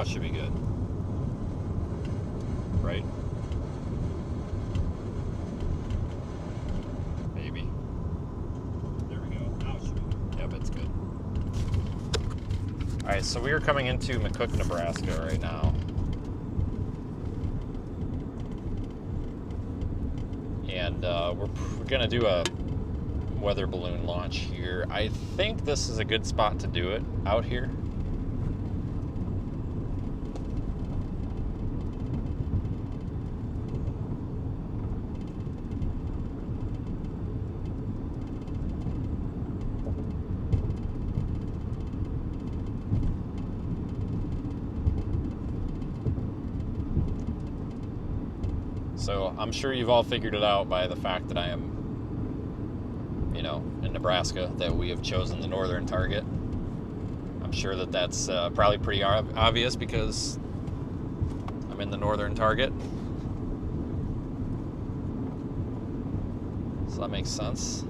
Now it should be good. Right? Maybe. There we go. Now it should be good. Yep, it's good. Alright, so we are coming into McCook, Nebraska right now. And we're going to do a weather balloon launch here. I think this is a good spot to do it out here. So I'm sure you've all figured it out by the fact that I am, you know, in Nebraska, that we have chosen the northern target. I'm sure that that's probably pretty obvious because I'm in the northern target. So that makes sense.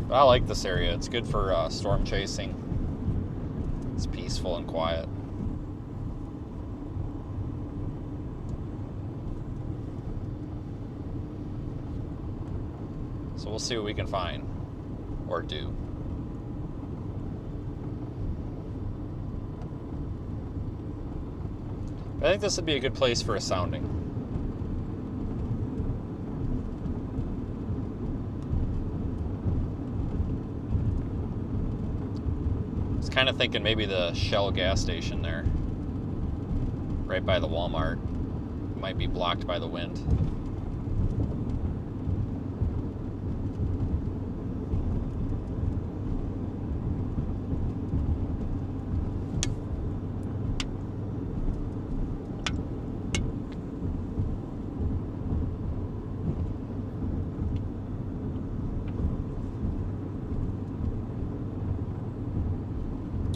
But I like this area. It's good for storm chasing. It's peaceful and quiet. So we'll see what we can find or do. I think this would be a good place for a sounding. Kind of thinking maybe the Shell gas station there, right by the Walmart, might be blocked by the wind.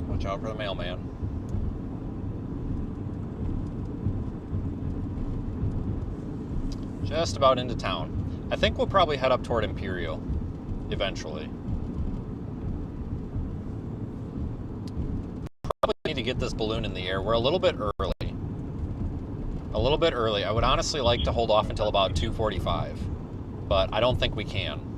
Watch out for the mailman. Just about into town. I think we'll probably head up toward Imperial eventually. Probably need to get this balloon in the air. We're a little bit early. A little bit early. I would honestly like to hold off until about 2:45, but I don't think we can.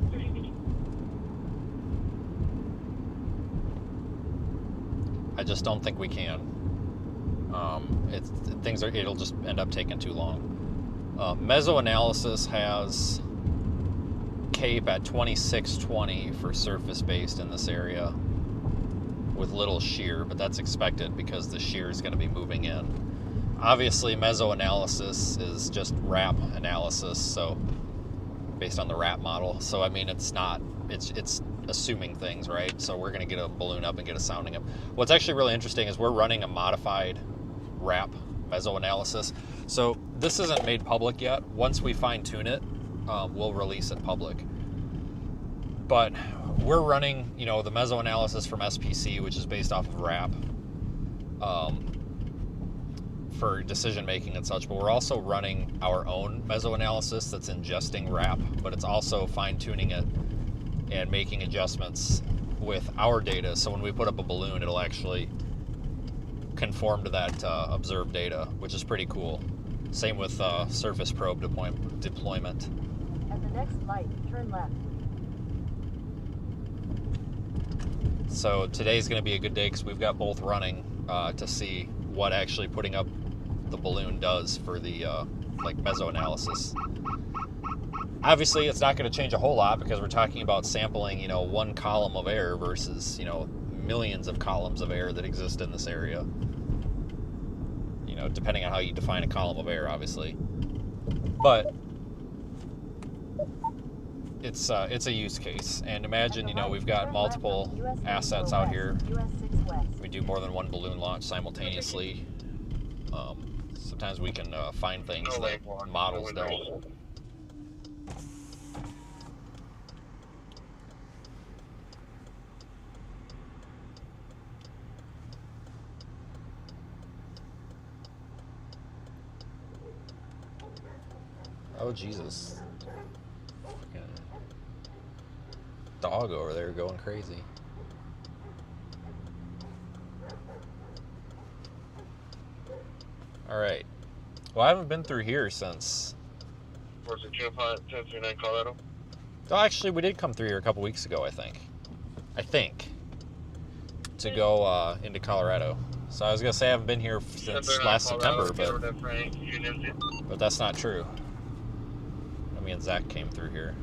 I just don't think we can. It'll just end up taking too long. Mesoanalysis has CAPE at 2620 for surface based in this area with little shear, but that's expected because the shear is going to be moving in. Obviously, mesoanalysis is just RAP analysis, so based on the RAP model. So I mean, it's assuming things, right? So we're going to get a balloon up and get a sounding up. What's actually really interesting is we're running a modified RAP mesoanalysis. So this isn't made public yet. Once we fine tune it, we'll release it public. But we're running, you know, the mesoanalysis from SPC, which is based off of RAP, for decision making and such. But we're also running our own mesoanalysis that's ingesting RAP, but it's also fine tuning it and making adjustments with our data. So when we put up a balloon, it'll actually conform to that observed data, which is pretty cool. Same with surface probe deployment. At the next light, turn left. So today's going to be a good day because we've got both running to see what actually putting up the balloon does for the like mesoanalysis. Obviously, it's not going to change a whole lot because we're talking about sampling, you know, one column of air versus, you know, millions of columns of air that exist in this area. You know, depending on how you define a column of air, obviously. But it's a use case. And imagine, you know, we've got multiple assets out here. We do more than one balloon launch simultaneously. Sometimes we can find things that models don't. Oh, Jesus. dog over there going crazy. All right. Well, I haven't been through here since... Was it 1039 Colorado? Oh, actually, we did come through here a couple weeks ago, I think. To go into Colorado. So I was going to say I haven't been here since last September, but that's not true. Me and Zach came through here.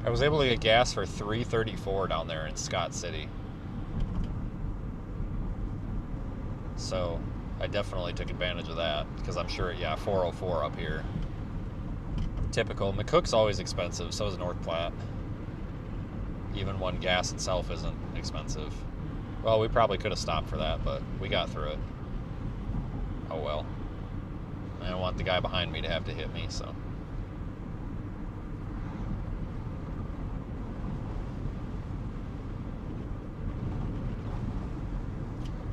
I was able to get gas for $3.34 down there in Scott City. So I definitely took advantage of that because I'm sure, yeah, $4.04 up here. Typical. McCook's always expensive, so is North Platte. Even when gas itself isn't expensive. Well, we probably could have stopped for that, but we got through it. Oh well. I don't want the guy behind me to have to hit me, so...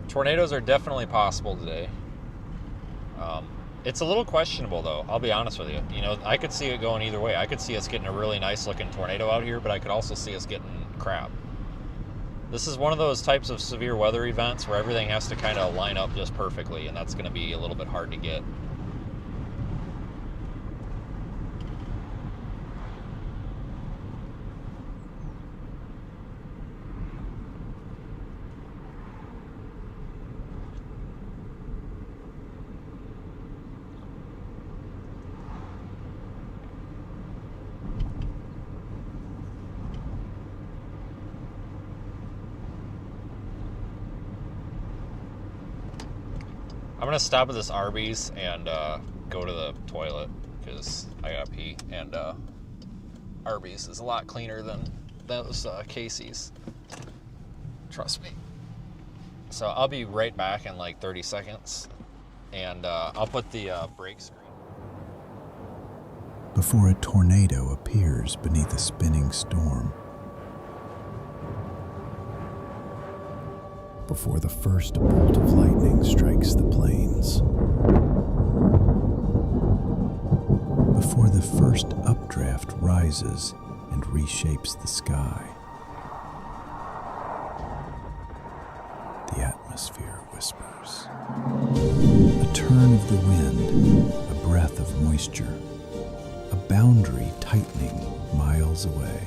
Tornadoes are definitely possible today. It's a little questionable, though. I'll be honest with you. You know, I could see it going either way. I could see us getting a really nice-looking tornado out here, but I could also see us getting crap. This is one of those types of severe weather events where everything has to kind of line up just perfectly, and that's going to be a little bit hard to get. I'm going to stop at this Arby's and go to the toilet because I got to pee. And Arby's is a lot cleaner than those Casey's. Trust me. So I'll be right back in like 30 seconds. And I'll put the brake screen. Before a tornado appears beneath a spinning storm. Before the first bolt of lightning strikes the plains. Before the first updraft rises and reshapes the sky. The atmosphere whispers. A turn of the wind, a breath of moisture, a boundary tightening miles away.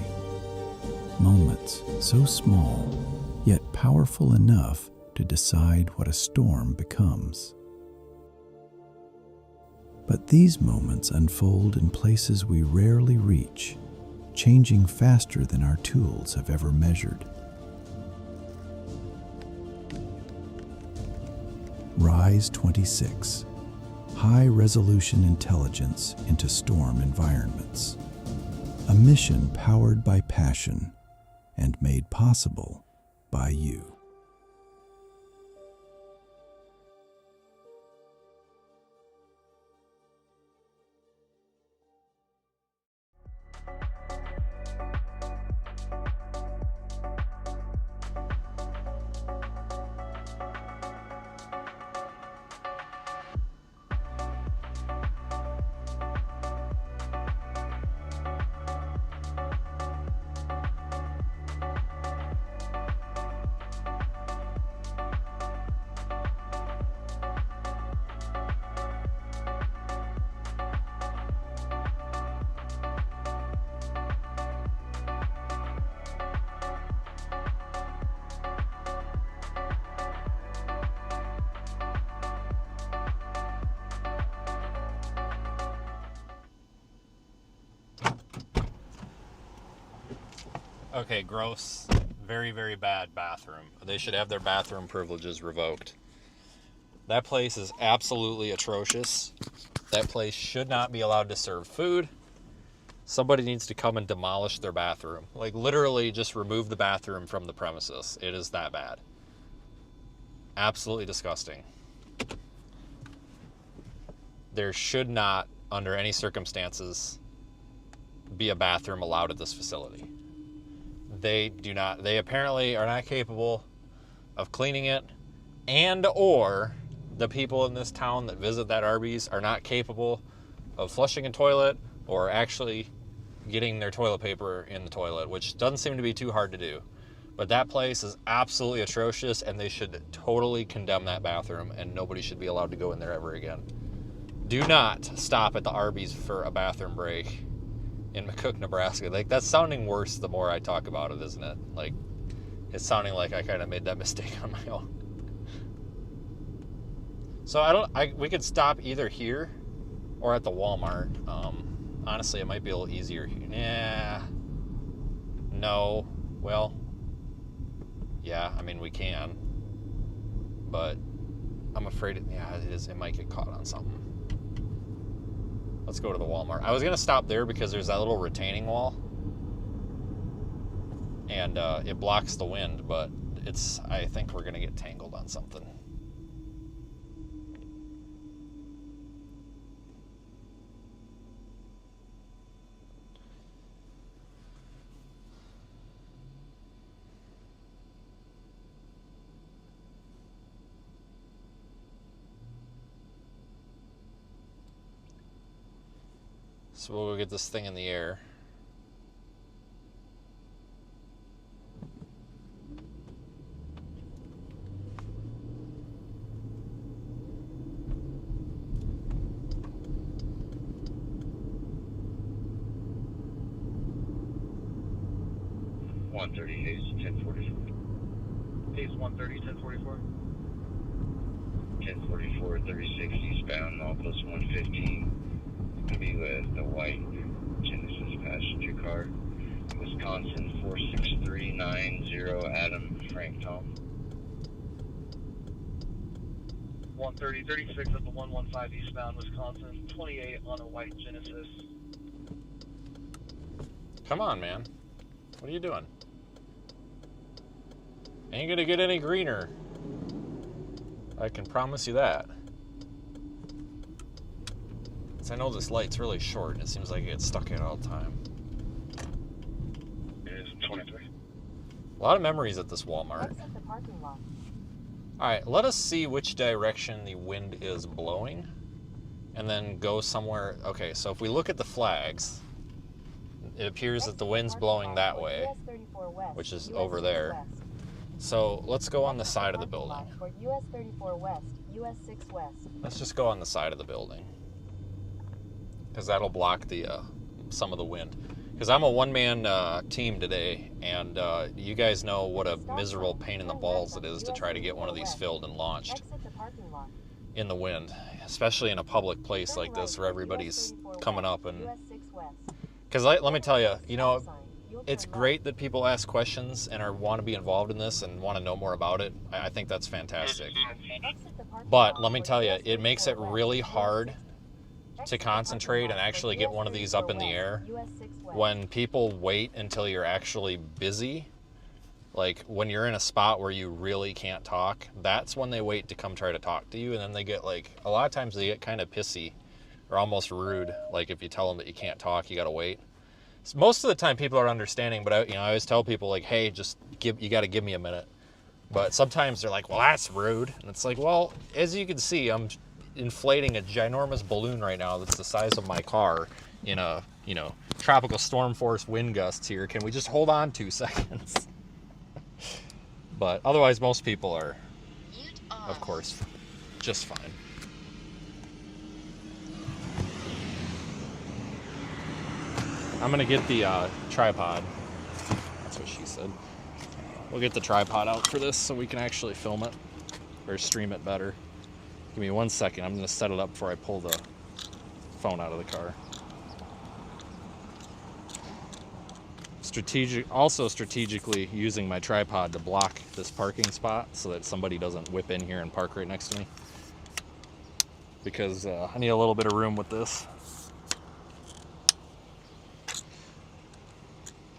Moments so small, yet powerful enough to decide what a storm becomes. But these moments unfold in places we rarely reach, changing faster than our tools have ever measured. RISE 26, high-resolution intelligence into storm environments. A mission powered by passion and made possible by you. Okay, gross. Very, very bad bathroom. They should have their bathroom privileges revoked. That place is absolutely atrocious. That place should not be allowed to serve food. Somebody needs to come and demolish their bathroom. Like, literally just remove the bathroom from the premises. It is that bad. Absolutely disgusting. There should not, under any circumstances, be a bathroom allowed at this facility. They apparently are not capable of cleaning it, and or the people in this town that visit that Arby's are not capable of flushing a toilet or actually getting their toilet paper in the toilet, which doesn't seem to be too hard to do. But that place is absolutely atrocious, and they should totally condemn that bathroom, and nobody should be allowed to go in there ever again. Do not stop at the Arby's for a bathroom break in McCook, Nebraska. Like, that's sounding worse the more I talk about it, isn't it? Like, it's sounding like I kind of made that mistake on my own. So we could stop either here or at the Walmart. Honestly, it might be a little easier here. Yeah. No. Well, yeah, I mean, we can. But I'm afraid it might get caught on something. Let's go to the Walmart. I was going to stop there because there's that little retaining wall. And it blocks the wind, but I think we're going to get tangled on something. So we'll go get this thing in the air. Haze 1044. Haze 130, 1044. 1044, 36 eastbound, all plus 115. Gonna be with the white Genesis passenger car. Wisconsin 46390, Adam Frank Tom. 130, 36 at the 115 eastbound, Wisconsin, 28 on a white Genesis. Come on, man. What are you doing? Ain't gonna get any greener. I can promise you that. I know this light's really short. It seems like it gets stuck in all the time. It is 23. A lot of memories at this Walmart. Exit the parking lot. Alright, let us see which direction the wind is blowing. And then go somewhere. Okay, so if we look at the flags, it appears that the wind's blowing that way, which is over there. So let's go on the side of the building. US 34 West, US 6 West. Let's just go on the side of the building, because that'll block the some of the wind. Because I'm a one-man team today, and you guys know what a miserable pain in the balls it is to try to get one of these filled and launched in the wind, especially in a public place like this where everybody's coming up. And because let me tell you, you know, it's great that people ask questions and want to be involved in this and want to know more about it. I think that's fantastic. But let me tell you, it makes it really hard to concentrate and actually get one of these up in the air when people wait until you're actually busy. Like when you're in a spot where you really can't talk, that's when they wait to come try to talk to you. And then they get like, a lot of times they get kind of pissy or almost rude. Like if you tell them that you can't talk, you got to wait. So most of the time people are understanding, but I always tell people like, hey, you got to give me a minute. But sometimes they're like, well, that's rude. And it's like, well, as you can see, I'm inflating a ginormous balloon right now that's the size of my car in a, tropical storm force wind gusts here. Can we just hold on 2 seconds? But otherwise, most people are, of course, just fine. I'm gonna get the tripod. That's what she said. We'll get the tripod out for this so we can actually film it or stream it better. Give me 1 second. I'm gonna set it up before I pull the phone out of the car. Strategically using my tripod to block this parking spot so that somebody doesn't whip in here and park right next to me. Because I need a little bit of room with this.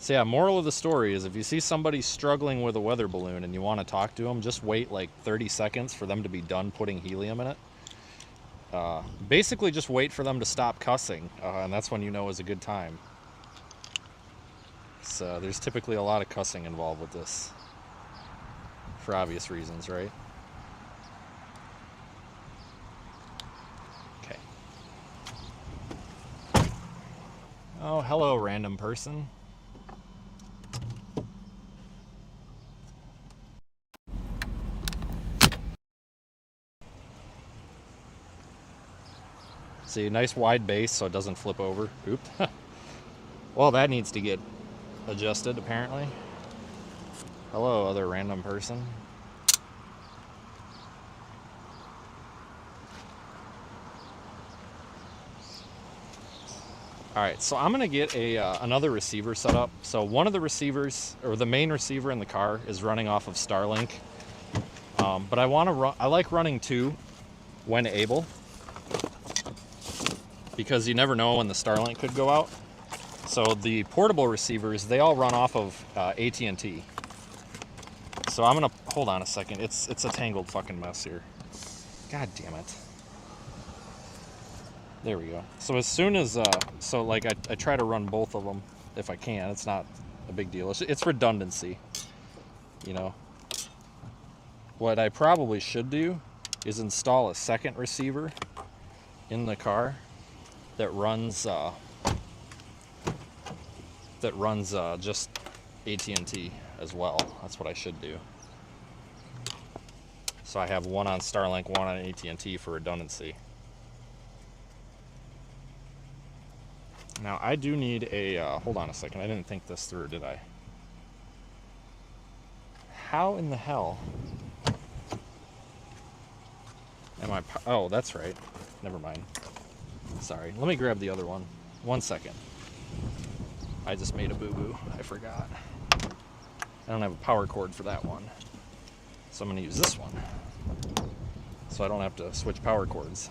So yeah, moral of the story is if you see somebody struggling with a weather balloon and you want to talk to them, just wait like 30 seconds for them to be done putting helium in it. Basically just wait for them to stop cussing, and that's when you know is a good time. So there's typically a lot of cussing involved with this, for obvious reasons, right? Okay. Oh, hello, random person. See, nice wide base so it doesn't flip over. Oop. Well, that needs to get adjusted, apparently. Hello, other random person. Alright, so I'm going to get another receiver set up. So one of the receivers, or the main receiver in the car, is running off of Starlink. But I like running two when able, because you never know when the Starlink could go out. So the portable receivers, they all run off of AT&T. So I'm gonna, hold on a second, it's a tangled fucking mess here. God damn it. There we go. So as soon as, so like I try to run both of them if I can. It's not a big deal. It's redundancy, you know. What I probably should do is install a second receiver in the car that runs just AT&T as well. That's what I should do. So I have one on Starlink, one on AT&T for redundancy. Now I do need a, hold on a second, I didn't think this through, did I? How in the hell am I, oh, that's right, never mind. Sorry, let me grab the other one. 1 second. I just made a boo-boo, I forgot. I don't have a power cord for that one. So I'm gonna use this one, so I don't have to switch power cords.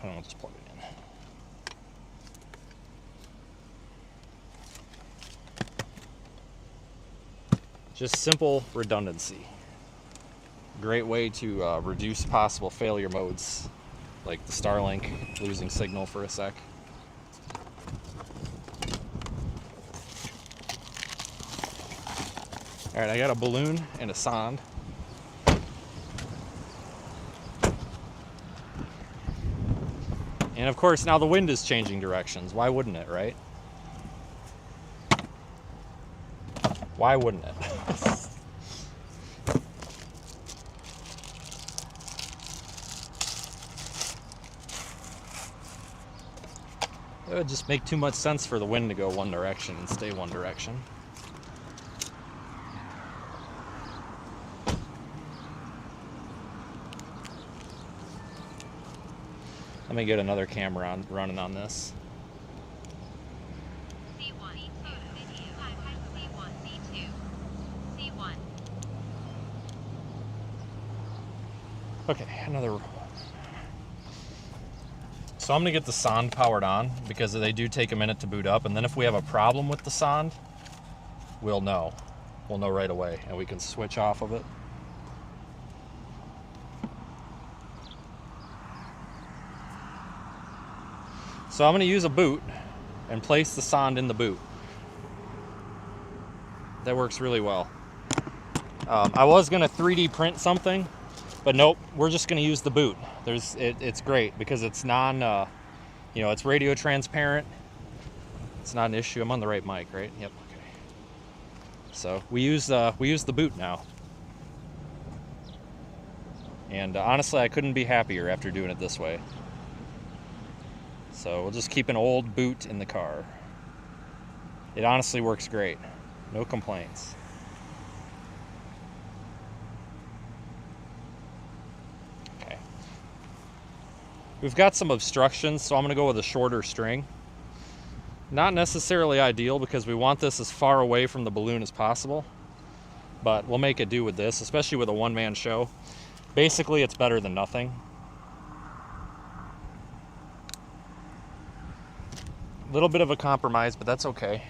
I don't know, just plug it in. Just simple redundancy. Great way to reduce possible failure modes, like the Starlink losing signal for a sec. Alright, I got a balloon and a sonde. And of course, now the wind is changing directions. Why wouldn't it, right? Why wouldn't it? It would just make too much sense for the wind to go one direction and stay one direction. Let me get another camera running on this. Okay, another. So I'm gonna get the sonde powered on because they do take a minute to boot up, and then if we have a problem with the sonde, we'll know. We'll know right away, and we can switch off of it. So I'm going to use a boot and place the sonde in the boot. That works really well. I was going to 3D print something, but nope, we're just going to use the boot. It's great because it's it's radio transparent. It's not an issue. I'm on the right mic, right? Yep. Okay. So we use the boot now. And honestly, I couldn't be happier after doing it this way. So we'll just keep an old boot in the car. It honestly works great. No complaints. Okay. We've got some obstructions, so I'm going to go with a shorter string. Not necessarily ideal because we want this as far away from the balloon as possible. But we'll make it do with this, especially with a one-man show. Basically, it's better than nothing. A little bit of a compromise, but that's okay.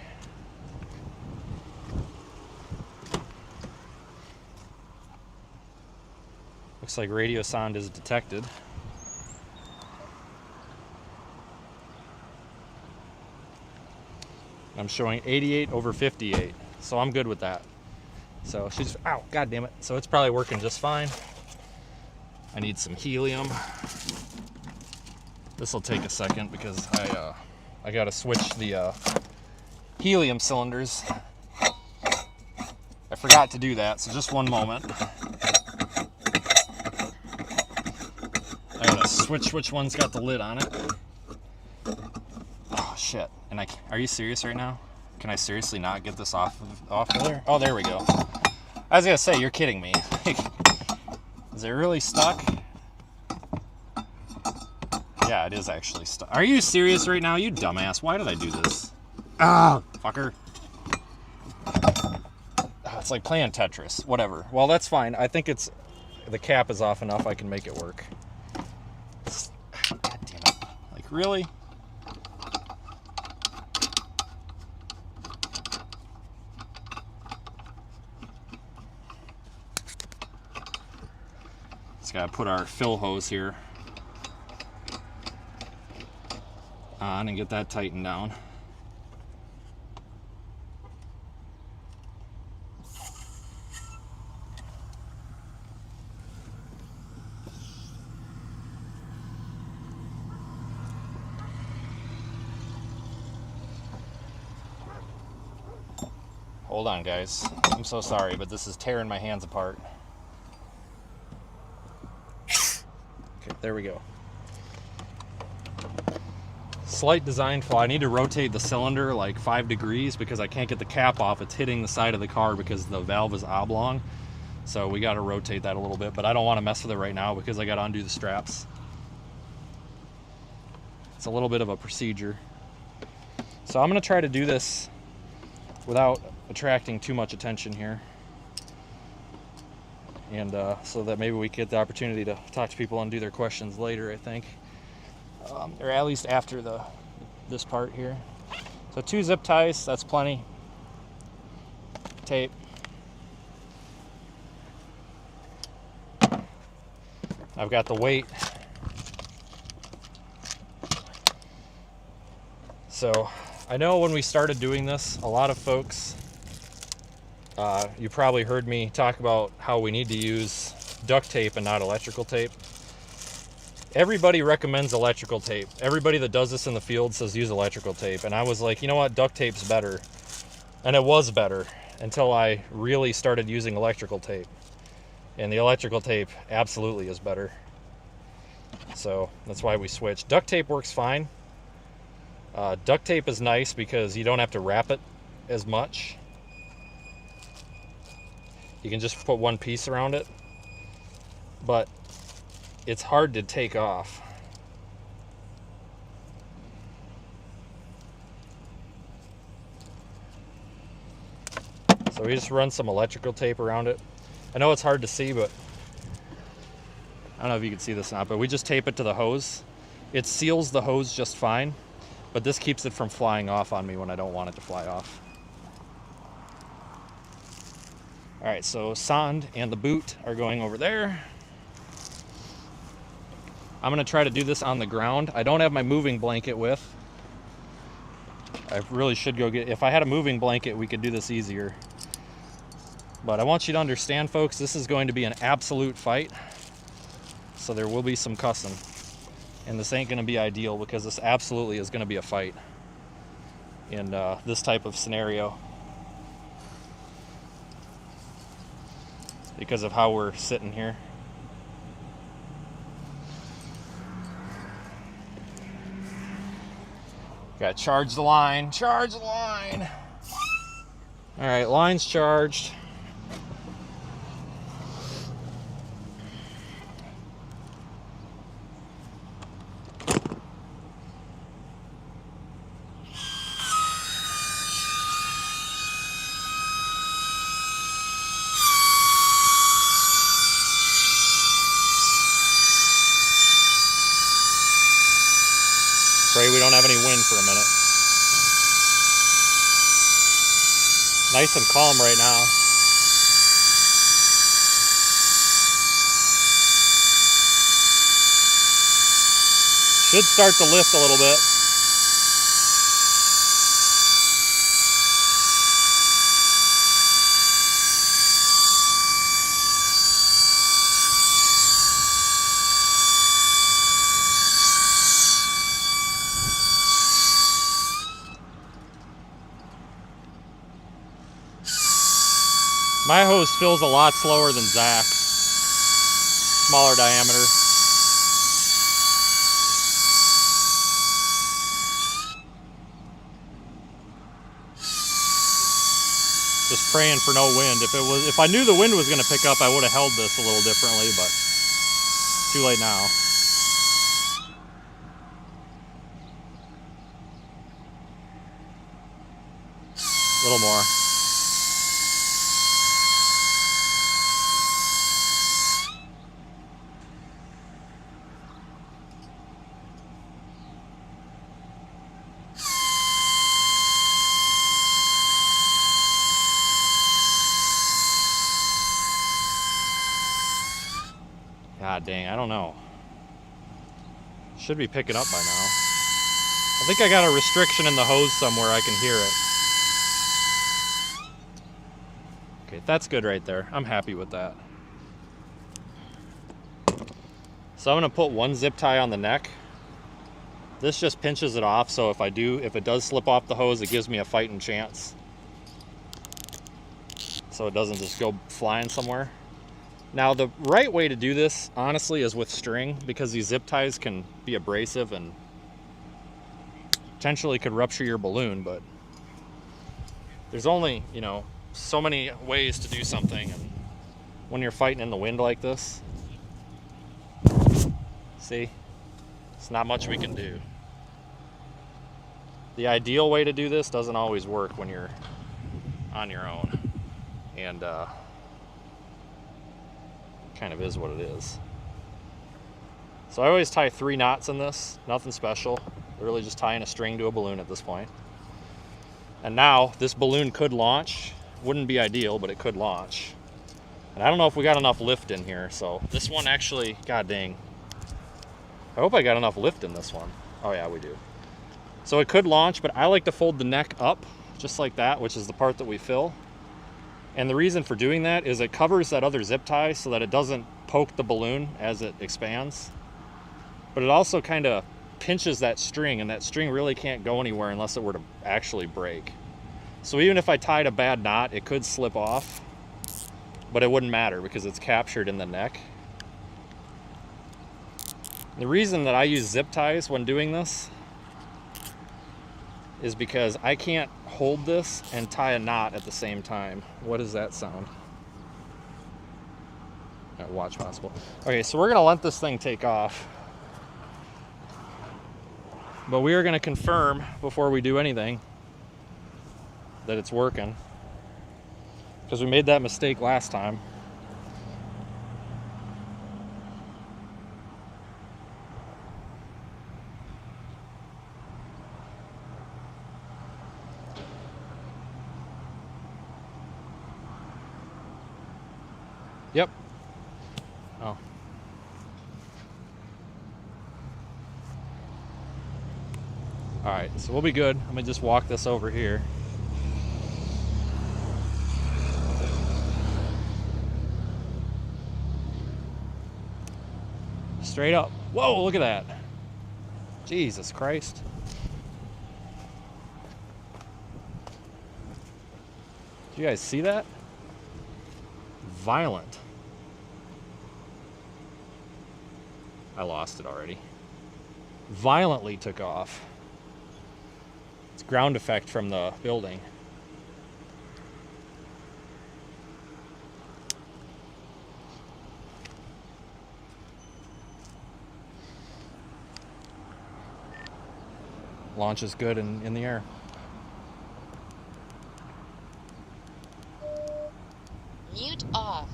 Looks like radio sound is detected. I'm showing 88 over 58, so I'm good with that. So she's, ow, god damn it. So it's probably working just fine. I need some helium. This will take a second because I gotta switch the helium cylinders. I forgot to do that, so just one moment. I gotta switch which one's got the lid on it. Oh shit! And are you serious right now? Can I seriously not get this off of there? Oh, there we go. I was gonna say, you're kidding me. Is it really stuck? Yeah, it is actually stuck. Are you serious right now, you dumbass? Why did I do this? Ah, fucker. It's like playing Tetris. Whatever. Well, that's fine. I think the cap is off enough. I can make it work. God damn it. Like, really? Just gotta put our fill hose here on and get that tightened down. Hold on, guys. I'm so sorry, but this is tearing my hands apart. Okay, there we go. Slight design flaw. I need to rotate the cylinder like 5 degrees because I can't get the cap off. It's hitting the side of the car because the valve is oblong. So we got to rotate that a little bit, but I don't want to mess with it right now because I got to undo the straps. It's a little bit of a procedure. So I'm going to try to do this without attracting too much attention here, and so that maybe we get the opportunity to talk to people and do their questions later, I think, or at least after this part here. So 2 zip ties, that's plenty. Tape. I've got the weight. So I know when we started doing this, a lot of folks, you probably heard me talk about how we need to use duct tape and not electrical tape. Everybody recommends electrical tape. Everybody that does this in the field says use electrical tape. And I was like, you know what, duct tape's better. And it was better until I really started using electrical tape. And the electrical tape absolutely is better. So that's why we switched. Duct tape works fine. Duct tape is nice because you don't have to wrap it as much. You can just put one piece around it, but it's hard to take off. So we just run some electrical tape around it. I know it's hard to see, but I don't know if you can see this or not, but we just tape it to the hose. It seals the hose just fine, but this keeps it from flying off on me when I don't want it to fly off. All right, so Sand and the boot are going over there. I'm gonna try to do this on the ground. I don't have my moving blanket with. I really should go get, if I had a moving blanket, we could do this easier. But I want you to understand, folks, this is going to be an absolute fight. So there will be some cussing. And this ain't gonna be ideal because this absolutely is gonna be a fight in this type of scenario, because of how we're sitting here. Gotta charge the line, charge the line. All right, line's charged. Pray we don't have any wind for a minute. Nice and calm right now. Should start to lift a little bit. My hose fills a lot slower than Zach's. Smaller diameter. Just praying for no wind. If I knew the wind was going to pick up, I would have held this a little differently, but too late now. A little more. God dang, I don't know. Should be picking up by now. I think I got a restriction in the hose somewhere. I can hear it. Okay, that's good right there. I'm happy with that. So I'm gonna put one zip tie on the neck. This just pinches it off, so if it does slip off the hose, it gives me a fighting chance. So it doesn't just go flying somewhere. Now the right way to do this, honestly, is with string, because these zip ties can be abrasive and potentially could rupture your balloon, but there's only, so many ways to do something, and when you're fighting in the wind like this, see, it's not much we can do. The ideal way to do this doesn't always work when you're on your own, and kind of is what it is. So I always tie 3 knots in this, nothing special, really just tying a string to a balloon at this point. And now this balloon could launch. Wouldn't be ideal, but it could launch. And I don't know if we got enough lift in here, so this one actually, god dang, I hope I got enough lift in this one. Oh yeah, we do. So it could launch, but I like to fold the neck up just like that, which is the part that we fill. And the reason for doing that is it covers that other zip tie so that it doesn't poke the balloon as it expands. But it also kind of pinches that string, and that string really can't go anywhere unless it were to actually break. So even if I tied a bad knot, it could slip off, but it wouldn't matter because it's captured in the neck. The reason that I use zip ties when doing this is because I can't hold this and tie a knot at the same time. What does that sound? Watch possible. Okay, so we're gonna let this thing take off. But we are gonna confirm before we do anything that it's working, because we made that mistake last time. Yep. Oh. All right, so we'll be good. I'm gonna just walk this over here. Straight up. Whoa, look at that. Jesus Christ. Did you guys see that? Violent. I lost it already. Violently took off. It's ground effect from the building. Launch is good in the air. Mute off.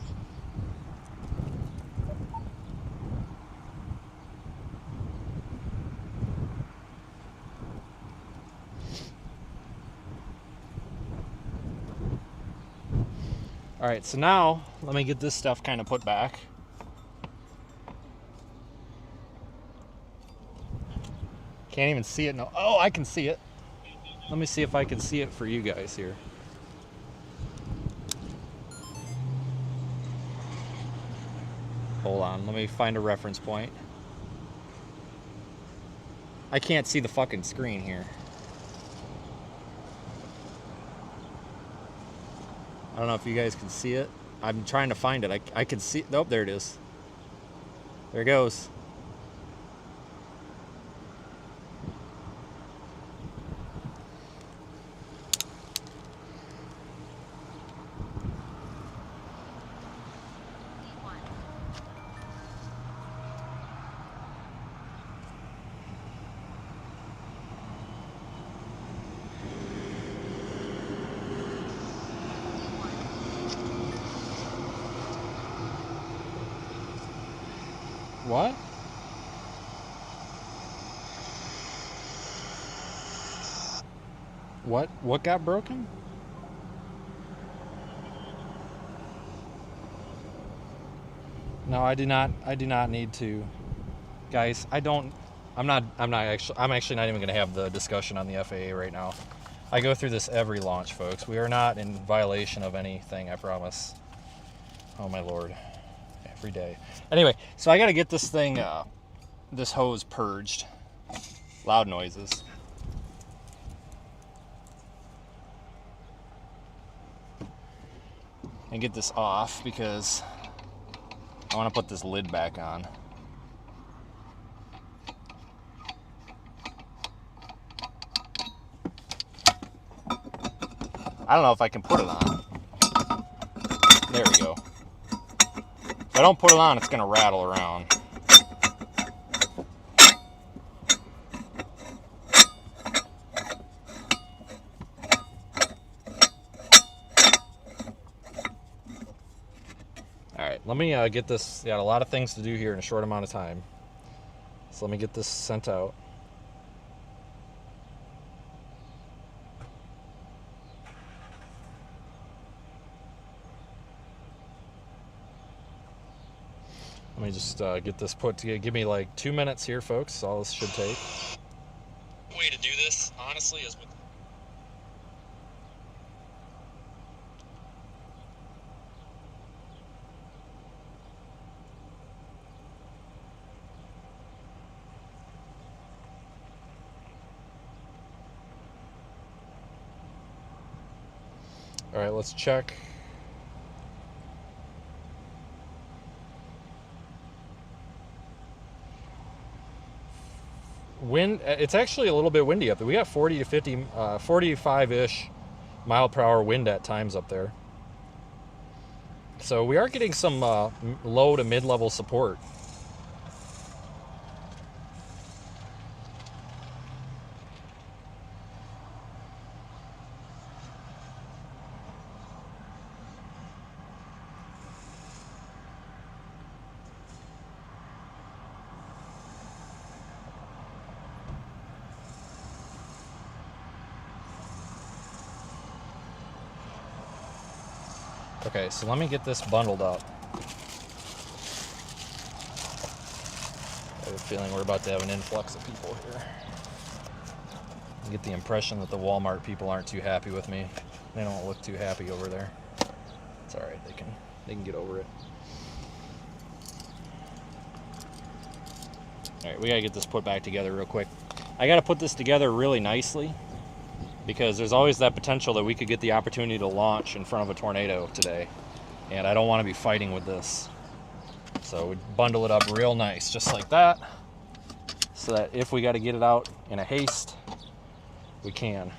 All right, so now let me get this stuff kind of put back. Can't even see it. No. Oh, I can see it. Let me see if I can see it for you guys here. Hold on, let me find a reference point. I can't see the fucking screen here. I don't know if you guys can see it. I'm trying to find it. I can see. Nope, there it is. There it goes. What? What got broken? No, I do not need to. Guys, I'm actually not even going to have the discussion on the FAA right now. I go through this every launch, folks. We are not in violation of anything, I promise. Oh my lord. Every day. Anyway, so I got to get this thing, this hose purged. Loud noises. And get this off because I want to put this lid back on. I don't know if I can put it on. There we go. If I don't put it on, it's going to rattle around. Alright, let me get this. Got a lot of things to do here in a short amount of time. So let me get this sent out. Let me just get this put together. Give me like 2 minutes here, folks. All this should take. Way to do this, honestly, is with. All right, let's check. Wind, it's actually a little bit windy up there. We got 40 to 50, 45-ish mile per hour wind at times up there. So we are getting some low to mid-level support. Okay, so let me get this bundled up. I have a feeling we're about to have an influx of people here. I get the impression that the Walmart people aren't too happy with me. They don't look too happy over there. It's all right. They can get over it. All right, we gotta get this put back together real quick. I gotta put this together really nicely, because there's always that potential that we could get the opportunity to launch in front of a tornado today, and I don't want to be fighting with this. So we bundle it up real nice, just like that, so that if we got to get it out in a haste, we can.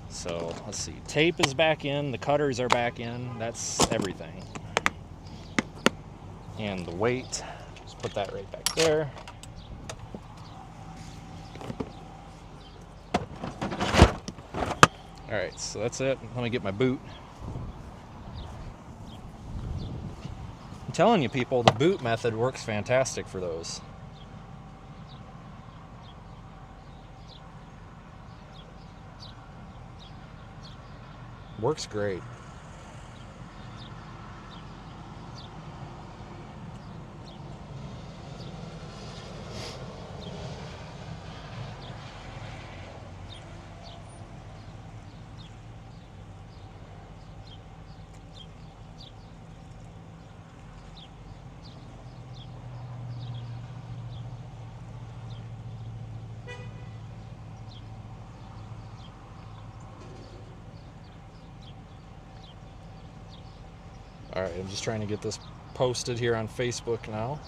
So let's see, tape is back in, the cutters are back in, that's everything. And the weight, just put that right back there. All right, so that's it. Let me get my boot. I'm telling you, people, the boot method works fantastic for those. Works great. All right, I'm just trying to get this posted here on Facebook now.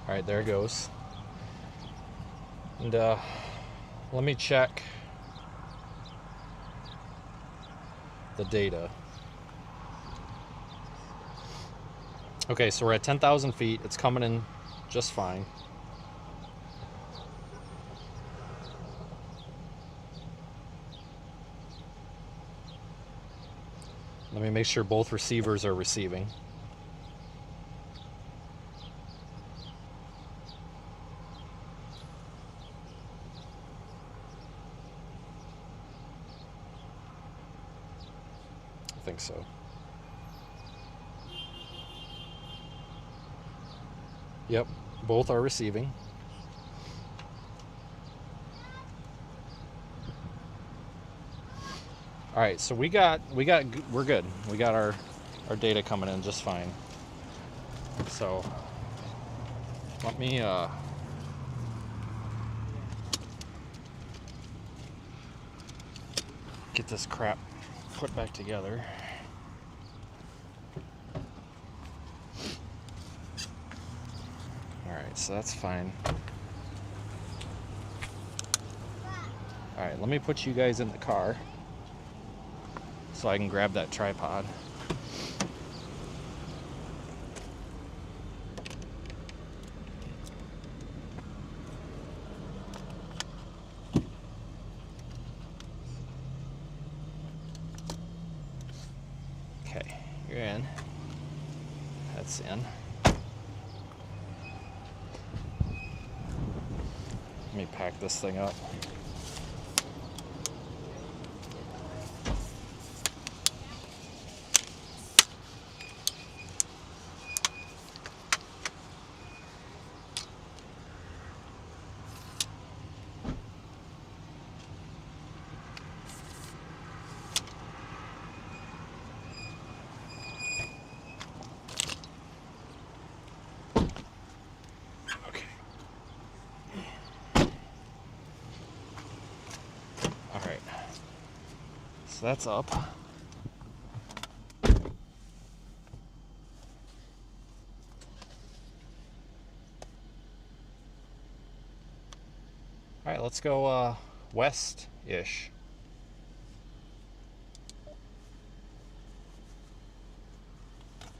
All right, there it goes. And let me check the data. Okay, so we're at 10,000 feet. It's coming in just fine. Let me make sure both receivers are receiving. I think so. Yep, both are receiving. All right, so we're good. We got our data coming in just fine. So let me get this crap put back together. All right, so that's fine. All right, let me put you guys in the car so I can grab that tripod. Okay, you're in. That's in. Let me pack this thing up. So that's up. All right, let's go west-ish.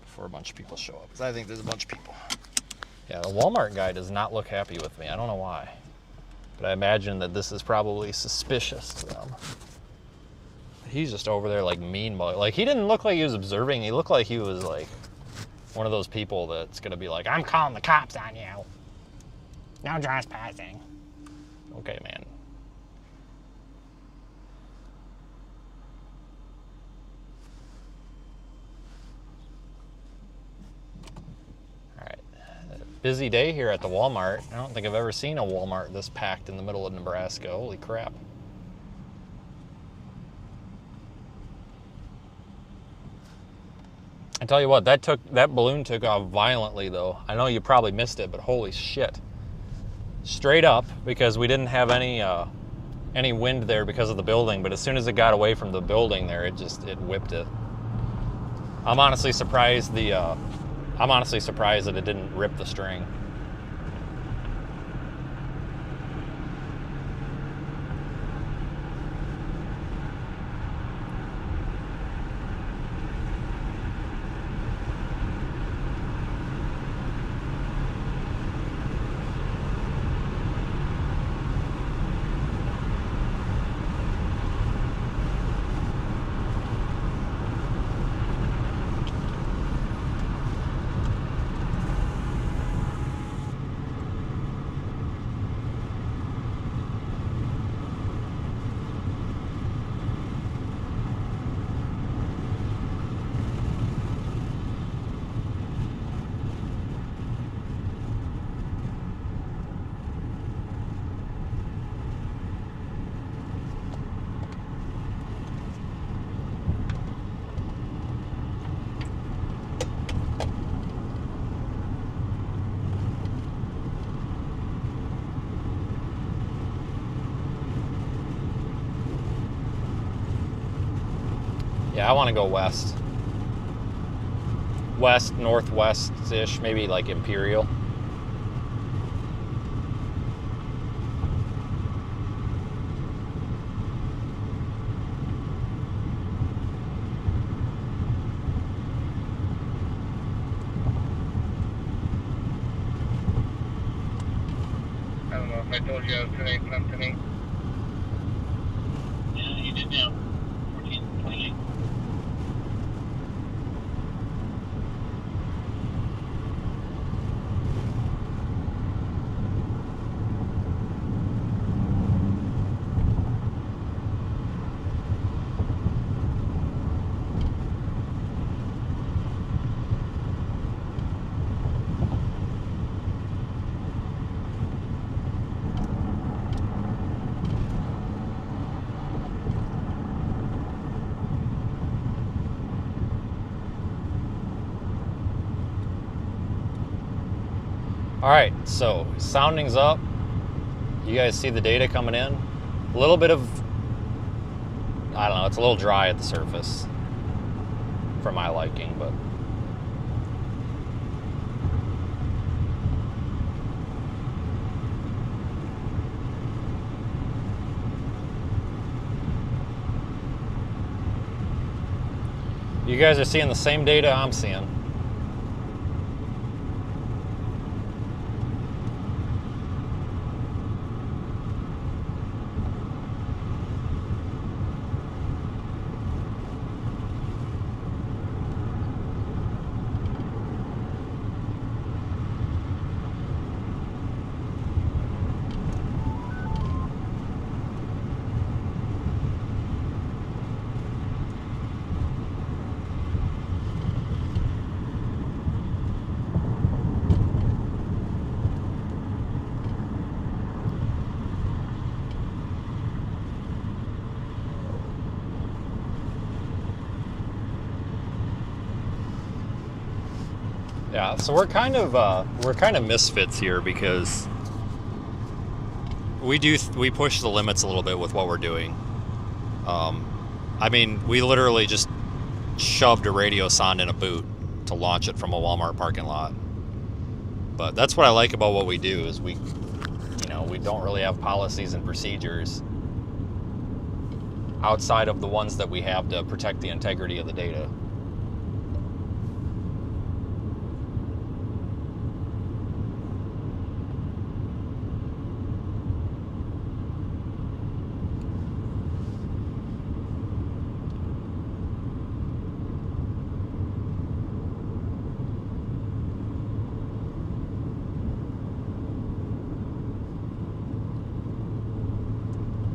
Before a bunch of people show up, because I think there's a bunch of people. Yeah, the Walmart guy does not look happy with me. I don't know why. But I imagine that this is probably suspicious to them. He's just over there like mean mug. Like, he didn't look like he was observing. He looked like he was like one of those people that's gonna be like, I'm calling the cops on you. No trespassing. Okay, man. All right. Busy day here at the Walmart. I don't think I've ever seen a Walmart this packed in the middle of Nebraska. Holy crap. I tell you what, that balloon took off violently though. I know you probably missed it, but holy shit. Straight up, because we didn't have any wind there because of the building, but as soon as it got away from the building there, it whipped it. I'm honestly surprised that it didn't rip the string. Yeah, I want to go west. West, northwest-ish, maybe like Imperial. I don't know if I told you I was 10-8, but I'm 10-8. Yeah, you did now. 1428. All right, so sounding's up. You guys see the data coming in? A little bit of, I don't know, it's a little dry at the surface for my liking, but you guys are seeing the same data I'm seeing. Yeah, so we're kind of misfits here because we push the limits a little bit with what we're doing. I mean, we literally just shoved a radio sonde in a boot to launch it from a Walmart parking lot. But that's what I like about what we do is we don't really have policies and procedures outside of the ones that we have to protect the integrity of the data.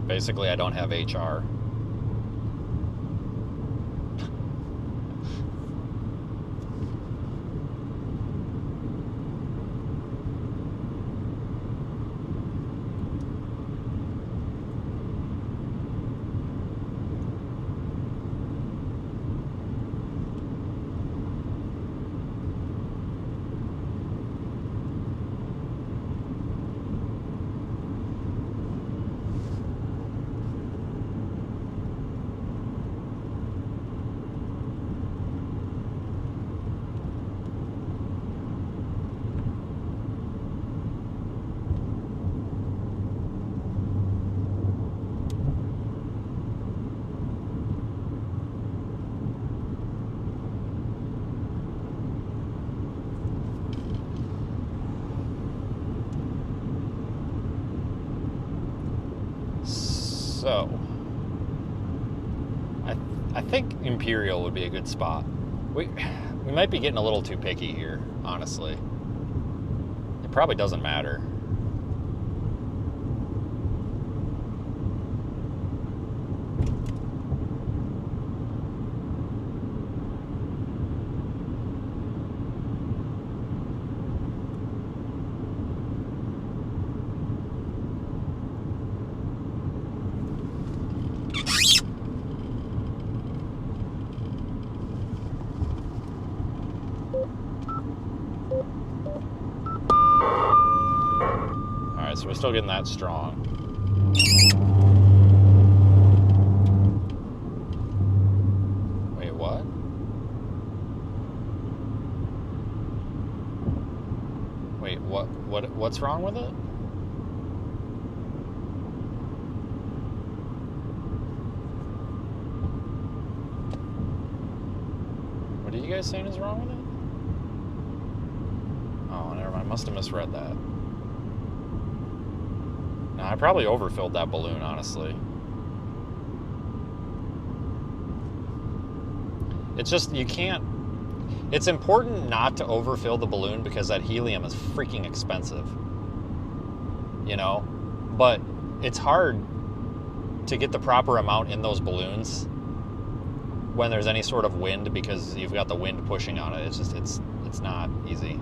Basically, I don't have HR. So, I think Imperial would be a good spot. We might be getting a little too picky here, honestly. It probably doesn't matter. So we're still getting that strong. What's wrong with it? What are you guys saying is wrong with it? Oh, never mind. I must have misread that. No, I probably overfilled that balloon, honestly. It's just, you can't... It's important not to overfill the balloon because that helium is freaking expensive. You know? But it's hard to get the proper amount in those balloons when there's any sort of wind because you've got the wind pushing on it. It's just, it's not easy.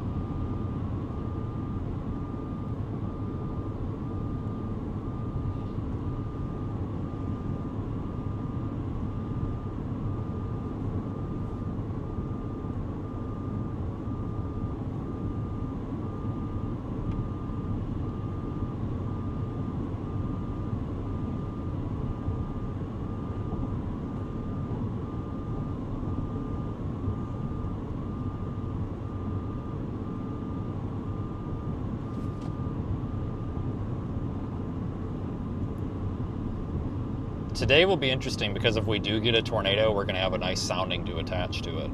Today will be interesting because if we do get a tornado, we're going to have a nice sounding to attach to it.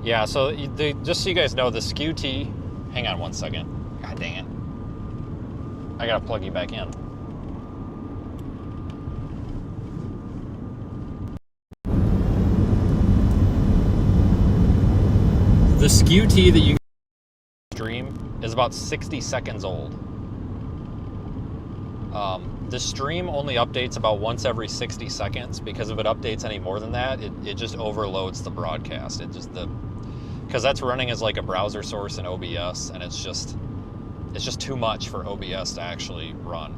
Yeah, so just so you guys know, the skew T... Hang on one second. God dang it. I got to plug you back in. The skew T that you stream is about 60 seconds old. The stream only updates about once every 60 seconds because if it updates any more than that, it just overloads the broadcast. Because that's running as like a browser source in OBS, and it's just too much for OBS to actually run.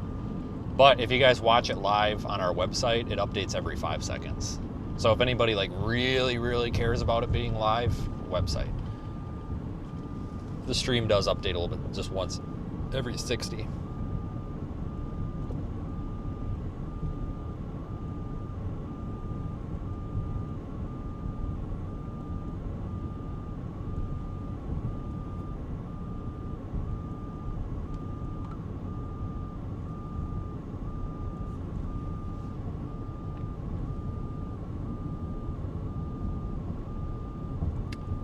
But if you guys watch it live on our website, it updates every 5 seconds. So if anybody like really, really cares about it being live, website. The stream does update a little bit, just once every 60.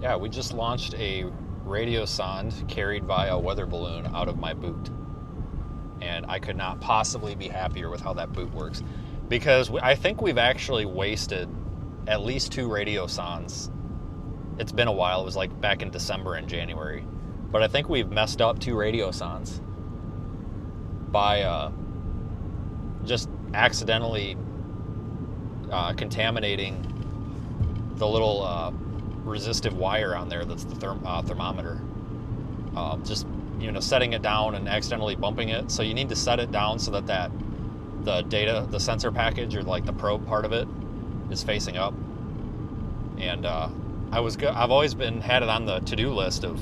Yeah, we just launched a radio sonde carried via a weather balloon out of my boot. And I could not possibly be happier with how that boot works. Because I think we've actually wasted at least 2 radio sondes. It's been a while. It was like back in December and January. But I think we've messed up 2 radio sondes by just accidentally contaminating the little resistive wire on there that's the thermometer. Just, setting it down and accidentally bumping it. So you need to set it down so that the sensor package or like the probe part of it is facing up. And I've always had it on the to-do list of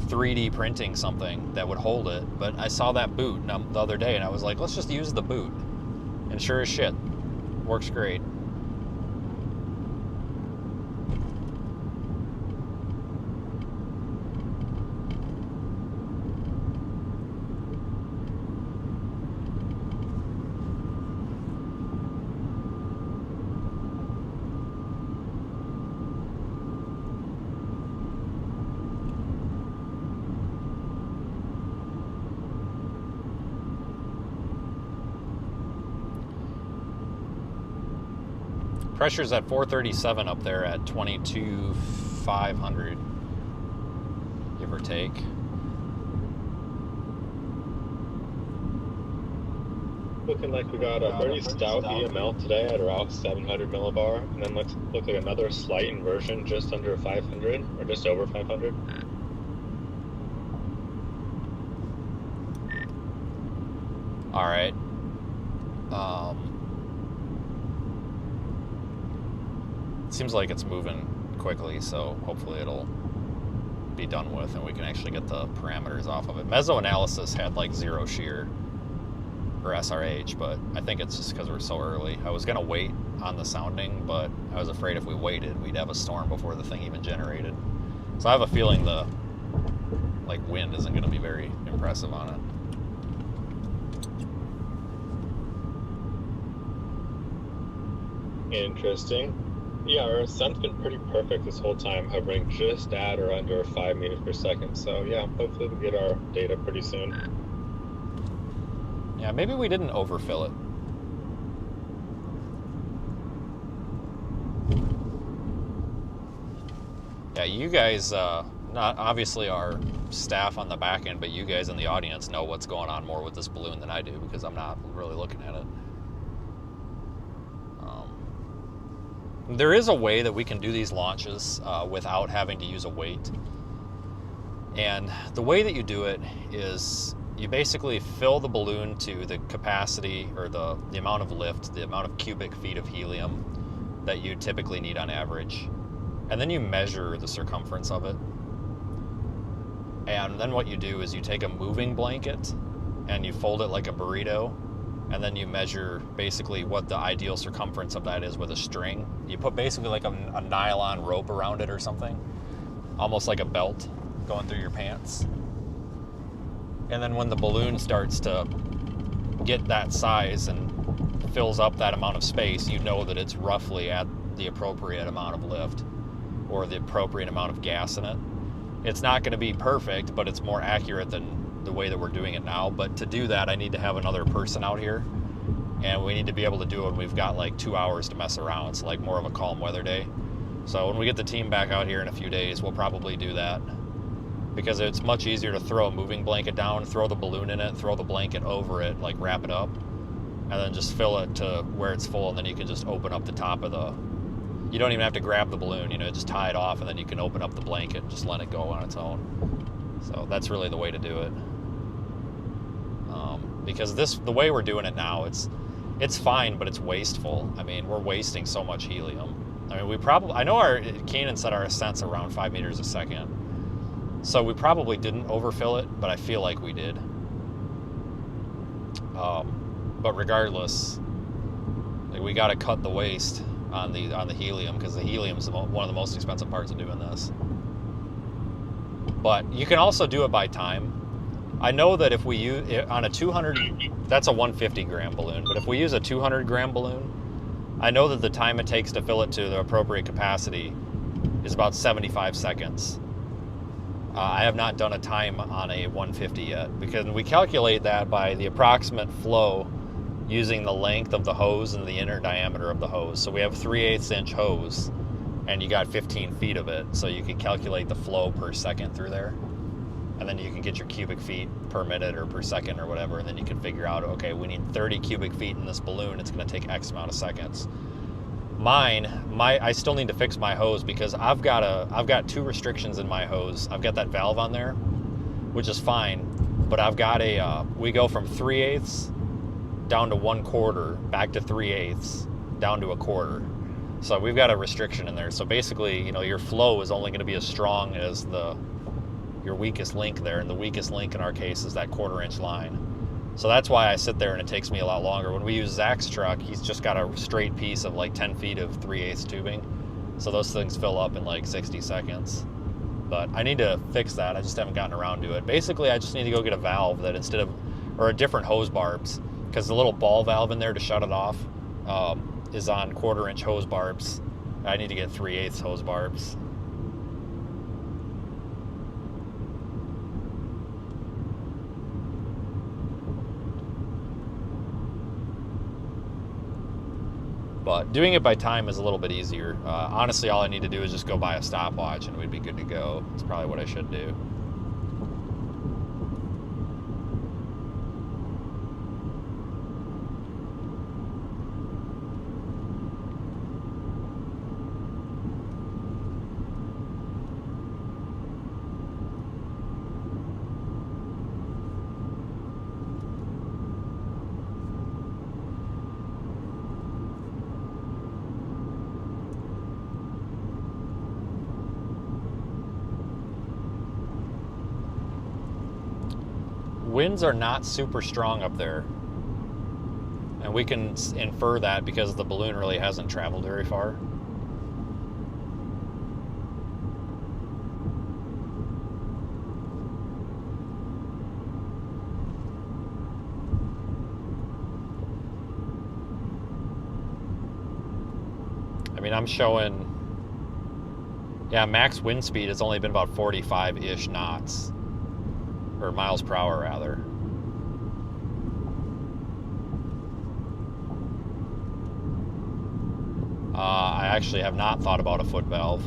3D printing something that would hold it, but I saw that boot the other day and I was like, let's just use the boot. And sure as shit, works great. Pressure's at 437 up there at 22,500, give or take. Looking like we got a pretty stout EML today at around 700 millibar, and then look like another slight inversion just under 500, or just over 500. All right. Seems like it's moving quickly, so hopefully it'll be done with and we can actually get the parameters off of it. Mesoanalysis had like 0 shear or SRH, but I think it's just because we're so early. I was going to wait on the sounding, but I was afraid if we waited, we'd have a storm before the thing even generated. So I have a feeling the wind isn't going to be very impressive on it. Interesting. Yeah, our ascent's been pretty perfect this whole time, hovering just at or under 5 meters per second. So yeah, hopefully we'll get our data pretty soon. Yeah, maybe we didn't overfill it. Yeah, you guys, not obviously our staff on the back end, but you guys in the audience know what's going on more with this balloon than I do because I'm not really looking at it. There is a way that we can do these launches without having to use a weight. And the way that you do it is you basically fill the balloon to the capacity or the amount of lift, the amount of cubic feet of helium that you typically need on average. And then you measure the circumference of it. And then what you do is you take a moving blanket and you fold it like a burrito, and then you measure basically what the ideal circumference of that is with a string. You put basically like a nylon rope around it or something, almost like a belt going through your pants. And then when the balloon starts to get that size and fills up that amount of space, you know that it's roughly at the appropriate amount of lift or the appropriate amount of gas in it. It's not going to be perfect, but it's more accurate than the way that we're doing it now. But to do that, I need to have another person out here, and we need to be able to do it when we've got like 2 hours to mess around. It's like more of a calm weather day. So when we get the team back out here in a few days, we'll probably do that, because it's much easier to throw a moving blanket down, throw the balloon in it, throw the blanket over it, like wrap it up, and then just fill it to where it's full, and then you can just open up the top of the, you don't even have to grab the balloon, you know, just tie it off, and then you can open up the blanket and just let it go on its own. So that's really the way to do it. Because the way we're doing it now, it's fine, but it's wasteful. I mean, we're wasting so much helium. I mean, I know Keenan said our ascent's around 5 meters a second. So we probably didn't overfill it, but I feel like we did. But regardless, we got to cut the waste on the helium, because the helium is one of the most expensive parts of doing this. But you can also do it by time. I know that if we use on a 200, that's a 150 gram balloon, but if we use a 200 gram balloon, I know that the time it takes to fill it to the appropriate capacity is about 75 seconds. I have not done a time on a 150 yet, because we calculate that by the approximate flow using the length of the hose and the inner diameter of the hose. So we have 3/8 inch hose, and you got 15 feet of it, so you can calculate the flow per second through there, and then you can get your cubic feet per minute or per second or whatever, and then you can figure out, okay, we need 30 cubic feet in this balloon, it's going to take X amount of seconds. I still need to fix my hose, because I've got 2 restrictions in my hose. I've got that valve on there, which is fine, but I've got we go from 3/8 down to 1/4, back to 3/8, down to 1/4. So we've got a restriction in there. So basically, you know, your flow is only going to be as strong as your weakest link there, and the weakest link in our case is that 1/4 inch line. So that's why I sit there and it takes me a lot longer. When we use Zach's truck, he's just got a straight piece of like 10 feet of 3/8 tubing. So those things fill up in like 60 seconds. But I need to fix that. I just haven't gotten around to it. Basically, I just need to go get a valve that or a different hose barbs, because the little ball valve in there to shut it off is on 1/4 inch hose barbs. I need to get 3/8 hose barbs. But doing it by time is a little bit easier. Honestly, all I need to do is just go buy a stopwatch and we'd be good to go. It's probably what I should do. Winds are not super strong up there. And we can infer that because the balloon really hasn't traveled very far. I mean, I'm showing, yeah, max wind speed has only been about 45-ish knots, or miles per hour rather. I actually have not thought about a foot valve.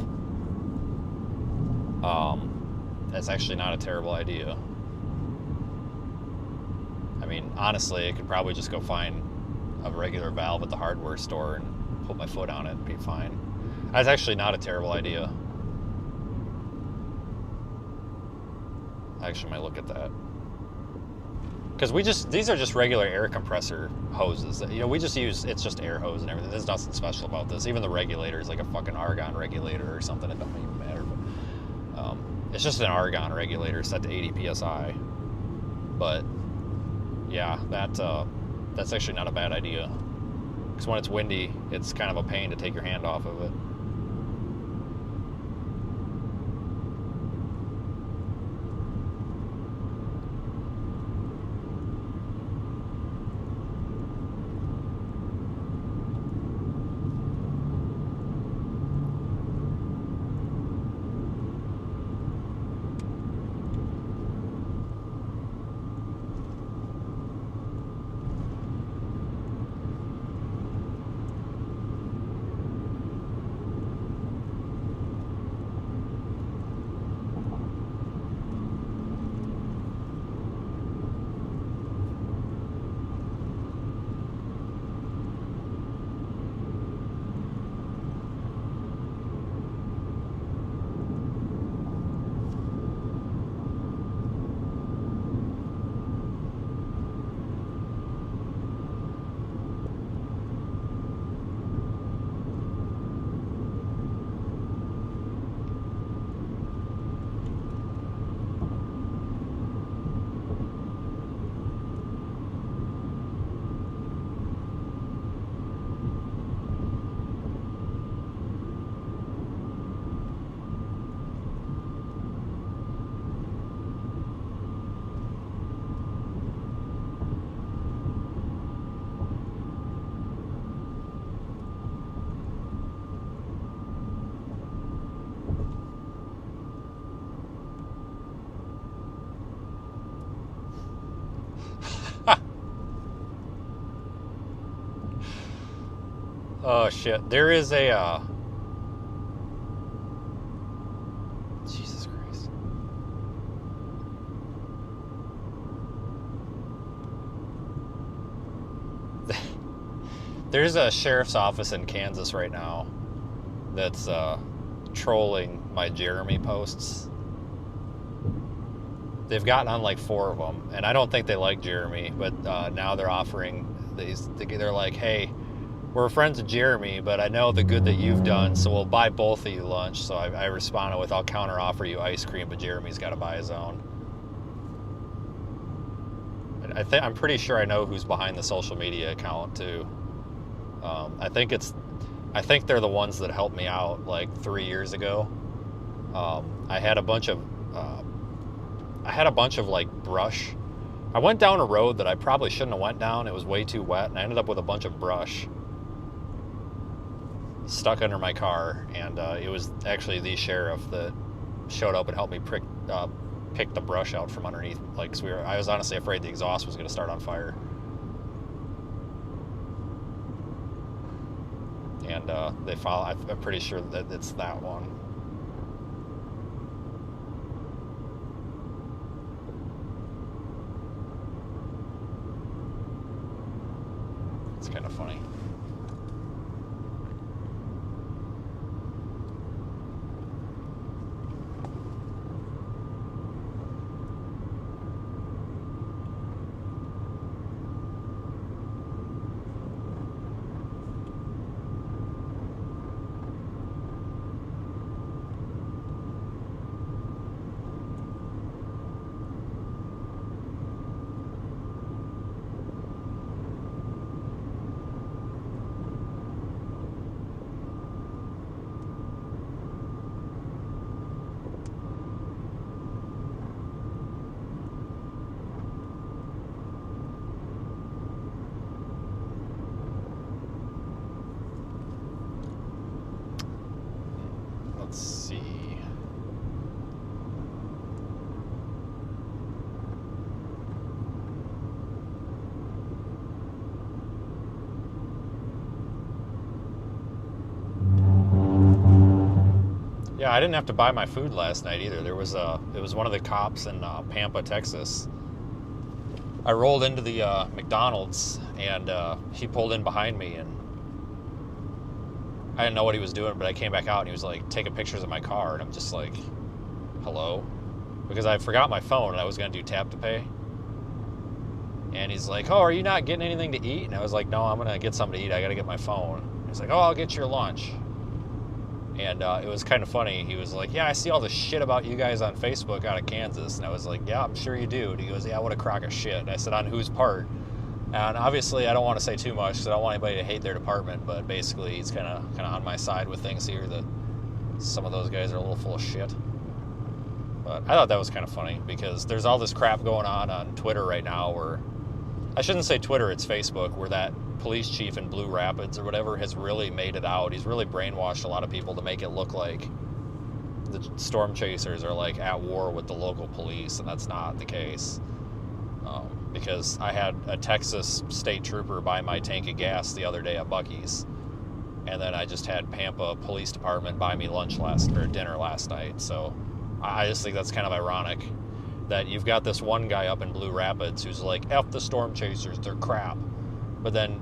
That's actually not a terrible idea. I mean, honestly, I could probably just go find a regular valve at the hardware store and put my foot on it and be fine. That's actually not a terrible idea. I actually might look at that. Because these are just regular air compressor hoses. You know, we just use, it's just air hose and everything. There's nothing special about this. Even the regulator is like a fucking argon regulator or something. It doesn't even matter. But it's just an argon regulator set to 80 psi. But yeah, that's actually not a bad idea. Because when it's windy, it's kind of a pain to take your hand off of it. Oh shit, there is a Jesus Christ. There's a sheriff's office in Kansas right now that's trolling my Jeremy posts. They've gotten on like 4 of them, and I don't think they like Jeremy, but now they're offering these. They're like, hey, we're friends with Jeremy, but I know the good that you've done, so we'll buy both of you lunch. So I responded with, I'll counter offer you ice cream, but Jeremy's got to buy his own. And I'm pretty sure I know who's behind the social media account too. I think they're the ones that helped me out like 3 years ago. I had a bunch of like brush. I went down a road that I probably shouldn't have went down. It was way too wet, and I ended up with a bunch of brush stuck under my car, and it was actually the sheriff that showed up and helped me pick the brush out from underneath. Like, so I was honestly afraid the exhaust was going to start on fire. And they follow. I'm pretty sure that it's that one. It's kind of funny. Yeah, I didn't have to buy my food last night either. It was one of the cops in Pampa, Texas. I rolled into the McDonald's, and he pulled in behind me, and I didn't know what he was doing, but I came back out, and he was like taking pictures of my car, and I'm just like, hello? Because I forgot my phone, and I was going to do tap to pay. And he's like, oh, are you not getting anything to eat? And I was like, no, I'm going to get something to eat. I got to get my phone. He's like, oh, I'll get your lunch. And it was kind of funny. He was like, yeah, I see all this shit about you guys on Facebook out of Kansas. And I was like, yeah, I'm sure you do. And he goes, yeah, what a crock of shit. And I said, on whose part? And obviously, I don't want to say too much because I don't want anybody to hate their department. But basically, he's kind of on my side with things here, that some of those guys are a little full of shit. But I thought that was kind of funny because there's all this crap going on Twitter right now where, I shouldn't say Twitter, it's Facebook, where that police chief in Blue Rapids or whatever has really made it out. He's really brainwashed a lot of people to make it look like the storm chasers are like at war with the local police, and that's not the case. Because I had a Texas state trooper buy my tank of gas the other day at Buc-ee's, and then I just had Pampa Police Department buy me dinner last night. So I just think that's kind of ironic that you've got this one guy up in Blue Rapids who's like, F the storm chasers, they're crap. But then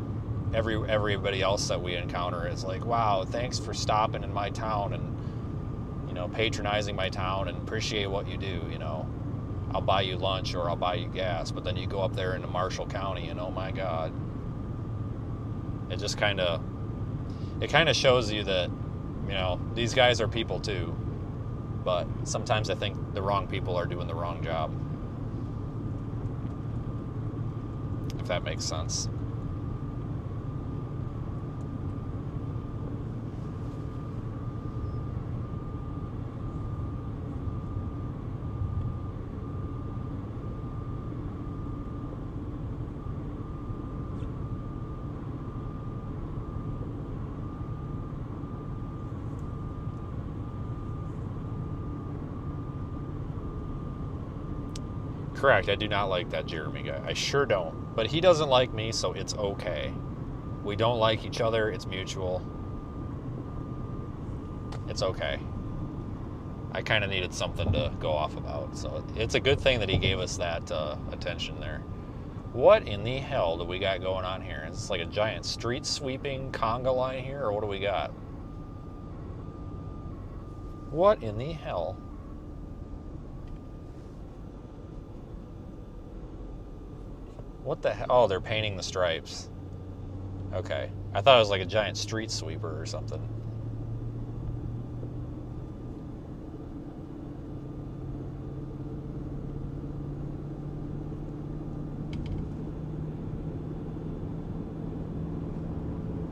everybody else that we encounter is like, wow, thanks for stopping in my town and, you know, patronizing my town, and appreciate what you do, you know. I'll buy you lunch or I'll buy you gas. But then you go up there into Marshall County and oh my God. It just kind of shows you that, you know, these guys are people too. But sometimes I think the wrong people are doing the wrong job. If that makes sense. Correct, I do not like that Jeremy guy. I sure don't. But he doesn't like me, so it's okay. We don't like each other, it's mutual. It's okay. I kind of needed something to go off about, so it's a good thing that he gave us that attention there. What in the hell do we got going on here? Is this like a giant street sweeping conga line here, or what do we got? What in the hell? What the hell? Oh, they're painting the stripes. Okay. I thought it was like a giant street sweeper or something.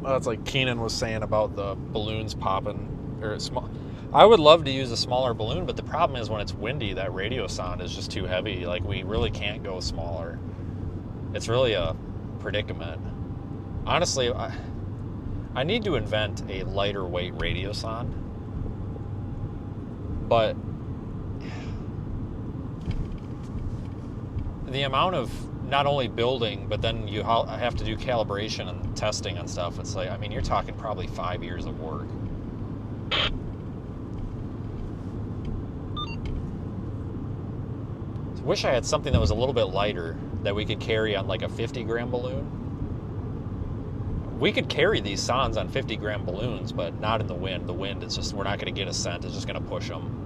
Well, that's like Keenan was saying about the balloons popping. Or small. I would love to use a smaller balloon, but the problem is when it's windy, that radio sound is just too heavy. Like, we really can't go smaller. It's really a predicament. Honestly, I need to invent a lighter weight radio sonde. But the amount of not only building, but then you have to do calibration and testing and stuff. It's like, I mean, you're talking probably 5 years of work. Wish I had something that was a little bit lighter that we could carry on like a 50-gram balloon. We could carry these sondes on 50-gram balloons, but not in the wind. The wind is just, we're not going to get a scent. It's just going to push them.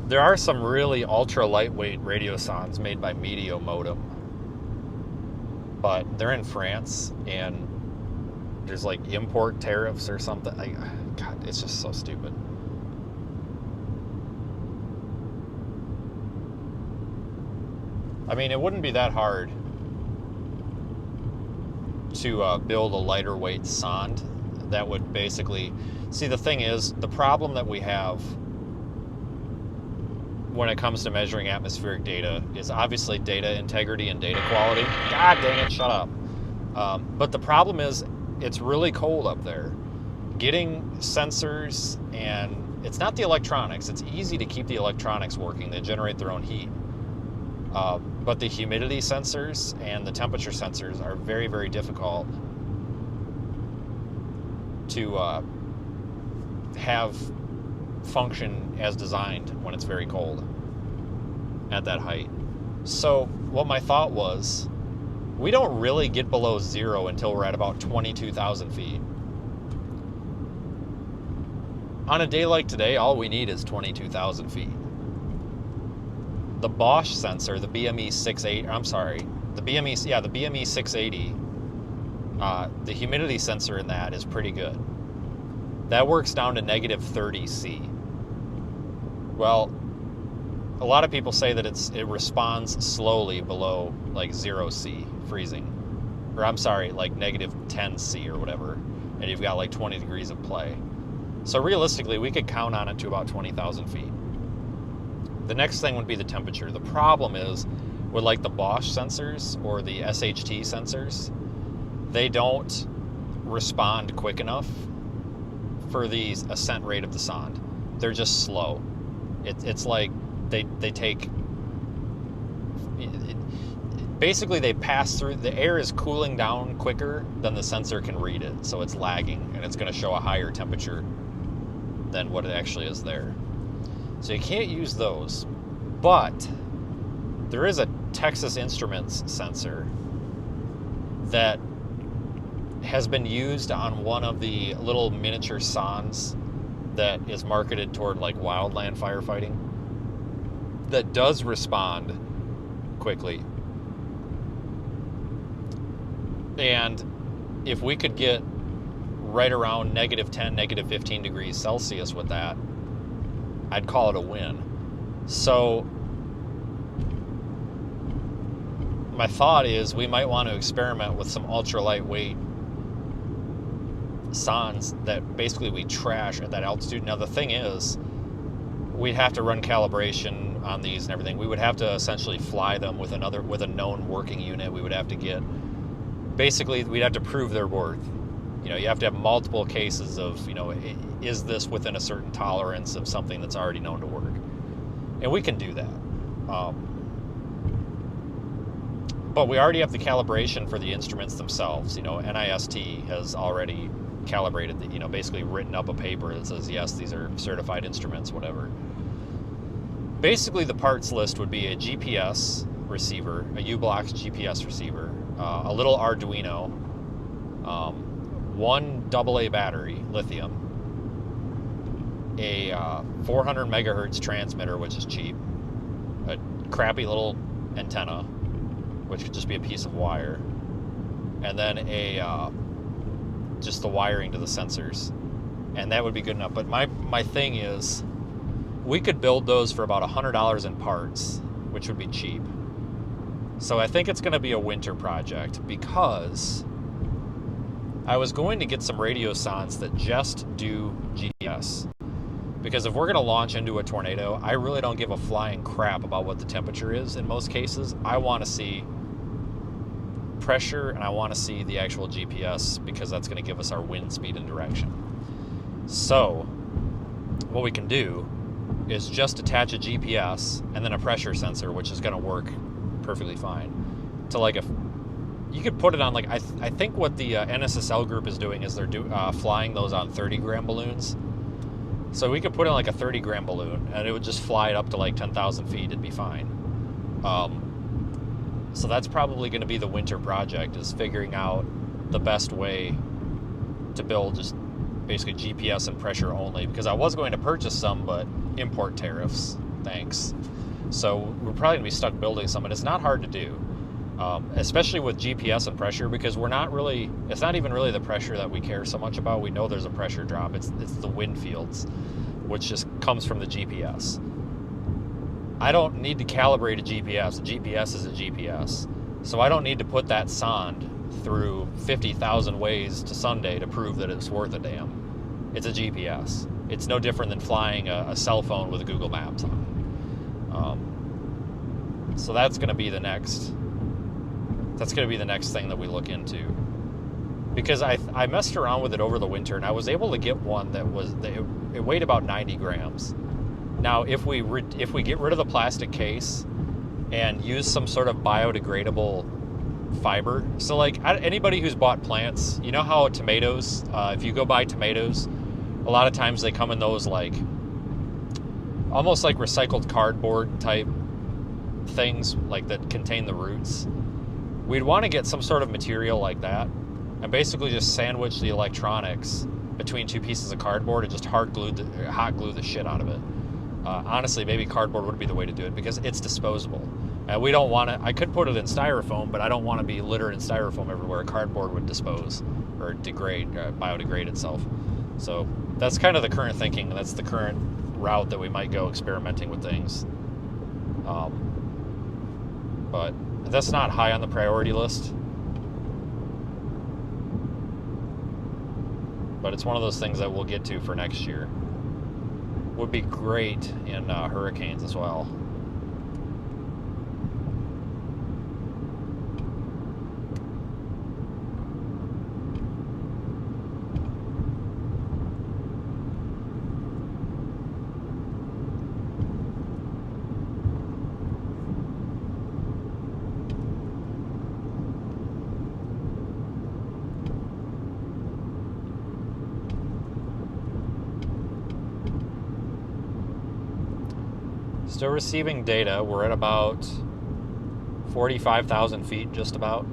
There are some really ultra lightweight radio sondes made by Medio Modem, but they're in France and there's like import tariffs or something. God, it's just so stupid. I mean, it wouldn't be that hard to build a lighter weight sonde that would basically... See, the thing is, the problem that we have when it comes to measuring atmospheric data is obviously data integrity and data quality. God dang it, shut up. But the problem is it's really cold up there. Getting sensors, and it's not the electronics. It's easy to keep the electronics working. They generate their own heat. But the humidity sensors and the temperature sensors are very, very difficult to have function as designed when it's very cold at that height. So what my thought was, we don't really get below zero until we're at about 22,000 feet. On a day like today, all we need is 22,000 feet. The Bosch sensor, the BME 680, the BME 680, the humidity sensor in that is pretty good. That works down to negative 30 C. Well, a lot of people say that it responds slowly below like 0 C, freezing. Or like negative 10 C or whatever, and you've got like 20 degrees of play. So realistically, we could count on it to about 20,000 feet. The next thing would be the temperature. The problem is with like the Bosch sensors or the SHT sensors, they don't respond quick enough for the ascent rate of the sonde. They're just slow. It's like they take, basically they pass through, the air is cooling down quicker than the sensor can read it, so it's lagging, and it's going to show a higher temperature than what it actually is there. So you can't use those, but there is a Texas Instruments sensor that has been used on one of the little miniature sondes that is marketed toward like wildland firefighting, that does respond quickly. And if we could get right around negative 10, negative 15 degrees Celsius with that, I'd call it a win. So my thought is we might want to experiment with some ultra lightweight sondes that basically we trash at that altitude. Now the thing is, we'd have to run calibration on these and everything. We would have to essentially fly them with a known working unit. We would have to get, basically we'd have to prove their worth. You know, you have to have multiple cases of, you know, is this within a certain tolerance of something that's already known to work? And we can do that. But we already have the calibration for the instruments themselves. You know, NIST has already calibrated, you know, basically written up a paper that says, yes, these are certified instruments, whatever. Basically, the parts list would be a GPS receiver, a U-Blox GPS receiver, a little Arduino, one AA battery, lithium, a 400 megahertz transmitter, which is cheap, a crappy little antenna, which could just be a piece of wire, and then just the wiring to the sensors, and that would be good enough. But my thing is, we could build those for about $100 in parts, which would be cheap. So I think it's going to be a winter project, because I was going to get some radio sondes that just do GPS. Because if we're going to launch into a tornado, I really don't give a flying crap about what the temperature is in most cases. I want to see pressure, and I want to see the actual GPS, because that's going to give us our wind speed and direction. So what we can do is just attach a GPS and then a pressure sensor, which is going to work perfectly fine, to like you could put it on, like, I think what the NSSL group is doing is they're flying those on 30-gram balloons. So we could put in like a 30-gram balloon, and it would just fly it up to like 10,000 feet. It'd be fine. So that's probably going to be the winter project, is figuring out the best way to build just basically GPS and pressure only, because I was going to purchase some, but import tariffs, thanks. So we're probably going to be stuck building some, and it's not hard to do. Especially with GPS and pressure, because it's not even really the pressure that we care so much about. We know there's a pressure drop. It's the wind fields, which just comes from the GPS. I don't need to calibrate a GPS. A GPS is a GPS. So I don't need to put that sonde through 50,000 ways to Sunday to prove that it's worth a damn. It's a GPS. It's no different than flying a cell phone with Google Maps on. So that's going to be the next. That's going to be the next thing that we look into. Because I messed around with it over the winter, and I was able to get one that it weighed about 90 grams. Now, if we get rid of the plastic case and use some sort of biodegradable fiber, so like anybody who's bought plants, you know how tomatoes, if you go buy tomatoes, a lot of times they come in those like almost like recycled cardboard type things, like that contain the roots. We'd want to get some sort of material like that and basically just sandwich the electronics between two pieces of cardboard and just hot glue the shit out of it. Honestly, maybe cardboard would be the way to do it because it's disposable. And we don't want to, I could put it in styrofoam, but I don't want to be littered in styrofoam everywhere. Cardboard would dispose or degrade, biodegrade itself. So that's kind of the current thinking. That's the current route that we might go experimenting with things. But that's not high on the priority list. But it's one of those things that we'll get to for next year. Would be great in hurricanes as well. Still receiving data. We're at about 45,000 feet, just about.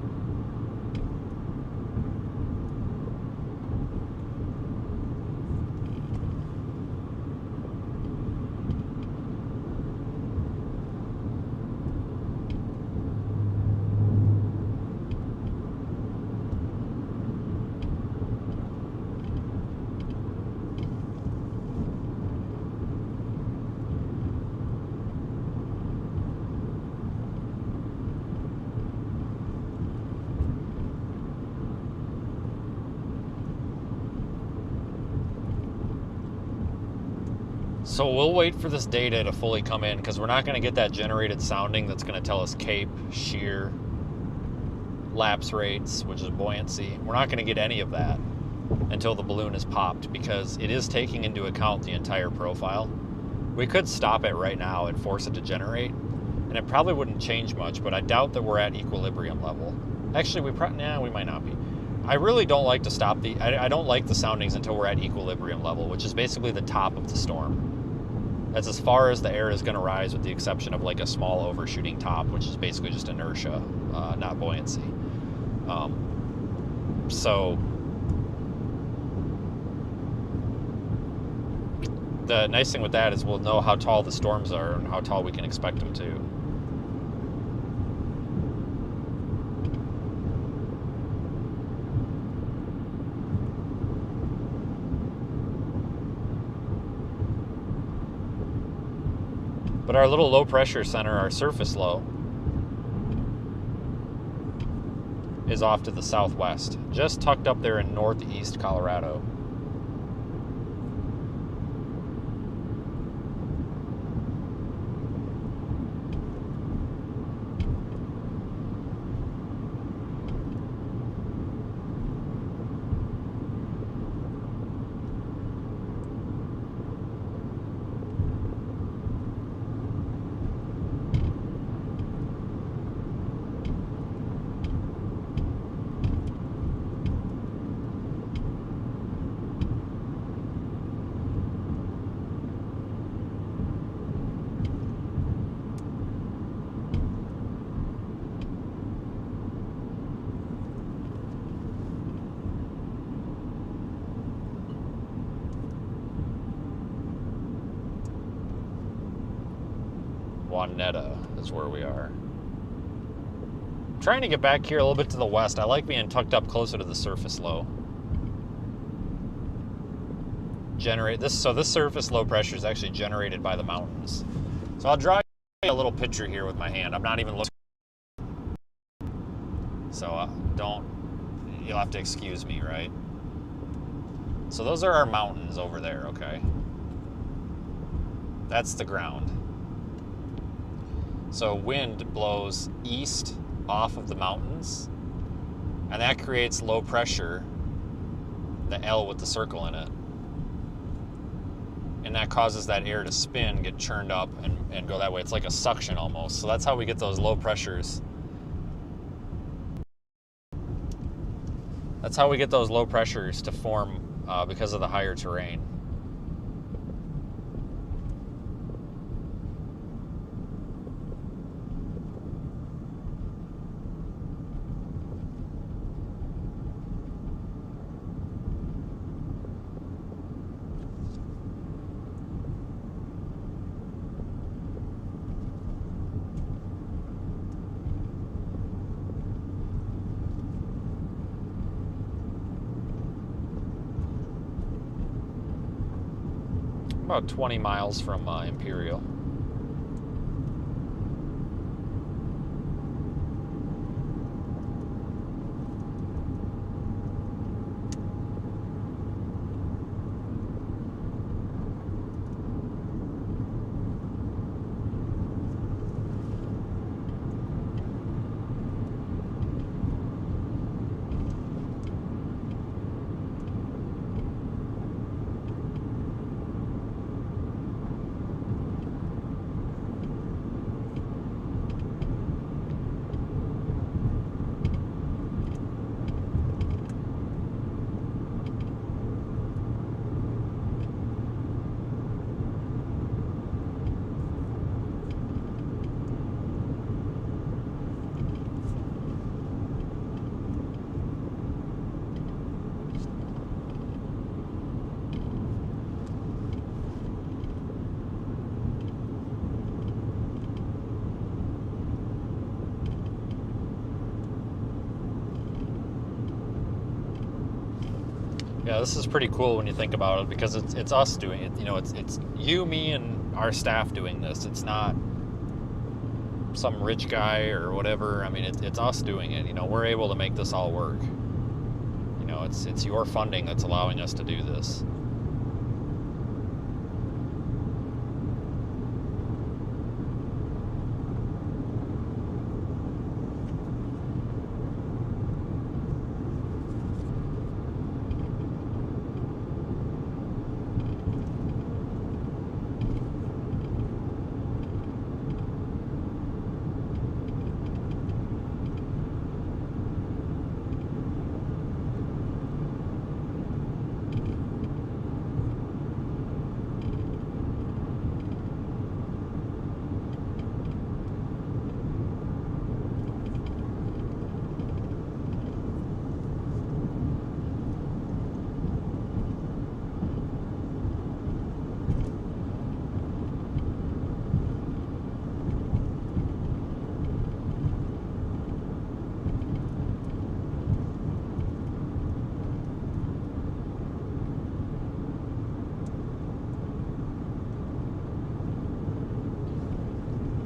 So we'll wait for this data to fully come in because we're not going to get that generated sounding that's going to tell us cape, shear, lapse rates, which is buoyancy. We're not going to get any of that until the balloon is popped because it is taking into account the entire profile. We could stop it right now and force it to generate, and it probably wouldn't change much, but I doubt that we're at equilibrium level. Actually, we might not be. I really don't like to stop I don't like the soundings until we're at equilibrium level, which is basically the top of the storm. That's as far as the air is going to rise, with the exception of like a small overshooting top, which is basically just inertia, not buoyancy. So the nice thing with that is we'll know how tall the storms are and how tall we can expect them to. But our little low pressure center, our surface low, is off to the southwest, just tucked up there in northeast Colorado. Juanetta is where we are. I'm trying to get back here a little bit to the west. I like being tucked up closer to the surface low. So this surface low pressure is actually generated by the mountains. So I'll draw you a little picture here with my hand. I'm not even looking. So you'll have to excuse me, right? So those are our mountains over there, okay? That's the ground. So wind blows east off of the mountains, and that creates low pressure, the L with the circle in it. And that causes that air to spin, get churned up, and go that way. It's like a suction almost. So that's how we get those low pressures. That's how we get those low pressures to form because of the higher terrain. About 20 miles from Imperial. Yeah, this is pretty cool when you think about it, because it's us doing it. You know, it's you, me, and our staff doing this. It's not some rich guy or whatever. I mean, it's us doing it. You know, we're able to make this all work. You know, it's your funding that's allowing us to do this.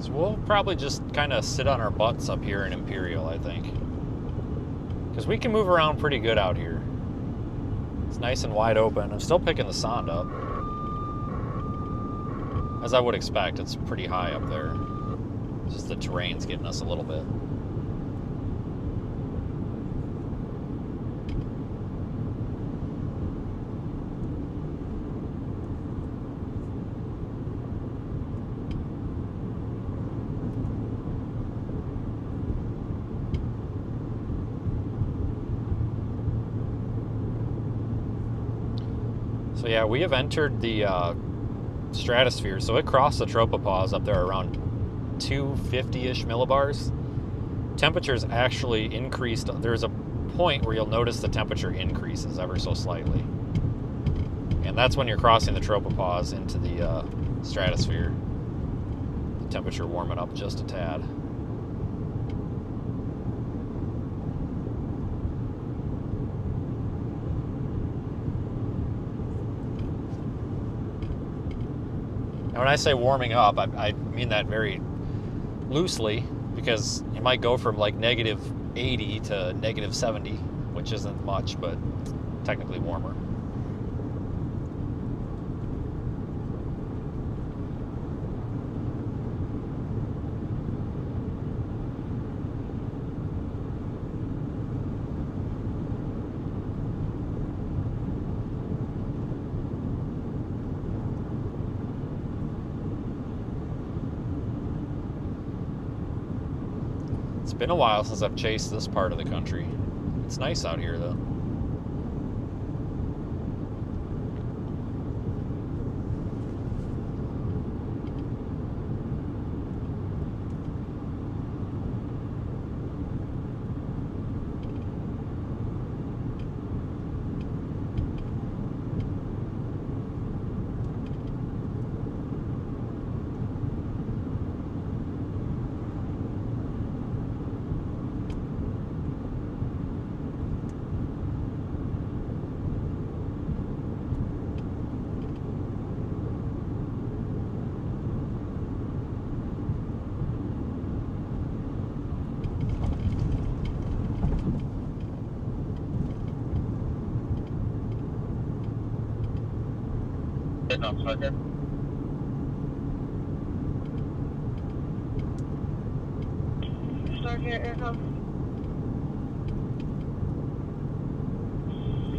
So we'll probably just kind of sit on our butts up here in Imperial, I think. Because we can move around pretty good out here. It's nice and wide open. I'm still picking the sand up. As I would expect, it's pretty high up there. It's just the terrain's getting us a little bit. So yeah, we have entered the stratosphere. So it crossed the tropopause up there around 250-ish millibars. Temperatures actually increased. There's a point where you'll notice the temperature increases ever so slightly. And that's when you're crossing the tropopause into the stratosphere. The temperature warming up just a tad. And when I say warming up, I mean that very loosely, because it might go from like negative 80 to negative 70, which isn't much, but technically warmer. It's been a while since I've chased this part of the country. It's nice out here, though. On Sucker. Start here, aircom.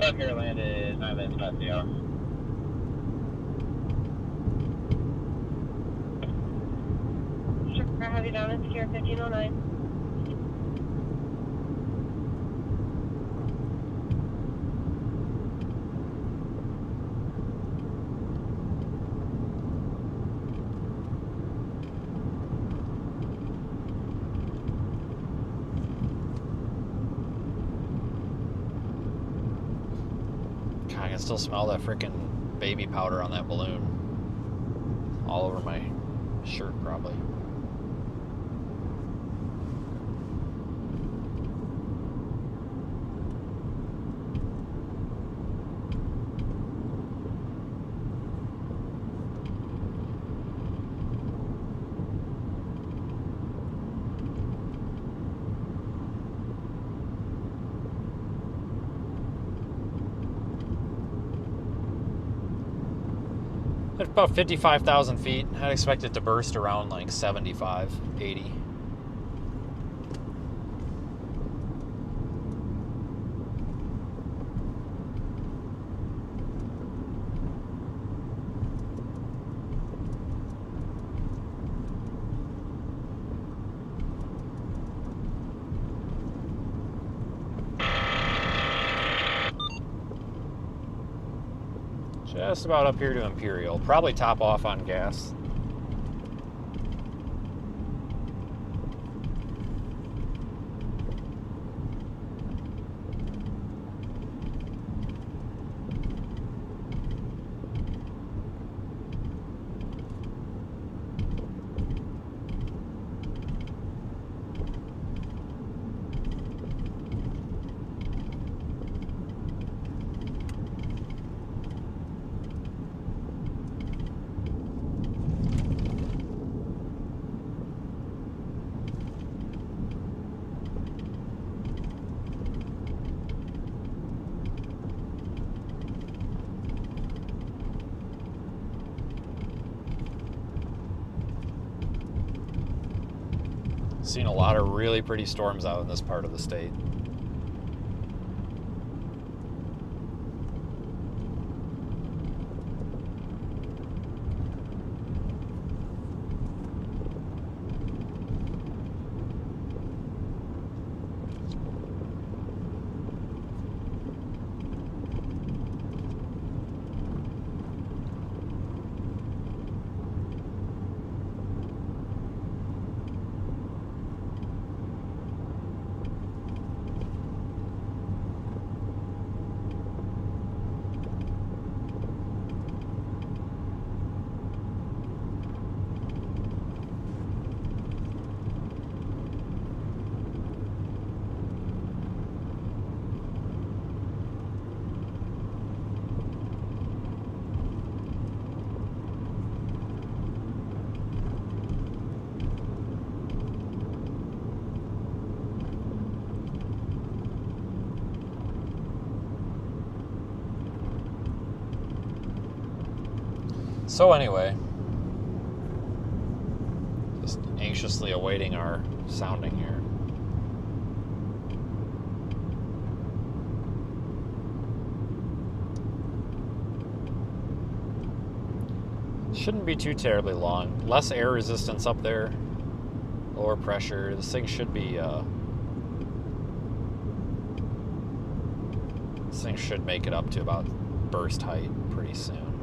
South Carolina is 9 minutes past the hour. Sure, I have you down in secure 1509. I can still smell that freaking baby powder on that balloon. All over my shirt, probably. It's about 55,000 feet. I'd expect it to burst around like 75, 80. Just about up here to Imperial. Probably top off on gas. Seen a lot of really pretty storms out in this part of the state. So anyway, just anxiously awaiting our sounding here. Shouldn't be too terribly long. Less air resistance up there. Lower pressure. This thing should be, this thing should make it up to about burst height pretty soon.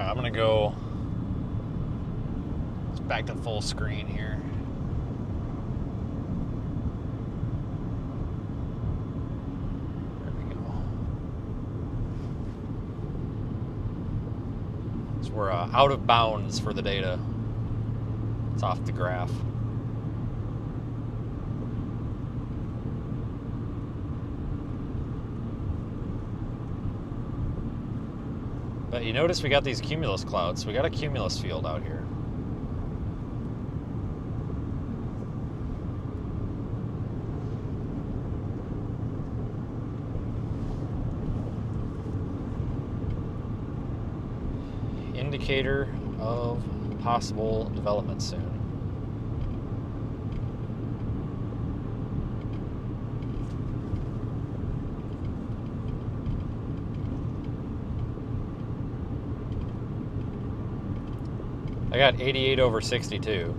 I'm gonna go back to full screen here. There we go. So we're out of bounds for the data. It's off the graph. But you notice we got these cumulus clouds. We got a cumulus field out here. Indicator of possible development soon. I got 88 over 62.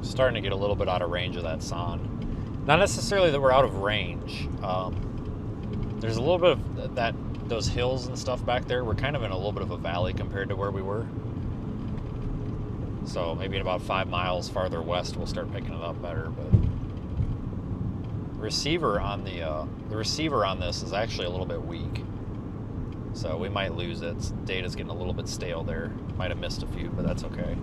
Starting to get a little bit out of range of that sun. Not necessarily that we're out of range. There's a little bit of that, those hills and stuff back there. We're kind of in a little bit of a valley compared to where we were. So maybe in about 5 miles farther west, we'll start picking it up better. But the receiver on this is actually a little bit weak. So we might lose it. Data's getting a little bit stale there. Might have missed a few, but that's okay.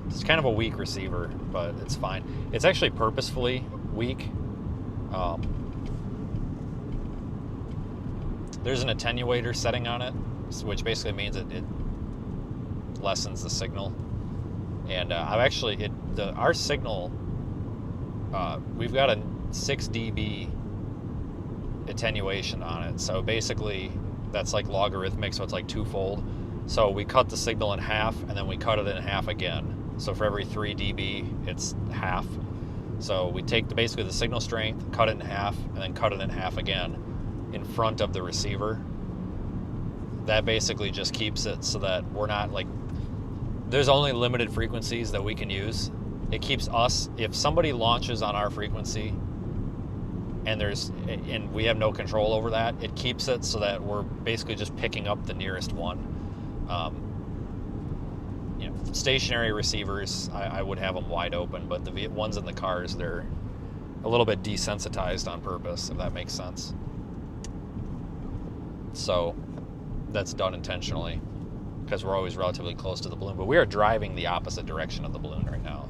It's kind of a weak receiver, but it's fine. It's actually purposefully weak. There's an attenuator setting on it, which basically means it lessens the signal. And our signal, we've got a 6 dB attenuation on it. So basically, that's like logarithmic, so it's like twofold. So we cut the signal in half, and then we cut it in half again. So for every 3 dB, it's half. So we take basically the signal strength, cut it in half, and then cut it in half again in front of the receiver. That basically just keeps it so that we're not like, there's only limited frequencies that we can use. It keeps us, if somebody launches on our frequency and we have no control over that, it keeps it so that we're basically just picking up the nearest one. Stationary receivers, I would have them wide open, but the ones in the cars, they're a little bit desensitized on purpose, if that makes sense. So that's done intentionally because we're always relatively close to the balloon, but we are driving the opposite direction of the balloon right now.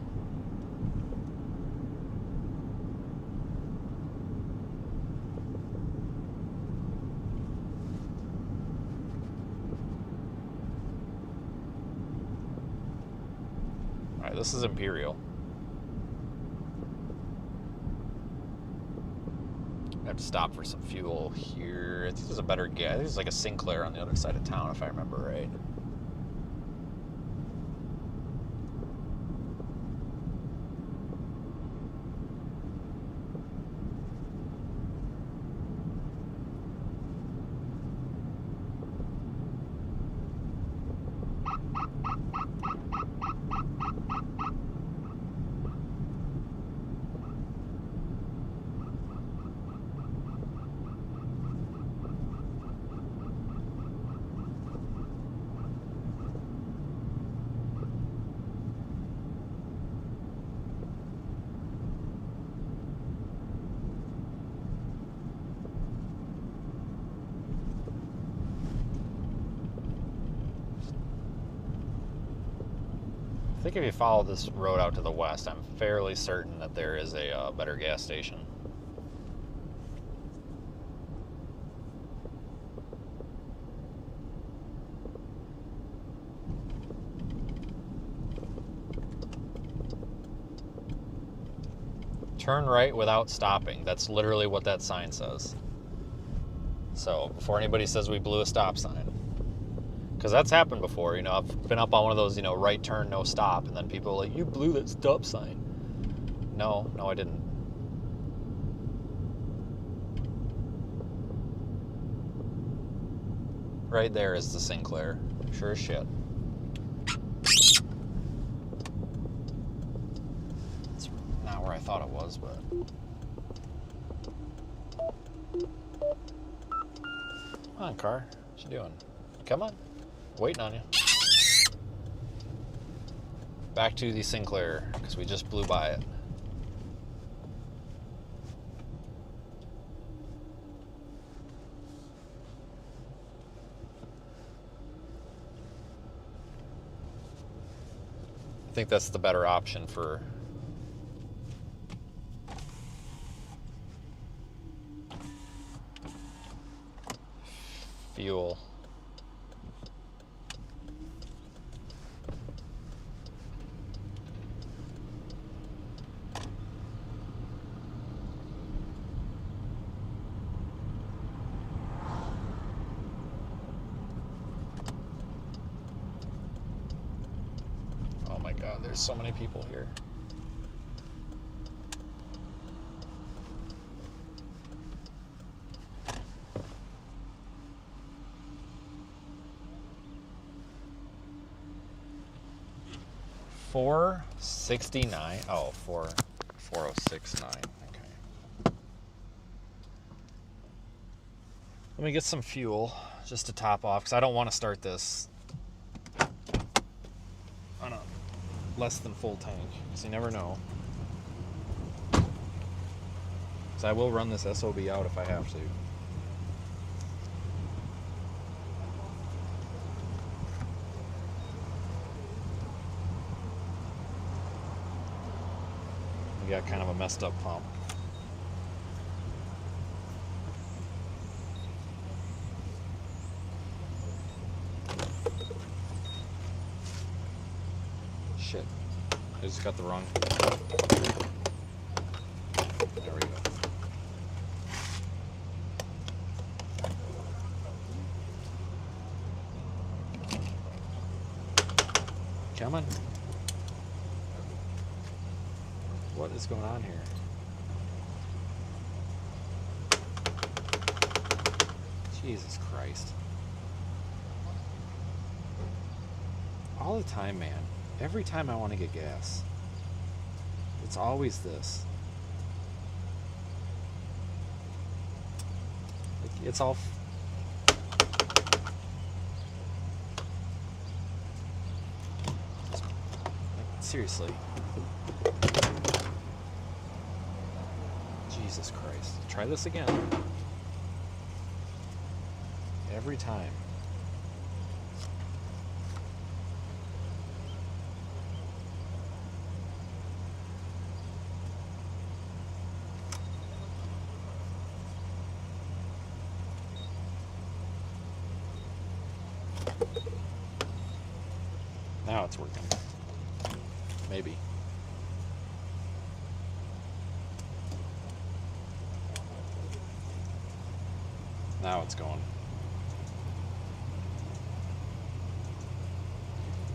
All right, this is Imperial. I have to stop for some fuel here. I think there's a better gas. I think there's like a Sinclair on the other side of town, if I remember right. I think if you follow this road out to the west, I'm fairly certain that there is a better gas station. Turn right without stopping. That's literally what that sign says. So before anybody says we blew a stop sign. Because that's happened before, you know, I've been up on one of those, you know, right turn, no stop, and then people are like, you blew that stop sign. No, I didn't. Right there is the Sinclair. Sure as shit. It's not where I thought it was, but... Come on, car. What you doing? Come on. Waiting on you. Back to the Sinclair, because we just blew by it. I think that's the better option for fuel. There's so many people here. $469. Oh, 4069. Okay. Let me get some fuel just to top off, because I don't want to start this on a less than full tank, because you never know. So I will run this SOB out if I have to. We got kind of a messed up pump. Shit. I just got the wrong. There we go. Come on. What is going on here? Jesus Christ. All the time, man. Every time I want to get gas, it's always this. It's all... Seriously. Try this again. Every time. Now it's working. Maybe. Now it's going.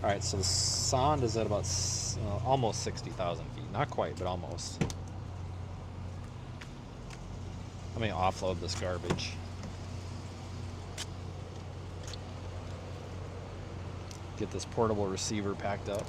Alright, so the Sond is at about almost 60,000 feet. Not quite, but almost. Let me offload this garbage. Get this portable receiver packed up.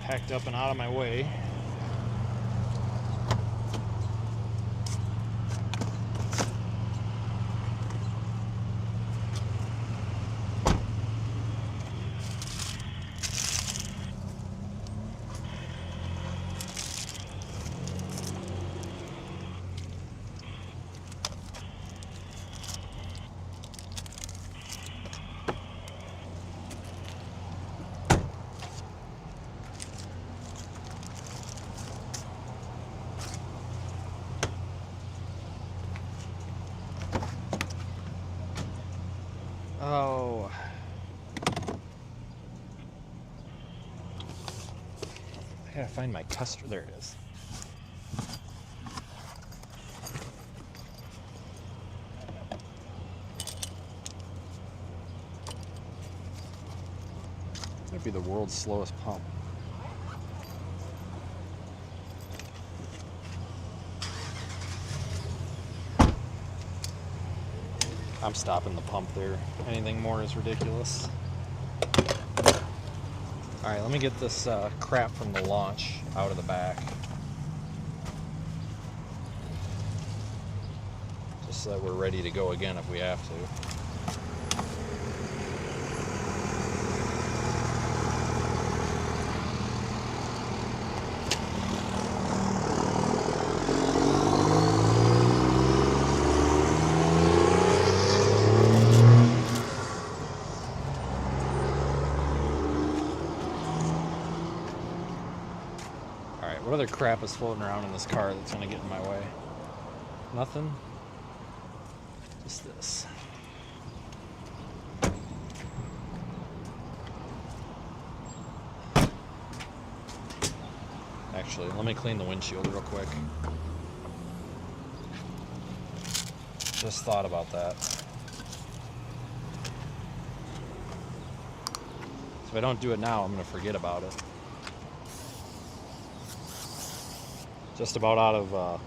Packed up and out of my way. Oh. I gotta find my custard. There it is. That'd be the world's slowest pump. I'm stopping the pump there. Anything more is ridiculous. Alright, let me get this crap from the launch out of the back. Just so that we're ready to go again if we have to. What other crap is floating around in this car that's going to get in my way? Nothing? Just this. Actually, let me clean the windshield real quick. Just thought about that. So if I don't do it now, I'm going to forget about it. Just about out of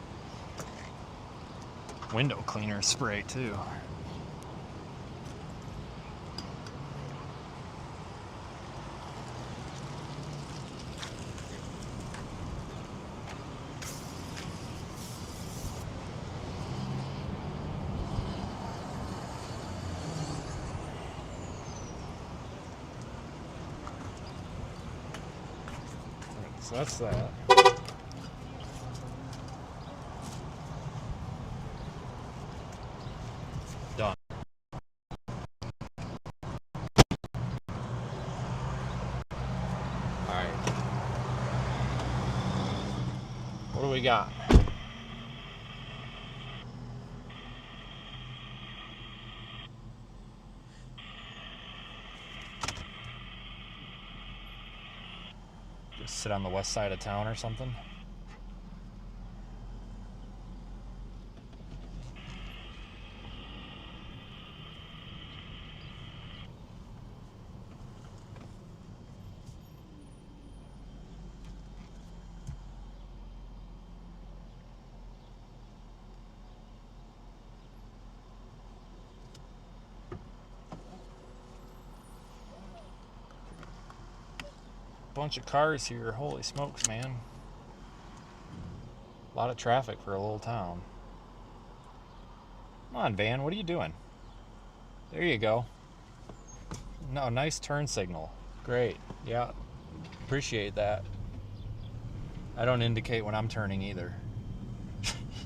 window cleaner spray too. So that's that. Done. Alright. What do we got? Just sit on the west side of town or something? bunch of cars here. Holy smokes, man. A lot of traffic for a little town. Come on, van, what are you doing? There you go. No, nice turn signal. Great. Yeah, appreciate that. I don't indicate when I'm turning either.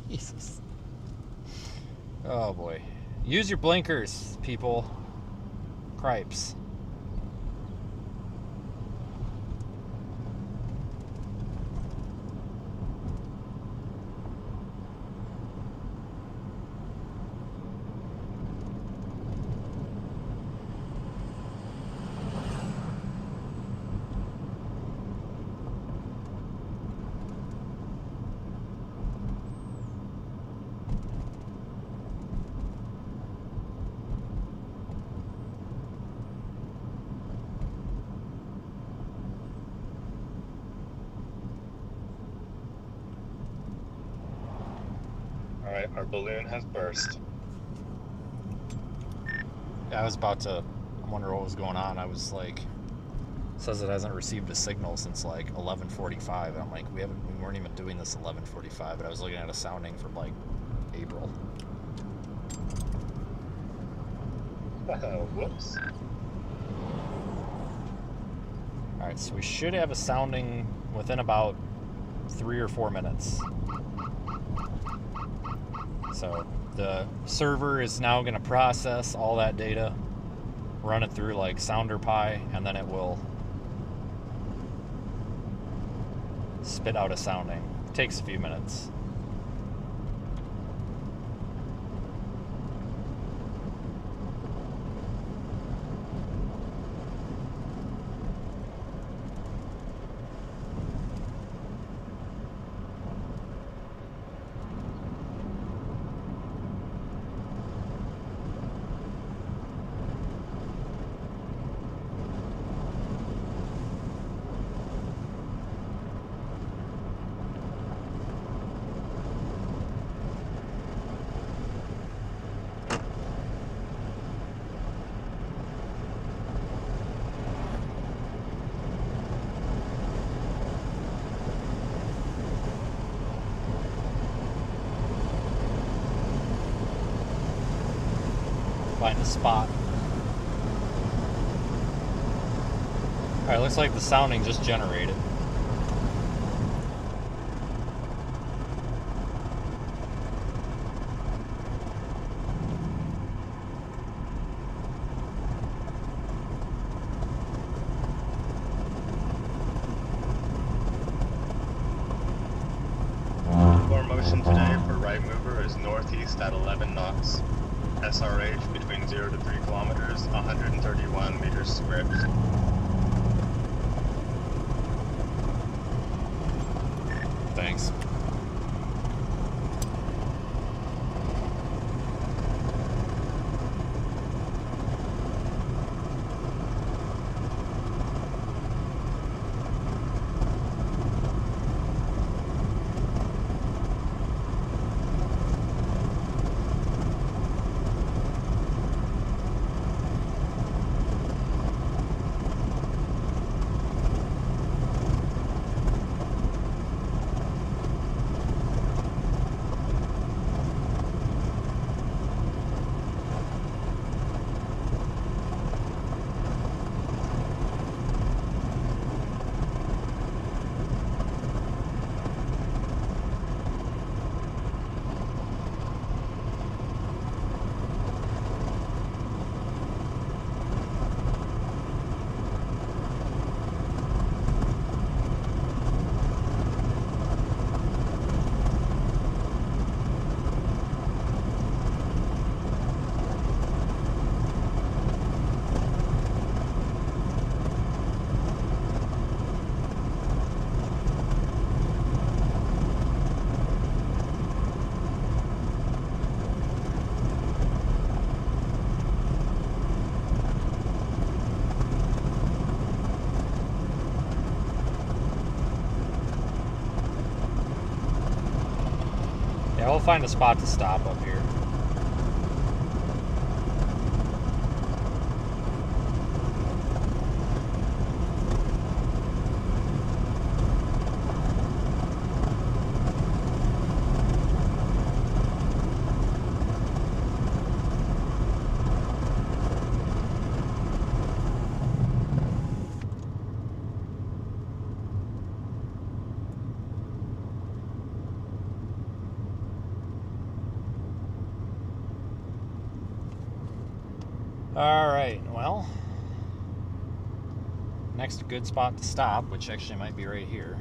Jesus. Oh boy. Use your blinkers, people. Cripes. Alright, our balloon has burst. I was about to wonder what was going on. I was like, it says it hasn't received a signal since like 11:45. And I'm like, we weren't even doing this 11:45, but I was looking at a sounding from like April. Whoops. Alright, so we should have a sounding within about 3 or 4 minutes. So the server is now going to process all that data, run it through like SounderPie, and then it will spit out a sounding. It takes a few minutes. Find a spot. Alright, looks like the sounding just generated. Core motion today for right mover is northeast at 11 knots. SRH between 0 to 3 kilometers, 131 meters squared. Thanks. Yeah, we'll find a spot to stop up here. All right, well, next good spot to stop, which actually might be right here.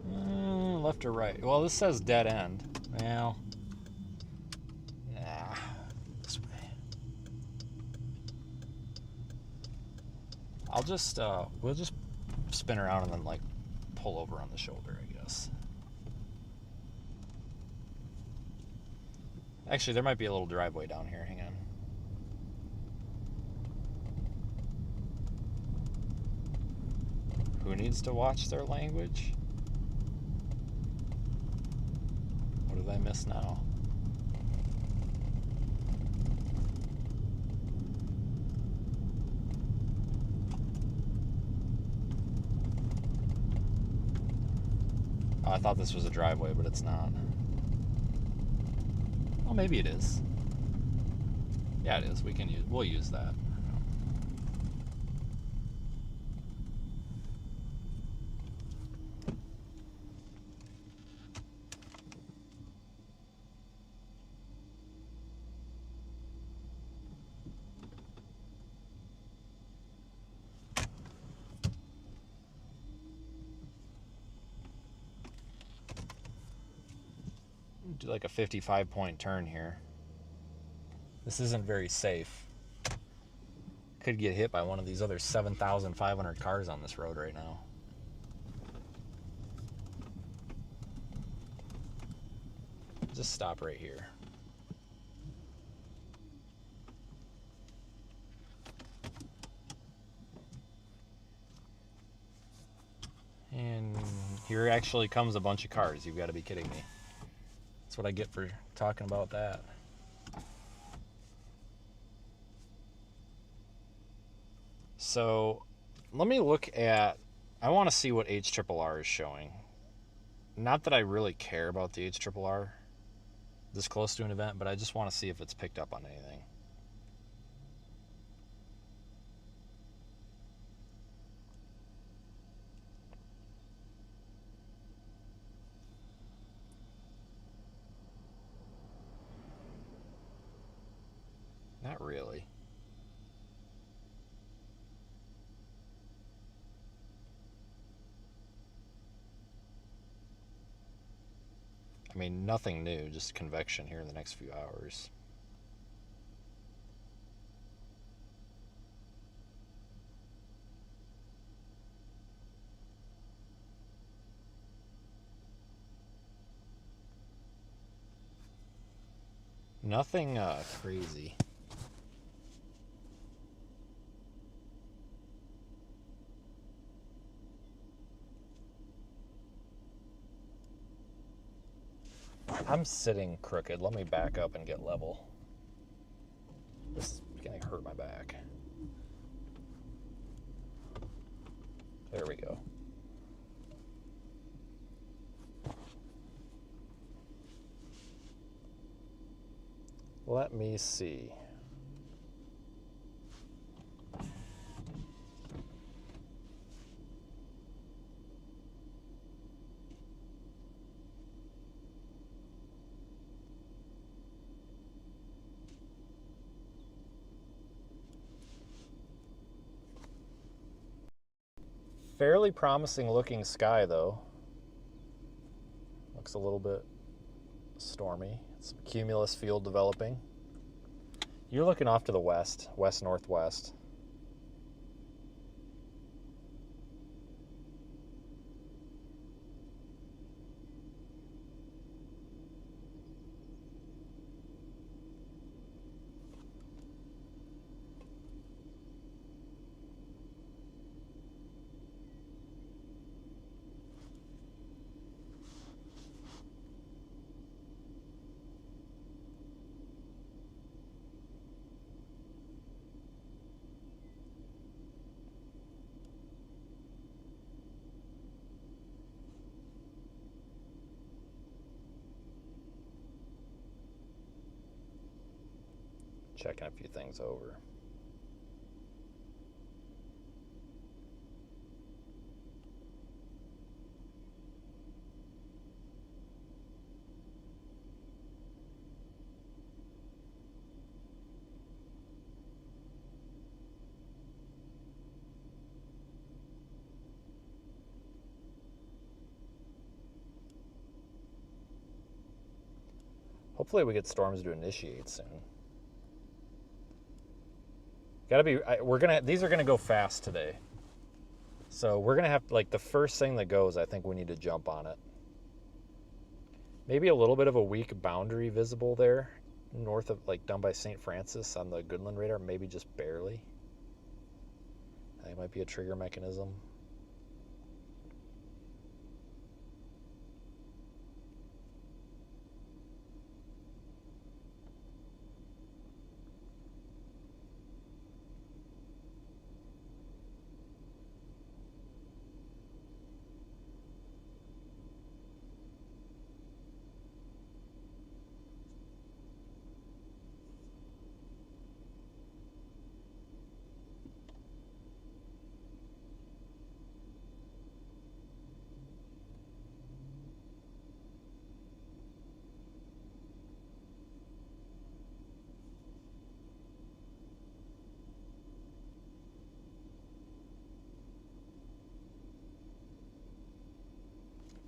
Left or right? Well, this says dead end. Well, yeah, this way. I'll just, we'll just spin around and then, like, pull over on the shoulder, I guess. Actually, there might be a little driveway down here. Hang on. Who needs to watch their language? What did I miss now? Oh, I thought this was a driveway, but it's not. Well, maybe it is. Yeah, it is. We'll use that. Do like a 55-point turn here. This isn't very safe. Could get hit by one of these other 7,500 cars on this road right now. Just stop right here. And here actually comes a bunch of cars. You've got to be kidding me. That's what I get for talking about that. So let me look at, I want to see what HRRR is showing. Not that I really care about the HRRR this close to an event, but I just want to see if it's picked up on anything. Not really. I mean, nothing new, just convection here in the next few hours. Nothing crazy. I'm sitting crooked. Let me back up and get level. This is going to hurt my back. There we go. Let me see. Fairly promising looking sky though. Looks a little bit stormy. Some cumulus field developing. You're looking off to the west, west-northwest. Checking a few things over. Hopefully we get storms to initiate soon. Gotta be, these are gonna go fast today. So we're gonna have, like, the first thing that goes, I think we need to jump on it. Maybe a little bit of a weak boundary visible there, north of, like, down by St. Francis on the Goodland radar, maybe just barely. I think it might be a trigger mechanism.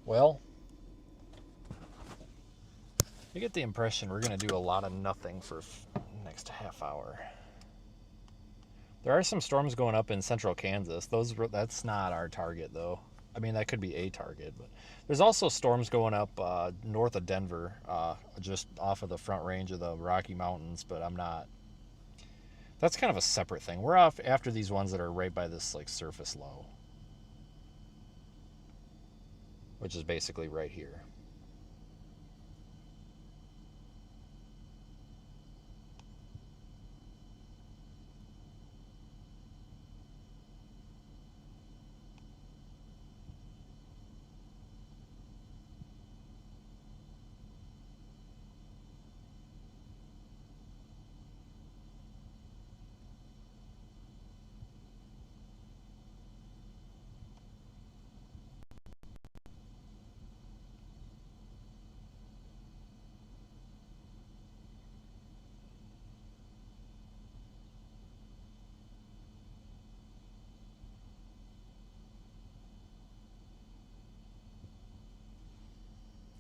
Well, I get the impression we're going to do a lot of nothing for the next half hour. There are some storms going up in central Kansas. That's not our target, though. I mean, that could be a target, but there's also storms going up north of Denver, just off of the front range of the Rocky Mountains, but I'm not. That's kind of a separate thing. We're off after these ones that are right by this, like, surface low, which is basically right here.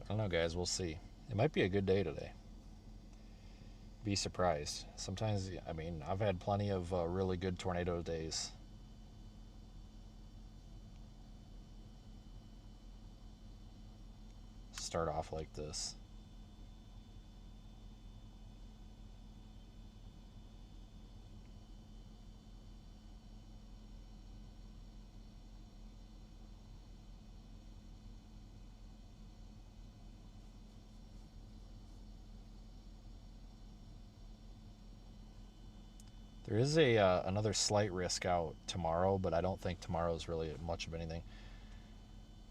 I don't know, guys. We'll see. It might be a good day today. Be surprised. Sometimes, I mean, I've had plenty of really good tornado days. Start off like this. There is another slight risk out tomorrow, but I don't think tomorrow is really much of anything.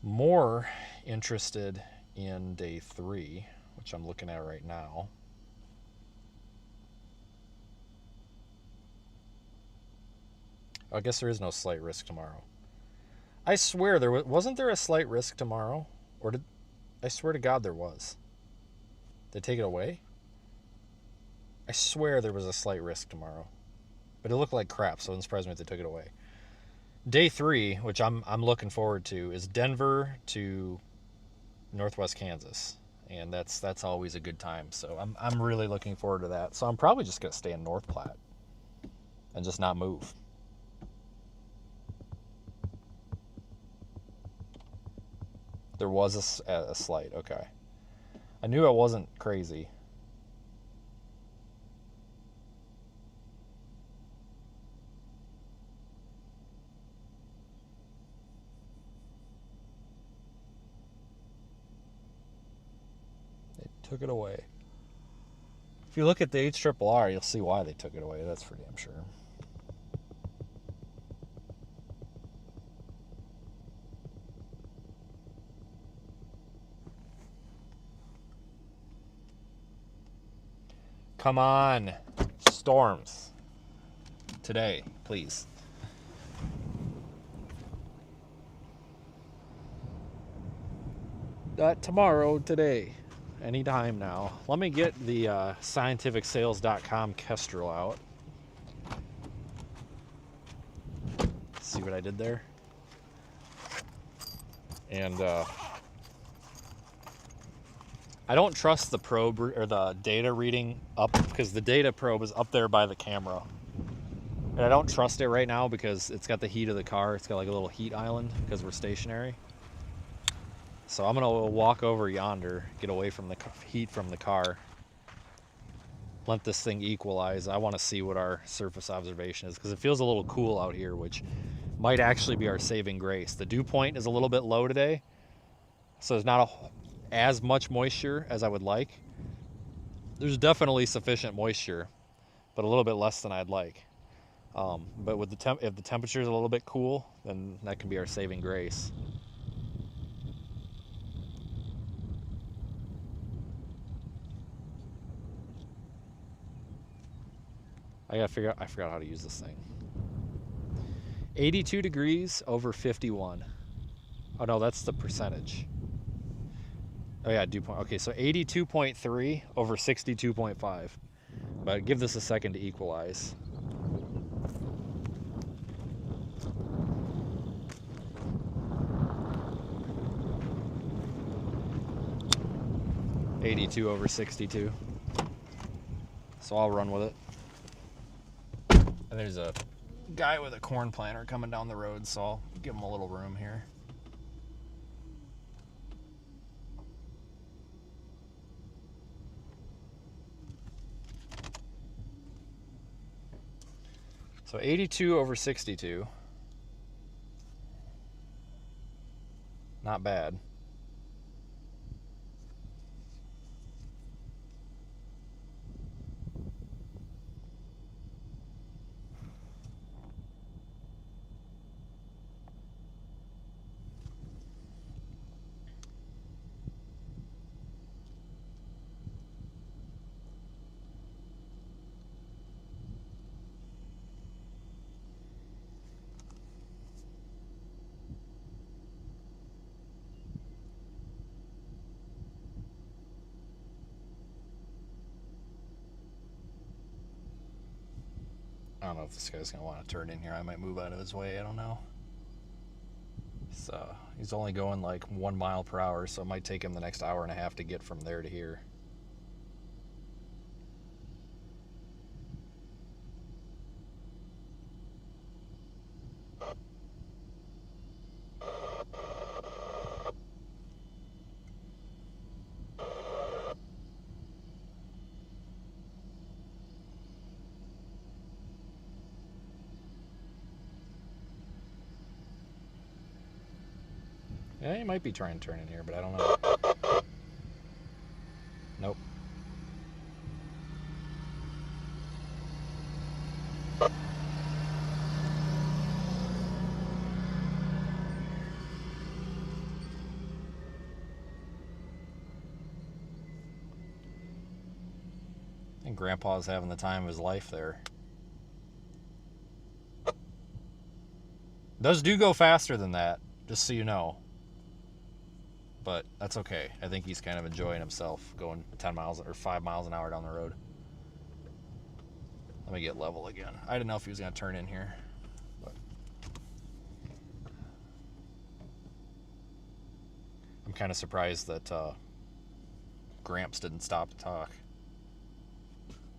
More interested in day 3, which I'm looking at right now. I guess there is no slight risk tomorrow. I swear wasn't there a slight risk tomorrow? Or I swear to God there was. Did they take it away? I swear there was a slight risk tomorrow. But it looked like crap, so it doesn't surprise me if they took it away. Day 3, which I'm looking forward to, is Denver to northwest Kansas. And that's always a good time. So I'm really looking forward to that. So I'm probably just going to stay in North Platte and just not move. There was a slight, okay. I knew I wasn't crazy. They took it away. If you look at the HRRR, you'll see why they took it away. That's for damn sure. Come on, storms. Today, please. Tomorrow, today. Anytime now. Let me get the scientificsales.com Kestrel out. See what I did there? And I don't trust the probe or the data reading up because the data probe is up there by the camera. And I don't trust it right now because it's got the heat of the car. It's got like a little heat island because we're stationary. So I'm going to walk over yonder, get away from the heat from the car. Let this thing equalize. I want to see what our surface observation is because it feels a little cool out here, which might actually be our saving grace. The dew point is a little bit low today, so there's not as much moisture as I would like. There's definitely sufficient moisture, but a little bit less than I'd like. But with if the temperature is a little bit cool, then that can be our saving grace. I forgot how to use this thing. 82 degrees over 51. Oh no, that's the percentage. Oh yeah, dew point. Okay, so 82.3 over 62.5. But give this a second to equalize. $82 over 62. So I'll run with it. And there's a guy with a corn planter coming down the road, so I'll give him a little room here. So 82 over 62. Not bad. I don't know if this guy's going to want to turn in here. I might move out of his way. I don't know. So he's only going like 1 mile per hour, so it might take him the next hour and a half to get from there to here. Yeah, he might be trying to turn in here, but I don't know. Nope. And Grandpa's having the time of his life there. Those do go faster than that, just so you know. But that's okay. I think he's kind of enjoying himself going 10 miles or 5 miles an hour down the road. Let me get level again. I didn't know if he was going to turn in here. But I'm kind of surprised that Gramps didn't stop to talk.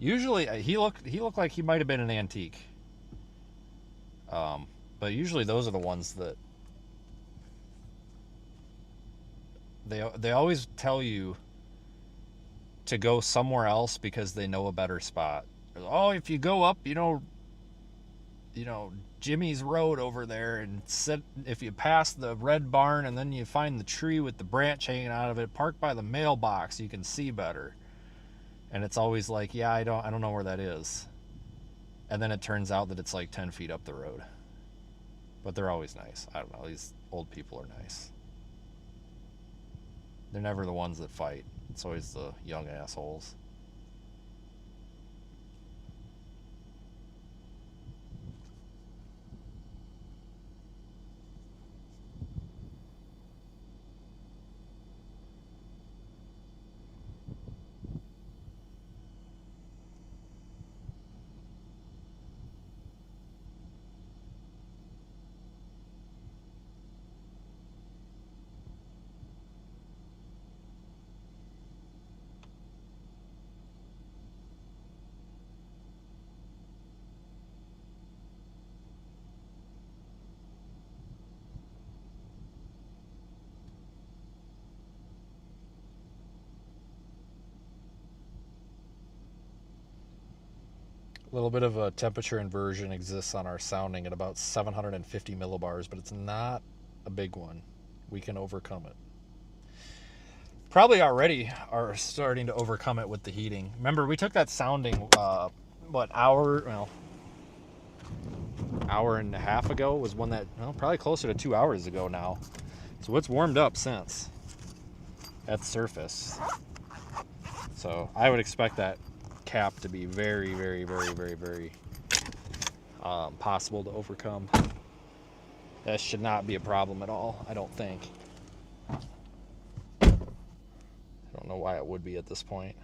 Usually, he looked like he might have been an antique. But usually those are the ones that they always tell you to go somewhere else because they know a better spot. Oh, if you go up, you know Jimmy's Road over there, and if you pass the red barn and then you find the tree with the branch hanging out of it, park by the mailbox, you can see better. And it's always like, yeah, I don't know where that is. And then it turns out that it's like 10 feet up the road. But they're always nice. I don't know, these old people are nice. They're never the ones that fight. It's always the young assholes. A little bit of a temperature inversion exists on our sounding at about 750 millibars, but it's not a big one. We can overcome it. Probably already are starting to overcome it with the heating. Remember, we took that sounding, hour and a half ago was one that, probably closer to 2 hours ago now. So it's warmed up since at the surface. So I would expect that cap to be very, very, very, very, very possible to overcome. That should not be a problem at all, I don't think. I don't know why it would be at this point.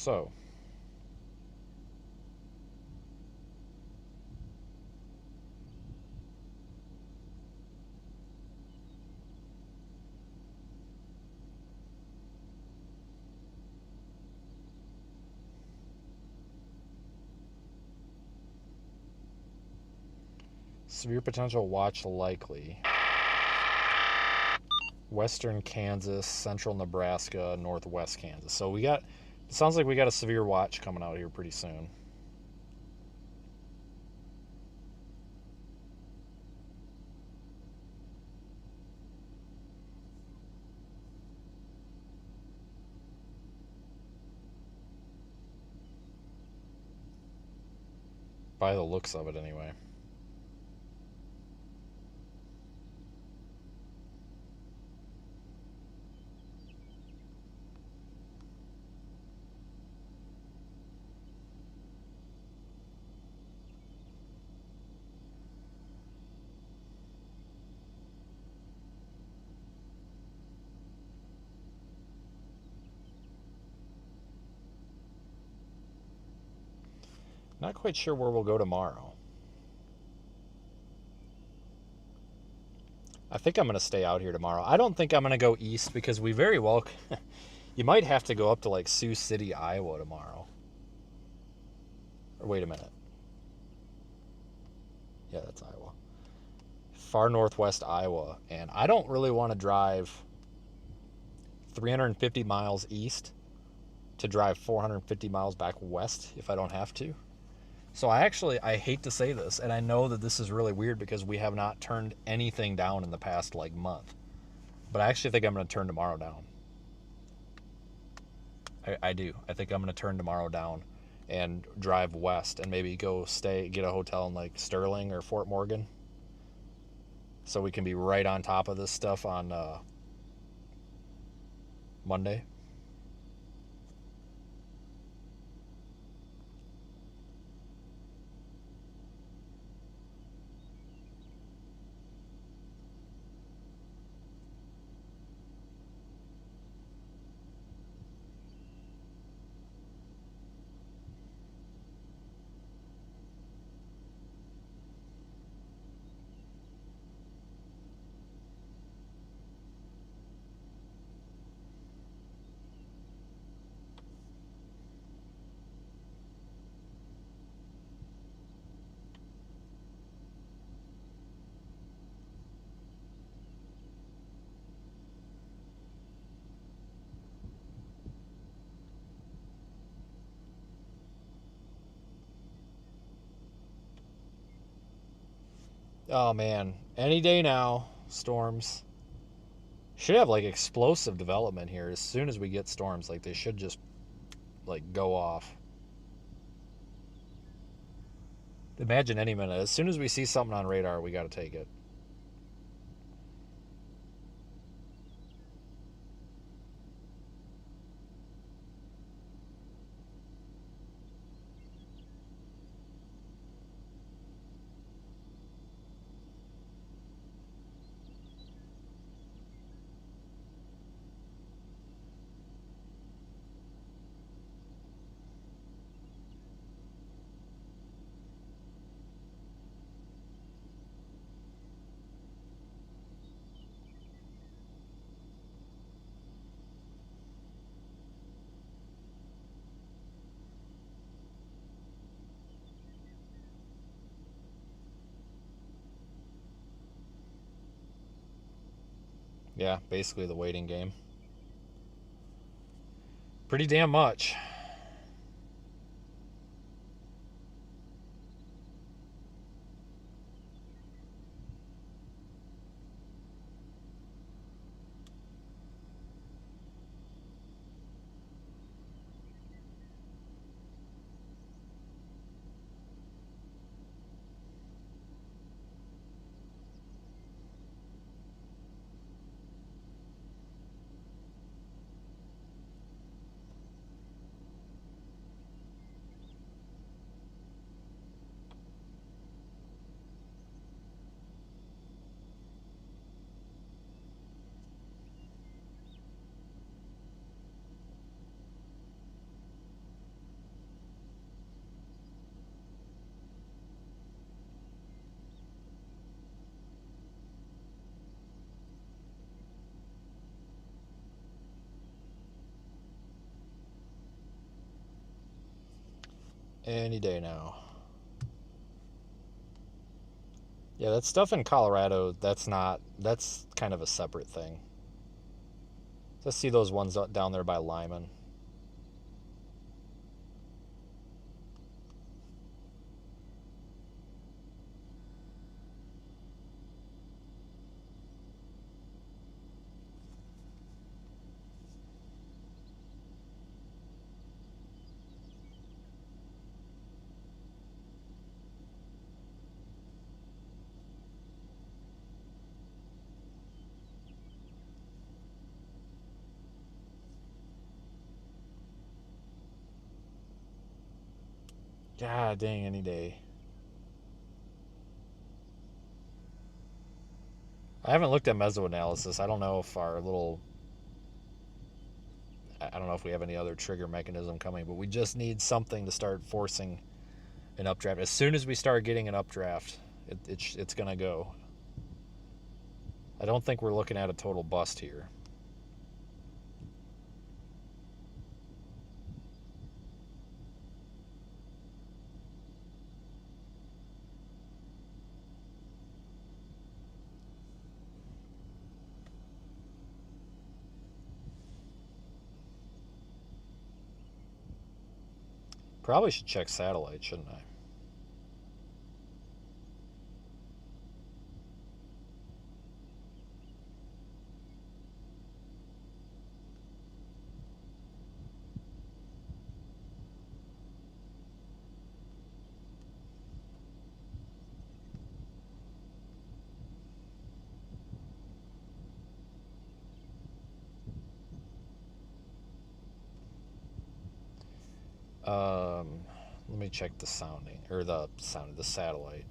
So, severe potential watch likely. Western Kansas, central Nebraska, northwest Kansas. So it sounds like we got a severe watch coming out here pretty soon. By the looks of it, anyway. Not quite sure where we'll go tomorrow. I think I'm going to stay out here tomorrow. I don't think I'm going to go east because we very well... you might have to go up to like Sioux City, Iowa tomorrow. Or wait a minute. Yeah, that's Iowa. Far northwest Iowa. And I don't really want to drive 350 miles east to drive 450 miles back west if I don't have to. So I hate to say this, and I know that this is really weird because we have not turned anything down in the past month. But I actually think I'm going to turn tomorrow down. I do. I think I'm going to turn tomorrow down and drive west and maybe go get a hotel in Sterling or Fort Morgan. So we can be right on top of this stuff on Monday. Oh man, any day now, storms. Should have explosive development here as soon as we get storms. They should just go off. Imagine any minute. As soon as we see something on radar, we got to take it. Yeah, basically the waiting game. Pretty damn much. Any day now. Yeah, that stuff in Colorado, that's kind of a separate thing. Let's see those ones down there by Lyman. God dang, any day. I haven't looked at mesoanalysis. I don't know if our little... I don't know if we have any other trigger mechanism coming, but we just need something to start forcing an updraft. As soon as we start getting an updraft, it's going to go. I don't think we're looking at a total bust here. Probably should check satellite, shouldn't I? Let me check the sounding, or the satellite.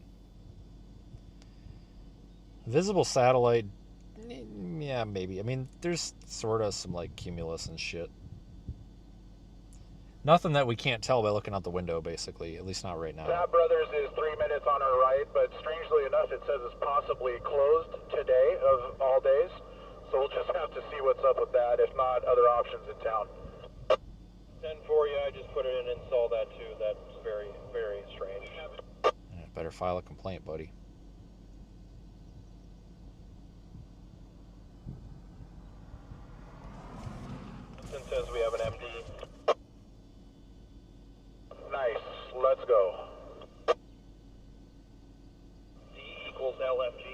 Visible satellite, yeah, maybe. I mean, there's sort of some like cumulus and shit. Nothing that we can't tell by looking out the window, basically. At least not right now. Tab Brothers is 3 minutes on our right, but strangely enough, it says it's possibly closed today of all days. So we'll just have to see what's up with that. If not, other options in town. 10 for you. I just put it in and saw that too. That's very, very strange. Yeah, better file a complaint, buddy. It says we have an MD. Nice. Let's go. D equals LFG.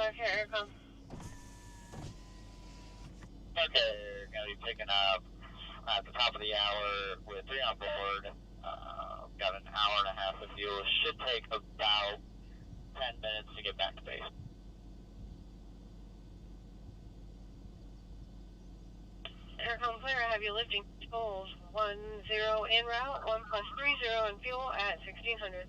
5 here, Aircom. Okay, gonna be picking up at the top of the hour with 3 on board. Got an hour and a half of fuel. Should take about 10 minutes to get back to base. Aircom clear, I have you lifting controls 10 en route, 1+30 and fuel at 1600.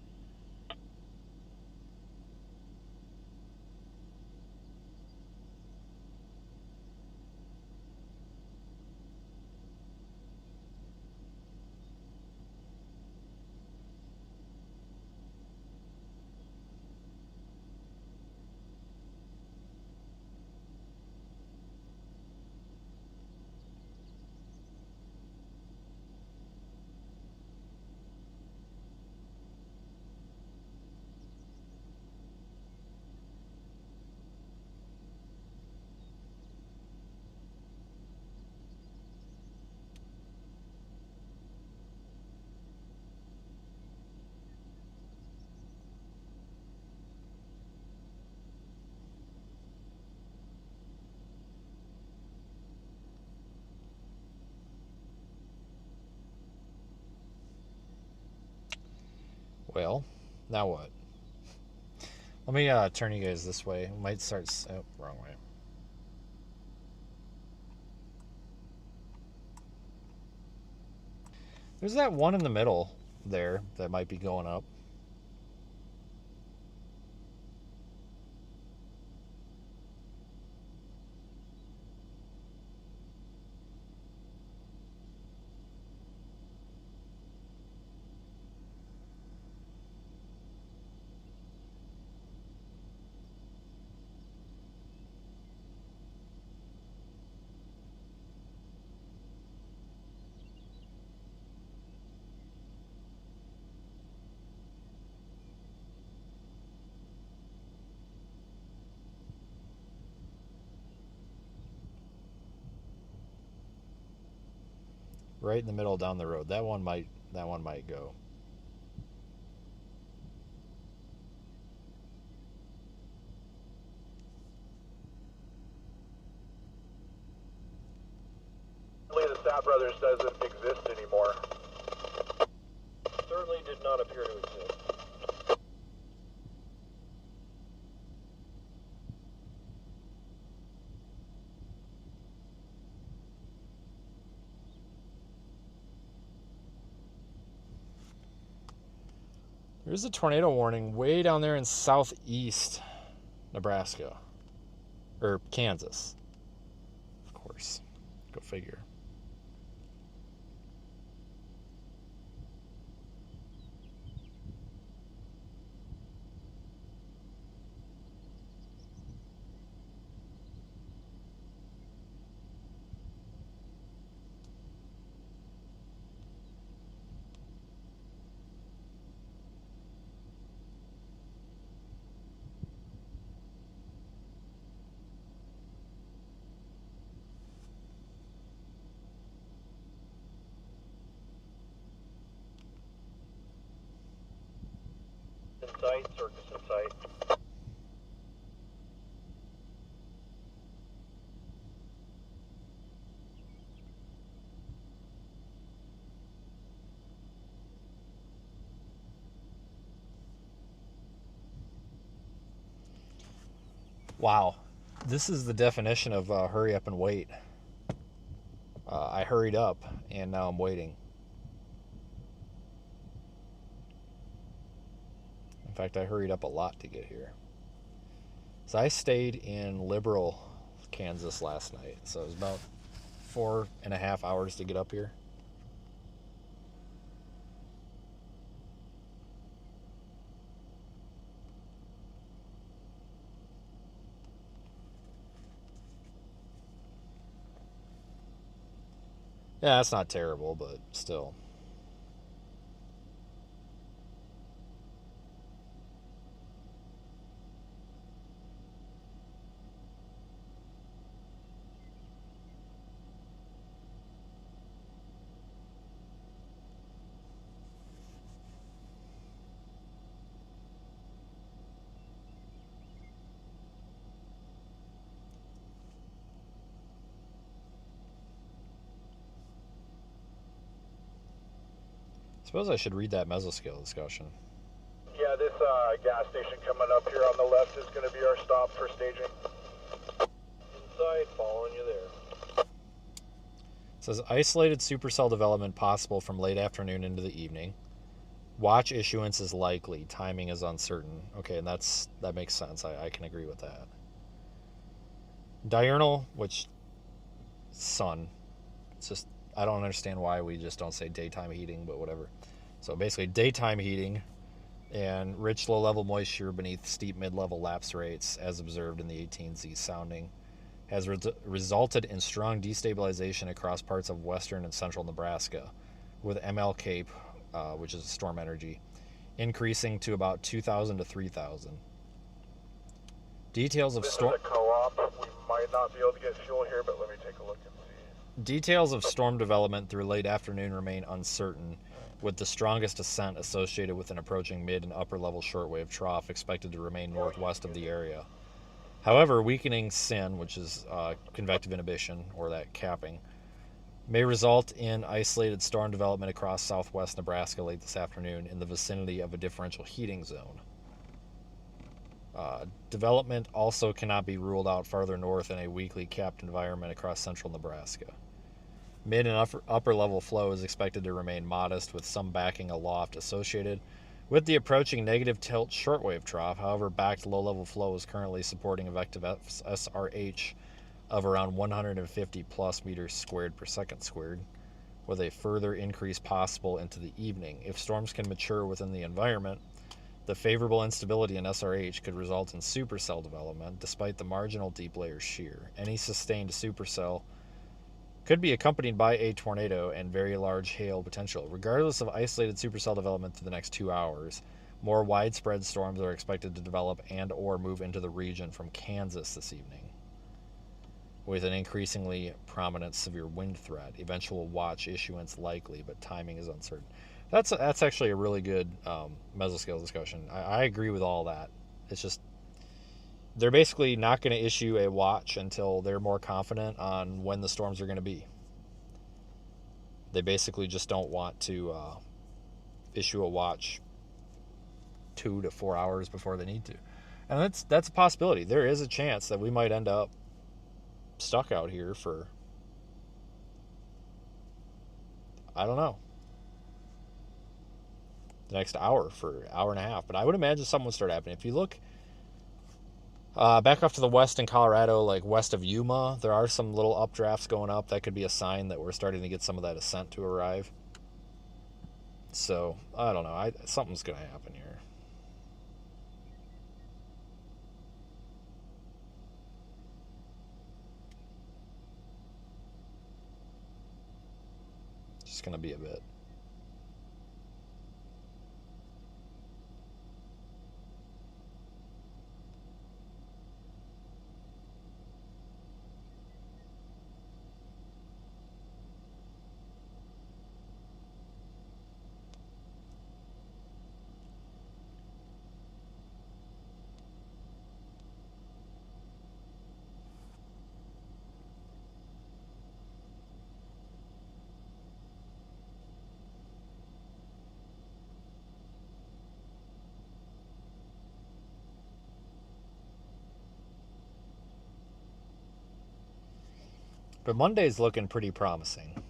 Well, now what? Let me turn you guys this way. We might start... Oh, wrong way. There's that one in the middle there that might be going up. Right in the middle down the road. That one might go. The Stat Brothers doesn't exist anymore. Certainly did not appear to exist. There's a tornado warning way down there in southeast Nebraska. Or Kansas. Of course. Go figure. In sight, circus in sight. Wow. This is the definition of hurry up and wait. I hurried up, and now I'm waiting. In fact, I hurried up a lot to get here. So I stayed in Liberal, Kansas last night. So it was about 4.5 hours to get up here. Yeah, that's not terrible, but still. suppose I should read that mesoscale discussion. Yeah, this gas station coming up here on the left is going to be our stop for staging. Inside, following you there. It says isolated supercell development possible from late afternoon into the evening. Watch issuance is likely. Timing is uncertain. Okay, and that makes sense. I can agree with that. Diurnal, which sun. It's just, I don't understand why we just don't say daytime heating, but whatever. So basically daytime heating and rich low-level moisture beneath steep mid-level lapse rates as observed in the 18Z sounding has resulted in strong destabilization across parts of western and central Nebraska, with ML Cape, which is storm energy, increasing to about 2,000 to 3,000. Details of storm... This is a co-op. We might not be able to get fuel here, but let me take a look and see. Details of storm development through late afternoon remain uncertain, with the strongest ascent associated with an approaching mid- and upper-level shortwave trough expected to remain northwest of the area. However, weakening SIN, which is convective inhibition, or that capping, may result in isolated storm development across southwest Nebraska late this afternoon in the vicinity of a differential heating zone. Development also cannot be ruled out farther north in a weakly capped environment across central Nebraska. Mid and upper level flow is expected to remain modest, with some backing aloft associated with the approaching negative tilt shortwave trough. However, backed low level flow is currently supporting effective SRH of around 150 plus meters squared per second squared, with a further increase possible into the evening. If storms can mature within the environment, the favorable instability in SRH could result in supercell development despite the marginal deep layer shear. Any sustained supercell could be accompanied by a tornado and very large hail potential. Regardless of isolated supercell development through the next 2 hours, more widespread storms are expected to develop and or move into the region from Kansas this evening, with an increasingly prominent severe wind threat. Eventual watch issuance likely, but timing is uncertain. That's actually a really good mesoscale discussion. I agree with all that. It's just they're basically not going to issue a watch until they're more confident on when the storms are going to be. They basically just don't want to issue a watch 2 to 4 hours before they need to. And that's a possibility. There is a chance that we might end up stuck out here for, I don't know, the next hour, for an hour and a half. But I would imagine something would start happening. If you look back off to the west in Colorado, like west of Yuma, there are some little updrafts going up. That could be a sign that we're starting to get some of that ascent to arrive. So, I don't know. Something's going to happen here. Just going to be a bit. But Monday's looking pretty promising.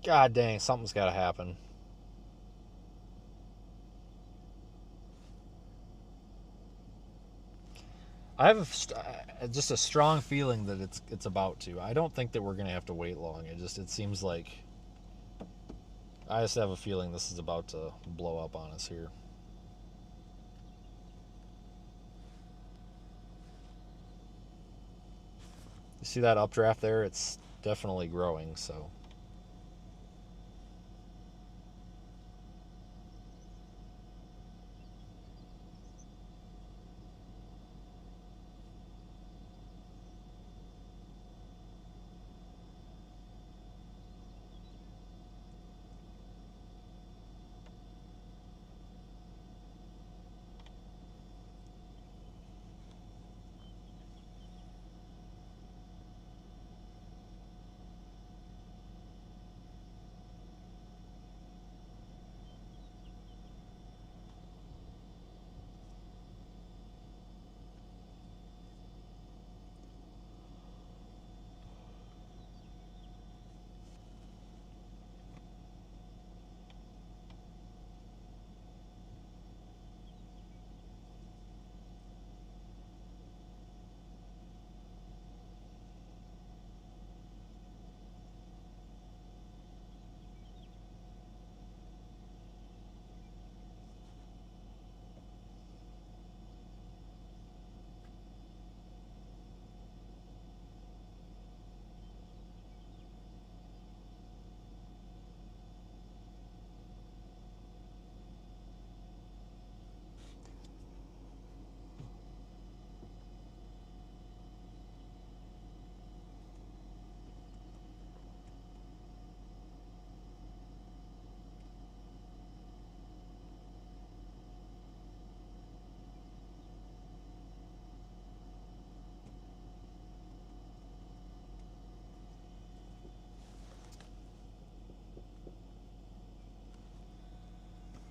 God dang, something's got to happen. I have just a strong feeling that it's about to. I don't think that we're going to have to wait long. It seems like I just have a feeling this is about to blow up on us here. You see that updraft there? It's definitely growing, so.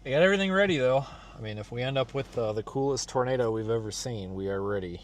We got everything ready, though. I mean, if we end up with the coolest tornado we've ever seen, we are ready.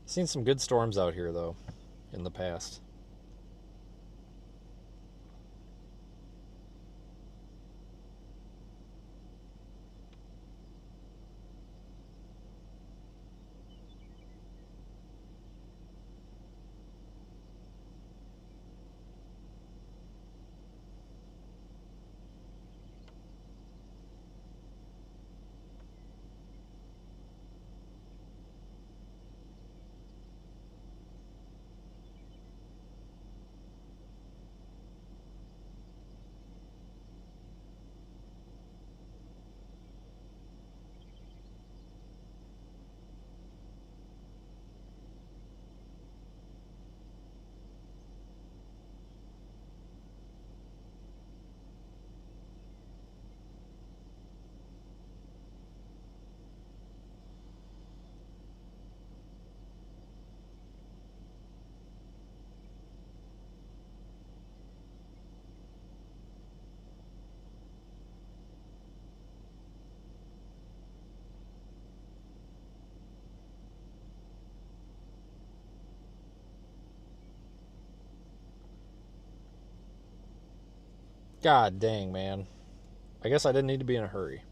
Seen some good storms out here, though, in the past. God dang, man. I guess I didn't need to be in a hurry.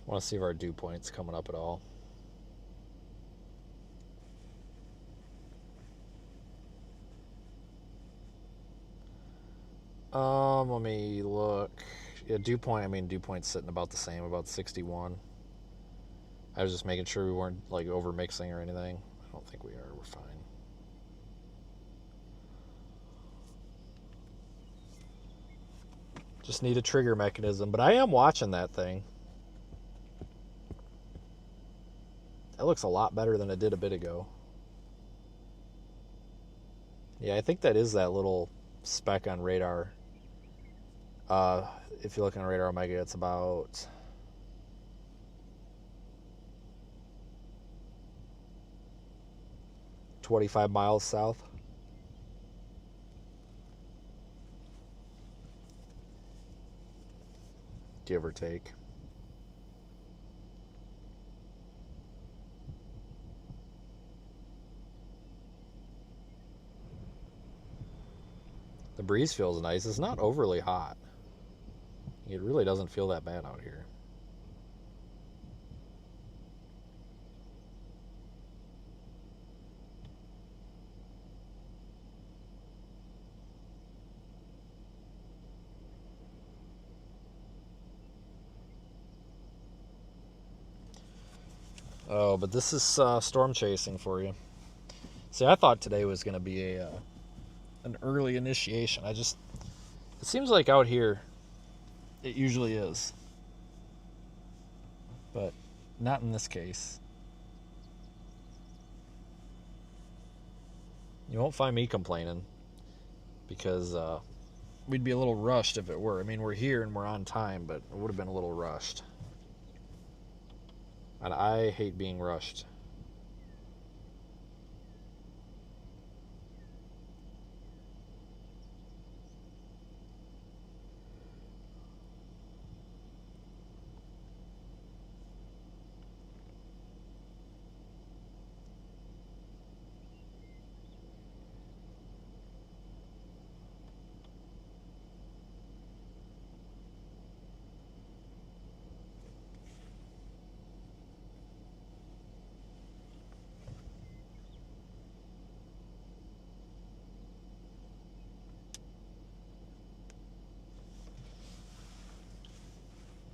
I want to see if our dew point's coming up at all. Let me look. Yeah, dew point, dew point's sitting about the same, about 61. I was just making sure we weren't like over mixing or anything. I don't think we are. We're fine. Just need a trigger mechanism, but I am watching that thing. That looks a lot better than it did a bit ago. Yeah, I think that is that little speck on radar. If you're looking at Radar Omega, it's about 25 miles south. Give or take. The breeze feels nice. It's not overly hot. It really doesn't feel that bad out here. Oh, but this is storm chasing for you. See, I thought today was going to be an early initiation. It seems like out here it usually is, but not in this case. You won't find me complaining because we'd be a little rushed if it were. I mean, we're here and we're on time, but it would have been a little rushed. And I hate being rushed.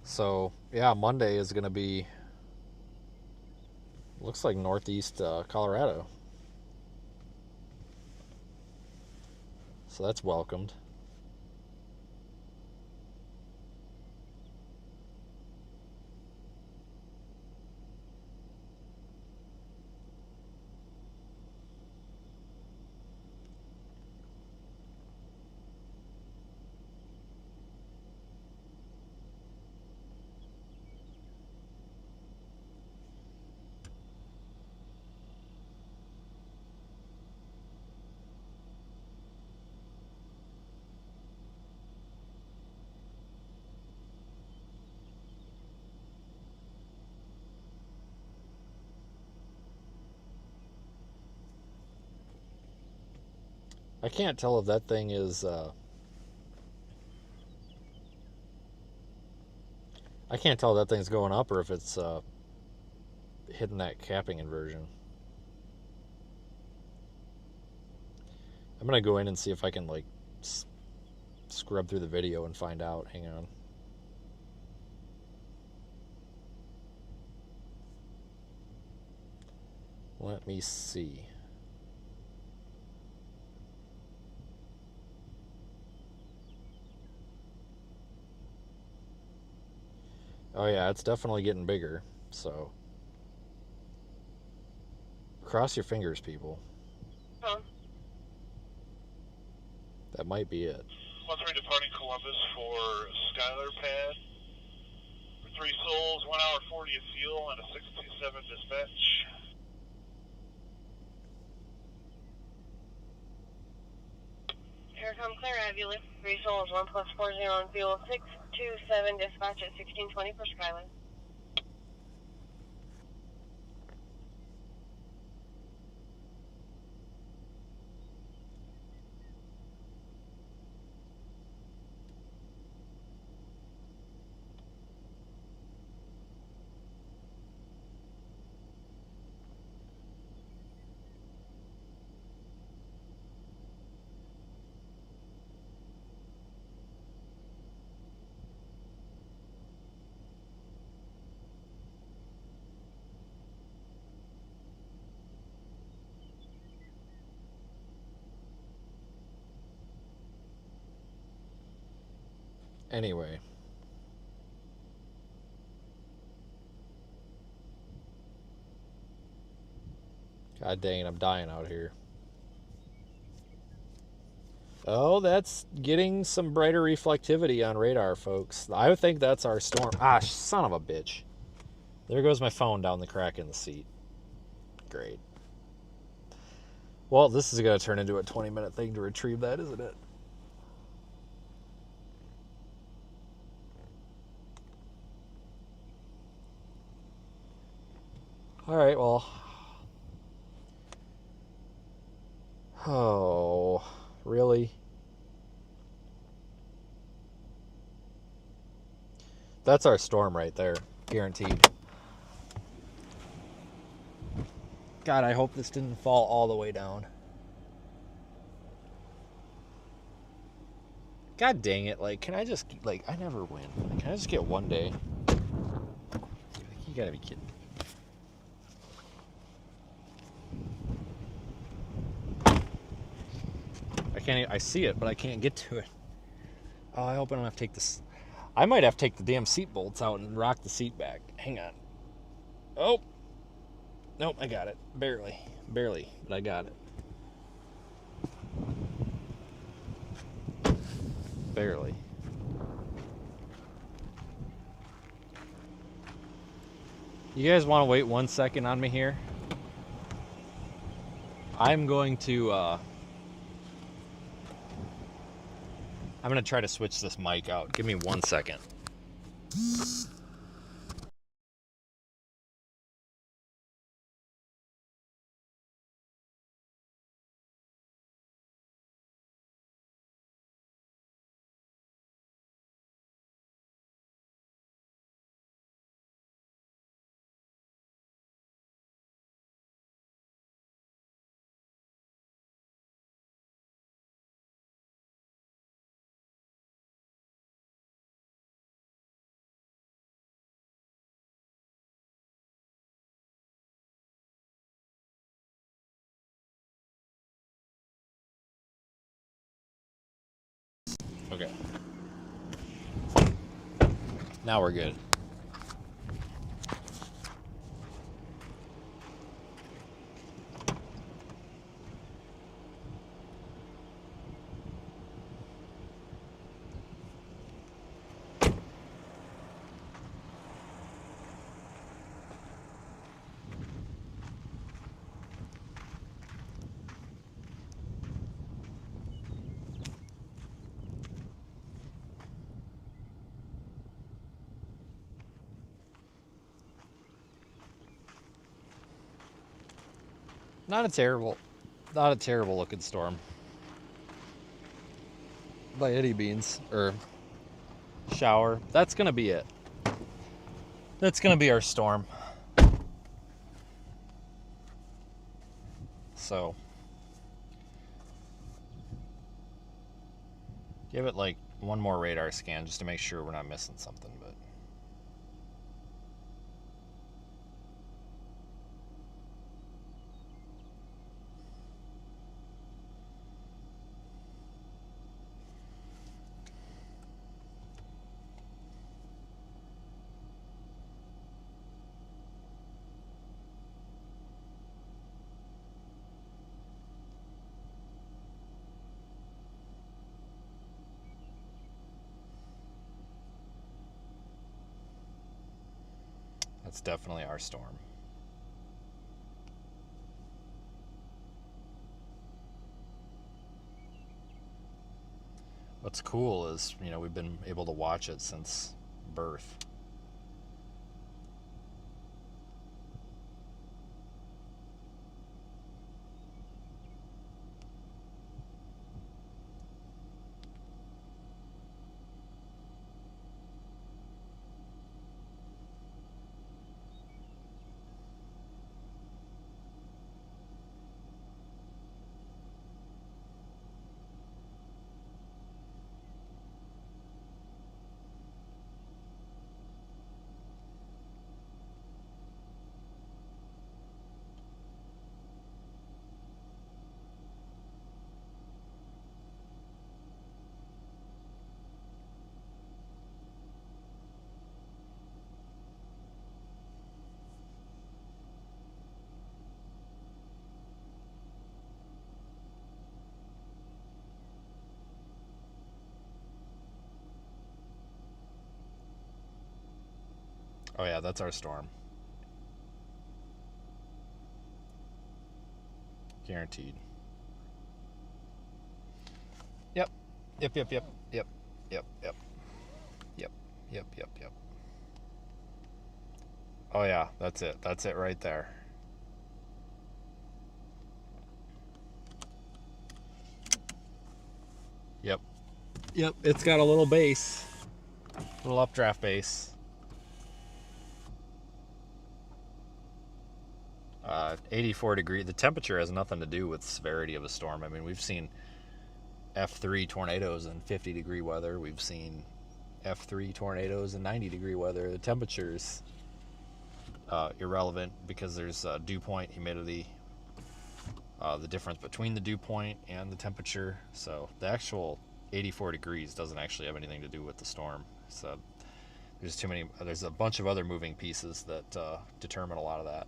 So, yeah, Monday is going to be, looks like northeast Colorado. So that's welcomed. I can't tell if that thing is I can't tell if that thing's going up or if it's hitting that capping inversion. I'm gonna go in and see if I can like scrub through the video and find out. Hang on. Let me see. Oh yeah, it's definitely getting bigger, so cross your fingers, people. That might be it. 1-3 departing Columbus for Skylar pad. For 3 souls, 1 hour 40 of fuel, and a 627 dispatch. Aircom clear, have you lift 3 souls, 1 plus 40 on fuel, 627 dispatch at 1620 for Skyline. Anyway. God dang it, I'm dying out here. Oh, that's getting some brighter reflectivity on radar, folks. I think that's our storm. Ah, son of a bitch. There goes my phone down the crack in the seat. Great. Well, this is going to turn into a 20-minute thing to retrieve that, isn't it? All right, well. Oh, really? That's our storm right there. Guaranteed. God, I hope this didn't fall all the way down. God dang it. Like, can I just, like, I never win. Like, can I just get one day? You gotta be kidding. I see it, but I can't get to it. Oh, I hope I don't have to take this. I might have to take the damn seat bolts out and rock the seat back. Hang on. Oh. Nope, I got it. Barely, but I got it. Barely. You guys want to wait 1 second on me here? I'm going to try to switch this mic out. Give me 1 second. Okay. Now we're good. Not a terrible looking storm. By any means. Or shower. That's gonna be it. That's gonna be our storm. So give it like one more radar scan just to make sure we're not missing something, but that's definitely our storm. What's cool is, we've been able to watch it since birth. Oh yeah, that's our storm. Guaranteed. Yep. Yep, yep, yep. Yep. Yep, yep. Yep. Yep, yep, yep. Oh yeah, that's it. That's it right there. Yep. Yep, it's got a little base. Little updraft base. 84 degree. The temperature has nothing to do with the severity of a storm. I mean, we've seen F3 tornadoes in 50 degree weather. We've seen F3 tornadoes in 90 degree weather. The temperature's irrelevant because there's dew point, humidity, the difference between the dew point and the temperature. So the actual 84 degrees doesn't actually have anything to do with the storm. So there's a bunch of other moving pieces that determine a lot of that.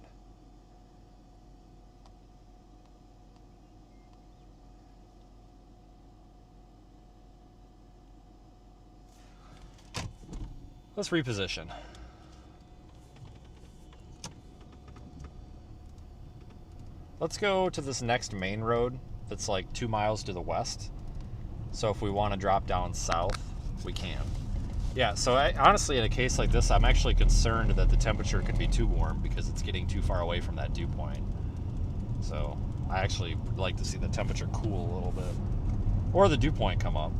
Let's reposition. Let's go to this next main road that's like 2 miles to the west. So if we want to drop down south, we can. Yeah, so honestly, in a case like this, I'm actually concerned that the temperature could be too warm because it's getting too far away from that dew point. So I actually would like to see the temperature cool a little bit. Or the dew point come up.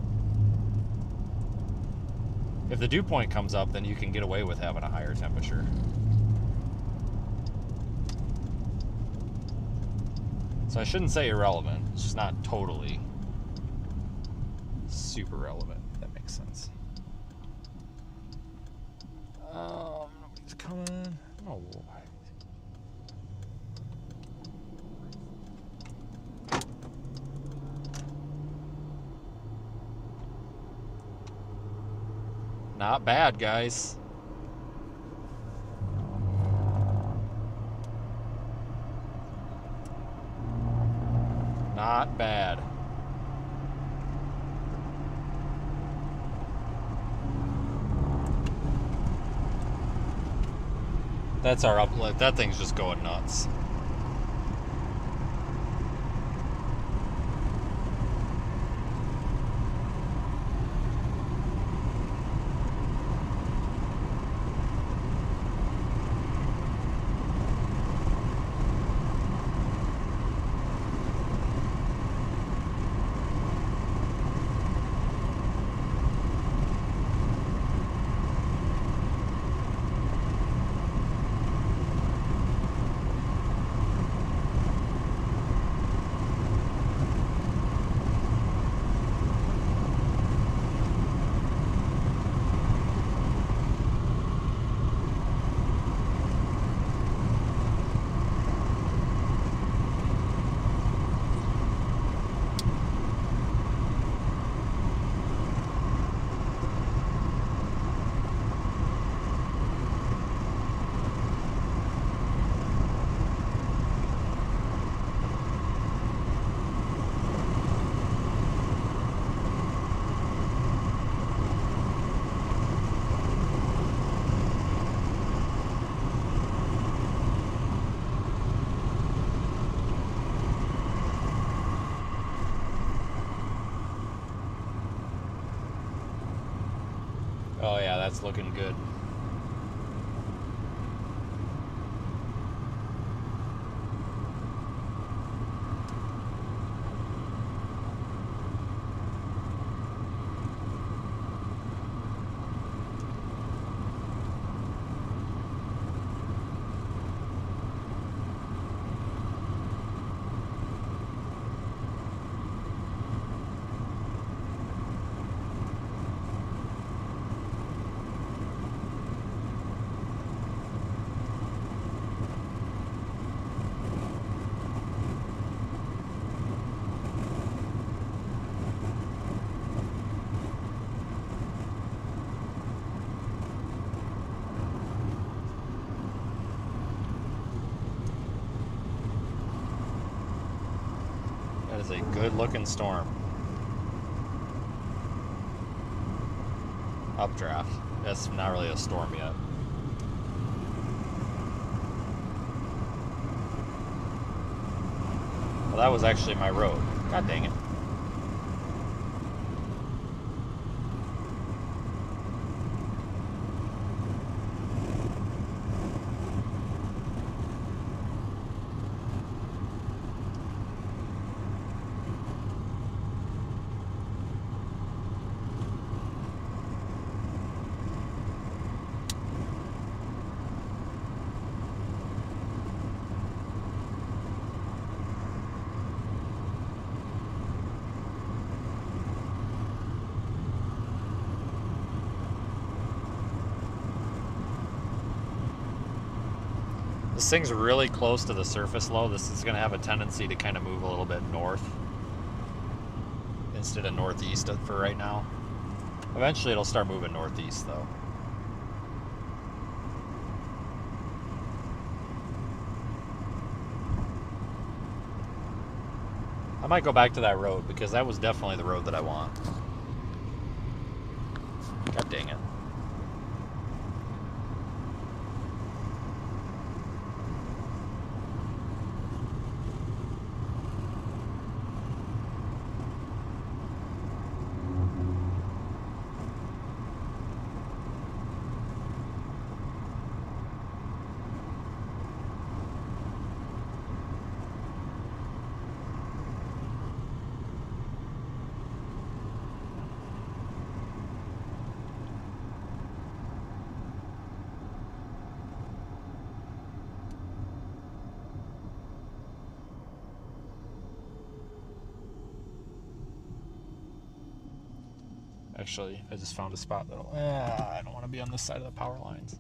If the dew point comes up, then you can get away with having a higher temperature. So I shouldn't say irrelevant. It's just not totally super relevant, if that makes sense. Nobody's coming. Oh, not bad, guys. Not bad. That's our uplift. That thing's just going nuts. Oh yeah, that's looking good. That is a good looking storm. Updraft. That's not really a storm yet. Well, that was actually my road. God dang it. This thing's really close to the surface low. This is going to have a tendency to kind of move a little bit north instead of northeast for right now. Eventually it'll start moving northeast though. I might go back to that road because that was definitely the road that I want. God dang it. Actually, I just found a spot that'll... I don't want to be on this side of the power lines.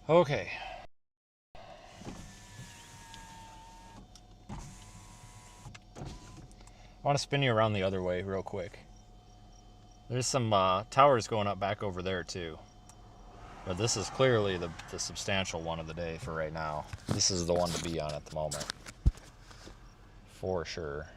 Okay. I want to spin you around the other way real quick. There's some towers going up back over there too. But this is clearly the substantial one of the day for right now. This is the one to be on at the moment. For sure.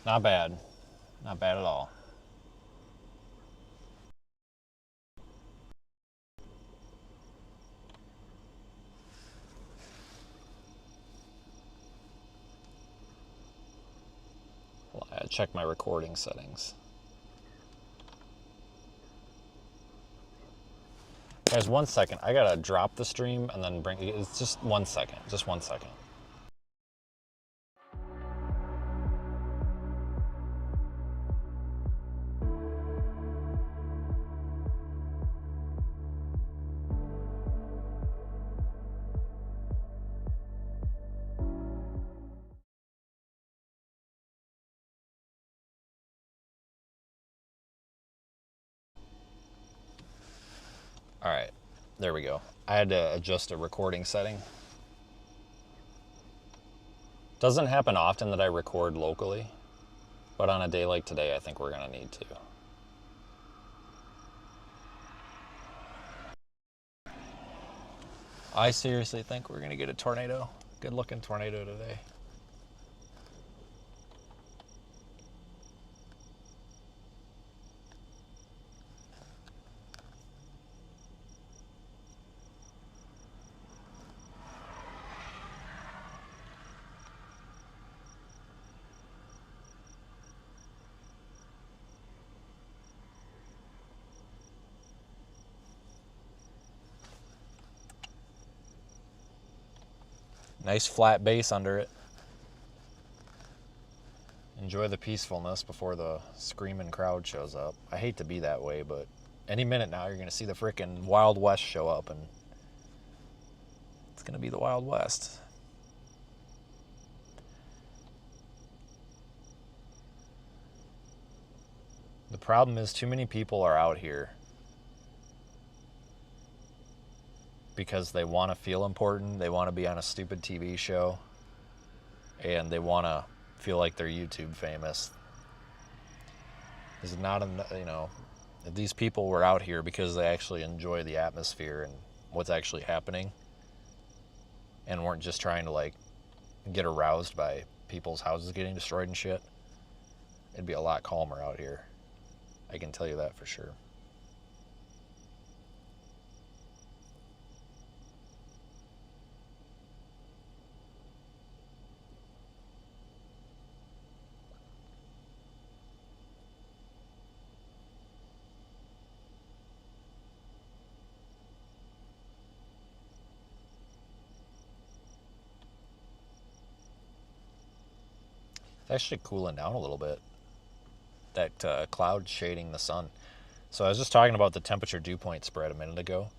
Not bad. Not bad at all. Well, I gotta check my recording settings. Guys, 1 second. I gotta drop the stream and then bring... It's just 1 second. Just 1 second. All right, there we go. I had to adjust a recording setting. Doesn't happen often that I record locally, but on a day like today, I think we're gonna need to. I seriously think we're gonna get a tornado. Good looking tornado today. Nice flat base under it. Enjoy the peacefulness before the screaming crowd shows up. I hate to be that way, but any minute now you're going to see the frickin' Wild West show up, and it's going to be the Wild West. The problem is too many people are out here because they want to feel important, they want to be on a stupid TV show, and they want to feel like they're YouTube famous. This is not, you know, if these people were out here because they actually enjoy the atmosphere and what's actually happening and weren't just trying to like get aroused by people's houses getting destroyed and shit, it'd be a lot calmer out here. I can tell you that for sure. It's actually cooling down a little bit. That cloud shading the sun. So I was just talking about the temperature dew point spread a minute ago,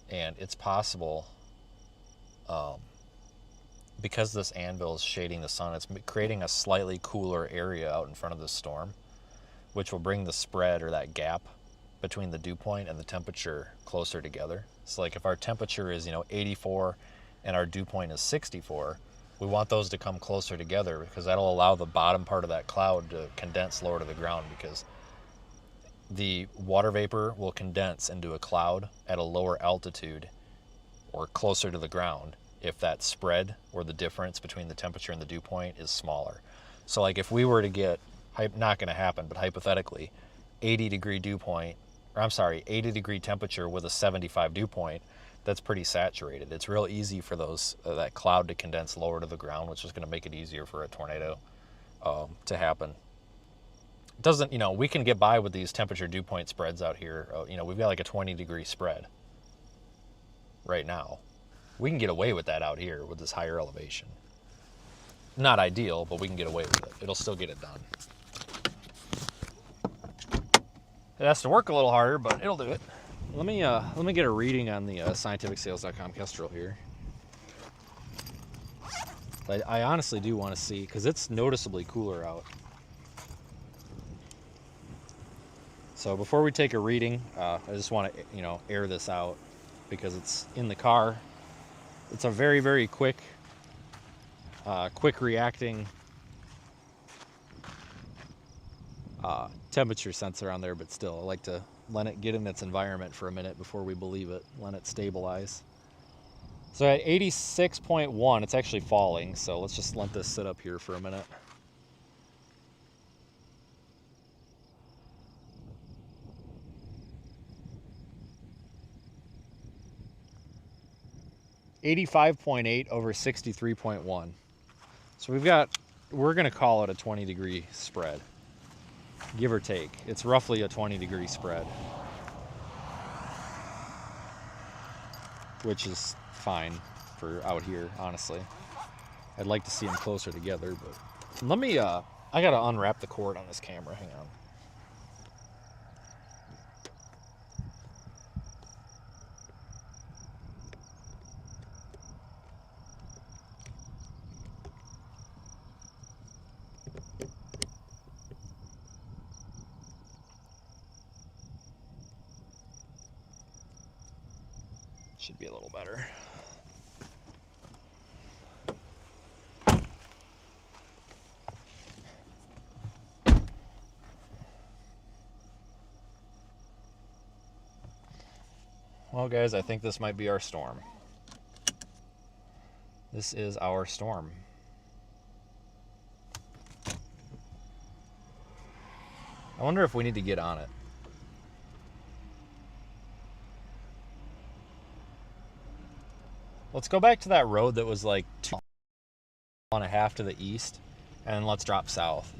and it's possible because this anvil is shading the sun, it's creating a slightly cooler area out in front of the storm, which will bring the spread or that gap between the dew point and the temperature closer together. So like if our temperature is 84 and our dew point is 64, we want those to come closer together because that'll allow the bottom part of that cloud to condense lower to the ground, because the water vapor will condense into a cloud at a lower altitude or closer to the ground if that spread or the difference between the temperature and the dew point is smaller. So like if we were to get, not going to happen, but hypothetically, 80 degree temperature with a 75 dew point, that's pretty saturated. It's real easy for that cloud to condense lower to the ground, which is going to make it easier for a tornado to happen. It doesn't, we can get by with these temperature dew point spreads out here. We've got like a 20 degree spread right now. We can get away with that out here with this higher elevation. Not ideal, but we can get away with it. It'll still get it done. It has to work a little harder, but it'll do it. Let me get a reading on the scientificsales.com Kestrel here. I honestly do want to see, because it's noticeably cooler out. So before we take a reading, I just want to air this out because it's in the car. It's a very, very quick reacting temperature sensor on there, but still I like to let it get in its environment for a minute before we believe it, let it stabilize. So at 86.1, it's actually falling, so let's just let this sit up here for a minute. $85.8 over 63.1. So we're gonna call it a 20 degree spread, give or take. It's roughly a 20 degree spread, which is fine for out here, honestly. I'd like to see them closer together, but let me, I gotta unwrap the cord on this camera, hang on. Should be a little better. Well, guys, I think this might be our storm. This is our storm. I wonder if we need to get on it. Let's go back to that road that was like 2.5 to the east, and let's drop south.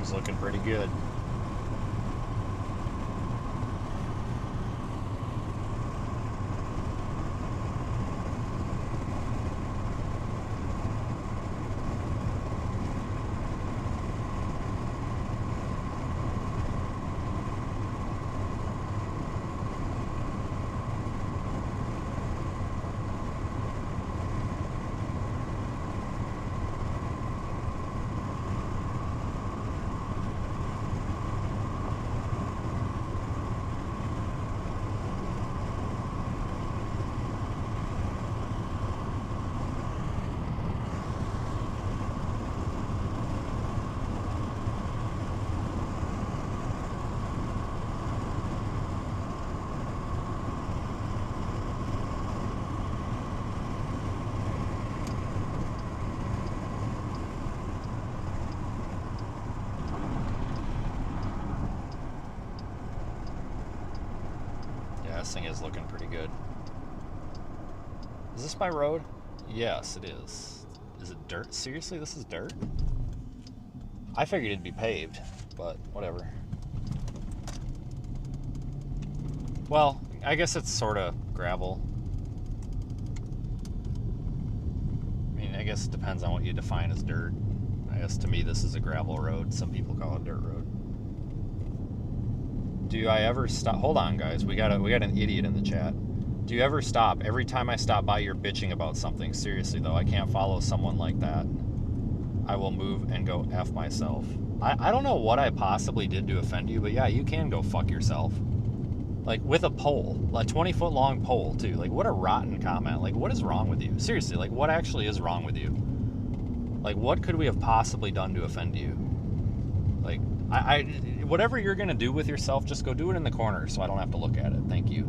is looking pretty good. This thing is looking pretty good. Is this my road? Yes, it is. Is it dirt? Seriously, this is dirt? I figured it'd be paved, but whatever. Well, I guess it's sort of gravel. I mean, I guess it depends on what you define as dirt. I guess to me this is a gravel road. Some people call it dirt road. Do I ever stop? Hold on, guys. We got an idiot in the chat. Do you ever stop? Every time I stop by, you're bitching about something. Seriously, though, I can't follow someone like that. I will move and go F myself. I don't know what I possibly did to offend you, but yeah, you can go fuck yourself. Like, with a pole. A 20-foot long pole, too. Like, what a rotten comment. Like, what is wrong with you? Seriously, like, what actually is wrong with you? Like, what could we have possibly done to offend you? Like, whatever you're going to do with yourself, just go do it in the corner so I don't have to look at it. Thank you.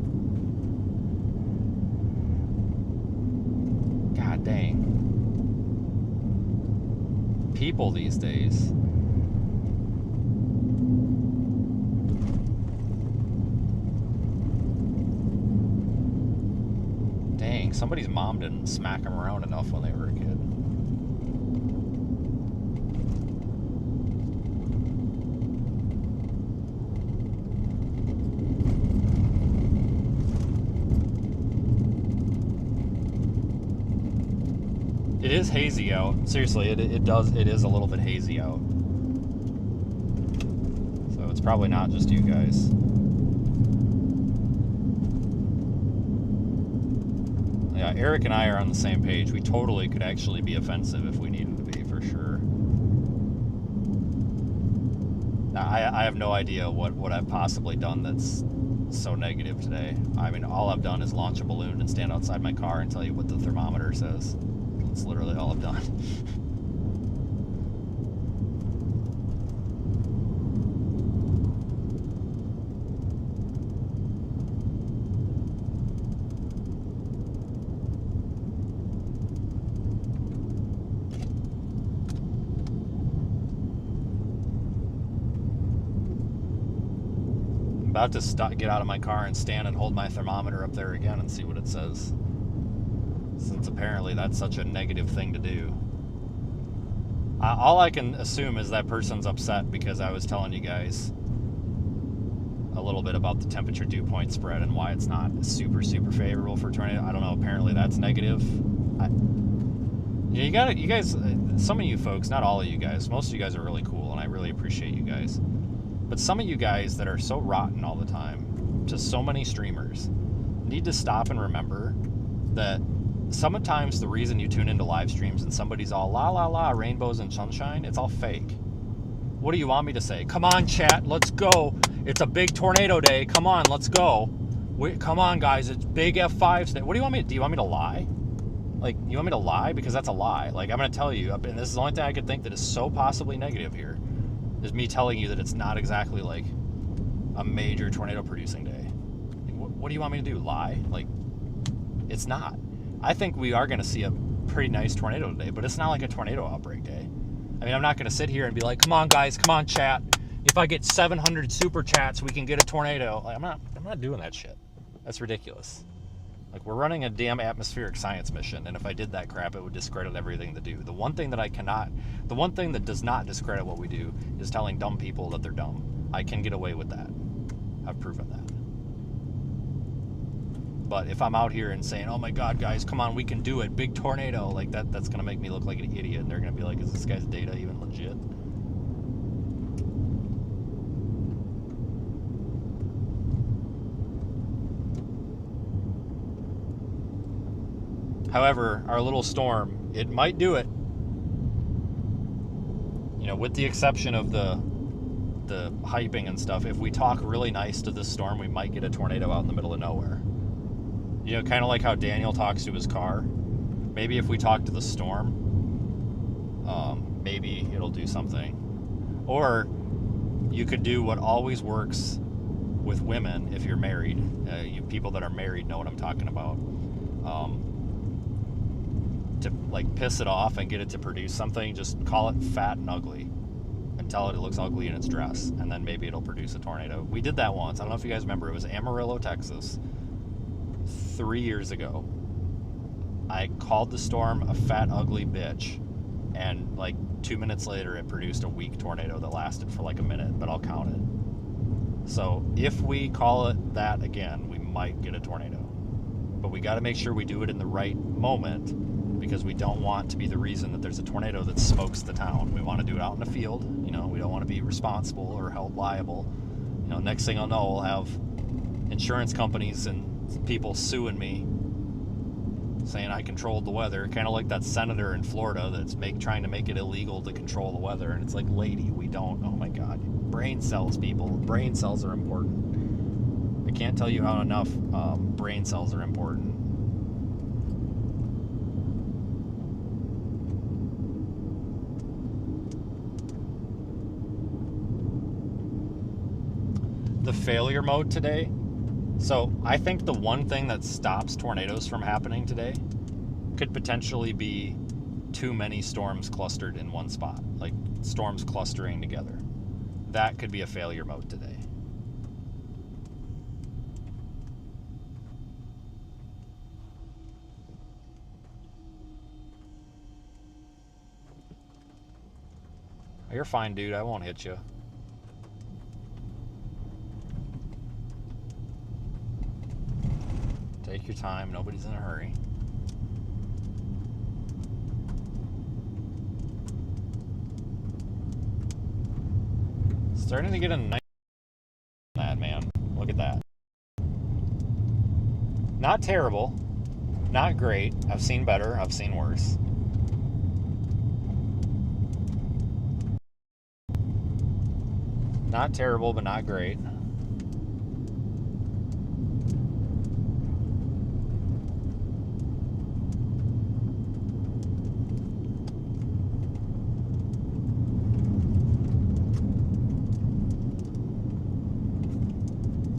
God dang. People these days. Dang, somebody's mom didn't smack them around enough when they were a kid. It is hazy out. Seriously, it is a little bit hazy out. So it's probably not just you guys. Yeah, Eric and I are on the same page. We totally could actually be offensive if we needed to be, for sure. Now, I have no idea what I've possibly done that's so negative today. I mean, all I've done is launch a balloon and stand outside my car and tell you what the thermometer says. That's literally all I've done. I'm about to get out of my car and stand and hold my thermometer up there again and see what it says. Since apparently that's such a negative thing to do. All I can assume is that person's upset because I was telling you guys a little bit about the temperature dew point spread and why it's not super favorable for tornado. I don't know, apparently that's negative. You guys, some of you folks, not all of you guys, most of you guys are really cool and I really appreciate you guys. But some of you guys that are so rotten all the time to so many streamers need to stop and remember that sometimes the reason you tune into live streams and somebody's all la la la rainbows and sunshine, it's all fake. What do you want me to say? Come on, chat, let's go. It's a big tornado day. Come on, let's go. Come on, guys, it's big F5s today. What do you want me to do? You want me to lie? Like, you want me to lie? Because that's a lie. Like, I'm going to tell you, and this is the only thing I could think that is so possibly negative here, is me telling you that it's not exactly like a major tornado producing day. Like, what do you want me to do? Lie? Like, it's not. I think we are going to see a pretty nice tornado today, but it's not like a tornado outbreak day. I mean, I'm not going to sit here and be like, come on, guys, come on, chat. If I get 700 super chats, we can get a tornado. Like, I'm not doing that shit. That's ridiculous. Like, we're running a damn atmospheric science mission, and if I did that crap, it would discredit everything to do. The one thing that does not discredit what we do is telling dumb people that they're dumb. I can get away with that. I've proven that. But if I'm out here and saying, oh my God, guys, come on, we can do it, big tornado, like that's going to make me look like an idiot, and they're going to be like, is this guy's data even legit? However, our little storm, it might do it. You know, with the exception of the hyping and stuff, if we talk really nice to this storm, we might get a tornado out in the middle of nowhere. You know, kind of like how Daniel talks to his car. Maybe if we talk to the storm, maybe it'll do something. Or you could do what always works with women if you're married. You people that are married know what I'm talking about. To like piss it off and get it to produce something, just call it fat and ugly and tell it looks ugly in its dress, and then maybe it'll produce a tornado. We did that once. I don't know if you guys remember. It was Amarillo, Texas, 3 years ago. I called the storm a fat ugly bitch, and like 2 minutes later it produced a weak tornado that lasted for like a minute, but I'll count it. So if we call it that again, we might get a tornado, but we got to make sure we do it in the right moment, because we don't want to be the reason that there's a tornado that smokes the town. We want to do it out in the field. You know, we don't want to be responsible or held liable. You know, next thing I'll know, we'll have insurance companies and people suing me saying I controlled the weather, kind of like that senator in Florida that's trying to make it illegal to control the weather. And it's like, lady, we don't. Oh my God. Brain cells, people. Brain cells are important. I can't tell you how enough brain cells are important. The failure mode today. So I think the one thing that stops tornadoes from happening today could potentially be too many storms clustered in one spot, like storms clustering together. That could be a failure mode today. You're fine, dude. I won't hit you. Take your time. Nobody's in a hurry. Starting to get a nice that, man. Look at that. Not terrible. Not great. I've seen better. I've seen worse. Not terrible, but not great.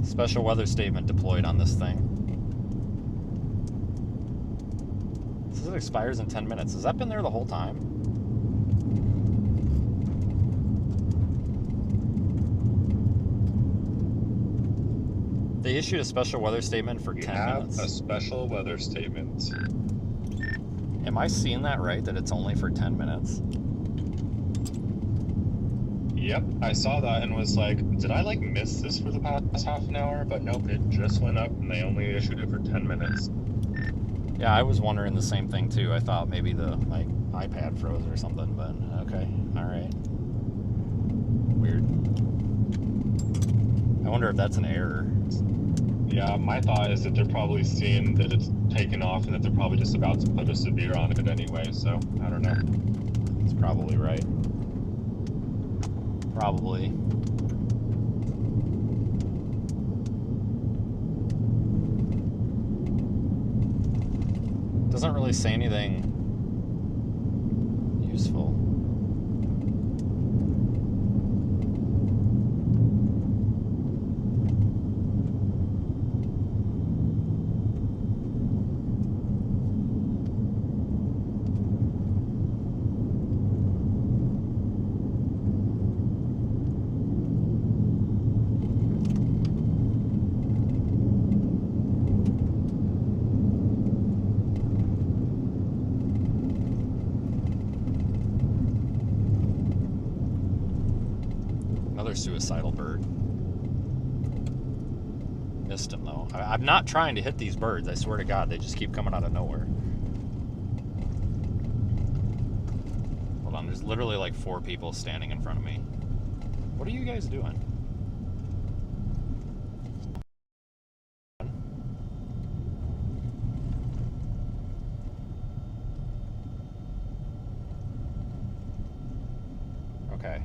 Special weather statement deployed on this thing. This expires in 10 minutes. Has that been there the whole time? They issued a special weather statement for 10 minutes. You have a special weather statement. Am I seeing that right, that it's only for 10 minutes? Yep, I saw that and was like, did I like miss this for the past half an hour? But nope, it just went up and they only issued it for 10 minutes. Yeah, I was wondering the same thing too. I thought maybe my iPad froze or something, but okay, alright. Weird. I wonder if that's an error. Yeah, my thought is that they're probably seeing that it's taken off and that they're probably just about to put a severe on it anyway, so I don't know. That's probably right. Probably. Doesn't really say anything useful. Another suicidal bird. Missed him, though. I'm not trying to hit these birds. I swear to God, they just keep coming out of nowhere. Hold on, there's literally like 4 people standing in front of me. What are you guys doing? Okay.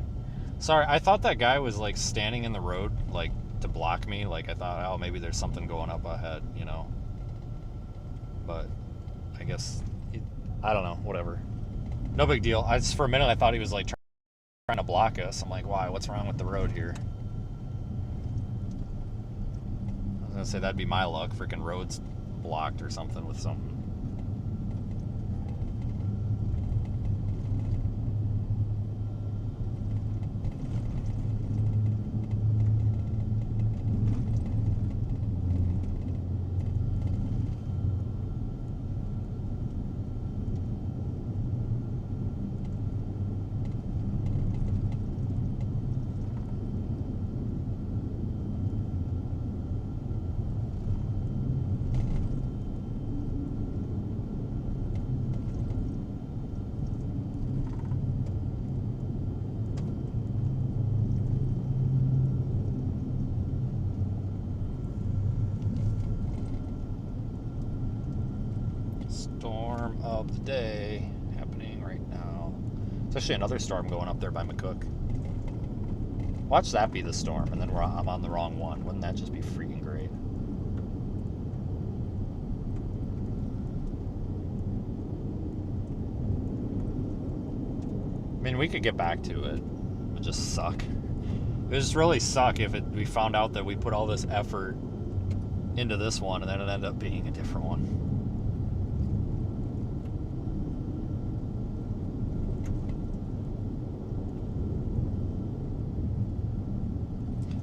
Sorry, I thought that guy was like standing in the road, like to block me. Like I thought, oh, maybe there's something going up ahead, you know. But I guess, I don't know, whatever. No big deal. For a minute, I thought he was like trying to block us. I'm like, why? What's wrong with the road here? I was gonna say that'd be my luck. Freaking road's blocked or something with something. Storm of the day happening right now. There's actually another storm going up there by McCook. Watch that be the storm, and then I'm on the wrong one. Wouldn't that just be freaking great? I mean, we could get back to it. It would just suck. It would just really suck if we found out that we put all this effort into this one, and then it ended up being a different one.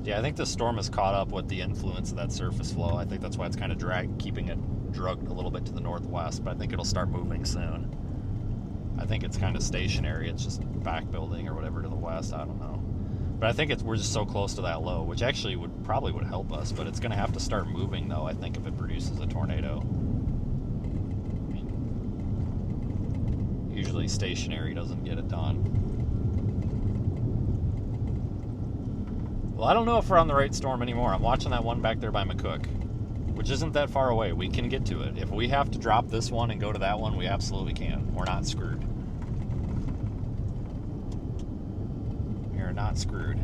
Yeah, I think the storm has caught up with the influence of that surface flow. I think that's why it's kind of keeping it drugged a little bit to the northwest, but I think it'll start moving soon. I think it's kind of stationary. It's just back building or whatever to the west. I don't know. But I think we're just so close to that low, which actually probably would help us, but it's going to have to start moving, though, I think, if it produces a tornado. I mean, usually stationary doesn't get it done. Well, I don't know if we're on the right storm anymore. I'm watching that one back there by McCook, which isn't that far away. We can get to it. If we have to drop this one and go to that one, we absolutely can. We're not screwed. We are not screwed.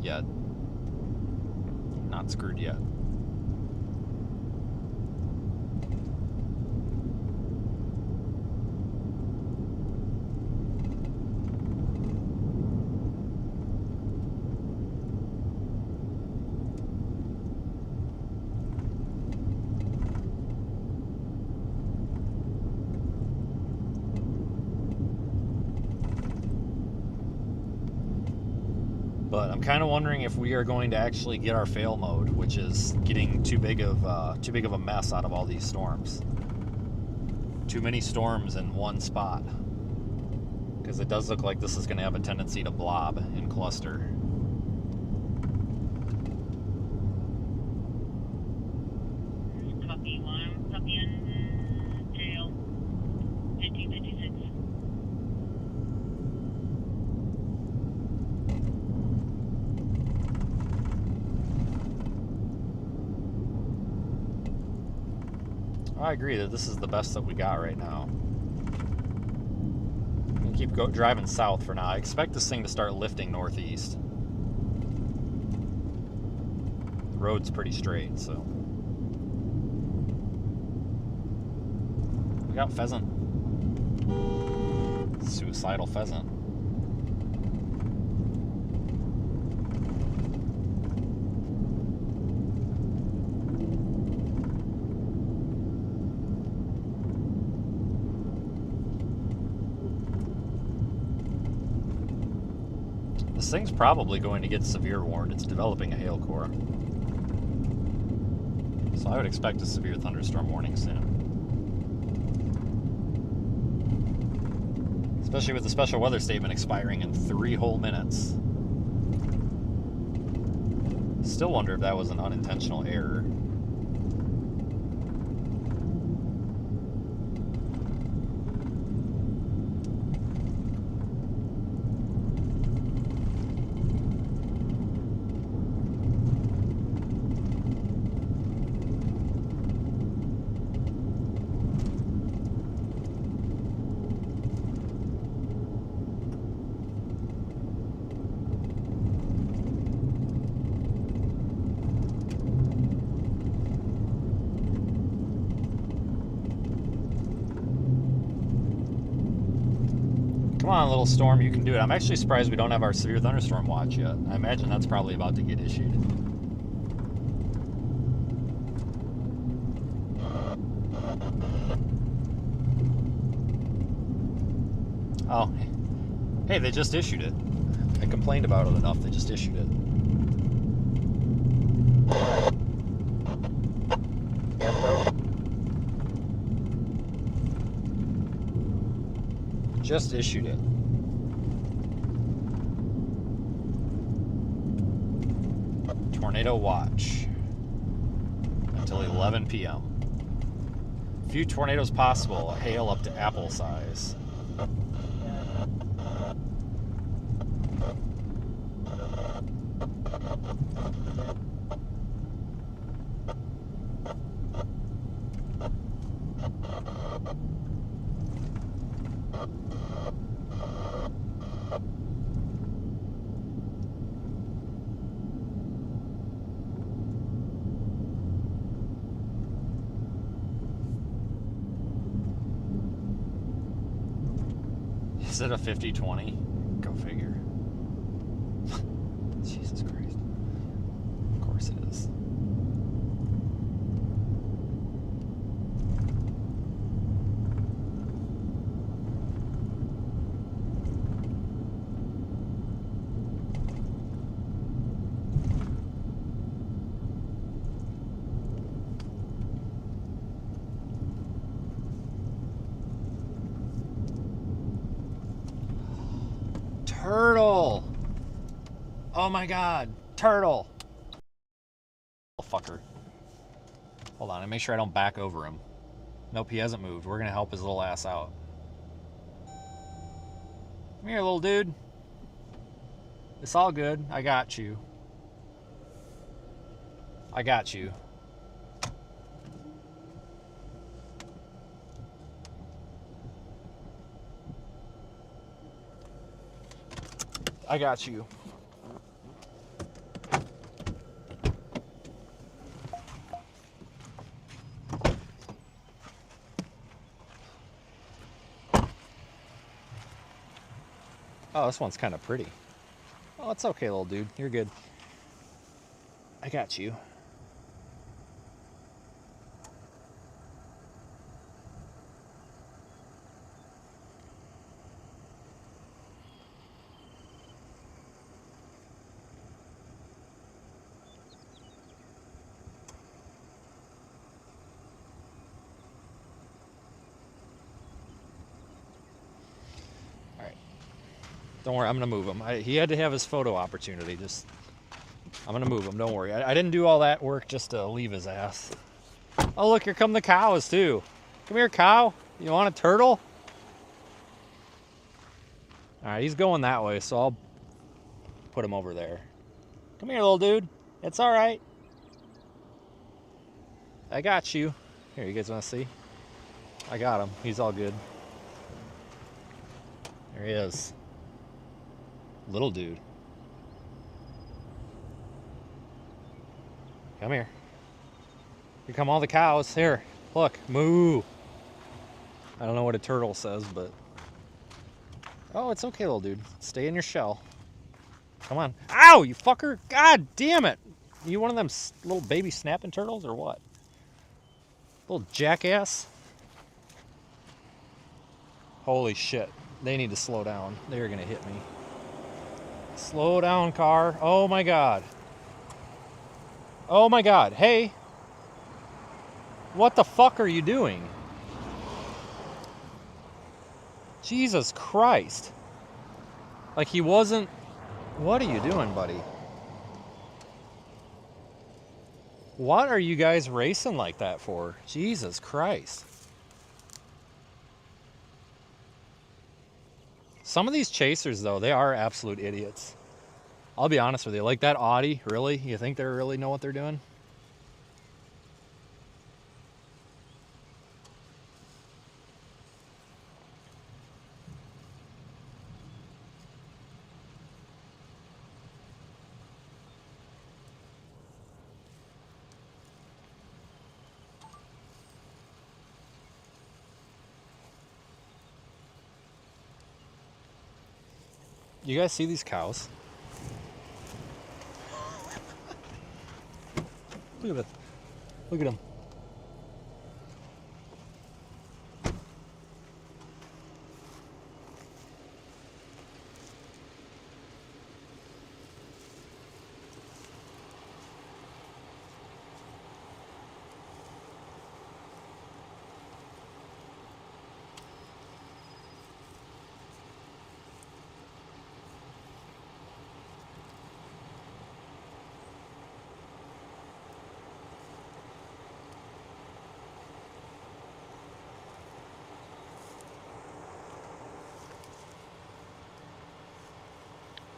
Yet. Not screwed yet. But I'm kind of wondering if we are going to actually get our fail mode, which is getting too big of a mess out of all these storms. Too many storms in one spot, because it does look like this is going to have a tendency to blob and cluster. Copy 1, copy on tail 1556. I agree that this is the best that we got right now. We'll keep driving south for now. I expect this thing to start lifting northeast. The road's pretty straight, so. We got pheasant. Suicidal pheasant. This thing's probably going to get severe warned. It's developing a hail core. So I would expect a severe thunderstorm warning soon. Especially with the special weather statement expiring in 3 whole minutes. Still wonder if that was an unintentional error. Come on, little storm, you can do it. I'm actually surprised we don't have our severe thunderstorm watch yet. I imagine that's probably about to get issued. Oh, hey, they just issued it. I complained about it enough, they just issued it. Just issued it. Tornado watch until 11 p.m. Few tornadoes possible. Hail up to apple size. Is it a 50-20? Go figure. Jesus Christ. Of course it is. Turtle! Oh my god, turtle! Oh, fucker. Hold on, I make sure I don't back over him. Nope, he hasn't moved. We're gonna help his little ass out. Come here, little dude. It's all good. I got you. I got you. I got you. Oh, this one's kind of pretty. Oh, it's okay, little dude. You're good. I got you. Don't worry, I'm going to move him. He had to have his photo opportunity. I'm going to move him, don't worry. I didn't do all that work just to leave his ass. Oh, look, here come the cows, too. Come here, cow. You want a turtle? All right, he's going that way, so I'll put him over there. Come here, little dude. It's all right. I got you. Here, you guys want to see? I got him. He's all good. There he is. Little dude. Come here. Here come all the cows. Here, look, moo. I don't know what a turtle says, but... Oh, it's okay, little dude. Stay in your shell. Come on. Ow, you fucker. God damn it. You one of them little baby snapping turtles or what? Little jackass. Holy shit. They need to slow down. They're going to hit me. Slow down, car. Oh my god. Oh my god. Hey. What the fuck are you doing? Jesus Christ. Like he wasn't... What are you doing, buddy? What are you guys racing like that for? Jesus Christ. Some of these chasers, though, they are absolute idiots. I'll be honest with you. Like that Audi, really? You think they really know what they're doing? You guys see these cows? Look at it. Look at them.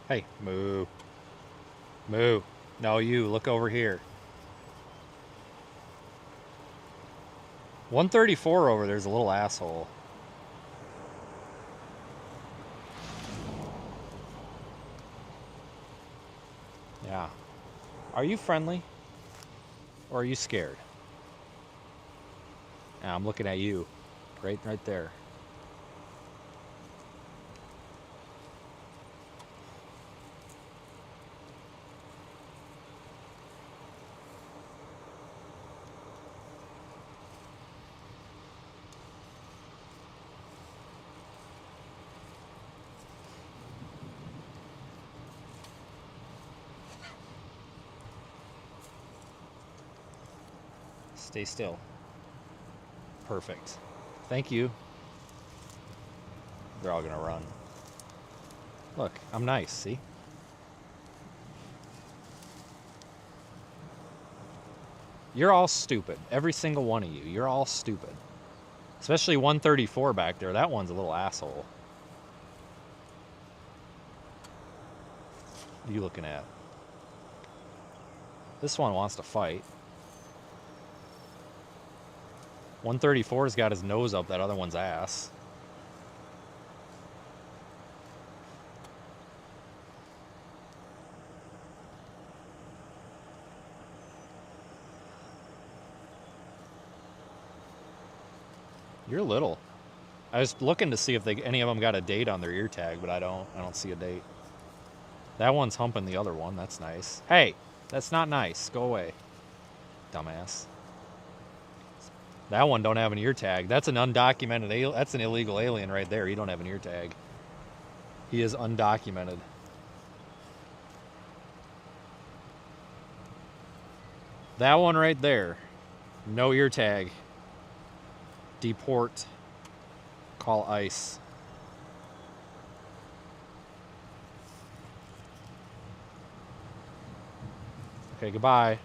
Hey, moo. Moo. No, you, look over here. 134 over there's a little asshole. Yeah. Are you friendly? Or are you scared? Yeah, I'm looking at you. Right there. Stay still. Perfect. Thank you. They're all gonna run. Look, I'm nice, see? You're all stupid. Every single one of you. You're all stupid. Especially 134 back there. That one's a little asshole. What are you looking at? This one wants to fight. 134's got his nose up that other one's ass. You're little. I was looking to see if any of them got a date on their ear tag, but I don't see a date. That one's humping the other one. That's nice. Hey, that's not nice. Go away, dumbass. That one don't have an ear tag. That's an undocumented alien. That's an illegal alien right there. He don't have an ear tag. He is undocumented. That one right there. No ear tag. Deport. Call ICE. Okay, goodbye.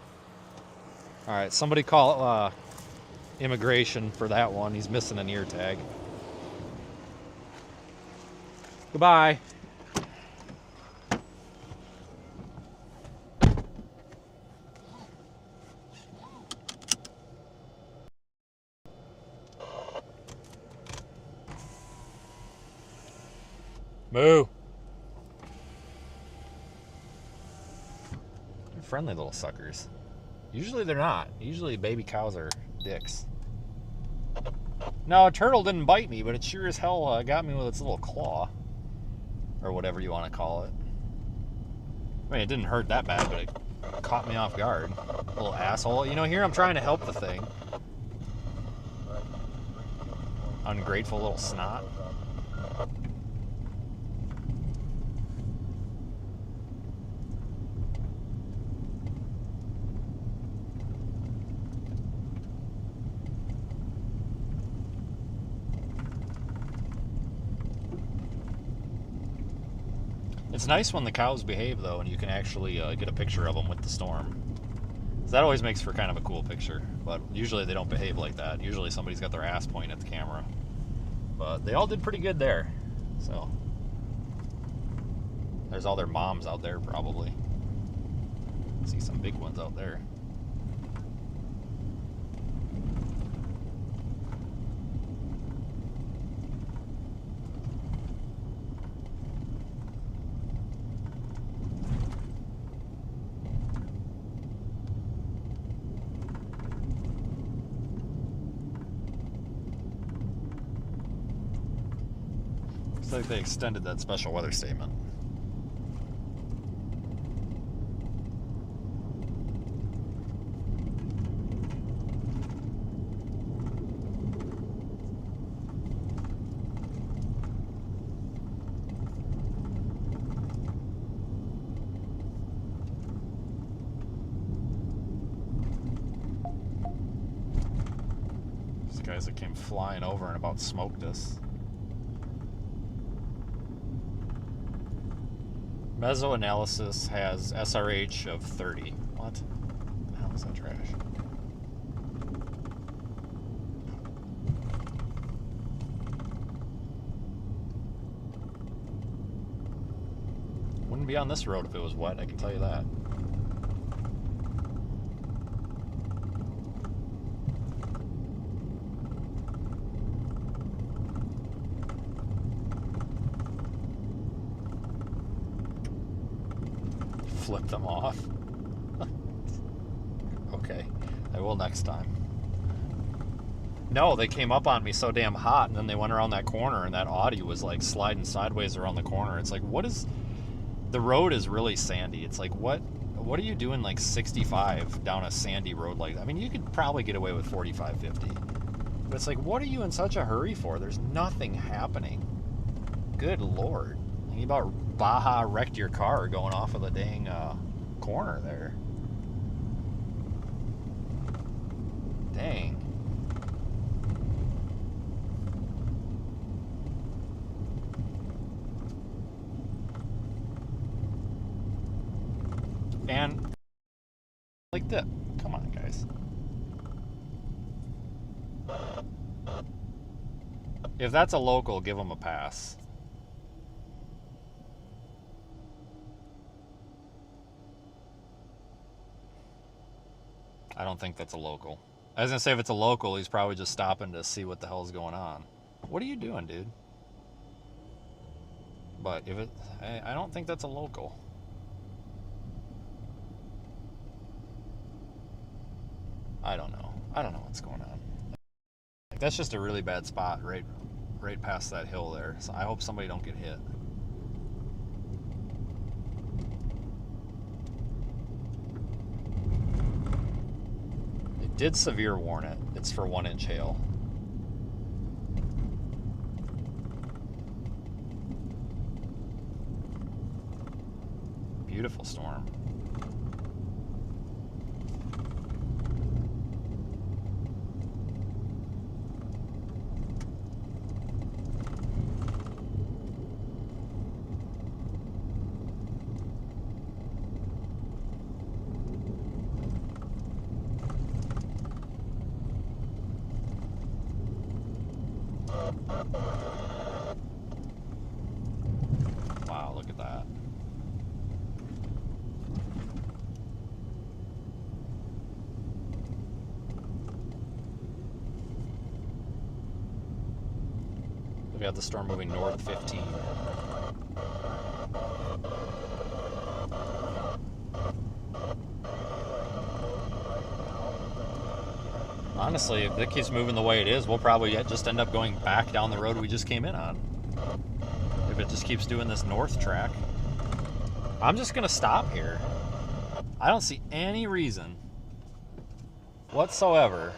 All right, somebody call immigration for that one. He's missing an ear tag. Goodbye. Moo. They're friendly little suckers. Usually they're not. Usually baby cows are dicks. No, a turtle didn't bite me, but it sure as hell got me with its little claw. Or whatever you want to call it. I mean, it didn't hurt that bad, but it caught me off guard. Little asshole. You know, here I'm trying to help the thing. Ungrateful little snot. It's nice when the cows behave, though, and you can actually get a picture of them with the storm. So that always makes for kind of a cool picture, but usually they don't behave like that. Usually somebody's got their ass pointing at the camera. But they all did pretty good there. So there's all their moms out there probably. See some big ones out there. Looks like they extended that special weather statement. These guys that came flying over and about smoked us. Mesoanalysis has SRH of 30. What? The hell is that trash? Wouldn't be on this road if it was wet, I can tell you that. Flip them off. Okay, I will next time. No, they came up on me so damn hot, and then they went around that corner, and that Audi was like sliding sideways around the corner. It's like, what is... The road is really sandy. It's like, what are you doing like 65 down a sandy road like that? I mean, you could probably get away with 45, 50. But it's like, what are you in such a hurry for? There's nothing happening. Good Lord. You about Baja wrecked your car going off of the dang corner there. Dang. And like that. Come on, guys. If that's a local, give them a pass. I don't think that's a local. I was gonna say if it's a local, he's probably just stopping to see what the hell's going on. What are you doing, dude? But if it, I don't think that's a local. I don't know. I don't know what's going on. Like, that's just a really bad spot right past that hill there. So I hope somebody don't get hit. Did severe warn it. It's for 1-inch hail. Beautiful storm. Wow, look at that. We got the storm moving north 15. Honestly, if it keeps moving the way it is, we'll probably just end up going back down the road we just came in on. If it just keeps doing this north track. I'm just going to stop here. I don't see any reason whatsoever.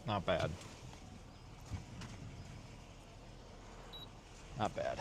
Not bad. Not bad.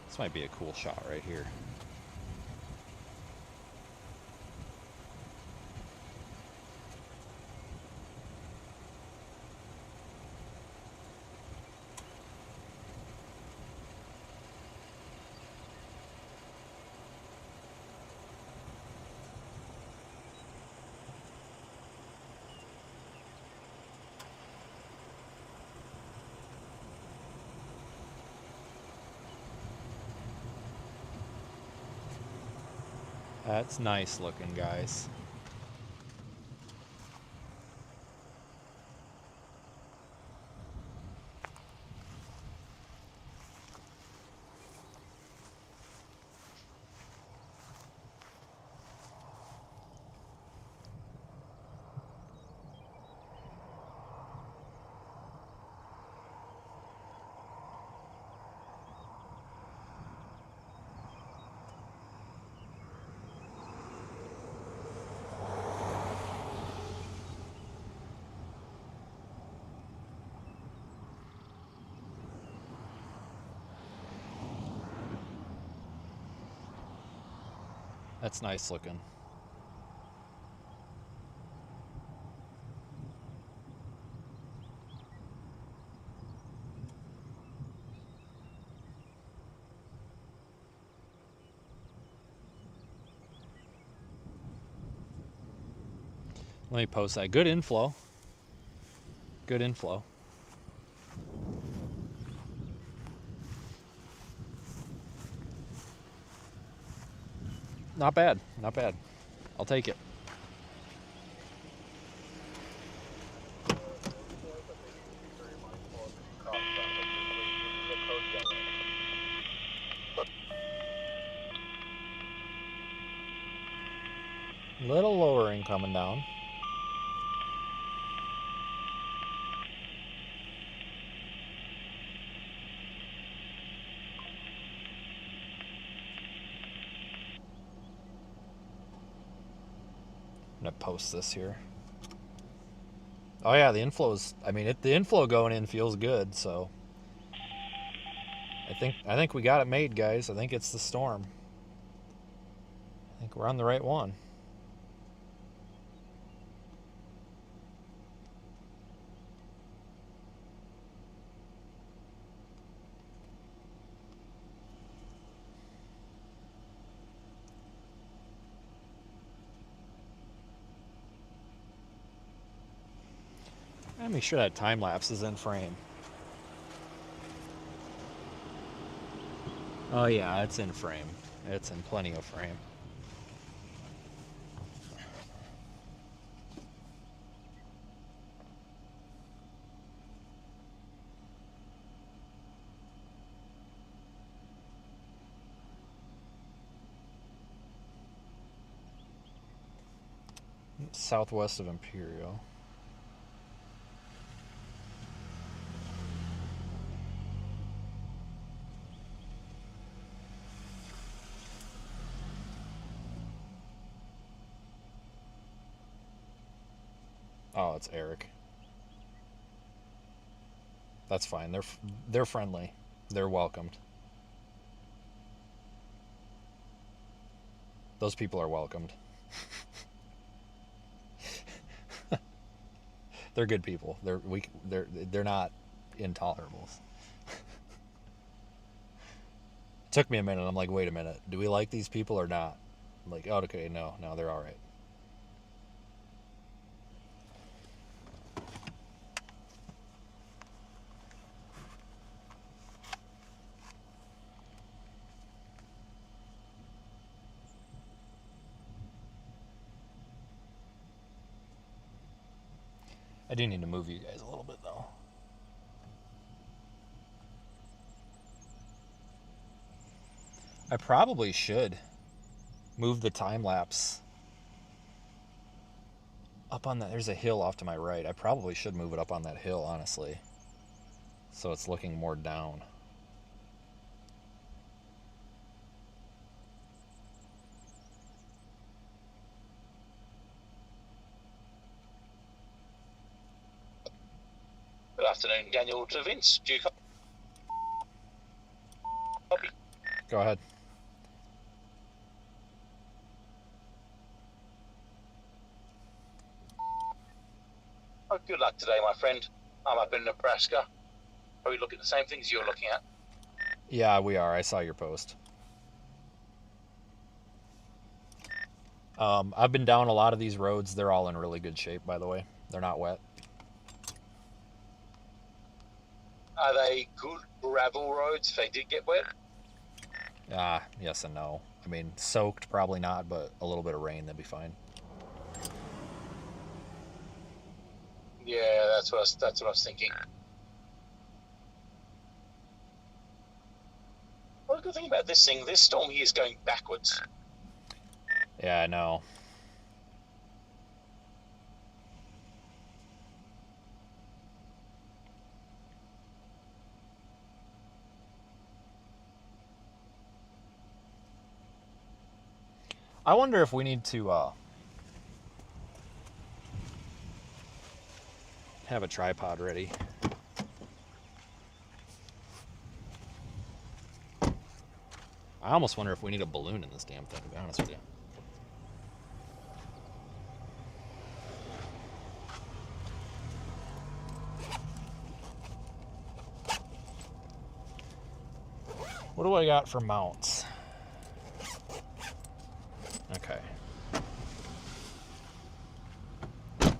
This might be a cool shot right here. That's nice looking, guys. That's nice looking. Let me post that. Good inflow. Good inflow. Not bad. Not bad. I'll take it. Little lowering coming down. I'm gonna post this here. Oh yeah, the inflow's. I mean, the inflow going in feels good. So I think we got it made, guys. I think it's the storm. I think we're on the right one. Make sure that time lapse is in frame. Oh yeah, it's in frame. It's in plenty of frame. Southwest of Imperial. Oh, it's Eric. That's fine. They're friendly. They're welcomed. Those people are welcomed. They're good people. They're not intolerables. It took me a minute. I'm like, wait a minute. Do we like these people or not? I'm like, oh, okay, no, they're all right. I do need to move you guys a little bit, though. I probably should move the time lapse up on that. There's a hill off to my right. I probably should move it up on that hill, honestly, so it's looking more down. Good afternoon, Daniel to Vince. Do you copy? Go ahead. Oh, good luck today, my friend. I'm up in Nebraska. Are we looking at the same things you're looking at? Yeah, we are. I saw your post. I've been down a lot of these roads. They're all in really good shape, by the way. They're not wet. Are they good gravel roads if they did get wet? Yes and no. I mean, soaked, probably not, but a little bit of rain, that'd be fine. Yeah, that's what I was thinking. Well, the good thing about this storm here is going backwards. Yeah, I know. I wonder if we need to have a tripod ready. I almost wonder if we need a balloon in this damn thing, to be honest with you. What do I got for mounts? Okay. I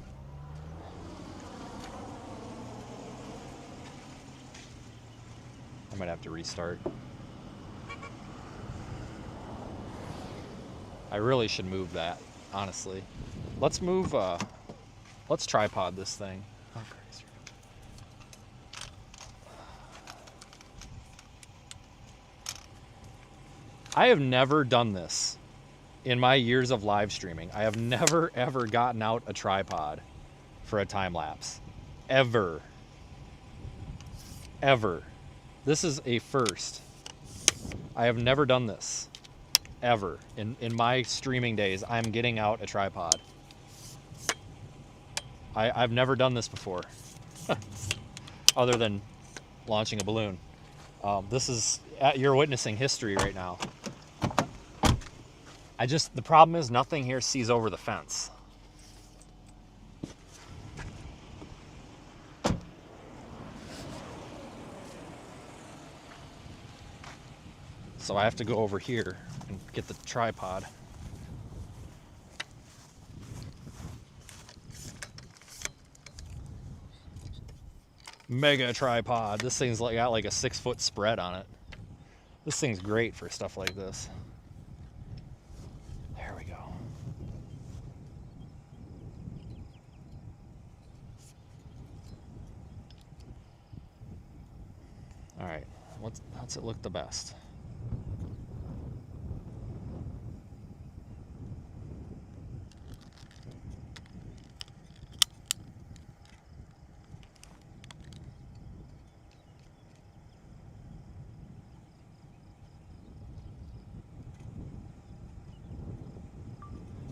might have to restart. I really should move that, honestly. Let's move, let's tripod this thing. Oh, Christ. I have never done this in my years of live streaming. I have never, ever gotten out a tripod for a time lapse. Ever. Ever. This is a first. I have never done this. Ever. In my streaming days, I'm getting out a tripod. I've never done this before. Other than launching a balloon. You're witnessing history right now. The problem is nothing here sees over the fence. So I have to go over here and get the tripod. Mega tripod. This thing's got like a 6-foot spread on it. This thing's great for stuff like this. There we go. All right, how's it look the best?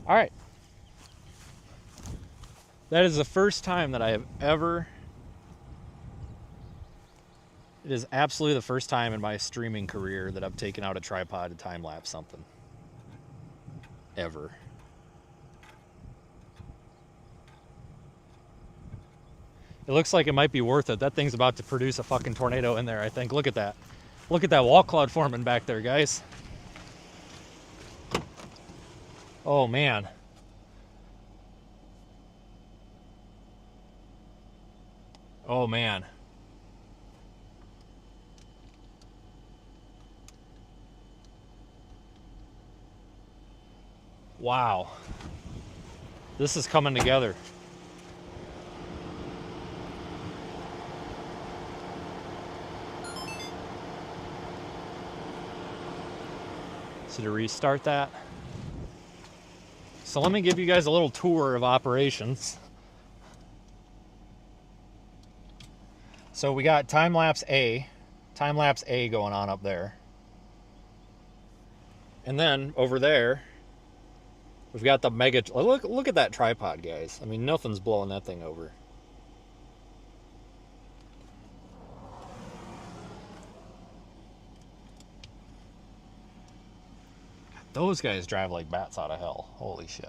All right. That is the first time that I have ever... It is absolutely the first time in my streaming career that I've taken out a tripod to time-lapse something. Ever. It looks like it might be worth it. That thing's about to produce a fucking tornado in there, I think. Look at that. Look at that wall cloud forming back there, guys. Oh, man. Oh, man. Wow. This is coming together. So to restart that. So let me give you guys a little tour of operations. So we got time-lapse A going on up there. And then over there, we've got the mega, look at that tripod, guys. I mean, nothing's blowing that thing over. Those guys drive like bats out of hell. Holy shit.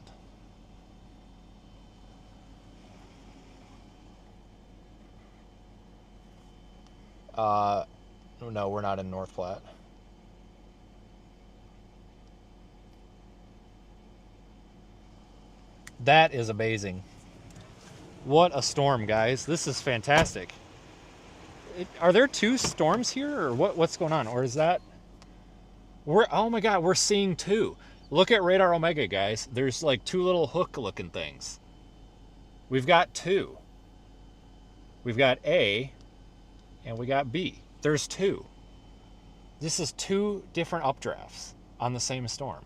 No, we're not in North Platte. That is amazing. What a storm, guys. This is fantastic. Are there two storms here, or what's going on? Or is that... Oh my god, we're seeing two. Look at Radar Omega, guys. There's like two little hook-looking things. We've got two. We've got A, and we got B. There's two. This is two different updrafts on the same storm.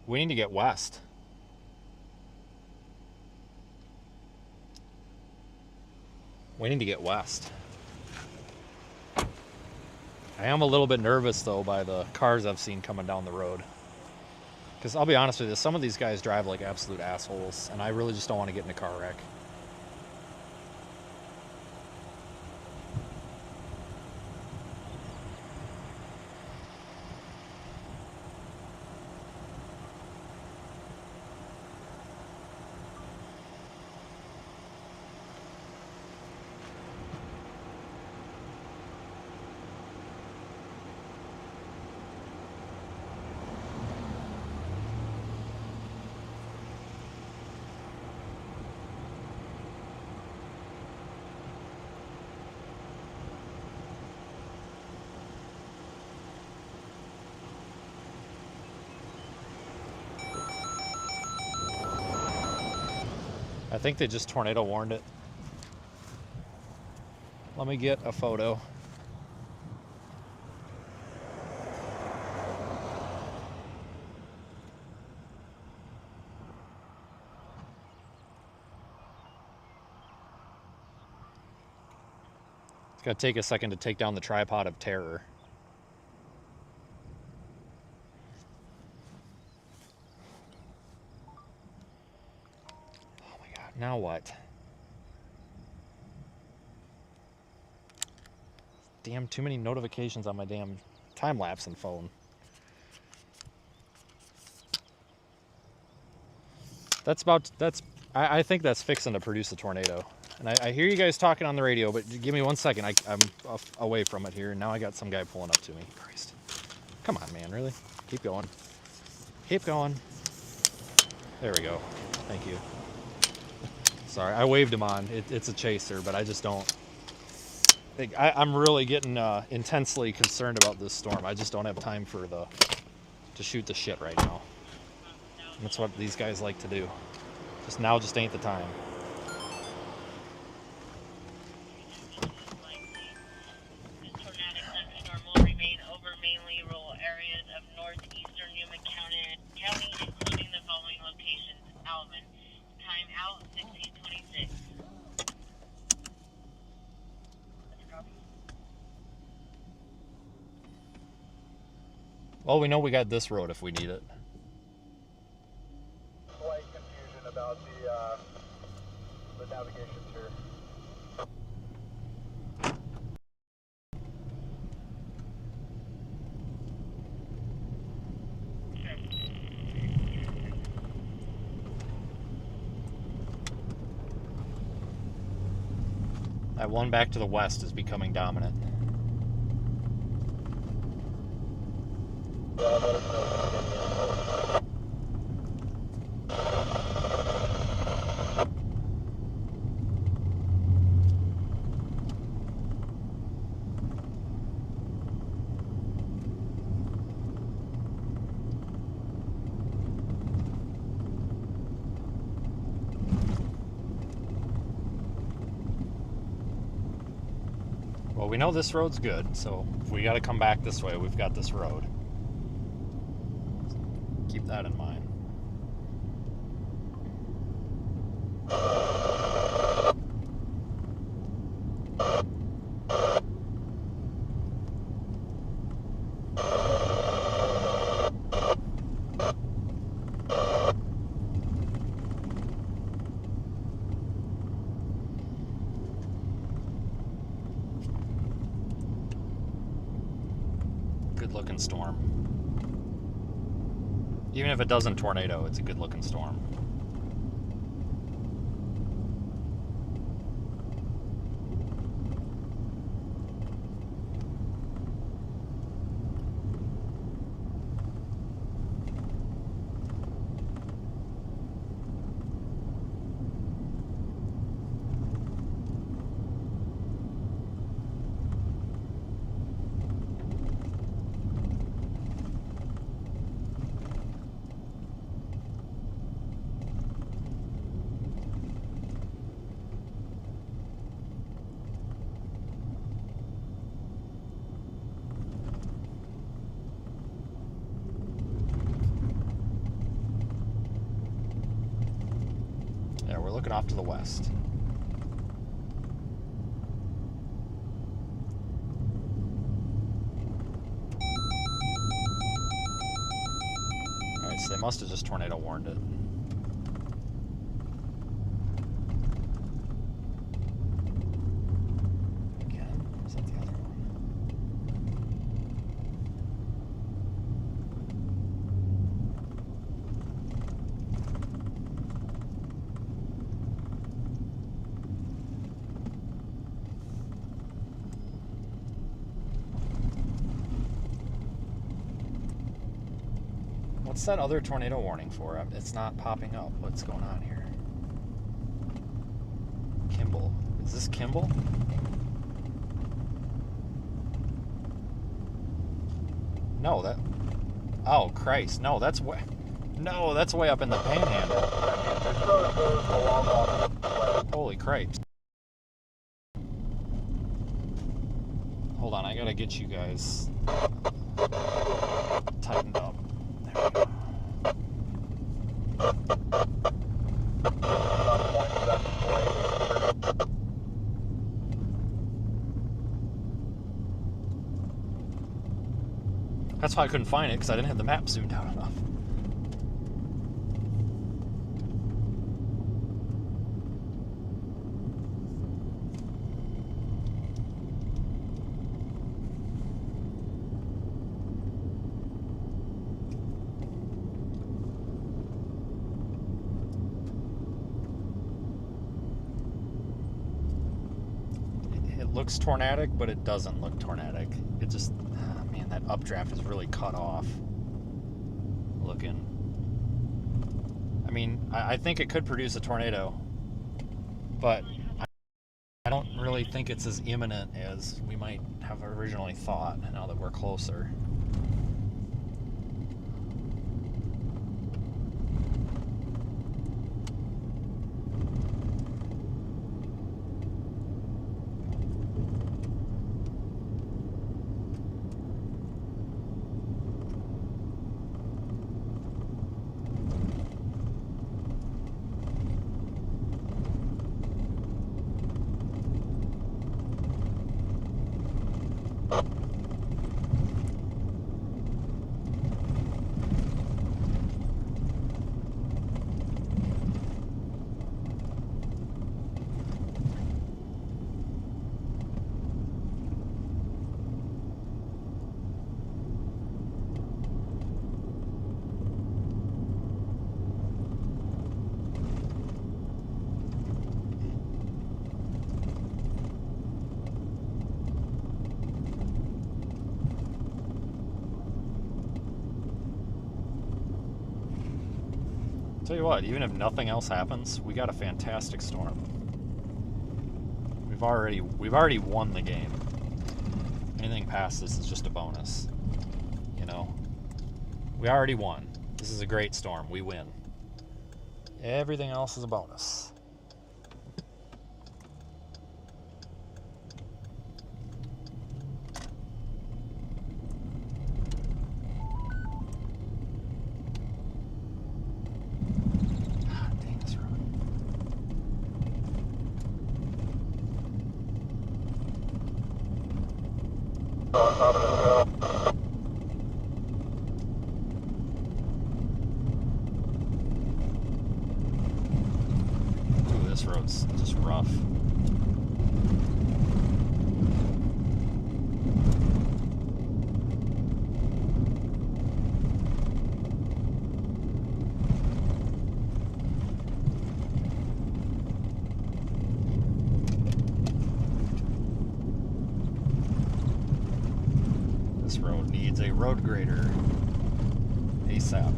We need to get west. We need to get west. I am a little bit nervous, though, by the cars I've seen coming down the road. Because I'll be honest with you, some of these guys drive like absolute assholes, and I really just don't want to get in a car wreck. I think they just tornado warned it. Let me get a photo. It's gonna take a second to take down the tripod of terror. Now what? Damn, too many notifications on my damn time-lapsing phone. I think that's fixing to produce a tornado. And I hear you guys talking on the radio, but give me 1 second. I'm away from it here. Now I got some guy pulling up to me. Christ. Come on, man, really? Keep going. Keep going. There we go. Thank you. Sorry, I waved him on. It's a chaser, but I just don't. I'm really getting intensely concerned about this storm. I just don't have time to shoot the shit right now. And that's what these guys like to do. Now just ain't the time. This tornadic thunderstorm will remain over mainly rural areas of northeastern Newman County, including the following locations: Alvin. Time out 1626. Well, we know we got this road if we need it. Slight confusion about the navigations here. That one back to the west is becoming dominant. Well, we know this road's good, so if we got to come back this way, we've got this road. Keep that in mind. good looking storm. Even if it doesn't tornado, it's a good looking storm. Yeah, we're looking off to the west. Alright, so they must have just tornado warned it. Again? Is that the other one? What's that other tornado warning for? It's not popping up. What's going on here? Kimball. Is this Kimball? No, that... Oh, Christ. No, that's way... No, that's way up in the Panhandle. Holy cripes. Hold on, I gotta get you guys tightened up. There we go. That's why I couldn't find it, because I didn't have the map zoomed out enough. It looks tornadic, but it doesn't look tornadic. It just... Man, that updraft is really cut off looking. I mean, I think it could produce a tornado, but I don't really think it's as imminent as we might have originally thought now that we're closer. Tell you what, even if nothing else happens, we got a fantastic storm. We've already won the game. Anything past this is just a bonus. You know? We already won. This is a great storm. We win. Everything else is a bonus. Ooh, this road's just rough. This road needs a road grader ASAP.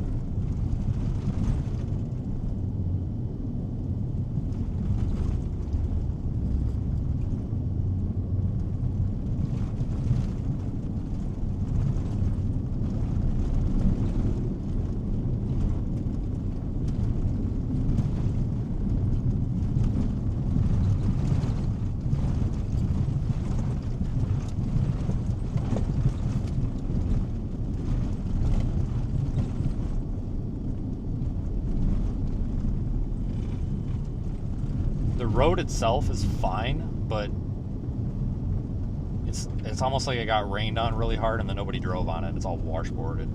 The road itself is fine, but it's almost like it got rained on really hard and then nobody drove on it. It's all washboarded.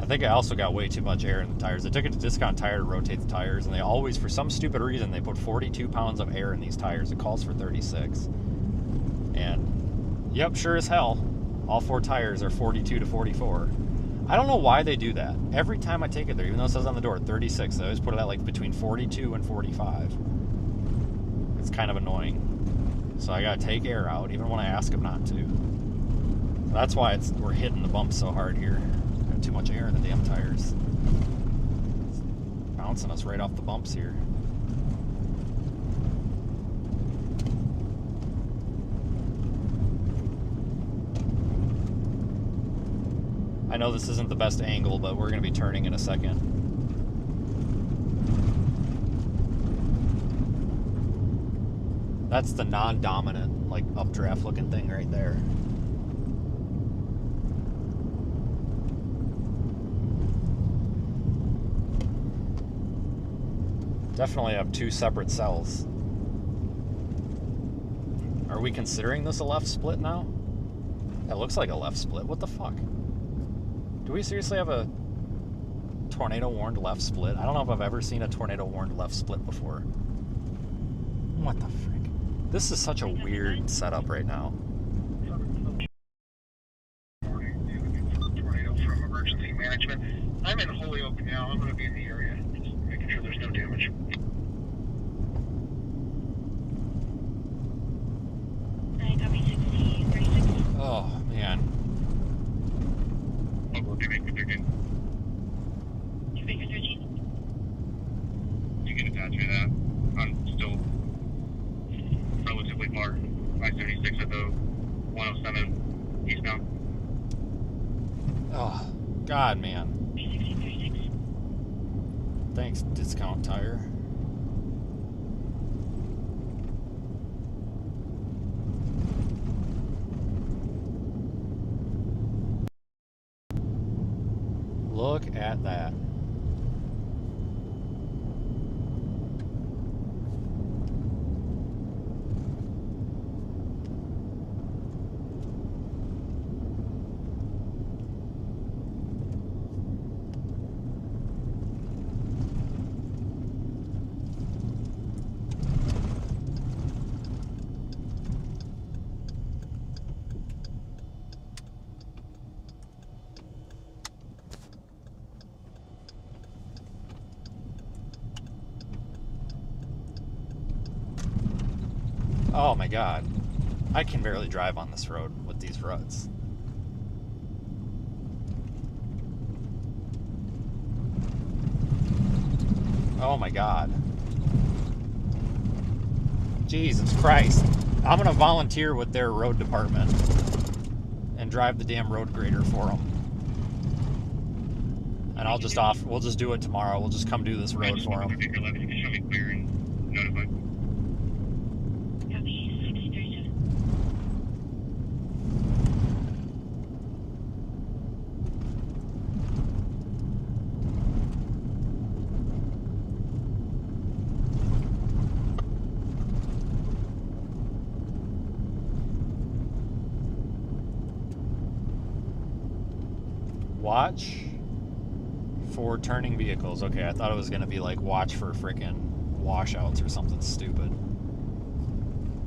I think I also got way too much air in the tires. I took it to Discount Tire to rotate the tires, and they always, for some stupid reason, they put 42 pounds of air in these tires. It calls for 36. And, yep, sure as hell, all 4 tires are 42 to 44. I don't know why they do that. Every time I take it there, even though it says on the door 36, they always put it at like between 42 and 45. It's kind of annoying. So I gotta take air out, even when I ask them not to. So that's why we're hitting the bumps so hard here. Got too much air in the damn tires. It's bouncing us right off the bumps here. I know this isn't the best angle, but we're going to be turning in a second. That's the non-dominant, like, updraft looking thing right there. Definitely have 2 separate cells. Are we considering this a left split now? That looks like a left split. What the fuck? Do we seriously have a tornado-warned left split? I don't know if I've ever seen a tornado-warned left split before. What the frick? This is such a weird setup right now. Tornado from emergency management. I'm in Holyoke now. I'm going to be in the area, just making sure there's no damage. Oh, man. You can attach me to that. I'm still relatively far. 576 at the 107 eastbound. Oh, God, man. Thanks, Discount Tire. Look at that. Oh my God. I can barely drive on this road with these ruts. Oh my God. Jesus Christ. I'm gonna volunteer with their road department and drive the damn road grader for them. And we'll just do it tomorrow. We'll just come do this road for them. Watch for turning vehicles. Okay, I thought it was going to be like watch for frickin' washouts or something stupid.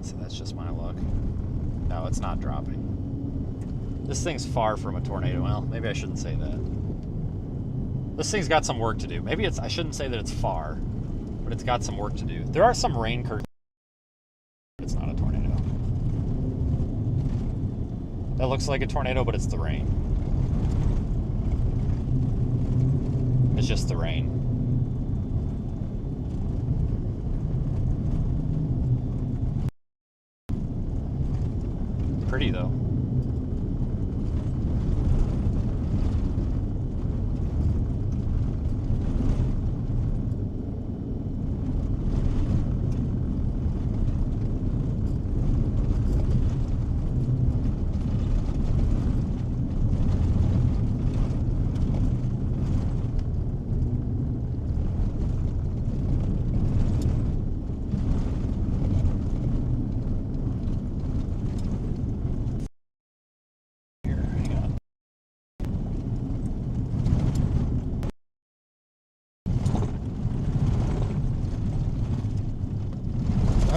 So that's just my luck. No, it's not dropping. This thing's far from a tornado. Well, maybe I shouldn't say that. This thing's got some work to do. Maybe I shouldn't say that it's far, but it's got some work to do. There are some rain curtains. It's not a tornado. That looks like a tornado, but it's the rain. It's just the rain. Pretty though.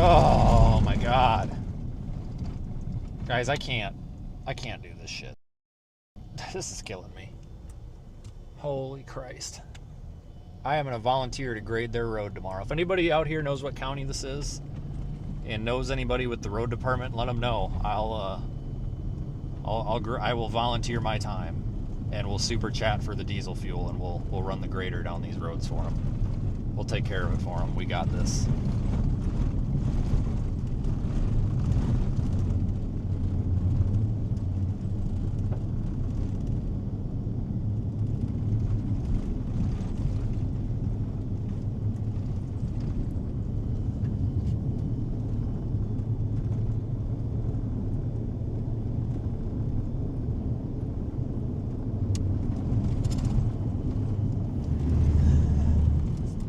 Oh my god. Guys, I can't do this shit. This is killing me. Holy Christ. I am going to volunteer to grade their road tomorrow. If anybody out here knows what county this is and knows anybody with the road department, let them know. I will volunteer my time and we'll super chat for the diesel fuel and we'll run the grader down these roads for them. We'll take care of it for them. We got this.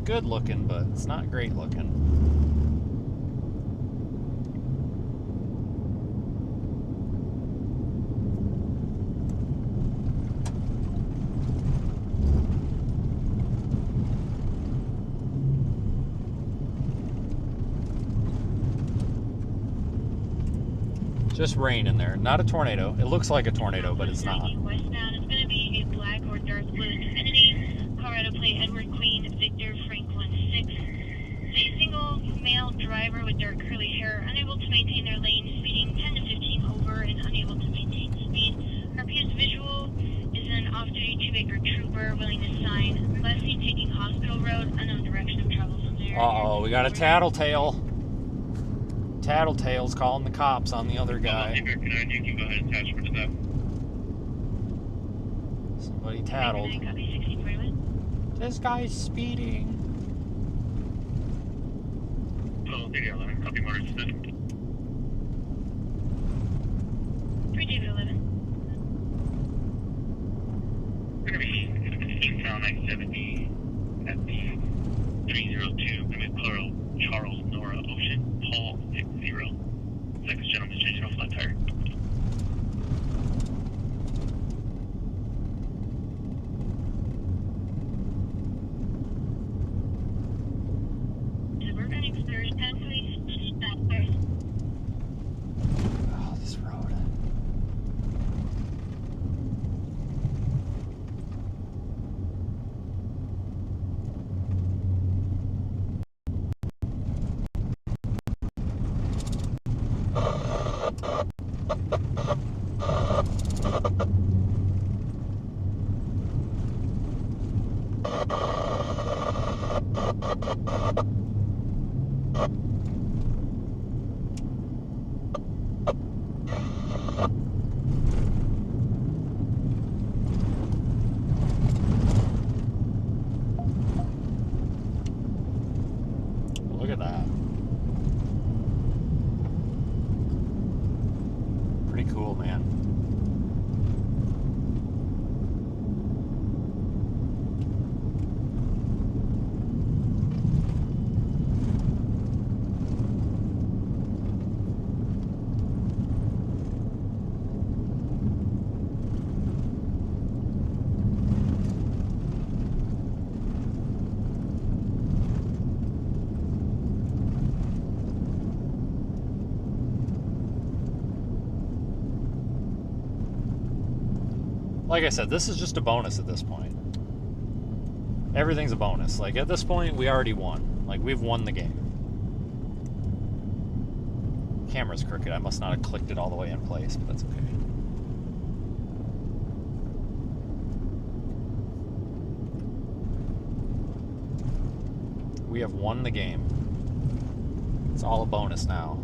Good looking, but it's not great looking. Just rain in there, not a tornado. It looks like a tornado, but it's not. Westbound is going to be a black or dark blue Infiniti, Colorado plate Edward Queen Victor Franklin 6. It's a single male driver with dark curly hair, unable to maintain their lane, speeding 10 to 15 over and unable to maintain speed. RPS visual is an off-duty 2-acre trooper willing to sign. Last seen taking Hospital Road, unknown direction of travel from there. Uh-oh, we got a tattletale. Tattletale's calling the cops on the other guy. You can go ahead and attach to that. Somebody tattled. This guy's speeding. Oh, video 11. Copy motor assistant. 3 David 11. We're going to be eastbound 970 at the 302. Going to be Charles Nora Ocean, Paul 60. Next gentleman changing off flat tire. Suburban Express, 10 please. Oh, this road. Look at that. Pretty cool, man. Like I said, this is just a bonus at this point. Everything's a bonus. Like, at this point, we already won. Like, we've won the game. Camera's crooked. I must not have clicked it all the way in place, but that's okay. We have won the game. It's all a bonus now.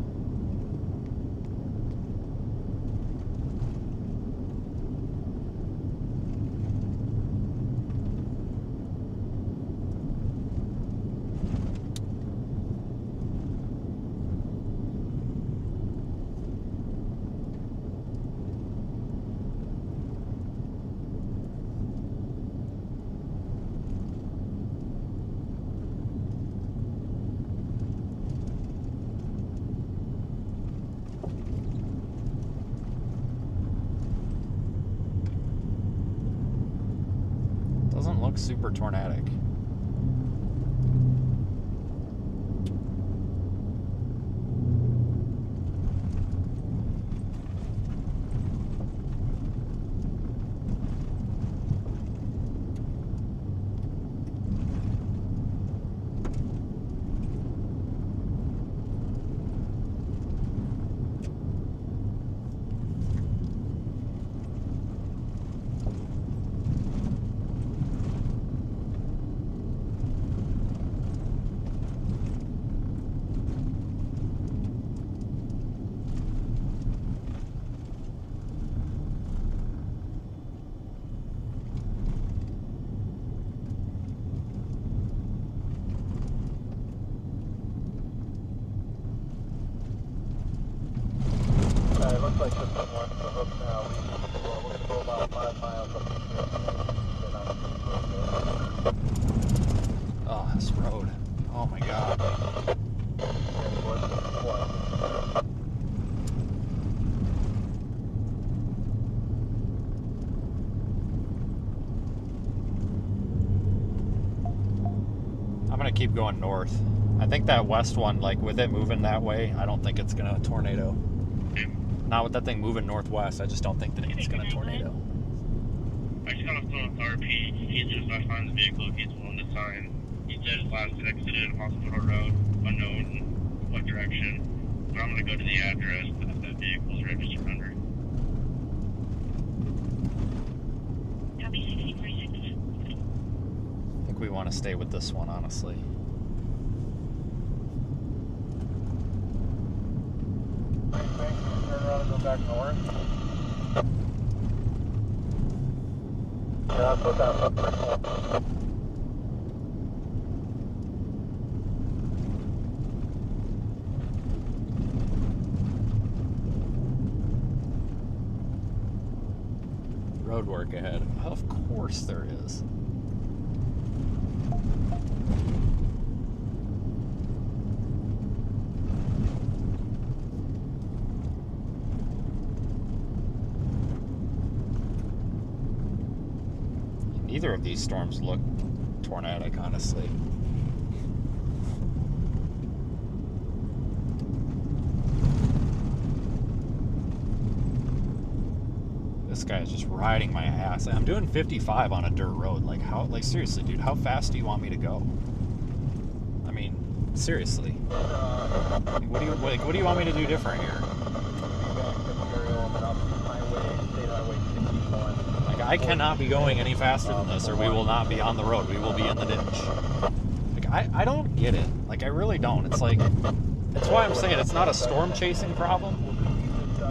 Doesn't look super tornadic. It looks like just one to the hook now. We're going to go about 5 miles up the hill. Oh, this road. Oh my god. I'm gonna keep going north. I think that west one, like with it moving that way, I don't think it's gonna tornado. Not with that thing moving northwest, I just don't think that it's gonna tornado. I just got off the phone with RP. He just I find the vehicle he's willing to sign. He said his last exited Hospital Road, unknown what direction. But I'm gonna go to the address that that vehicle's registered under. Copy 1646. I think we want to stay with this one, honestly. Turn around and go back north. Yeah, that's what that Road work ahead. Of course there is. Neither of these storms look tornadic, honestly. This guy is just riding my ass. I'm doing 55 on a dirt road. Like how? Like seriously, dude, how fast do you want me to go? I mean, seriously. Like, what do you want me to do different here? Like I cannot be going any faster than this, or we will not be on the road. We will be in the ditch. Like I don't get it. Like I really don't. It's like that's why I'm saying it's not a storm chasing problem.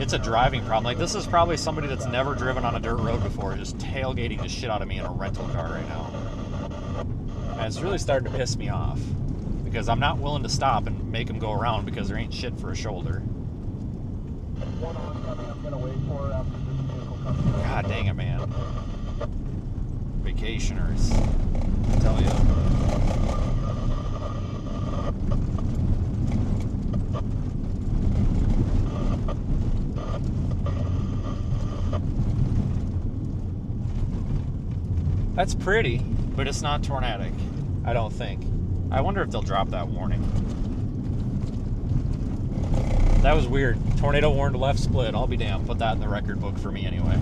It's a driving problem. Like, this is probably somebody that's never driven on a dirt road before, just tailgating the shit out of me in a rental car right now. And it's really starting to piss me off, because I'm not willing to stop and make them go around because there ain't shit for a shoulder. God dang it, man. Vacationers. I tell you. That's pretty, but it's not tornadic, I don't think. I wonder if they'll drop that warning. That was weird. Tornado warned left split. I'll be damned. Put that in the record book for me anyway.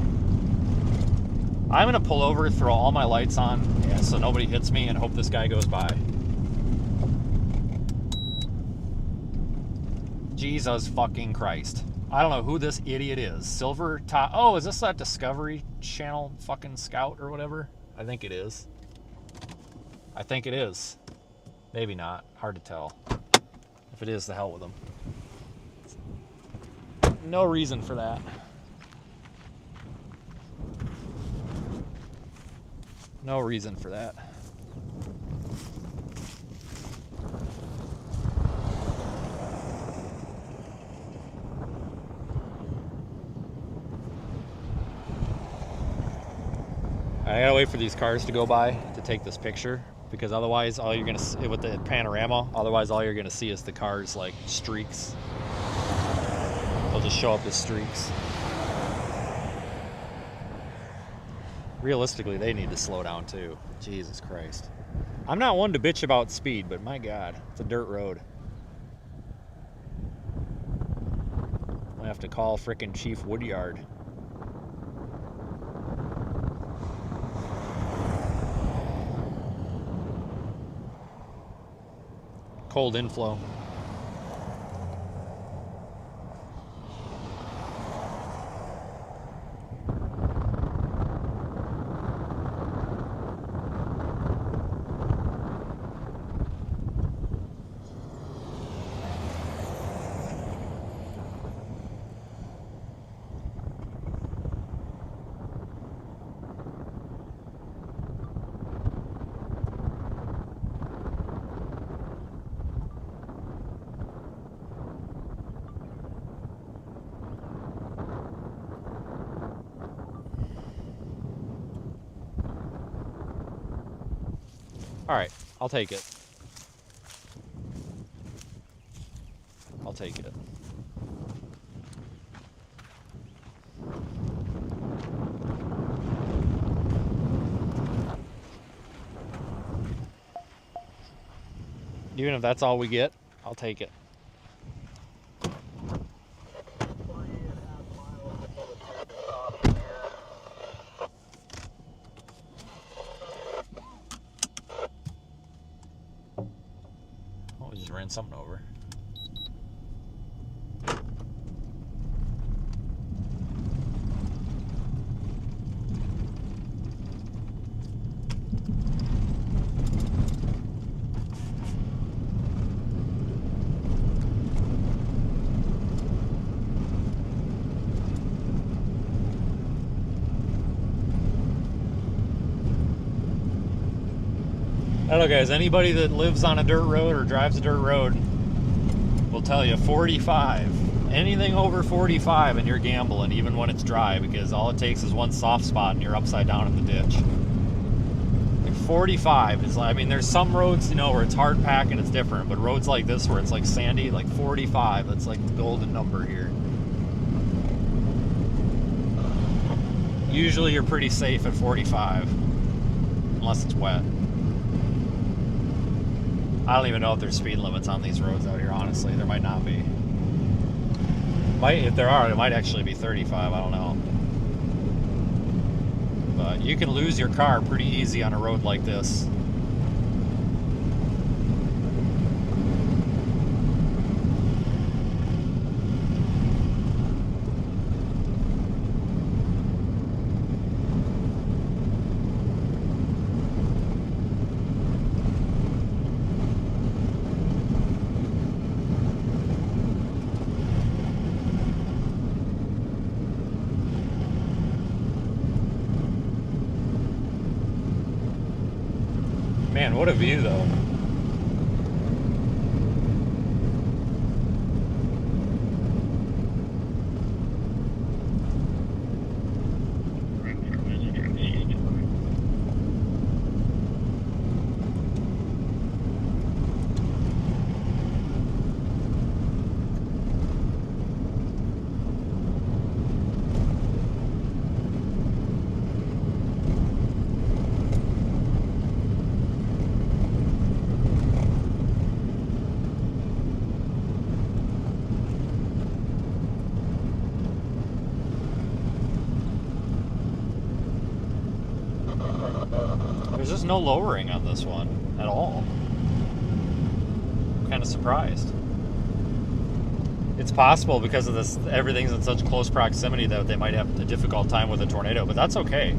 I'm going to pull over, throw all my lights on, so nobody hits me, and hope this guy goes by. Jesus fucking Christ. I don't know who this idiot is. Silver top. Oh, is this that Discovery Channel fucking scout or whatever? I think it is. I think it is. Maybe not. Hard to tell. If it is, the hell with them. No reason for that. No reason for that. I gotta wait for these cars to go by to take this picture, because otherwise all you're gonna see with the panorama, otherwise all you're gonna see is the cars like streaks. They'll just show up as streaks. Realistically, they need to slow down too. Jesus Christ. I'm not one to bitch about speed, but my God, it's a dirt road. I have to call frickin' Chief Woodyard. Cold inflow. All right, I'll take it. I'll take it. Even if that's all we get, I'll take it. Oh, we just ran something over. I don't know, guys, anybody that lives on a dirt road or drives a dirt road will tell you 45. Anything over 45 and you're gambling, even when it's dry, because all it takes is one soft spot and you're upside down in the ditch. Like 45 is, I mean, there's some roads, you know, where it's hard pack and it's different, but roads like this where it's like sandy, like 45, that's like the golden number here. Usually you're pretty safe at 45, unless it's wet. I don't even know if there's speed limits on these roads out here, honestly. There might not be. If there are, it might actually be 35, I don't know. But you can lose your car pretty easy on a road like this. Man, what a view, though. There's just no lowering on this one at all. I'm kind of surprised. It's possible because of this, everything's in such close proximity that they might have a difficult time with a tornado, but that's okay.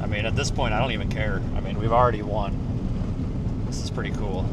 I mean, at this point, I don't even care. I mean, we've already won. This is pretty cool.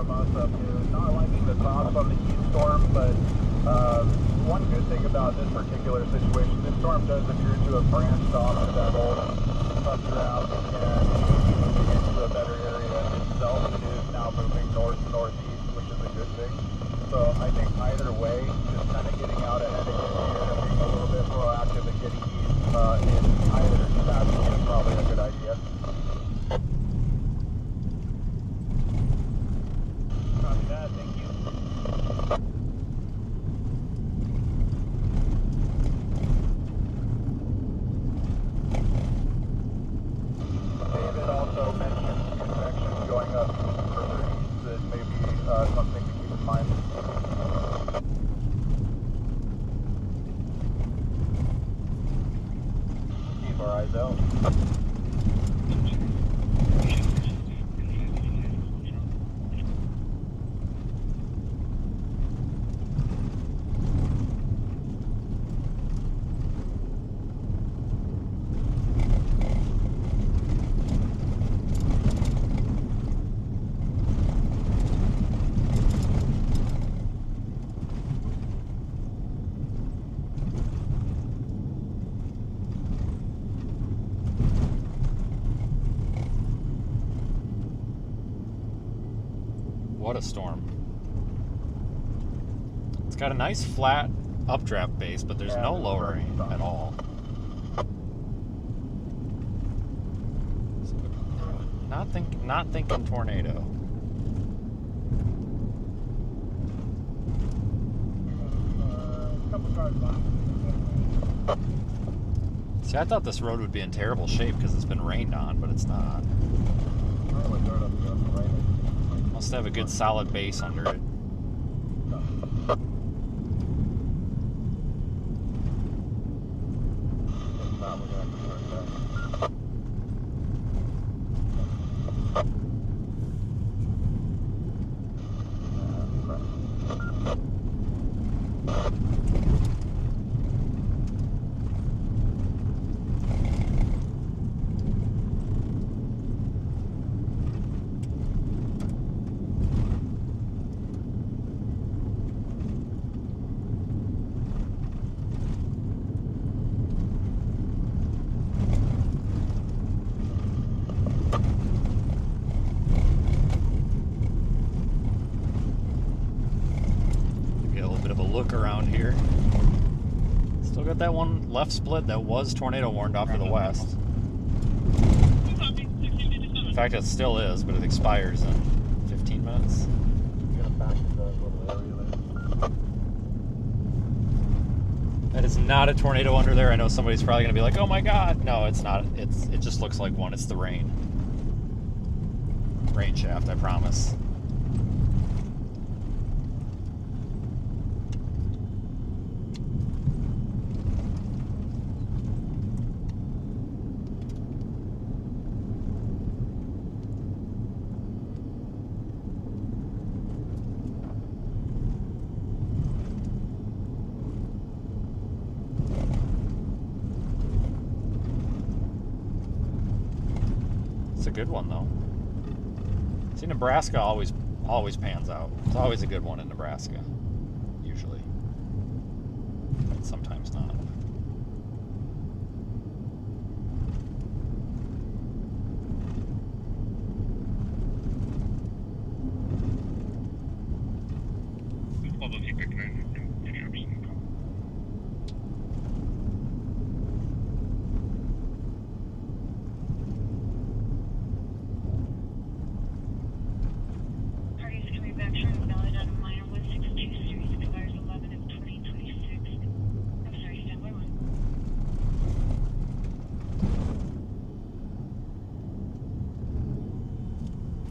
from us up here. Not liking the tops on the heat storm, but one good thing about this particular situation, this storm does appear to have branched off of that old updraft and moving into a better area itself. It is now moving north-northeast, which is a good thing. So I think either way, just kind of getting out ahead of it here and being a little bit proactive and getting east in either capacity is probably a good idea. Copy that, thank you. David also mentioned infections going up further east that may be something to keep in mind. Keep our eyes out. What a storm. It's got a nice flat updraft base, but there's no lowering at all. Not thinking tornado. See, I thought this road would be in terrible shape because it's been rained on, but it's not. Must have a good solid base under it. Look around here. Still got that one left split that was tornado warned off to the west. In fact, it still is, but it expires in 15 minutes. That is not a tornado under there. I know somebody's probably going to be like, oh my god. No, it's not. It just looks like one. It's the rain. Rain shaft, I promise. It's a good one though. See, Nebraska always pans out. It's always a good one in Nebraska, usually, but sometimes not.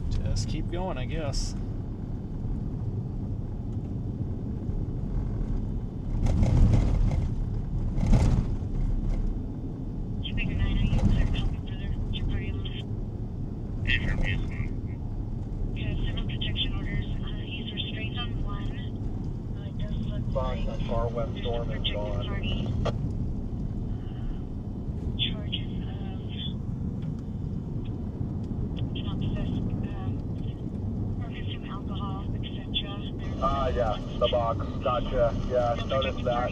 Just keep going, I guess. Far west storm is gone. Charges of not possess or consume alcohol Yeah, the box. Gotcha. Yeah, noticed that. I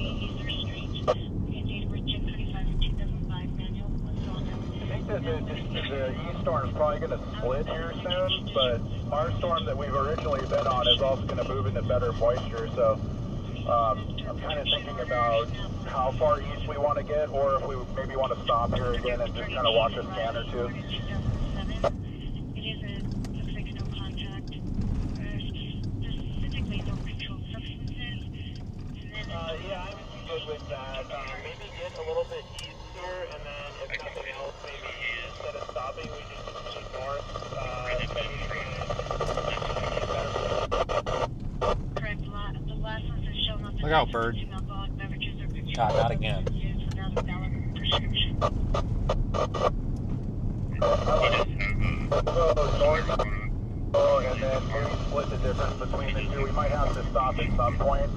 think that the E-storm's probably going to split here soon, but our storm that we've originally been on is also going to move into better moisture, so I'm kind of thinking about how far east we want to get, or if we maybe want to stop here again and just kind of watch a scan or two. Yeah, I'm good with that. Maybe get a little bit easier, and then if nothing else, maybe instead of stopping, we just keep north. Look out, bird. God, not again. And then maybe split the difference between the two. We might have to stop at some point,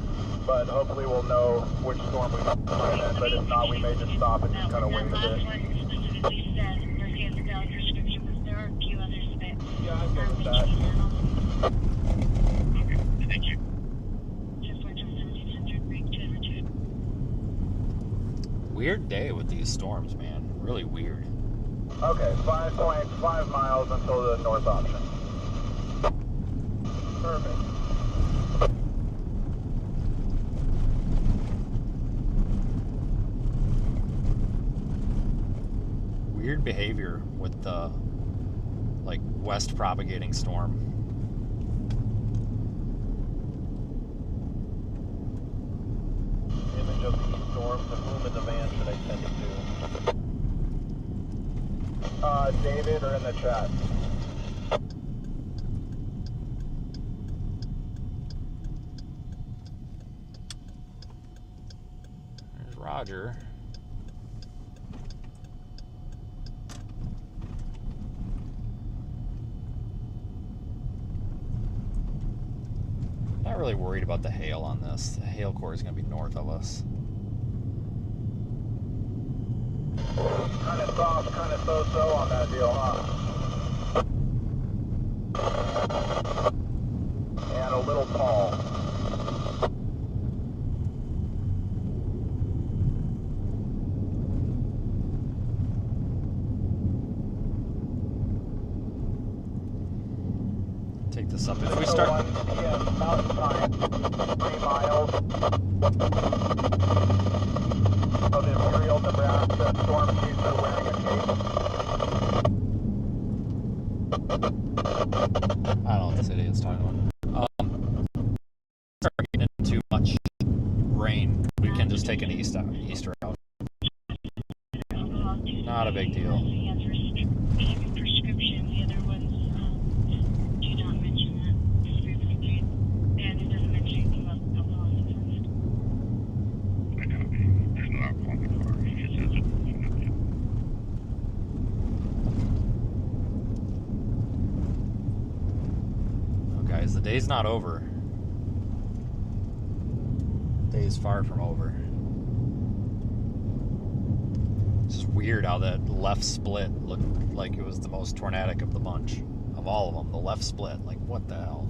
but hopefully we'll know which storm we might find in. But if not, we may just stop and just kind of wait a bit. Yeah, I'm good with that. Okay, thank you. Weird day with these storms, man. Really weird. Okay, 5.5 miles until the north option. Perfect. Weird behavior with the like west propagating storm. Image of the storm, the whom in the van should I send it to? David, or in the chat? There's Roger. Not really worried about the hail on this. The hail core is going to be north of us. Kind of soft, kind of so-so on that deal, huh? And a little tall. Take this up. If we start... Mountain time, 3 miles of Imperial, Nebraska, storm chaser wearing a cape. I don't know what this idiot's talking about. Start getting into too much rain. We can just take an east route. Not a big deal. The day's not over. The day is far from over. It's just weird how that left split looked like it was the most tornadic of the bunch. Of all of them, the left split. Like, what the hell?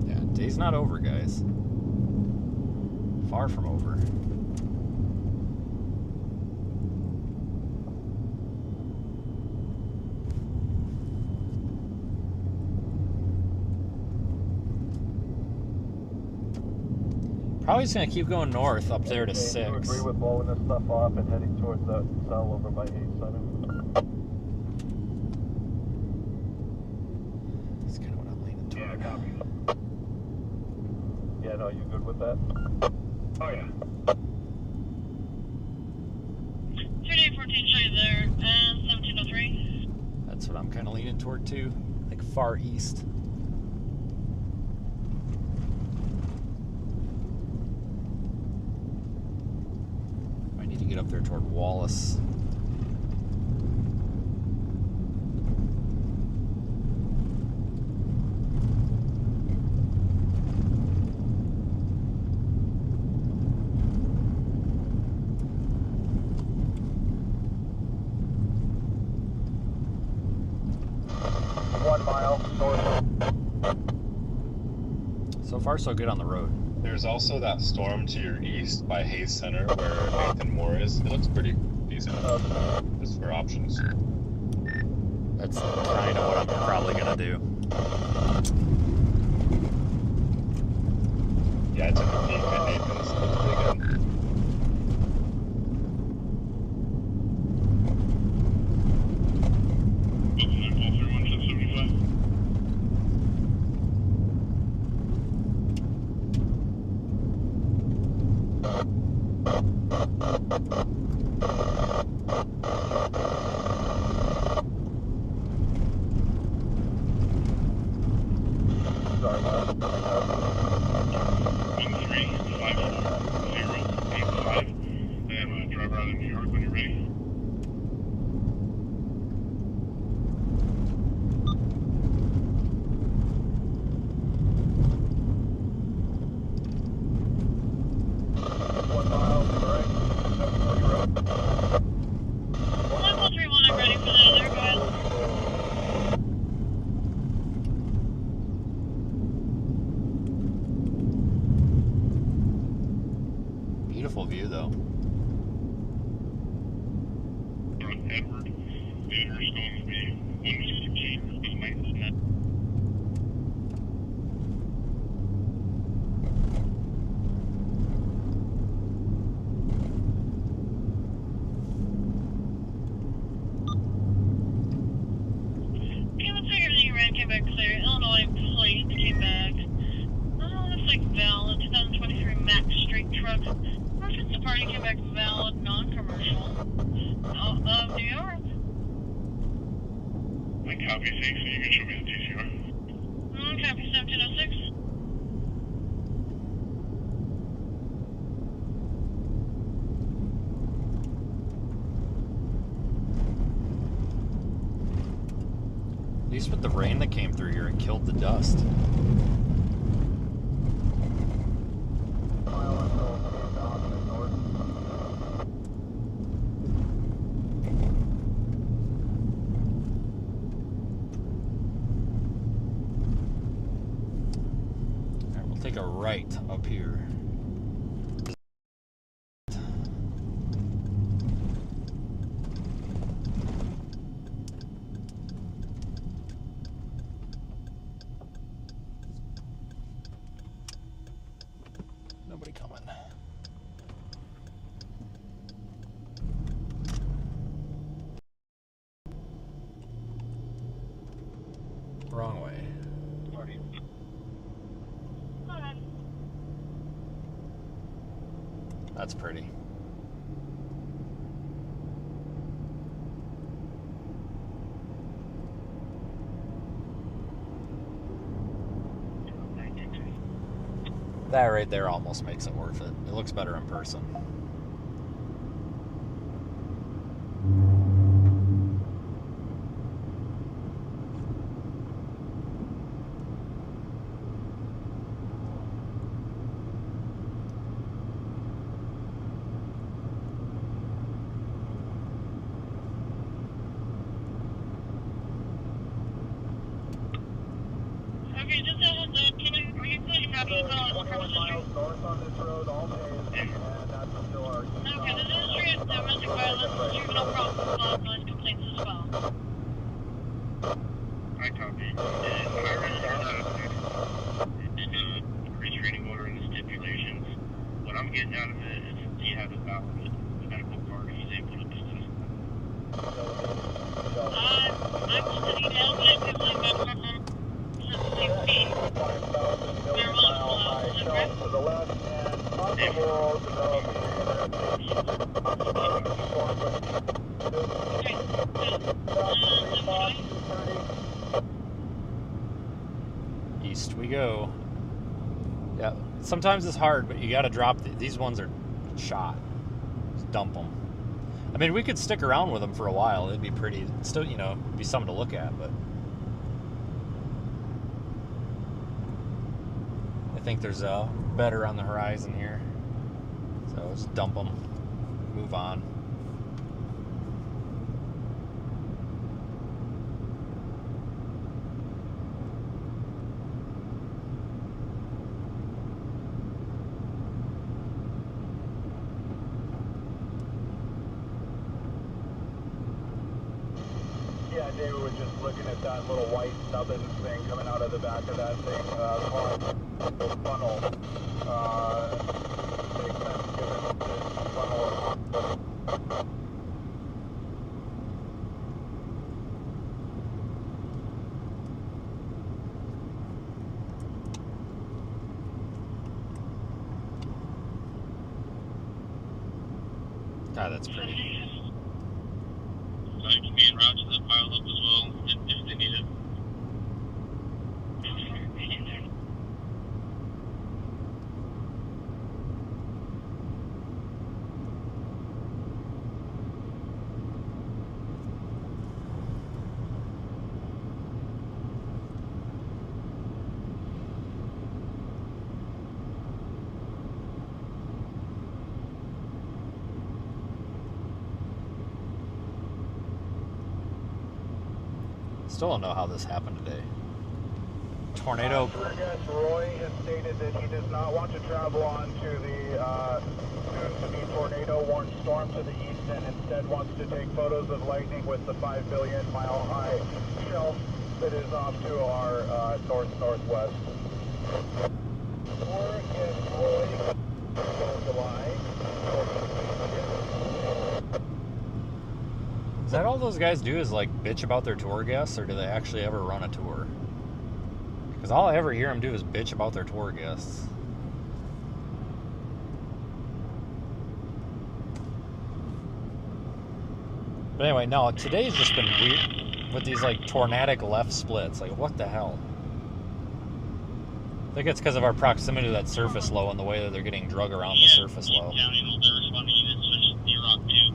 Yeah, day's not over, guys. Far from over. Probably just gonna keep going north up there to 6. Do you agree with blowing this stuff off and heading towards that cell over by 87? That's kind of what I'm leaning toward. Yeah, copy. Yeah, no, you good with that? Oh, yeah. 3814, show you there, 1703. That's what I'm kind of leaning toward too, like far east. Need to get up there toward Wallace. far so good on the road. There's also that storm to your east by Hayes Center where Nathan Moore is. It looks pretty decent, just for options. That's kind of what I'm probably going to do. Yeah, I took a peek at Nathan's. It looks pretty good. Beautiful view, though. Edward, Edward's going to be 116 is my net. Okay, looks like everything you ran came back clear. Illinois plate came back. Oh, looks like valid. 2023 Max straight truck. Reference the party came back valid, non-commercial. Of New York. I copy 6, so you can show me the TCR. Copy 1706. At least with the rain that came through here, it killed the dust. Take a right up here. Nobody coming. Wrong way. That's pretty. That right there almost makes it worth it. It looks better in person. Okay, just a heads up. Are you clear to copy about criminal history? North on this road, all days, and that's still our Okay, the history of domestic violence, juvenile problem, noise complaints as well. I copy. And I read the restraining order and the stipulations. What I'm getting out of it is he has a valid medical card and he's able to possess that. I'm sitting down, but I feel like I'm to the left and possible East we go. Yeah, sometimes it's hard, but you got to drop these ones are shot. Just dump them. I mean, we could stick around with them for a while. It'd be pretty. Still, you know, be something to look at, but I think there's a better on the horizon here. So just dump them, move on. that day we were just looking at that little white nubbin thing coming out of the back of that thing, the funnel. Makes sense given the funnel. God, that's pretty. So it can be en route to the pile up as well if they need it. Still don't know how this happened today. Tornado. Roy has stated that he does not want to travel on to the soon-to-be tornado-warned storm to the east and instead wants to take photos of lightning with the 5 billion mile high shelf that is off to our north-northwest. Or is Roy July? Is that all those guys do is like bitch about their tour guests, or do they actually ever run a tour? Because all I ever hear them do is bitch about their tour guests. But anyway, no, today's just been weird with these like tornadic left splits. Like, what the hell? I think it's because of our proximity to that surface low and the way that they're getting drug around the surface low. County multi-responding units switched to D-Rock 2.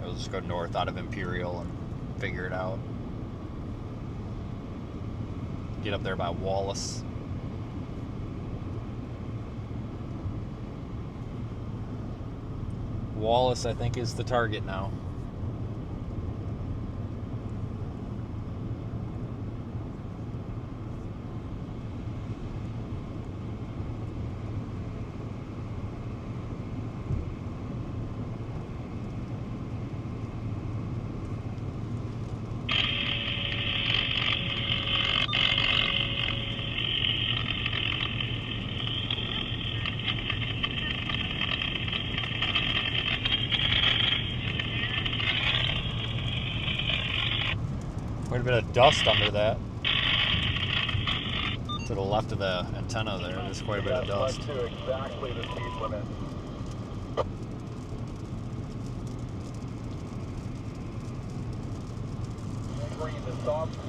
We'll just go north out of Imperial and figure it out. Get up there by Wallace. Wallace, I think, is the target now. Quite a bit of dust under that. To the left of the antenna there, there's quite a bit of dust. To exactly the speed limit.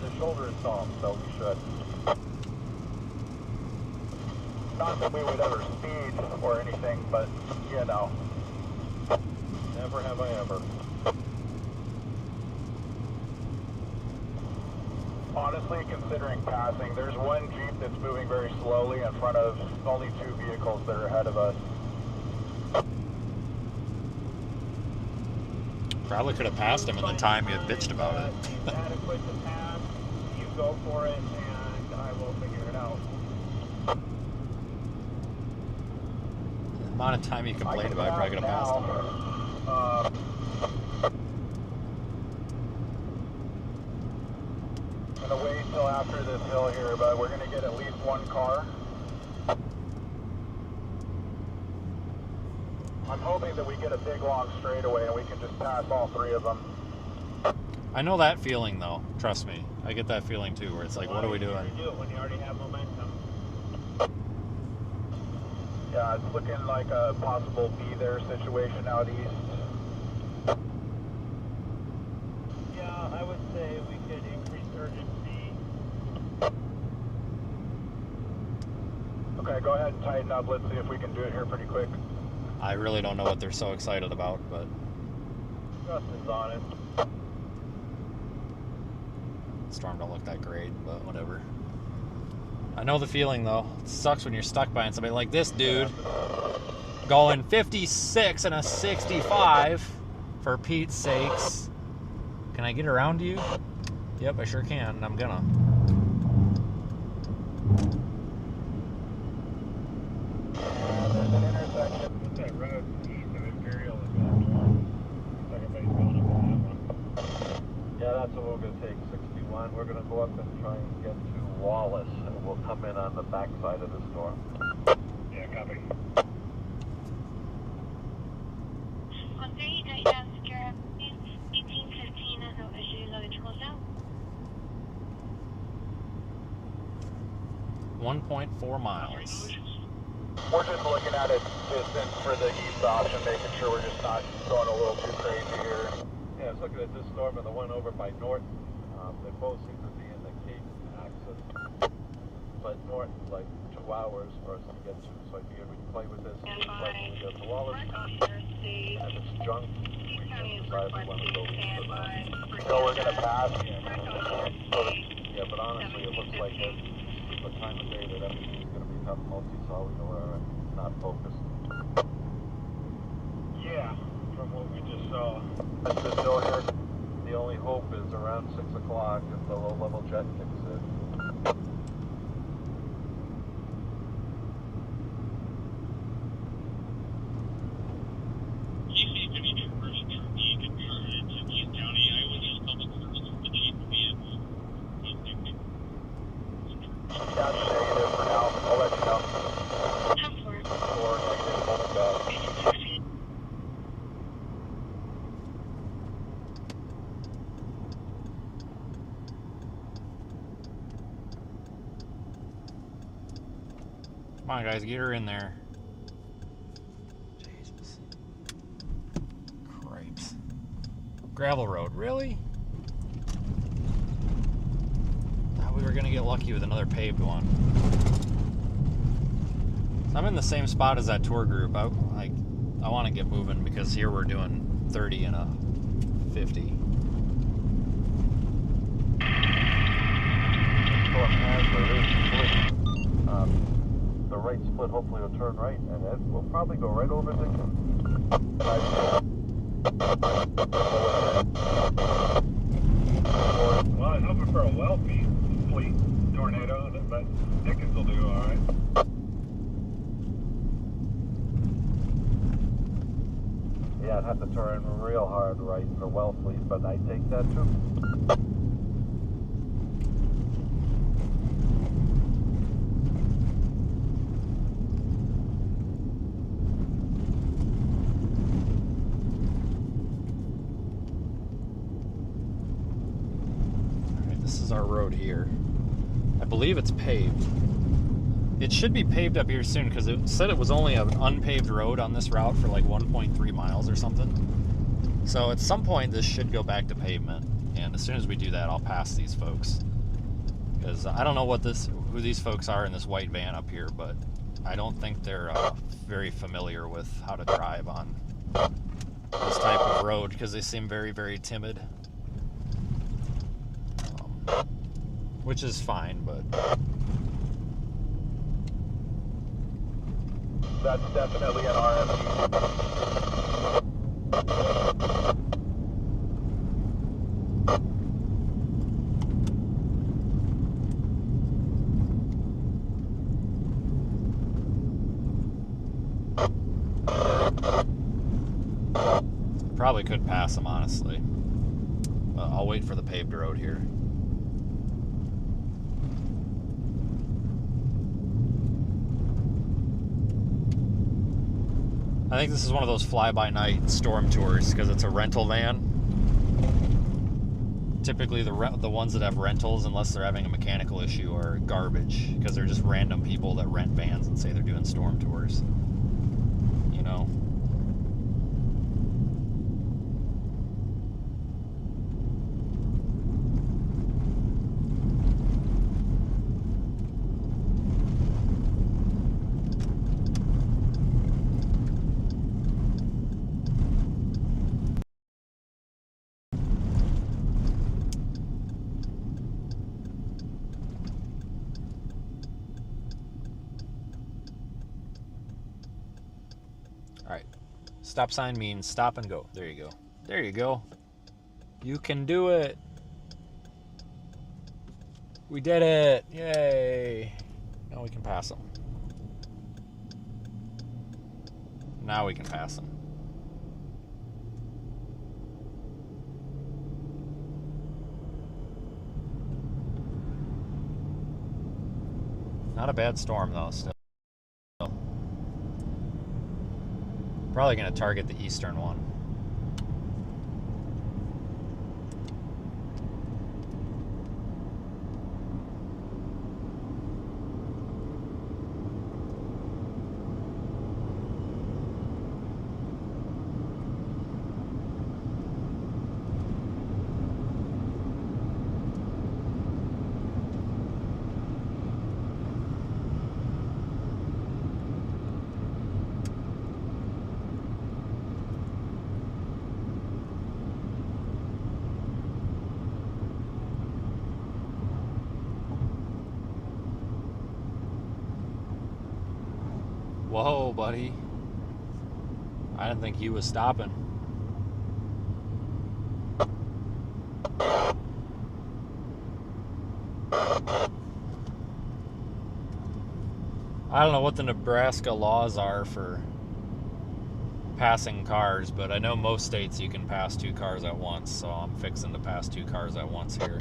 The shoulder is soft, so we should. Not that we would ever speed or anything, but you know. Never have I ever. Honestly, considering passing, there's one Jeep that's moving very slowly in front of only 2 vehicles that are ahead of us. Probably could have passed him in the time you bitched about it. He's adequate to pass. You go for it, and I will figure it out. The amount of time you complained about, you probably could have passed him. I'm gonna wait until after this hill here, but we're gonna get at least one car. I'm hoping that we get a big long straightaway and we can just pass all 3 of them. I know that feeling though, trust me. I get that feeling too, where it's like, what are we doing? You do it when you already have momentum. Yeah, it's looking like a possible be there situation out east. Yeah, I would say we could increase urgency. Okay, go ahead and tighten up. Let's see if we can do it here pretty quick. I really don't know what they're so excited about, but Justin's on it. Storm don't look that great, but whatever. I know the feeling though. It sucks when you're stuck behind somebody like this dude. Going 56 and a 65 for Pete's sakes. Can I get around you? Yep, I sure can. I'm gonna. There's an intersection. What's that road east of Imperial is going north? Looks like everybody's going up on that one. Yeah, that's what we're going to take, 61. We're going to go up and try and get to Wallace, and we'll come in on the backside of the storm. Yeah, copy. On 3, Nebraska, 1815, no issues, I'll get you close out. 1.4 miles. We're just looking at it distance for the east option, making sure we're just not going a little too crazy here. Yeah, I was looking at this storm and the one over by Norton. They both seem to be in the Cape axis. But Norton is like 2 hours for us to get to, so I figured we'd play with this and we'd play when we get to Wallace. And if it's junk, we can decide when we go east of that. So we're going to pass. Yeah, but honestly, it looks like it's the time of day that everything's going to be tough multi-solid or not focused. Yeah, from what we just saw. That's the still here. The only hope is around 6 o'clock if the low-level jet kicks in. That's negative for now. I'll let you know. 4 negative, holding back. Come on, guys, get her in there. Jesus. Cripes. Gravel road, really? Thought we were gonna get lucky with another paved one. So I'm in the same spot as that tour group. I want to get moving because here we're doing 30 and a 50. The right split hopefully will turn right, and it will probably go right over the. Well, I was hoping for a well-fleet tornado, but Dickens will do all right. Yeah, I'd have to turn real hard right for Wellfleet, but I take that too. Alright, this is our road here. I believe it's paved. It should be paved up here soon because it said it was only an unpaved road on this route for like 1.3 miles or something. So at some point this should go back to pavement, and as soon as we do that I'll pass these folks. Because I don't know who these folks are in this white van up here, but I don't think they're very familiar with how to drive on this type of road because they seem very, very timid. Which is fine, but... That's definitely an RFP. Probably could pass them, honestly. I'll wait for the paved road here. I think this is one of those fly-by-night storm tours because it's a rental van. Typically the ones that have rentals, unless they're having a mechanical issue, are garbage because they're just random people that rent vans and say they're doing storm tours. You know? Stop sign means stop and go. There you go. There you go. You can do it. We did it. Yay. Now we can pass them. Now we can pass them. Not a bad storm though, still. Probably going to target the eastern one. Whoa, buddy. I didn't think he was stopping. I don't know what the Nebraska laws are for passing cars, but I know most states you can pass 2 cars at once, so I'm fixing to pass 2 cars at once here.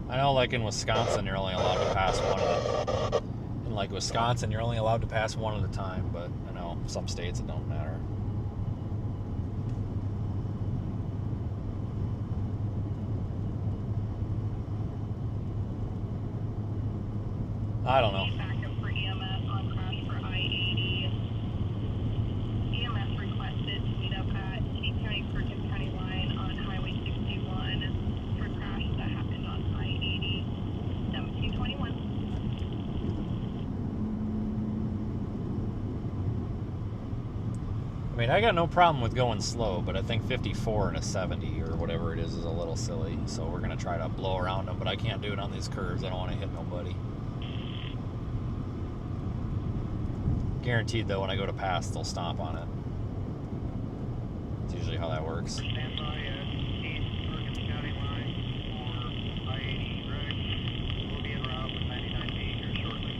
I know, like in Wisconsin, you're only allowed to pass one at a like Wisconsin, you're only allowed to pass one at a time, but I know some states it don't matter. I don't know. Backup for EMS on crash for I-80. EMS requested to meet up at Tate County Perkins County line on Highway 61 for crash that happened on I-80, 1721. I mean, I got no problem with going slow, but I think 54 and a 70 or whatever it is a little silly. So we're going to try to blow around them, but I can't do it on these curves. I don't want to hit nobody. Guaranteed, though, when I go to pass, they'll stomp on it. It's usually how that works. Stand by at East Perkins County line for I-80 wreck. We'll be en route with 99 feet here shortly.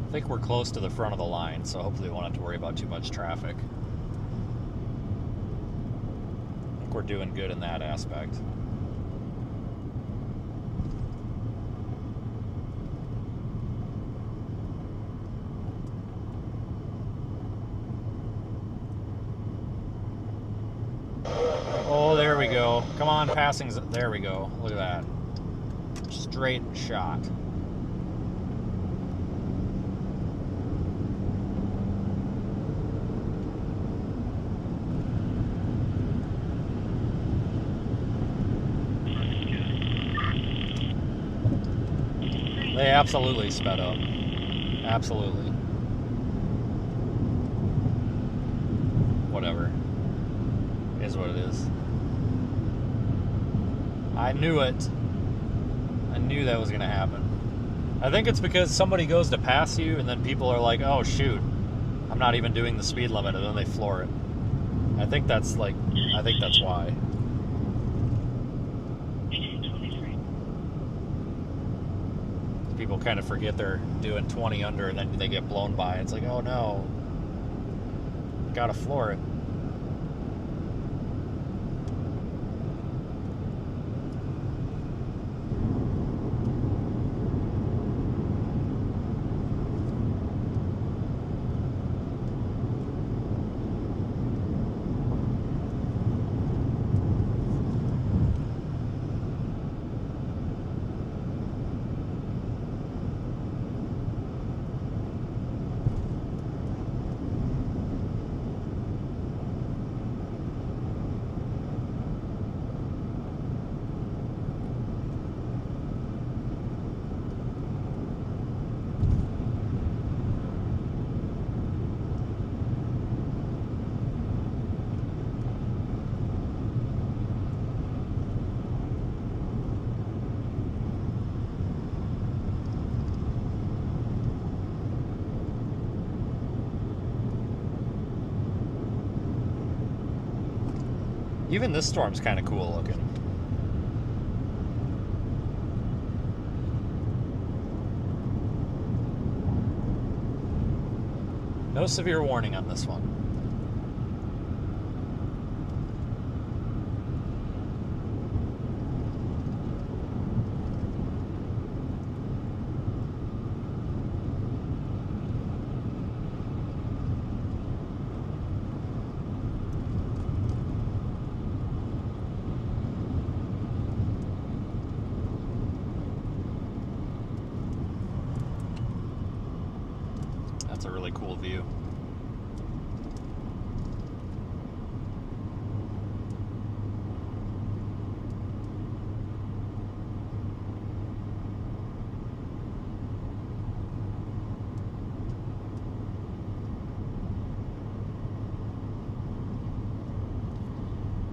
I think we're close to the front of the line, so hopefully we won't have to worry about too much traffic. I think we're doing good in that aspect. Oh, there we go. Come on, passings. There we go. Look at that. Straight shot. They absolutely sped up. Absolutely. Whatever. It is what it is. I knew it. I knew that was going to happen. I think it's because somebody goes to pass you and then people are like, oh shoot, I'm not even doing the speed limit, and then they floor it. I think that's why. People kind of forget they're doing 20 under and then they get blown by. It's like, oh no, gotta floor it. Even this storm's kind of cool looking. No severe warning on this one. That's a really cool view.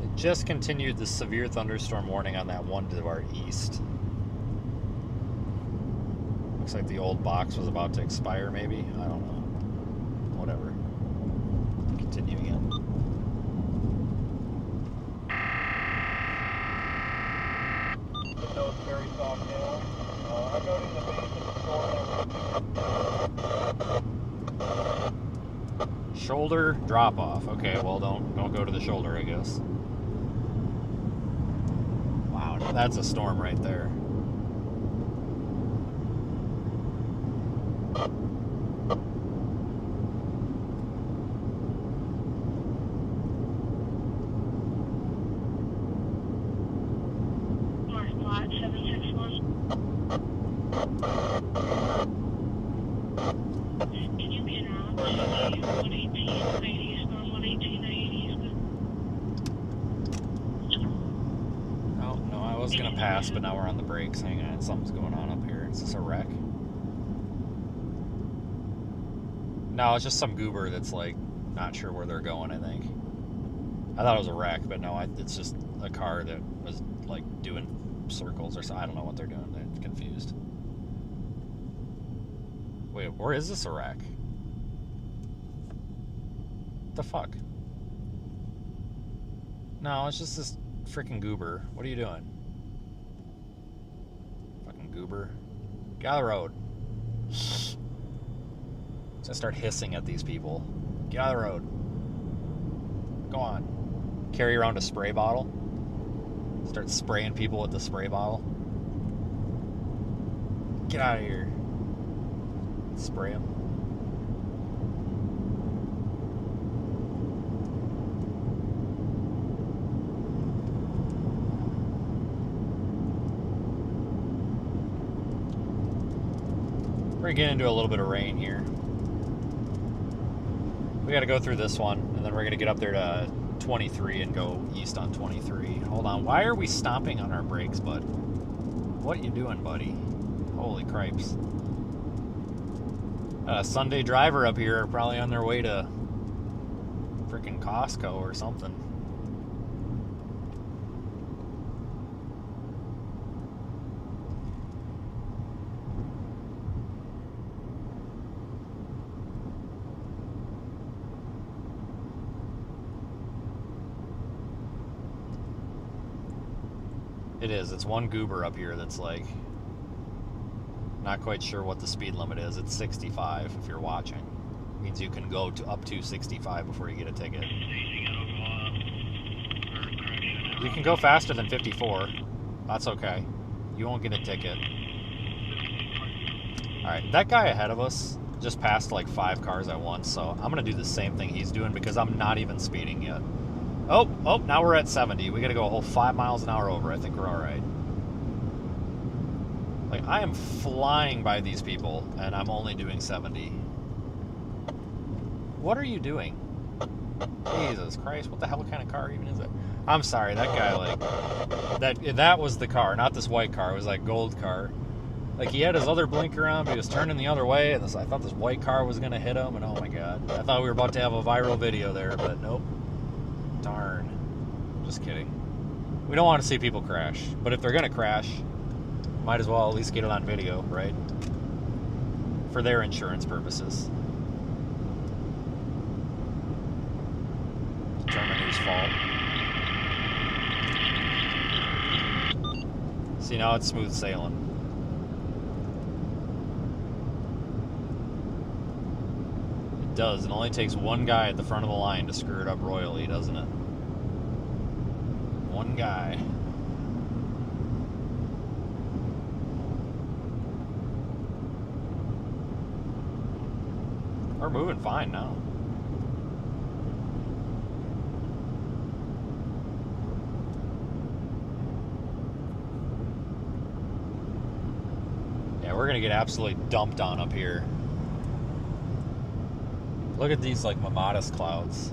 It just continued the severe thunderstorm warning on that one to our east. Looks like the old box was about to expire, maybe? I don't know. Whatever. Continue again. No, it's very soft now. I'm going in the base of the storm. Shoulder drop off. Okay, well don't go to the shoulder, I guess. Wow, that's a storm right there. Mark Lot 761. Can you get around to 118, 80, storm 118, 80? No, I was gonna pass, but now we're on the brakes. Hang on, something's going on up here. Is this a wreck? No, it's just some goober that's like not sure where they're going, I think. I thought it was a wreck, but no, it's just a car that was like doing circles or something. I don't know what they're doing. They're confused. Wait, where is this a wreck? What the fuck? No, it's just this freaking goober. What are you doing? Fucking goober. Get out of the road. So I start hissing at these people. Get out of the road. Go on. Carry around a spray bottle. Start spraying people with the spray bottle. Get out of here. Spray them. We're gonna get into a little bit of rain here. We gotta go through this one, and then we're gonna get up there to 23 and go east on 23. Hold on, why are we stomping on our brakes, bud? What you doing, buddy? Holy cripes. Sunday driver up here, probably on their way to freaking Costco or something. It is. It's one goober up here that's like not quite sure what the speed limit is. It's 65 if you're watching. It means you can go to up to 65 before you get a ticket. You can go faster than 54. That's okay. You won't get a ticket. Alright, that guy ahead of us just passed like 5 cars at once, so I'm going to do the same thing he's doing because I'm not even speeding yet. Oh, now we're at 70. We got to go a whole 5 miles an hour over. I think we're alright. Like, I am flying by these people, and I'm only doing 70. What are you doing? Jesus Christ, what the hell kind of car even is it? I'm sorry, that guy, like, that was the car, not this white car. It was like gold car. Like, he had his other blinker on, but he was turning the other way, and I thought this white car was going to hit him, and oh my god. I thought we were about to have a viral video there, but nope. Darn. Just kidding. We don't want to see people crash, but if they're going to crash, might as well at least get it on video, right? For their insurance purposes. Determine whose fault. See, now it's smooth sailing. It does. It only takes one guy at the front of the line to screw it up royally, doesn't it? One guy. We're moving fine now. Yeah, we're gonna get absolutely dumped on up here. Look at these like Mamadas clouds.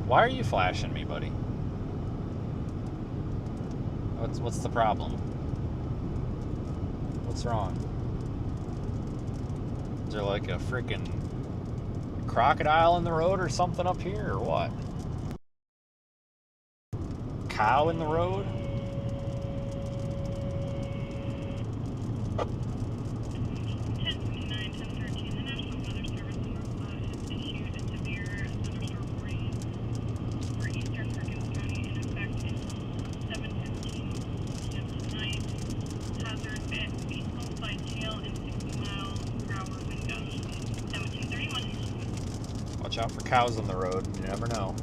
Why are you flashing me, buddy? What's the problem? What's wrong? Is there like a freaking crocodile in the road or something up here, or what? Cow in the road? 10:29, 10:13. The National Weather Service in North has issued a severe thunderstorm warning for eastern Perkins County in effect until 7:15 p.m. tonight. Hazard at baseball size hail and 60-mile-per-hour wind gusts. 17:31. Watch out for cows on the road. You never know.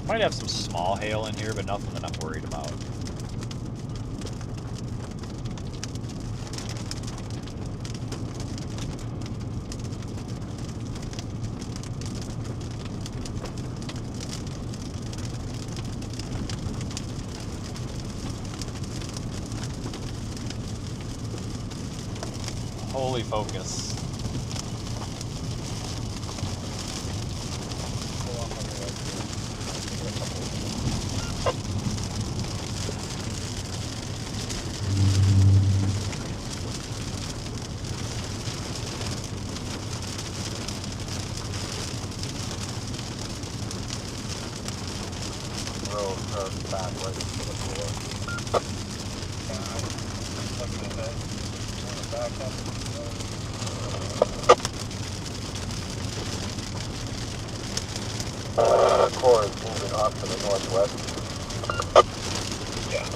Might have some small hail in here, but nothing that I'm worried about. Holy focus. Core is moving off to the northwest. Yeah.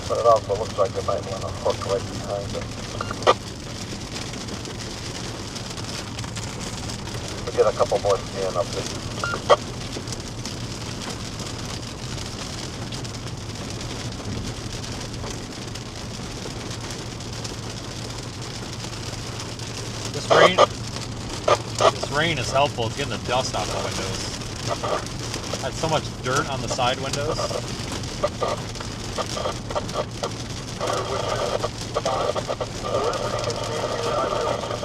But it also looks like it might want to hook right behind it. We'll get a couple more scan up there. This rain is helpful. It's getting the dust off the windows. Had so much dirt on the side windows.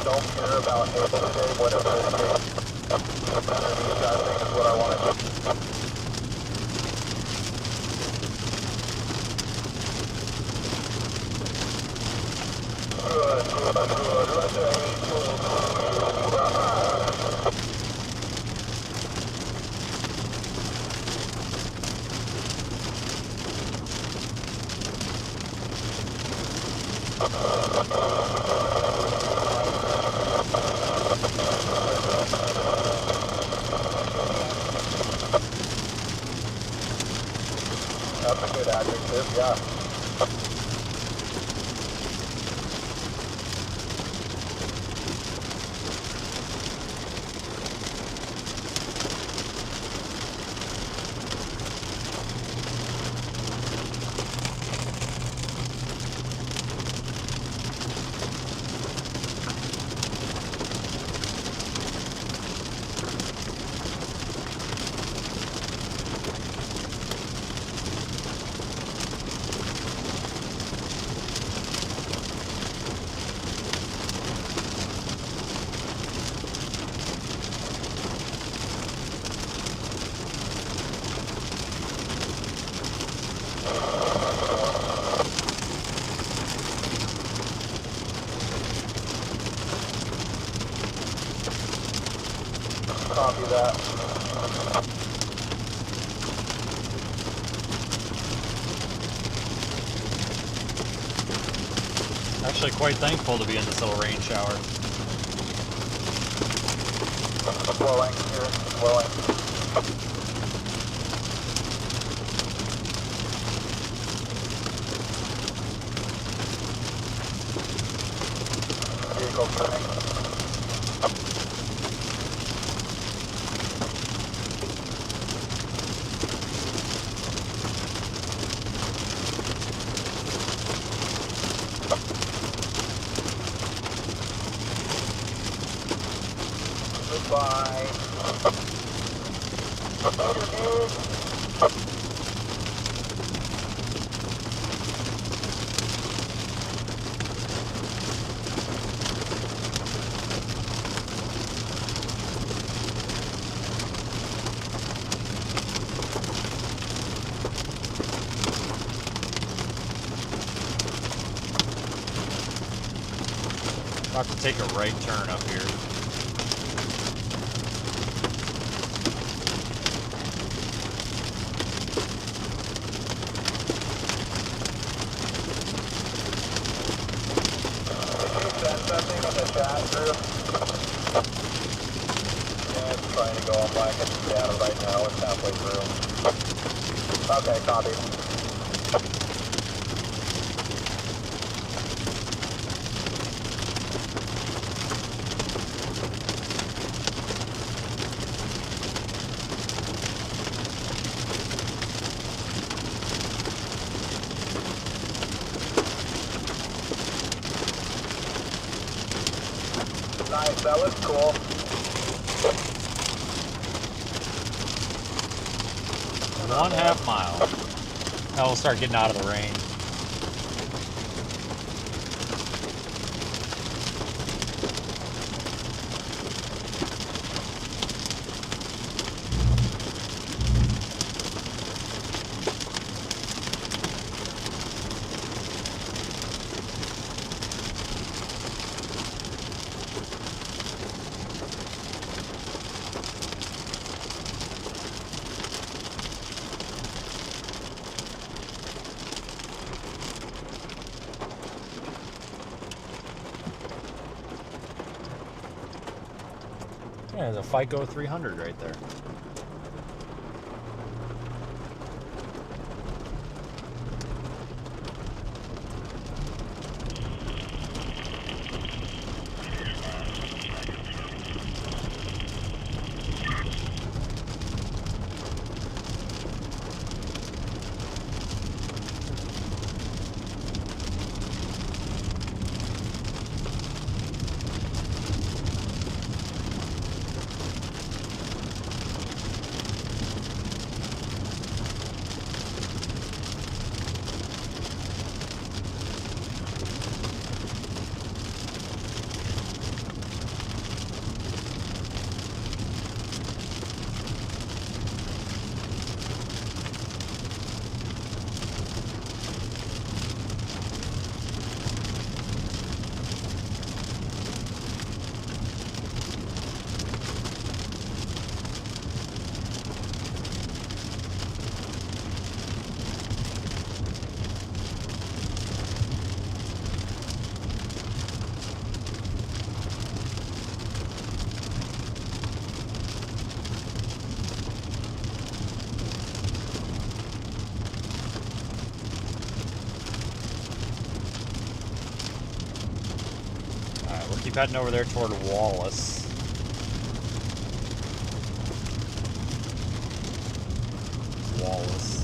Don't care about anything, whatever it is. That's what I want to do. That's a good adjective, yeah. Copy that. Actually quite thankful to be in this little rain shower. Flowing here, flowing. Vehicle turning. Goodbye. About to take a right turn up here. Something on the chat group. Yeah, it's trying to go on black and data right now. It's halfway through. Okay, copy. Nice, that looks cool. One half mile. Now we'll start getting out of the rain. Yeah, there's a FICO 300 right there. Keep heading over there toward Wallace. Wallace.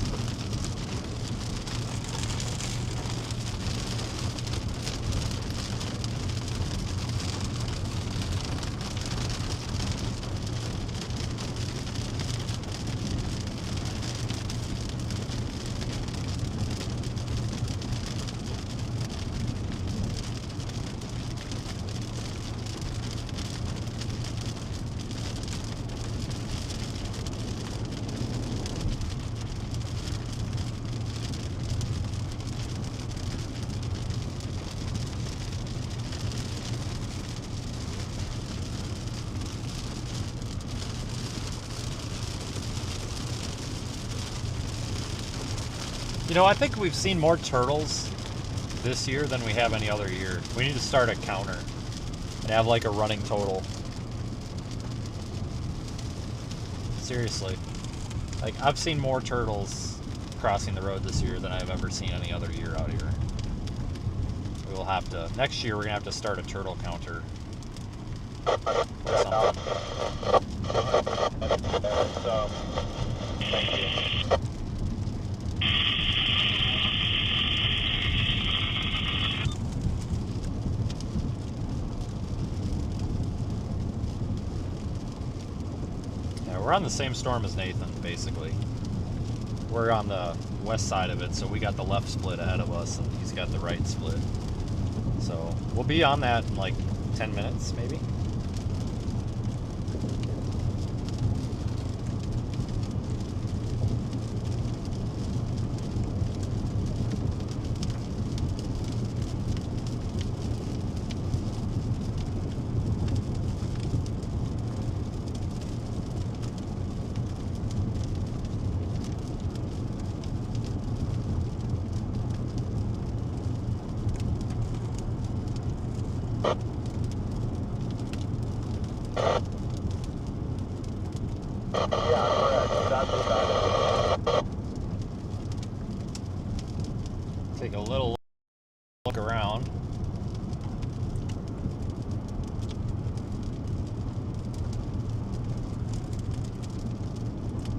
You know, I think we've seen more turtles this year than we have any other year. We need to start a counter and have like a running total. Seriously. Like, I've seen more turtles crossing the road this year than I've ever seen any other year out here. We will have to, next year we're going to have to start a turtle counter. Or something. Thank you. Yeah, we're on the same storm as Nathan, basically. We're on the west side of it, so we got the left split ahead of us, and he's got the right split. So we'll be on that in like 10 minutes, maybe. Take a little look around.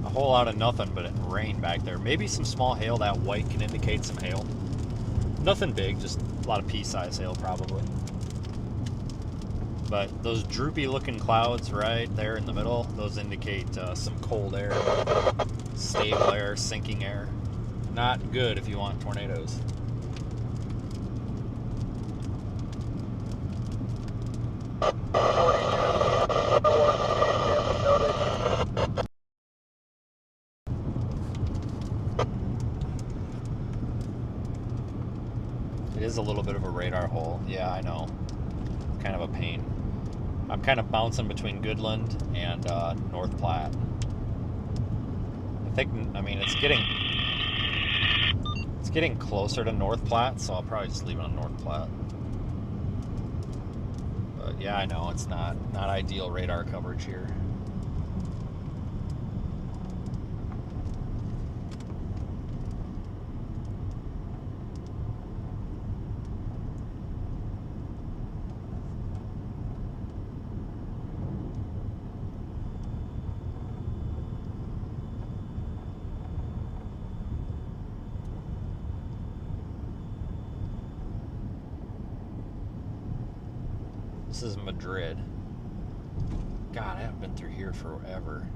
A whole lot of nothing but rain back there. Maybe some small hail. That white can indicate some hail. Nothing big, just a lot of pea-sized hail probably. But those droopy looking clouds right there in the middle, those indicate some cold air, stable air, sinking air. Not good if you want tornadoes. It is a little bit of a radar hole. Yeah, I know. Kind of a pain. I'm kind of bouncing between Goodland and North Platte. I mean, it's getting closer to North Platte, so I'll probably just leave it on North Platte. But yeah, I know it's not ideal radar coverage here. This is Madrid. God, I haven't been through here forever.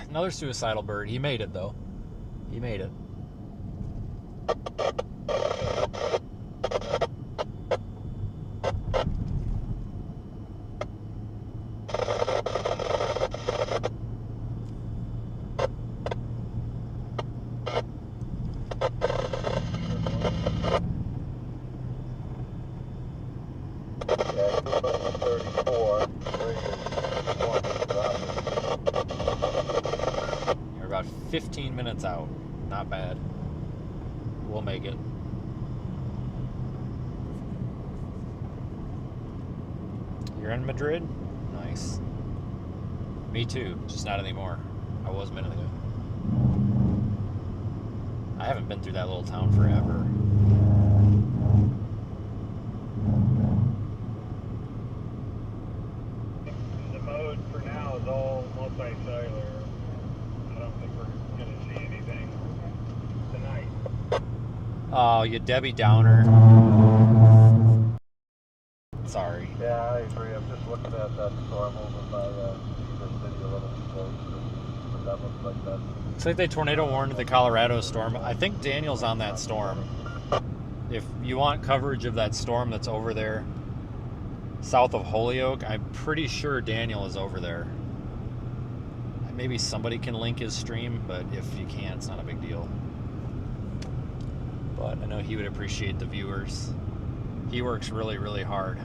Another suicidal bird. He made it, though. He made it. You're about 15 minutes out. Not bad. We'll make it. You're in Madrid? Nice. Me too, just not anymore. I was a minute ago. I haven't been through that little town forever. The mode for now is all multicellular. I don't think we're going to see anything tonight. Oh, you Debbie Downer. Sorry. Yeah, I agree. I'm just looking at that storm over by Beaver City a little close. But that looks like that. Looks like they tornado warned the Colorado storm. I think Daniel's on that storm. If you want coverage of that storm that's over there south of Holyoke, I'm pretty sure Daniel is over there. maybe somebody can link his stream, but if you can't, it's not a big deal. But I know he would appreciate the viewers. He works really, really hard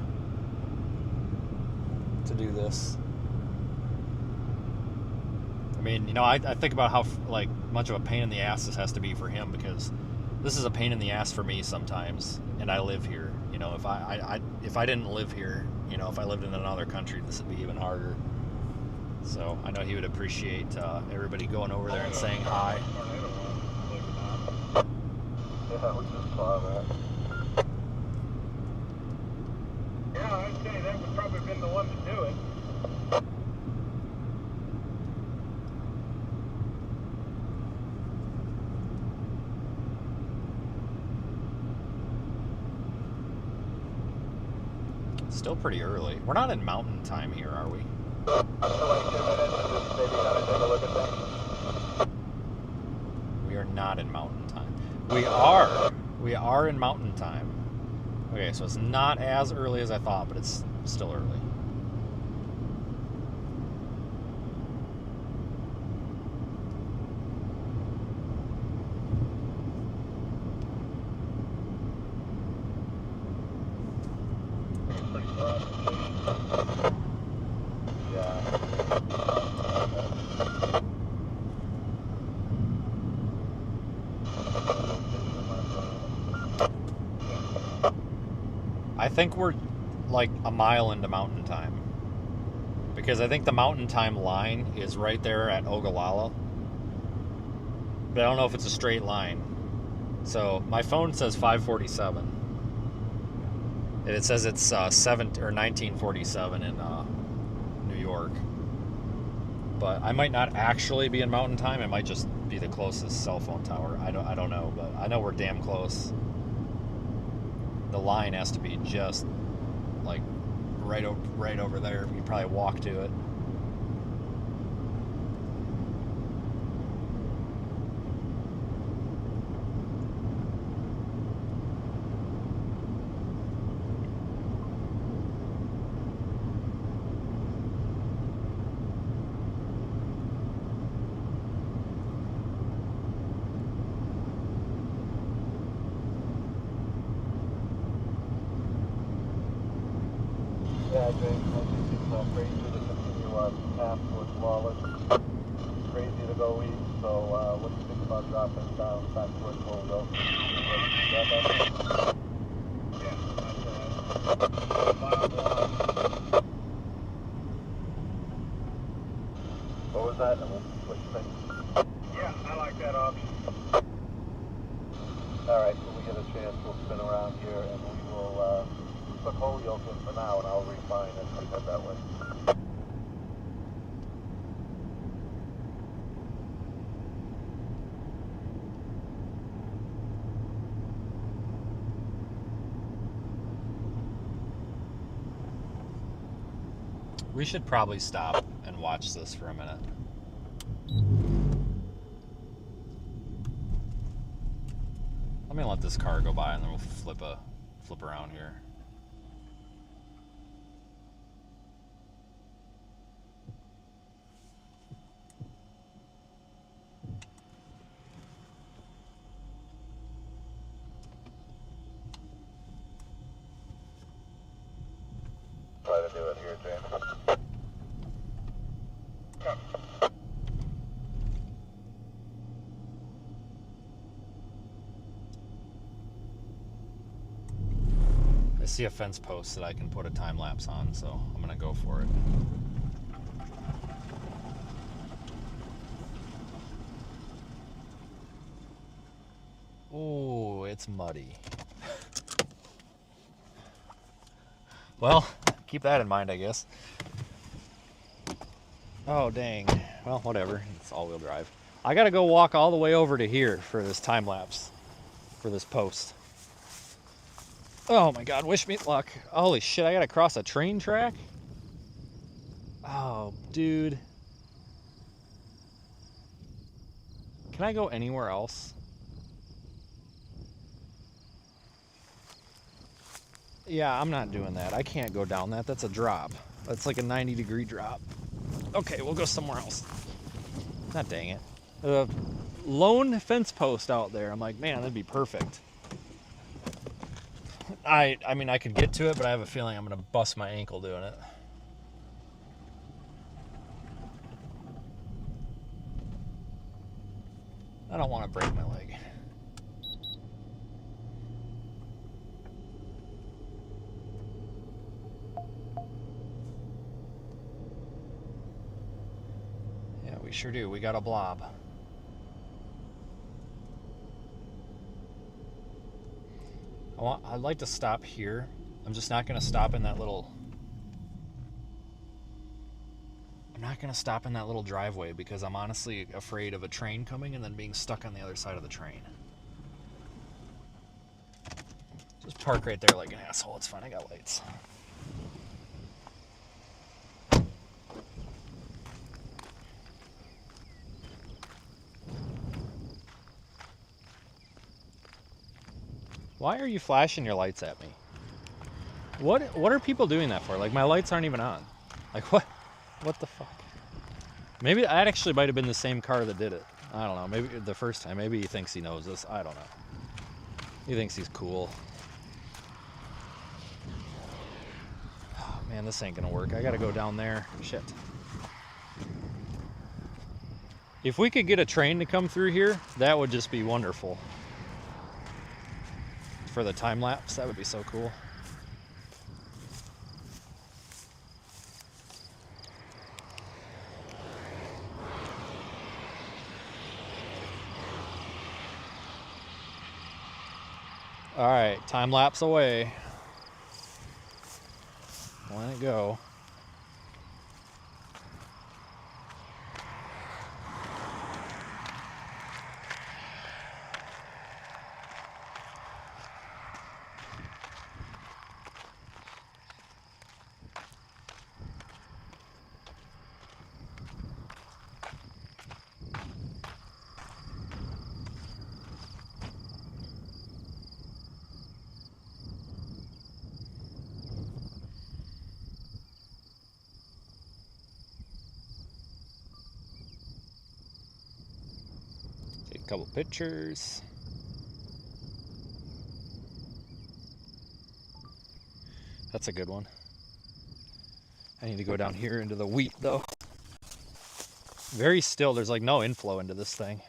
to do this. I mean, you know, I think about how like much of a pain in the ass this has to be for him, because this is a pain in the ass for me sometimes, and I live here. You know, if I didn't live here, you know, if I lived in another country, this would be even harder. So I know he would appreciate everybody going over there and saying hi. Yeah, we just saw that. Yeah, I'd say that would probably have been the one to do it. Still pretty early. We're not in mountain time here, are we? After like 2 minutes and just maybe kind of take a look at things. We are not in mountain time. We are in mountain time. Okay, so it's not as early as I thought, but it's still early. I think we're like a mile into mountain time, because I think the mountain time line is right there at Ogallala, but I don't know if it's a straight line. So my phone says 5:47, and it says it's 19:47 in New York. But I might not actually be in mountain time. It might just be the closest cell phone tower. I don't know, but I know we're damn close. The line has to be just like right over there. You probably walk to it. Yeah, James, I think it's crazy to continue our path towards lawless. It's crazy to go east, so what do you think about dropping down back towards Louisville? What was that? What you think? Yeah, I like that option. Alright, when we get a chance, we'll spin around here and we will took Holyoke in for now, and I'll refine it and head that way. We should probably stop and watch this for a minute. Let me let this car go by, and then we'll flip around here. Try to do it here, James. I see a fence post that I can put a time lapse on, so I'm gonna go for it. Oh, it's muddy. Well, keep that in mind, I guess. Oh, dang. Well, whatever. It's all-wheel drive. I gotta go walk all the way over to here for this time lapse, for this post. Oh my God, wish me luck. Holy shit, I gotta cross a train track? Oh, dude. Can I go anywhere else? Yeah, I'm not doing that. I can't go down that. That's a drop. That's like a 90-degree drop. Okay, we'll go somewhere else. God dang it. A lone fence post out there. I'm like, man, that'd be perfect. I mean, I could get to it, but I have a feeling I'm going to bust my ankle doing it. I don't want to break my leg. Yeah, we sure do. We got a blob. I'd like to stop here. I'm just not going to stop in that little... I'm not going to stop in that little driveway because I'm honestly afraid of a train coming and then being stuck on the other side of the train. Just park right there like an asshole. It's fine. I got lights. Why are you flashing your lights at me? What are people doing that for? Like, my lights aren't even on. Like, what? What the fuck? Maybe that actually might have been the same car that did it. I don't know. Maybe the first time. Maybe he thinks he knows this. I don't know. He thinks he's cool. Oh, man, this ain't gonna work. I gotta go down there. Shit. If we could get a train to come through here, that would just be wonderful. For the time lapse, that would be so cool. All right, time lapse away. Let it go. Take a couple pictures. That's a good one. I need to go down here into the wheat though. Very still, there's like no inflow into this thing.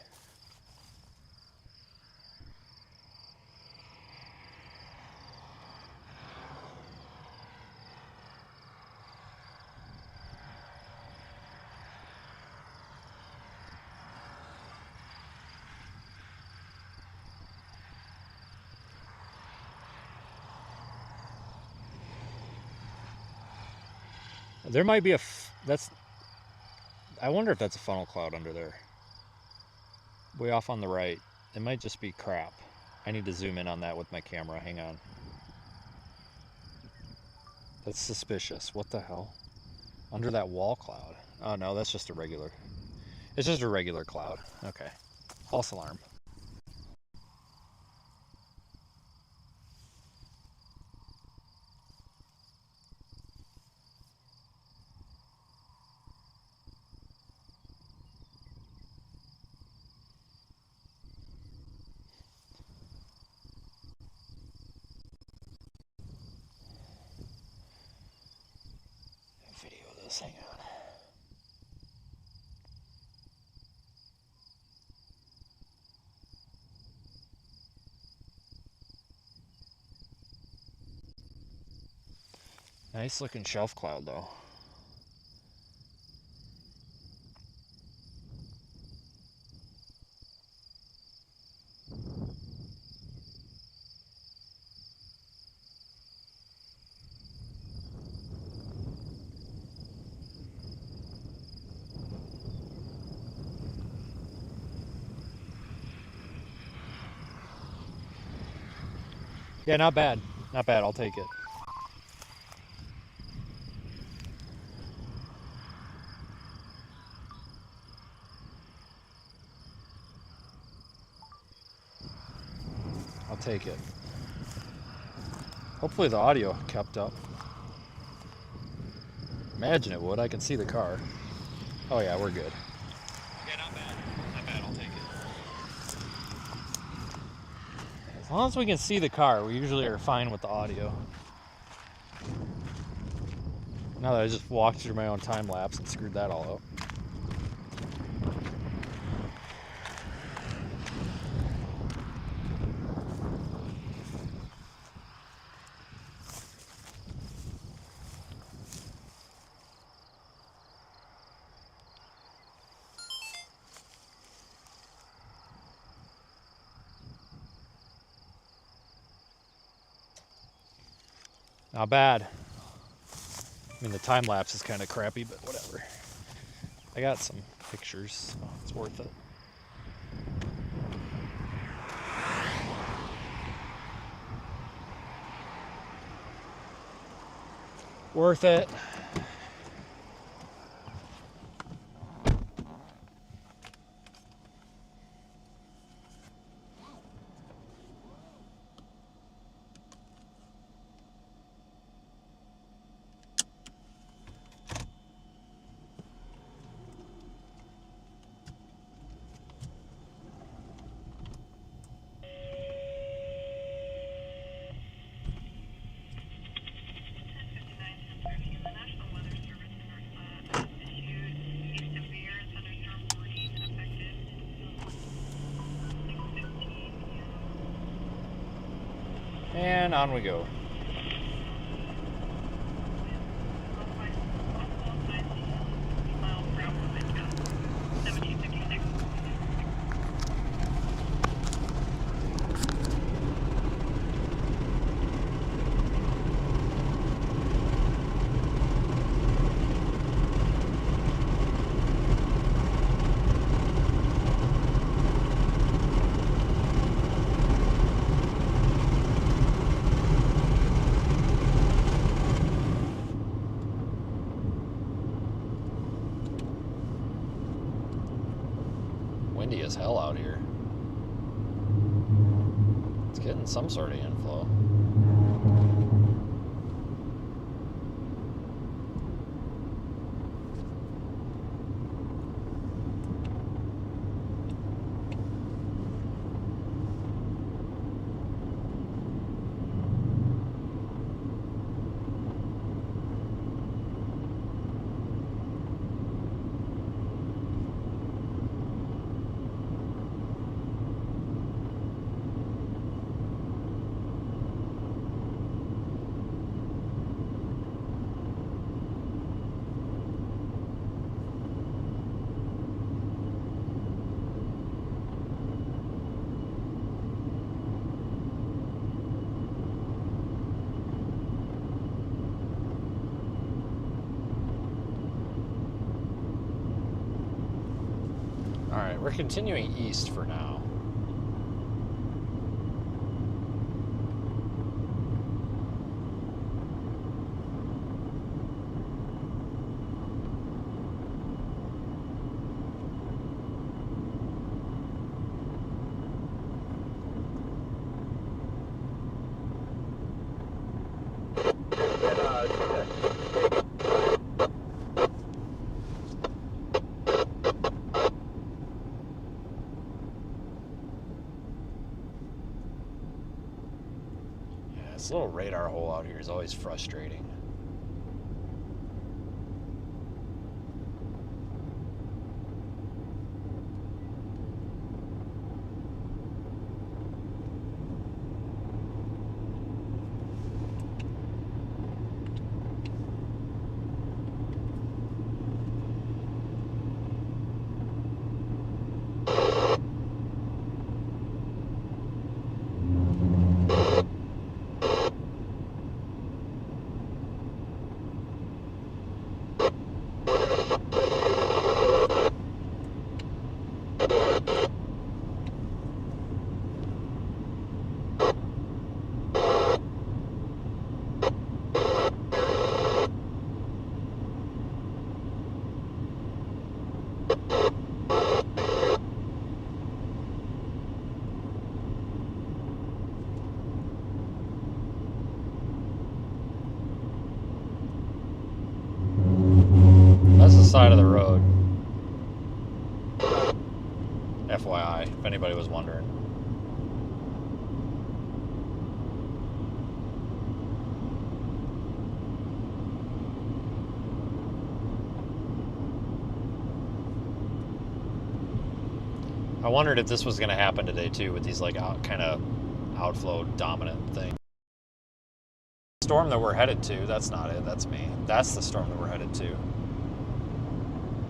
There might be I wonder if that's a funnel cloud under there. Way off on the right. It might just be crap. I need to zoom in on that with my camera. Hang on. That's suspicious. What the hell? Under that wall cloud. Oh no, that's just a regular. It's just a regular cloud. Okay. False alarm. Video this, hang on. Nice looking shelf cloud though. Yeah, not bad. Not bad, I'll take it. I'll take it. Hopefully the audio kept up. Imagine it would. I can see the car. Oh yeah, we're good. Yeah, not bad. As long as we can see the car, we usually are fine with the audio. Now that I just walked through my own time lapse and screwed that all up. Not bad. I mean, the time lapse is kind of crappy, but whatever. I got some pictures, so it's worth it. Worth it. And on we go. Windy as hell out here. It's getting some sort of inflow. Alright, we're continuing east for now. This little radar hole out here is always frustrating. That's the side of the road. FYI, if anybody was wondering. I wondered if this was going to happen today too, with these like kind of outflow dominant thing. Storm that we're headed to, that's not it, that's me. That's the storm that we're headed to.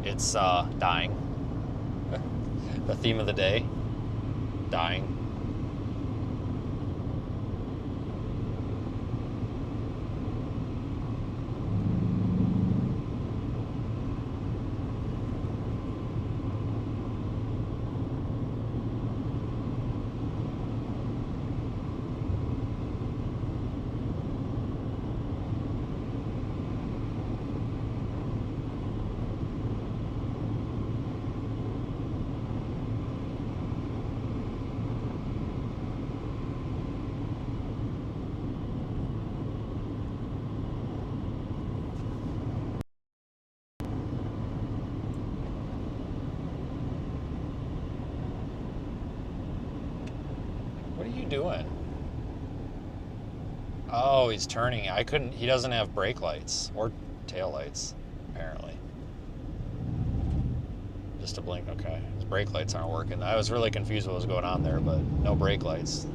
It's dying. The theme of the day, dying. What are you doing? Oh, he's turning. He doesn't have brake lights or tail lights, apparently. Just a blink, okay. His brake lights aren't working. I was really confused what was going on there, but no brake lights.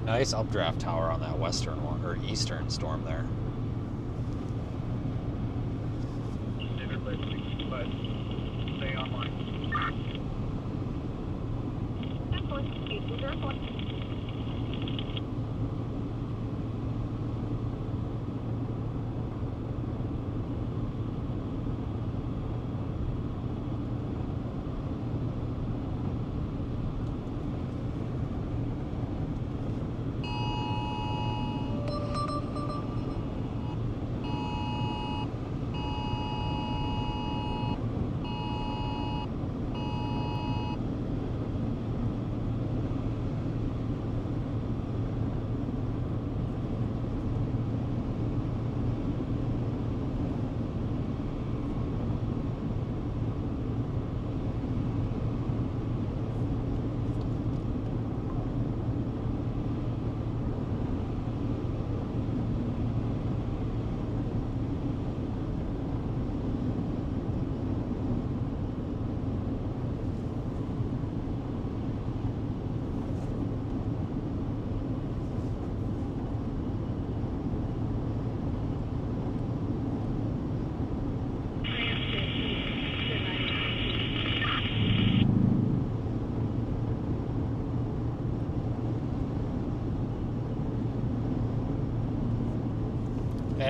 Nice updraft tower on that western one, or eastern storm there. But stay online.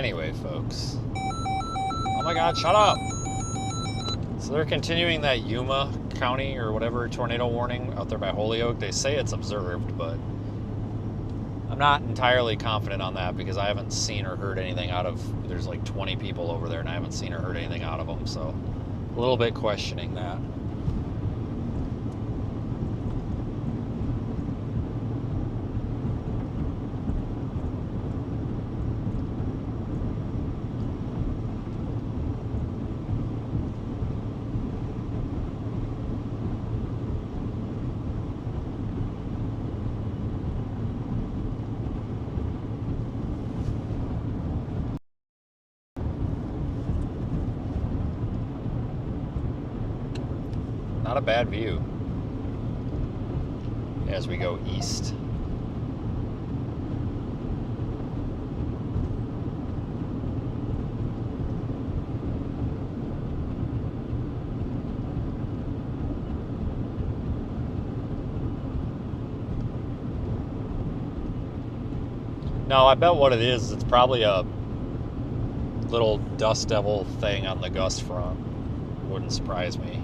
Anyway, folks. Oh my god, shut up! So they're continuing that Yuma County or whatever tornado warning out there by Holyoke. They say it's observed, but I'm not entirely confident on that because I haven't seen or heard anything out of... There's like 20 people over there and I haven't seen or heard anything out of them, so a little bit questioning that. Not a bad view as we go east. No, I bet what it is, it's probably a little dust devil thing on the gust front. Wouldn't surprise me.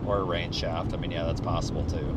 Or a rain shaft. I mean, yeah, that's possible too.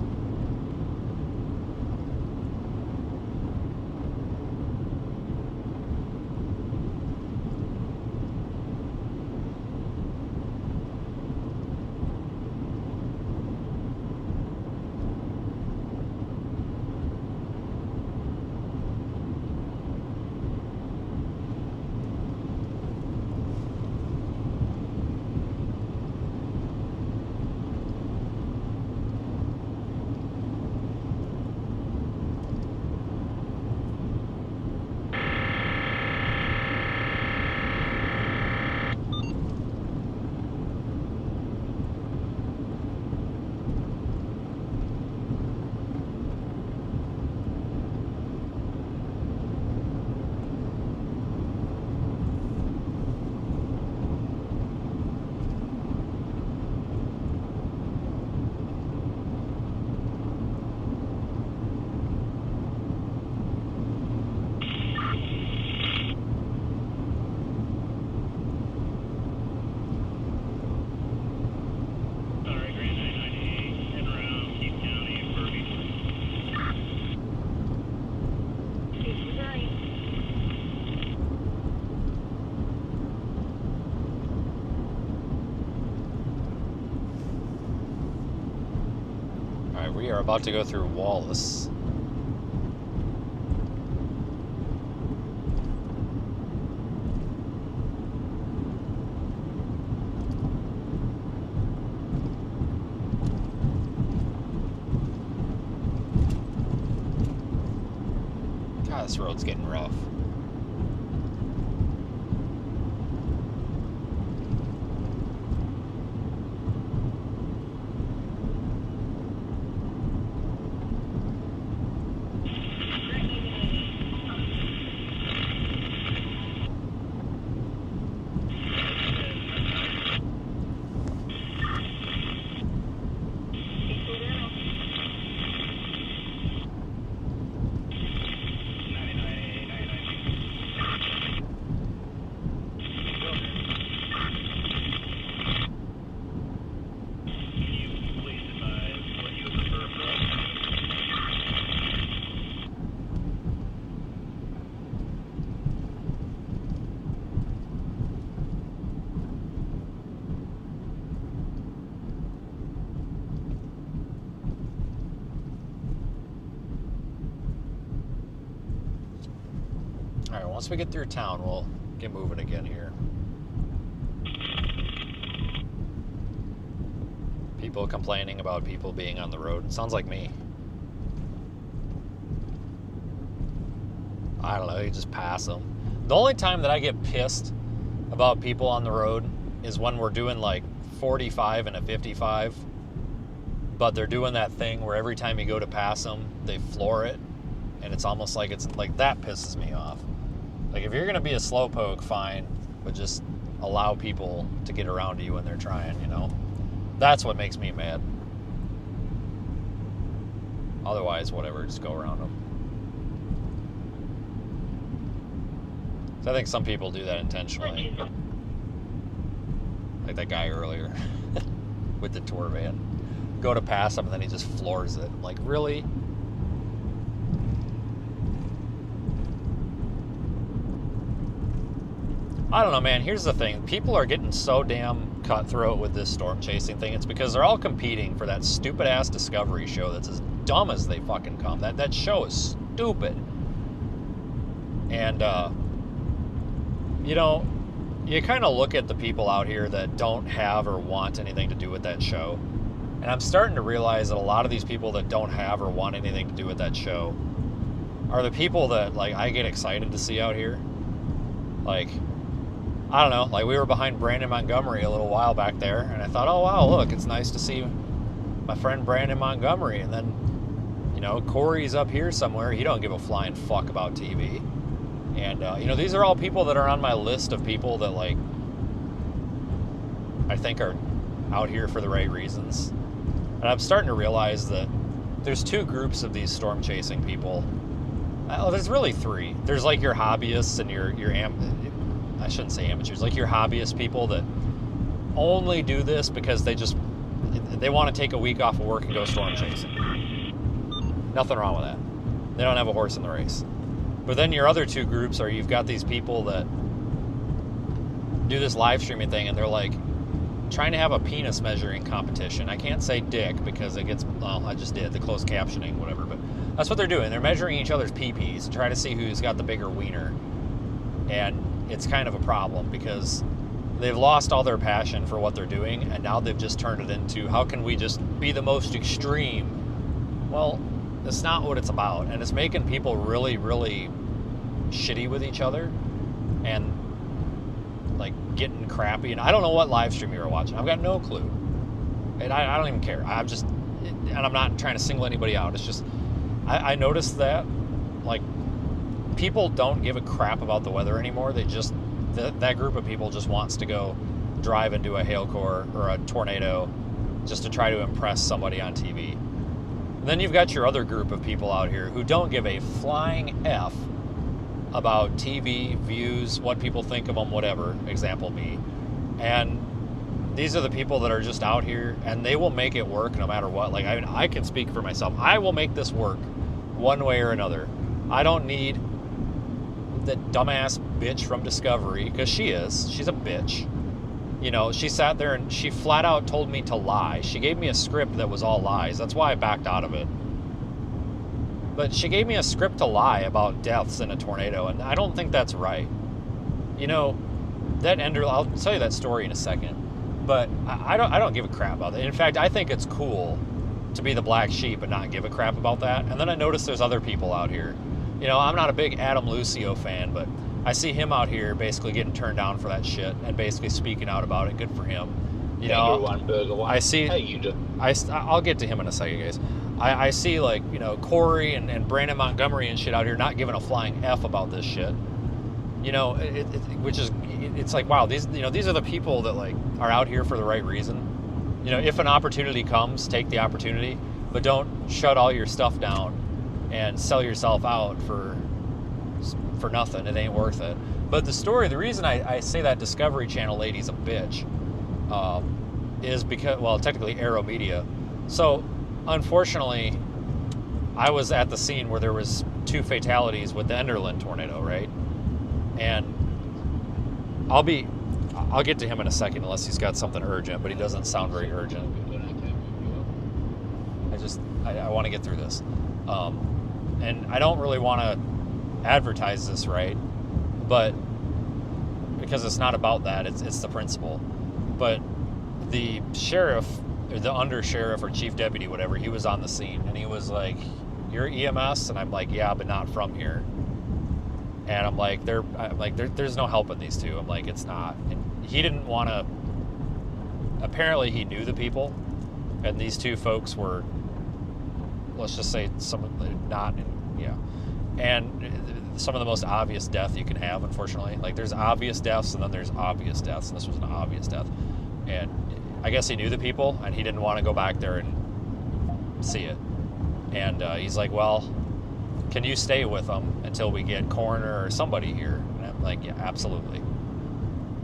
We are about to go through Wallace. God, this road's getting rough. Alright, once we get through town, we'll get moving again here. People complaining about people being on the road. It sounds like me. I don't know, you just pass them. The only time that I get pissed about people on the road is when we're doing like 45 and a 55, but they're doing that thing where every time you go to pass them, they floor it, and it's almost like it's like that pisses me off. Like if you're gonna be a slowpoke, fine, but just allow people to get around you when they're trying, you know? That's what makes me mad. Otherwise, whatever, just go around them. So I think some people do that intentionally. Like that guy earlier with the tour van. Go to pass him and then he just floors it. I'm like, really? I don't know, man. Here's the thing. People are getting so damn cutthroat with this storm chasing thing. It's because they're all competing for that stupid ass Discovery show that's as dumb as they fucking come. That show is stupid. And, you know, you kind of look at the people out here that don't have or want anything to do with that show. And I'm starting to realize that a lot of these people that don't have or want anything to do with that show are the people that, like, I get excited to see out here. Like, I don't know, like we were behind Brandon Montgomery a little while back there, and I thought, oh wow, look, it's nice to see my friend Brandon Montgomery. And then, you know, Corey's up here somewhere. He don't give a flying fuck about TV. And, you know, these are all people that are on my list of people that, like, I think are out here for the right reasons. And I'm starting to realize that there's two groups of these storm chasing people. Oh, there's really three. There's like your hobbyists and your I shouldn't say amateurs, like your hobbyist people that only do this because they want to take a week off of work and go storm chasing. Nothing wrong with that. They don't have a horse in the race. But then your other two groups are, you've got these people that do this live streaming thing and they're like trying to have a penis measuring competition. I can't say dick because it gets, well, I just did, the closed captioning, whatever, but that's what they're doing. They're measuring each other's pee-pees to try to see who's got the bigger wiener. And it's kind of a problem because they've lost all their passion for what they're doing, and now they've just turned it into, how can we just be the most extreme? Well, that's not what it's about, and it's making people really, really shitty with each other and like getting crappy. And I don't know what live stream you were watching. I've got no clue, and I don't even care. And I'm not trying to single anybody out. It's just I noticed that, like, people don't give a crap about the weather anymore. They just, that group of people just wants to go drive into a hail core or a tornado just to try to impress somebody on TV. And then you've got your other group of people out here who don't give a flying F about TV, views, what people think of them, whatever, example me. And these are the people that are just out here and they will make it work no matter what. Like, I mean, I can speak for myself. I will make this work one way or another. I don't need that dumbass bitch from Discovery, because she's a bitch. You know, she sat there and she flat out told me to lie. She gave me a script that was all lies. That's why I backed out of it. But she gave me a script to lie about deaths in a tornado, and I don't think that's right. You know, that ender, I'll tell you that story in a second, but I don't give a crap about it. In fact, I think it's cool to be the black sheep and not give a crap about that. And then I noticed there's other people out here. You know, I'm not a big Adam Lucio fan, but I see him out here basically getting turned down for that shit and basically speaking out about it. Good for him. You know, I see. I'll get to him in a second, guys. I see, like, you know, Corey and Brandon Montgomery and shit out here not giving a flying F about this shit. You know, it's like, wow, these are the people that, like, are out here for the right reason. You know, if an opportunity comes, take the opportunity, but don't shut all your stuff down and sell yourself out for nothing. It ain't worth it. But the reason I say that Discovery Channel lady's a bitch is because, well, technically Aero Media. So, unfortunately, I was at the scene where there was 2 fatalities with the Enderlin tornado, right? And I'll get to him in a second unless he's got something urgent, but he doesn't sound very urgent. I want to get through this. And I don't really want to advertise this, right? But because it's not about that, it's the principle. But the sheriff, or the under sheriff or chief deputy, whatever, he was on the scene and he was like, "You're EMS?" And I'm like, "Yeah, but not from here." And I'm like, there's no helping these two. I'm like, it's not. And he didn't want to. Apparently, he knew the people, and these 2 folks were, let's just say, and some of the most obvious death you can have, unfortunately. Like, there's obvious deaths, and then there's obvious deaths, and this was an obvious death. And I guess he knew the people, and he didn't want to go back there and see it. And he's like, well, can you stay with them until we get coroner or somebody here? And I'm like, yeah, absolutely.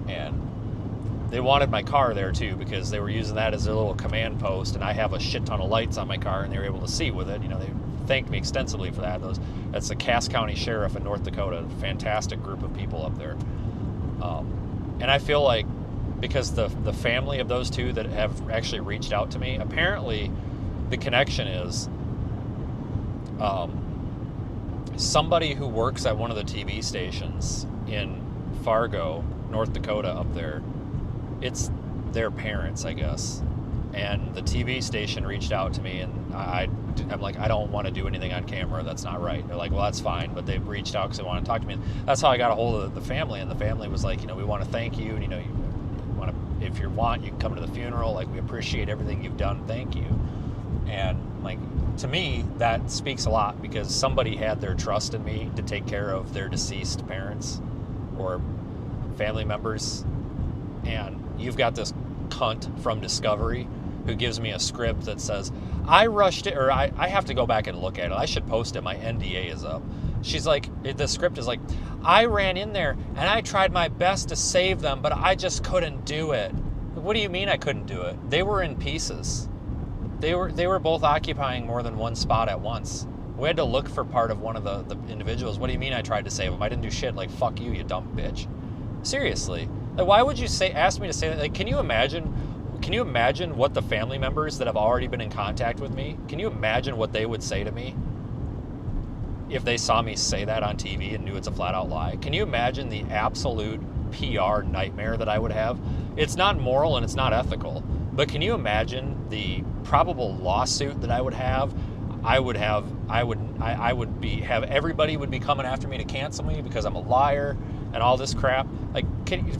And they wanted my car there too, because they were using that as their little command post, and I have a shit ton of lights on my car, and they were able to see with it. You know, they thanked me extensively for that. That's the Cass County Sheriff in North Dakota. Fantastic group of people up there. And I feel like because the family of those two that have actually reached out to me, apparently the connection is somebody who works at one of the TV stations in Fargo, North Dakota up there. It's their parents, I guess. And the TV station reached out to me, and I'm like, I don't want to do anything on camera. That's not right. They're like, well, that's fine. But they reached out because they want to talk to me. And that's how I got a hold of the family. And the family was like, you know, we want to thank you. And, you know, you want to, if you want, you can come to the funeral. Like, we appreciate everything you've done. Thank you. And like, to me, that speaks a lot, because somebody had their trust in me to take care of their deceased parents or family members. And you've got this cunt from Discovery who gives me a script that says, I rushed it, or I have to go back and look at it. I should post it. My NDA is up. She's like, the script is like, I ran in there and I tried my best to save them, but I just couldn't do it. What do you mean I couldn't do it? They were in pieces. They were both occupying more than one spot at once. We had to look for part of one of the individuals. What do you mean I tried to save them? I didn't do shit. Like, fuck you, you dumb bitch. Seriously. Like, why would you ask me to say that? Like, can you imagine what the family members that have already been in contact with me, can you imagine what they would say to me if they saw me say that on TV and knew it's a flat out lie? Can you imagine the absolute PR nightmare that I would have? It's not moral and it's not ethical, but can you imagine the probable lawsuit that I would have? Everybody would be coming after me to cancel me because I'm a liar and all this crap. Like,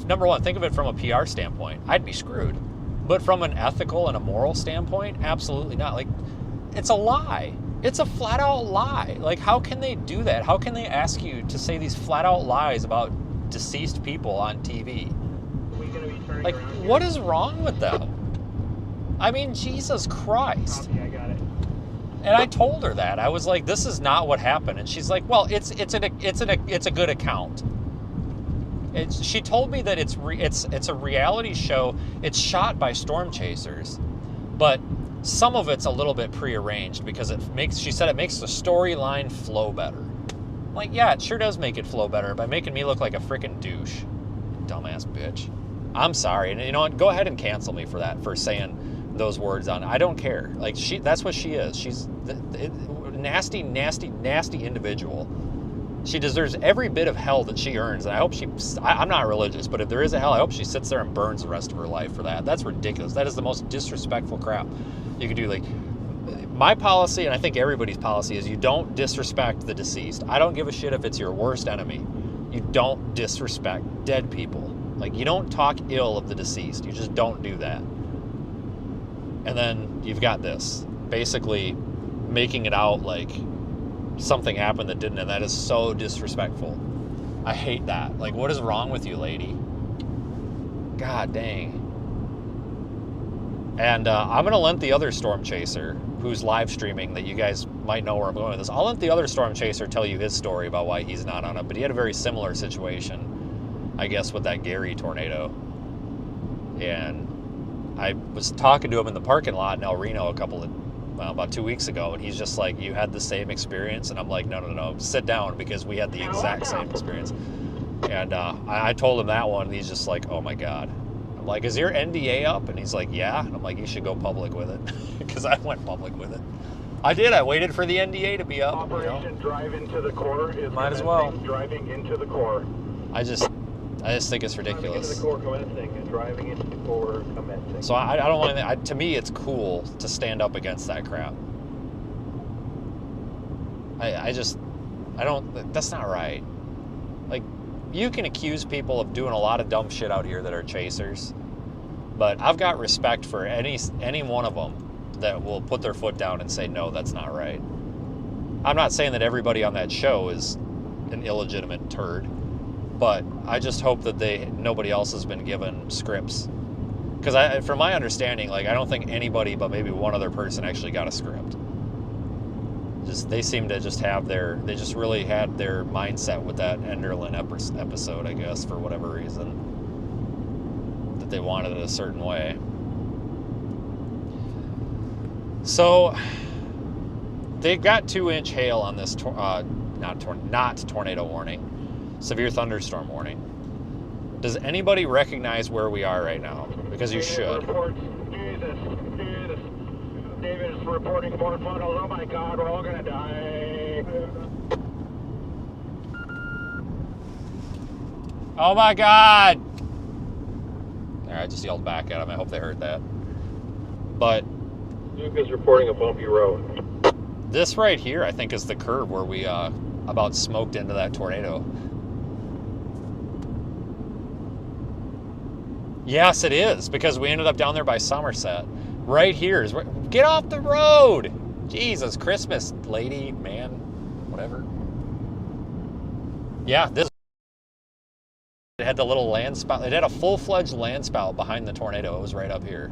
number one, think of it from a PR standpoint. I'd be screwed. But from an ethical and a moral standpoint, absolutely not. Like, it's a lie. It's a flat out lie. Like, how can they do that? How can they ask you to say these flat out lies about deceased people on TV? Like, what is wrong with them? I mean, Jesus Christ. Copy, I got it. And I told her that. I was like, this is not what happened. And she's like, well, it's a good account. She told me that it's a reality show. It's shot by storm chasers, but some of it's a little bit prearranged because she said it makes the storyline flow better. I'm like, yeah, it sure does make it flow better by making me look like a freaking douche. Dumbass bitch. I'm sorry. And you know what? Go ahead and cancel me for that, for saying those words on. I don't care. Like, that's what she is. She's a nasty, nasty, nasty individual. She deserves every bit of hell that she earns. And I hope I'm not religious, but if there is a hell, I hope she sits there and burns the rest of her life for that. That's ridiculous. That is the most disrespectful crap you could do. Like, my policy, and I think everybody's policy, is you don't disrespect the deceased. I don't give a shit if it's your worst enemy. You don't disrespect dead people. Like, you don't talk ill of the deceased. You just don't do that. And then you've got this, basically making it out like something happened that didn't, and that is so disrespectful. I hate that. Like, what is wrong with you, lady? God dang. And I'm going to lent the other storm chaser who's live streaming, that you guys might know where I'm going with this. I'll let the other storm chaser tell you his story about why he's not on it, but he had a very similar situation, I guess, with that Gary tornado. And I was talking to him in the parking lot in El Reno about 2 weeks ago, and he's just like, you had the same experience? And I'm like, no, sit down, because we had the exact same experience. And I told him that one, and he's just like, oh my God. I'm like, is your NDA up? And he's like, yeah. And I'm like, you should go public with it, because I went public with it. I did. I waited for the NDA to be up. Operation Drive into the Core is might as well. Driving into the Core. I just think it's ridiculous. Driving into the core commencing. So I don't want to me, it's cool to stand up against that crap. That's not right. Like, you can accuse people of doing a lot of dumb shit out here that are chasers, but I've got respect for any one of them that will put their foot down and say, no, that's not right. I'm not saying that everybody on that show is an illegitimate turd, but I just hope that nobody else has been given scripts. Because from my understanding, like, I don't think anybody but maybe one other person actually got a script. they seem to just have they just really had their mindset with that Enderlin episode, I guess, for whatever reason, that they wanted it a certain way. So they got 2-inch hail on this not tornado warning, severe thunderstorm warning. Does anybody recognize where we are right now? Because you should. Jesus. David is reporting more funnels. Oh my God, we're all gonna die. Oh my God! All right, I just yelled back at them. I hope they heard that. But Duke is reporting a bumpy road. this right here, I think, is the curve where we about smoked into that tornado. Yes, it is, because we ended up down there by Somerset. Right here is where... Get off the road! Jesus, Christmas, lady, man, whatever. Yeah, this... It had the little land spout. It had a full-fledged land spout behind the tornado. It was right up here.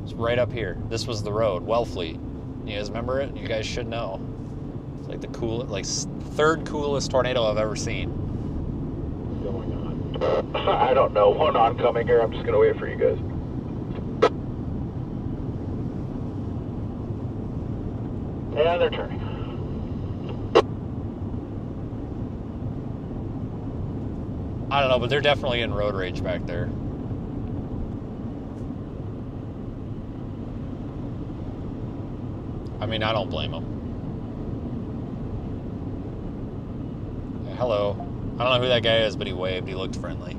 It's right up here. This was the road, Wellfleet. You guys remember it? You guys should know. It's like the third coolest tornado I've ever seen. What's going on? I don't know. One oncoming here. I'm just gonna wait for you guys. Yeah, they're turning. I don't know, but they're definitely in road rage back there. I mean, I don't blame them. Hello. I don't know who that guy is, but he waved. He looked friendly.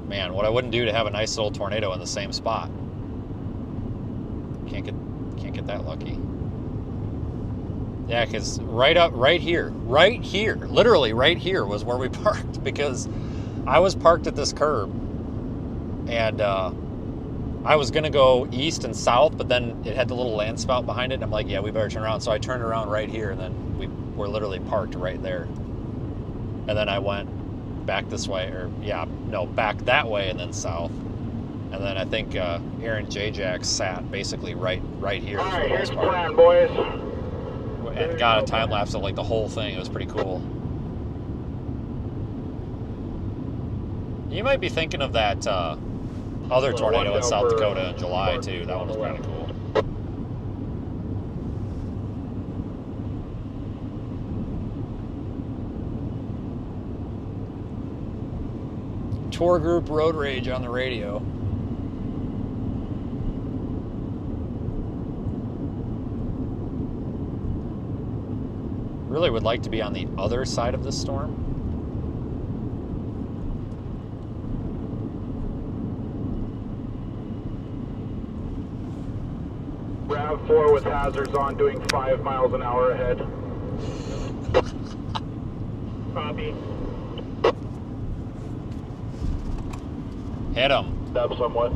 Man, what I wouldn't do to have a nice little tornado in the same spot. Can't get that lucky. Yeah, because right here, literally right here was where we parked, because I was parked at this curb, and I was gonna go east and south, but then it had the little land spout behind it, and I'm like, yeah, we better turn around. So I turned around right here, and then we're literally parked right there. And then I went back this way, back that way and then south. And then I think Aaron J-Jack sat basically right here. All right, here's the plan, boys. And got a time lapse of like the whole thing. It was pretty cool. You might be thinking of that other tornado in South Dakota in July too. That one was kind of cool. Tour group road rage on the radio. Really would like to be on the other side of this storm. RAV4 with hazards on, doing 5 miles an hour ahead. Copy. Hit him. Up somewhat.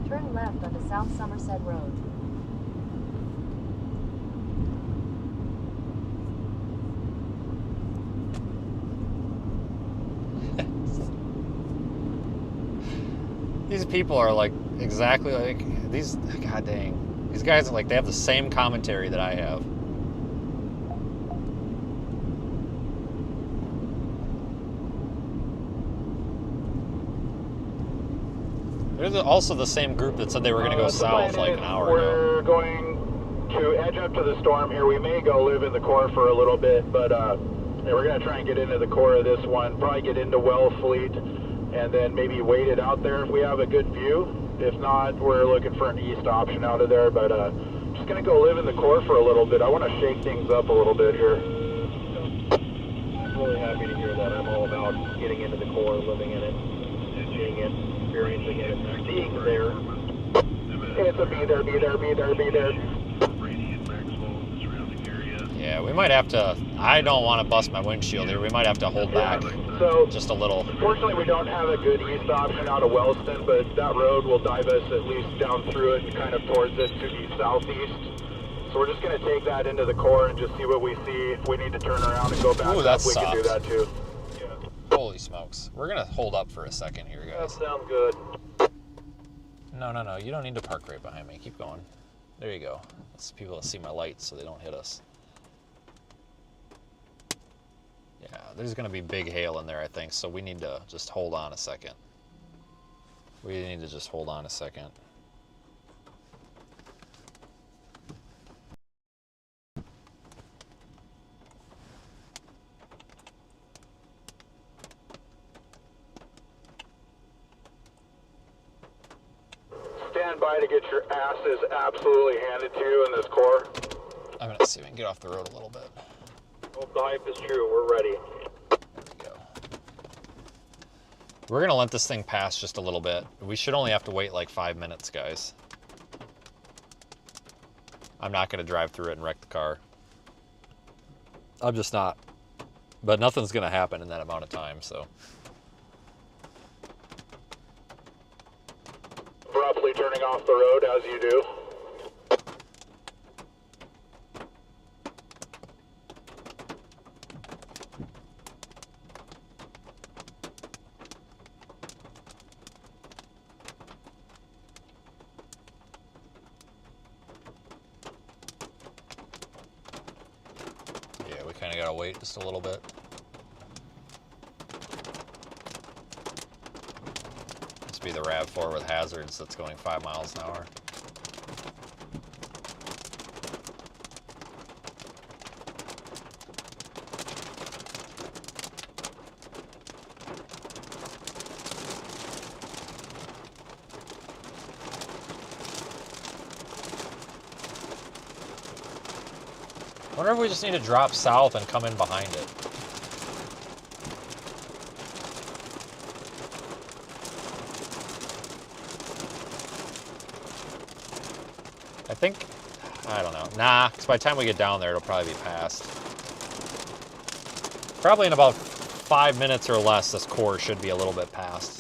Turn left onto South Somerset Road. These people are like exactly like these. God dang, these guys are like, they have the same commentary that I have. They're also the same group that said they were going to go south like an hour ago. We're going to edge up to the storm here. We may go live in the core for a little bit, but we're going to try and get into the core of this one. Probably get into Wellfleet, and then maybe wait it out there if we have a good view. If not, we're looking for an east option out of there, but just going to go live in the core for a little bit. I want to shake things up a little bit here. I'm really happy to hear that. I'm all about getting into the core, living in it, seeing it, experiencing it, being there. It's a be there, be there, be there, be there. Yeah, we might have to, I don't want to bust my windshield here. We might have to hold back just a little. Fortunately, we don't have a good east option out of Wellston, but that road will dive us at least down through it and kind of towards it to the southeast. So we're just going to take that into the core and just see what we see. If we need to turn around and go back Ooh, that up, we can do sucks. that too. Holy smokes. We're gonna hold up for a second here, guys. That sounds good. No. You don't need to park right behind me. Keep going. There you go. That's people that see my lights so they don't hit us. Yeah, there's gonna be big hail in there, I think, so we need to just hold on a second. We need to just hold on a second. Stand by to get your asses absolutely handed to you in this core. I'm gonna see if I can get off the road a little bit. Hope the hype is true. We're ready. There we go. We're gonna let this thing pass just a little bit. We should only have to wait like 5 minutes, guys. I'm not gonna drive through it and wreck the car. I'm just not. But nothing's gonna happen in that amount of time, so. Abruptly turning off the road as you do. Yeah, we kind of gotta wait just a little bit. Must be the RAV4 with hazards that's going 5 miles an hour. I wonder if we just need to drop south and come in behind it. I think, I don't know. Nah, because by the time we get down there, it'll probably be past. Probably in about 5 minutes or less, this core should be a little bit past.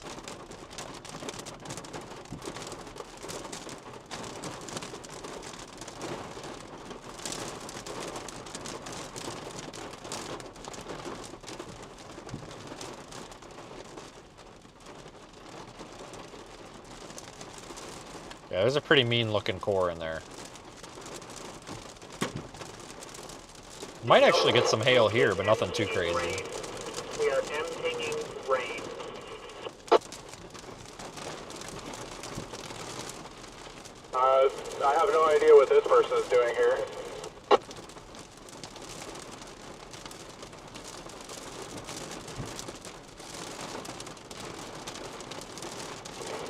Yeah, there's a pretty mean looking core in there. Might actually get some hail here, but nothing too crazy. We are emptying rain. I have no idea what this person is doing here.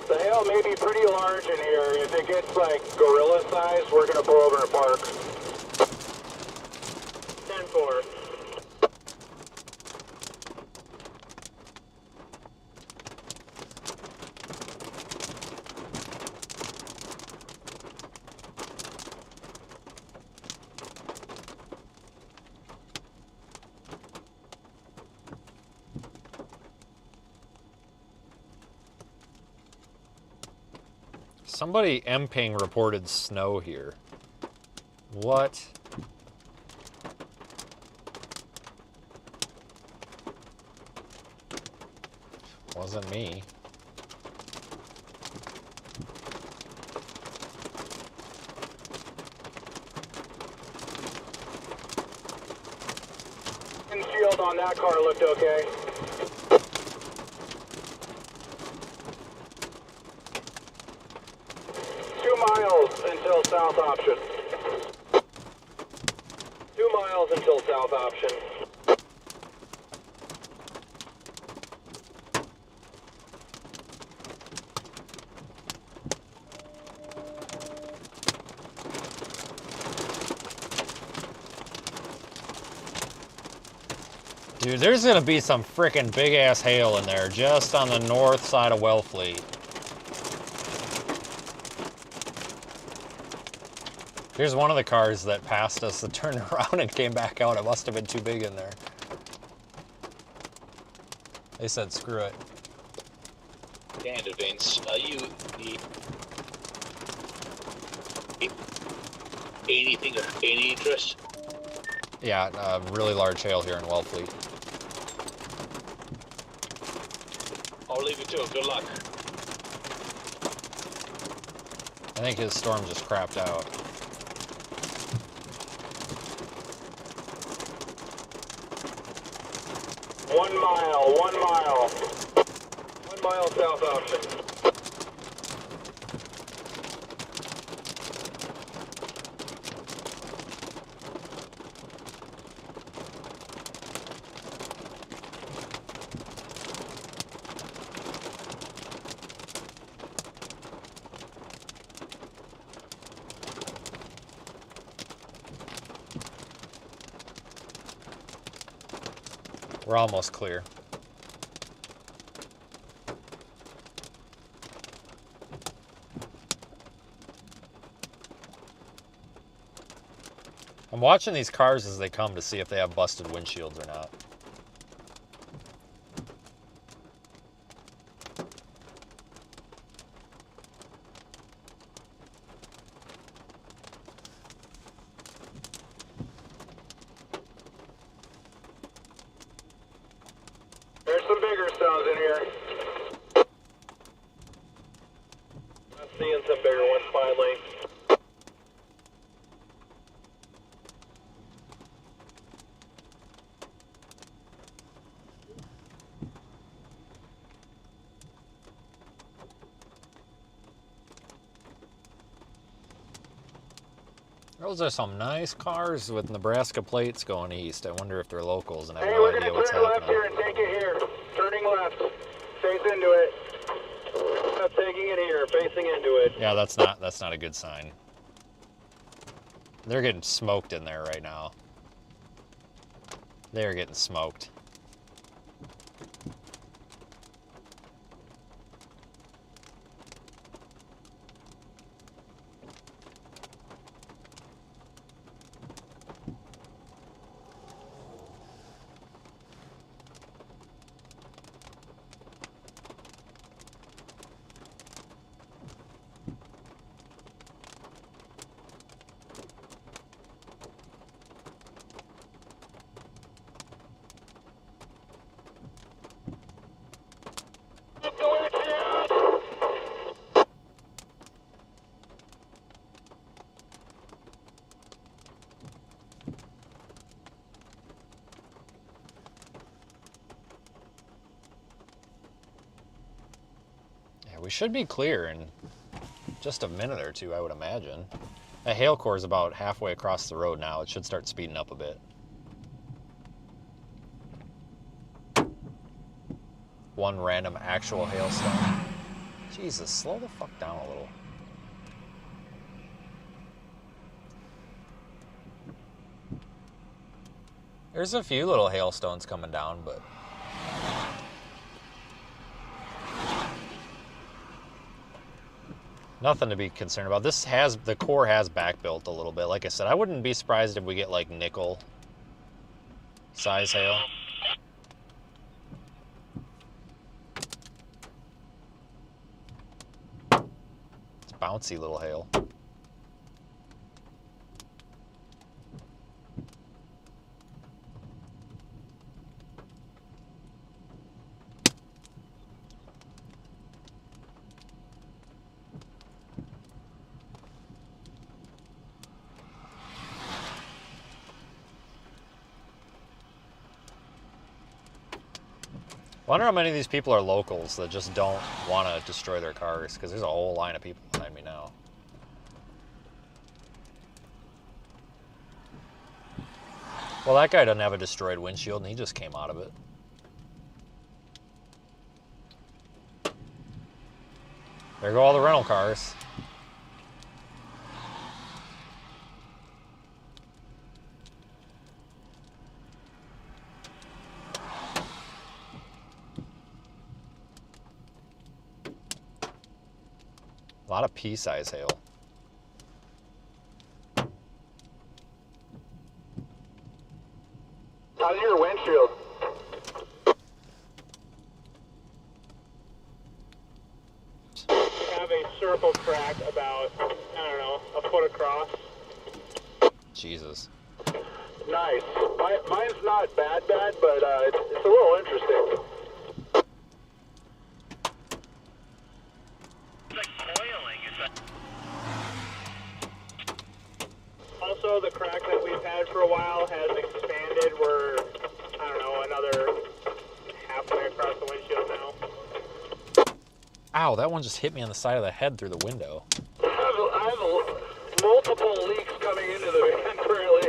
The hail may be pretty large in here. If it gets like gorilla size, we're gonna pull over and park. 10-4. Somebody MPing reported snow here. What? Wasn't me. Windshield on that car looked okay. Until south option. 2 miles until south option. Dude, there's gonna be some frickin' big ass hail in there just on the north side of Wellfleet. Here's one of the cars that passed us that turned around and came back out. It must have been too big in there. They said, screw it. And Vince, are you the anything of any interest? Yeah, really large hail here in Wellfleet. leave you to it. Good luck. I think his storm just crapped out. One mile. 1 mile south option. We're almost clear. I'm watching these cars as they come to see if they have busted windshields or not. There's some bigger stones in here. I'm seeing some bigger ones finally. Those are some nice cars with Nebraska plates going east. I wonder if they're locals and I have Hey, no we're idea gonna what's turn left happening. here and take it here. Turning left. Face into it. Not taking it here. Facing into it. Yeah, that's not a good sign. They're getting smoked in there right now. They're getting smoked. We should be clear in just a minute or two, I would imagine. That hail core is about halfway across the road now. It should start speeding up a bit. One random actual hailstone. Jesus, slow the fuck down a little. There's a few little hailstones coming down, but... nothing to be concerned about. The core has back built a little bit. Like I said, I wouldn't be surprised if we get like nickel size hail. It's bouncy little hail. I wonder how many of these people are locals that just don't want to destroy their cars, because there's a whole line of people behind me now. Well, that guy doesn't have a destroyed windshield, and he just came out of it. There go all the rental cars. A lot of pea-size hail. How's your windshield? Have a circle crack about, I don't know, a foot across. Jesus. Nice. Mine's not bad, but it's a little interesting. while has expanded. We're, I don't know, another halfway across the windshield now. Ow, that one just hit me on the side of the head through the window. I have multiple leaks coming into the van currently.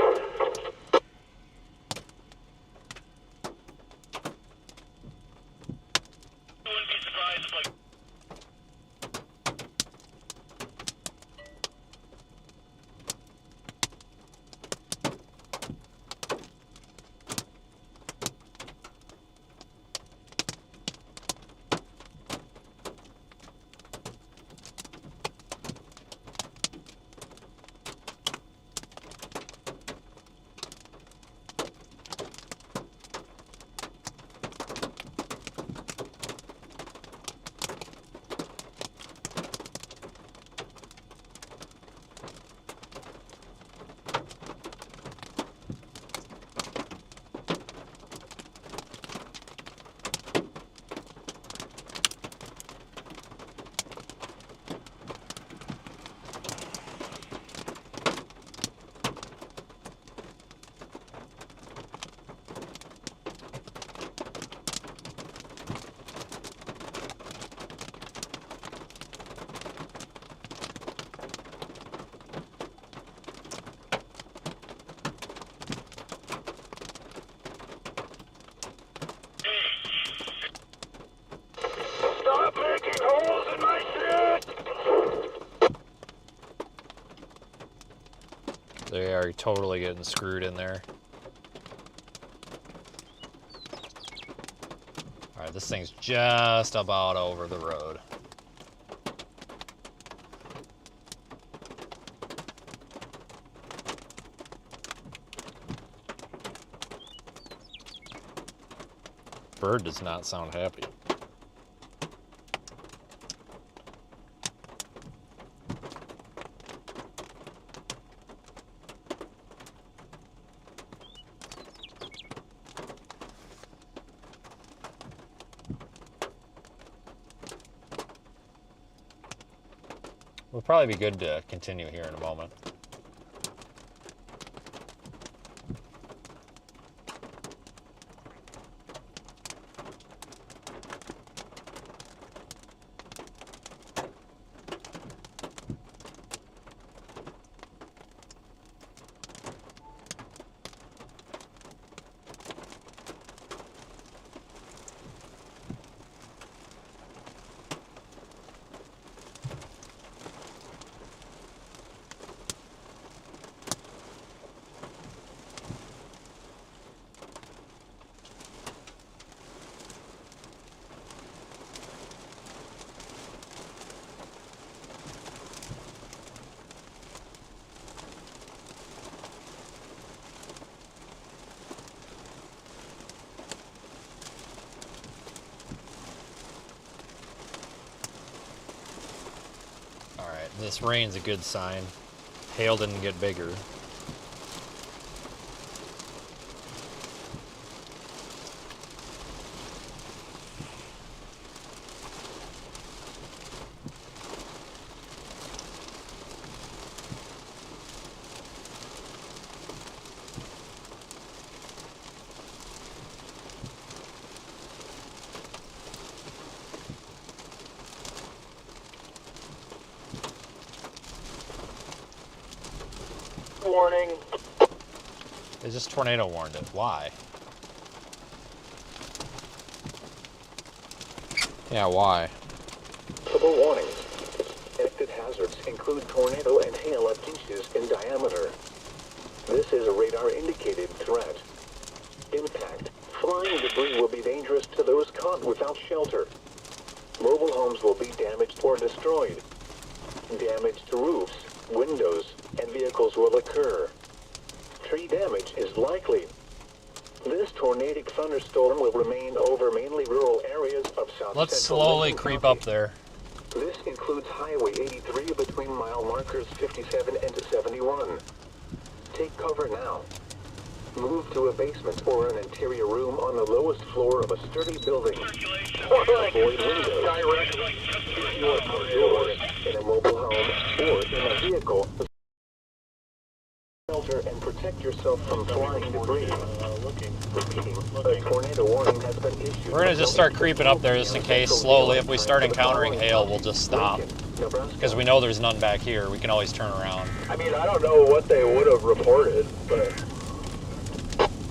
Stop making holes in my shit! They are totally getting screwed in there. Alright, this thing's just about over the road. Bird does not sound happy. It'll probably be good to continue here in a moment. This rain's a good sign. Hail didn't get bigger. Warning. They just tornado warned it. Why? Yeah, why? Possible warnings. Expected hazards include tornado and hail at inches in diameter. This is a radar-indicated threat. Impact. Flying debris will be dangerous to those caught without shelter. Mobile homes will be damaged or destroyed. Damage to roofs, windows, and vehicles will occur. Tree damage is likely. This tornadic thunderstorm will remain over mainly rural areas of south. Let's slowly creep up there. This includes Highway 83 between mile markers 57 and 71. Take cover now. Move to a basement or an interior room on the lowest floor of a sturdy building. Avoid windows. If you are outdoors, in a mobile home, or in a vehicle, shelter and protect. protect yourself from flying debris. Repeating, a tornado warning has been issued. We're gonna just start creeping up there just in case. Slowly, if we start encountering hail, we'll just stop. Because we know there's none back here. We can always turn around. I mean, I don't know what they would have reported, but...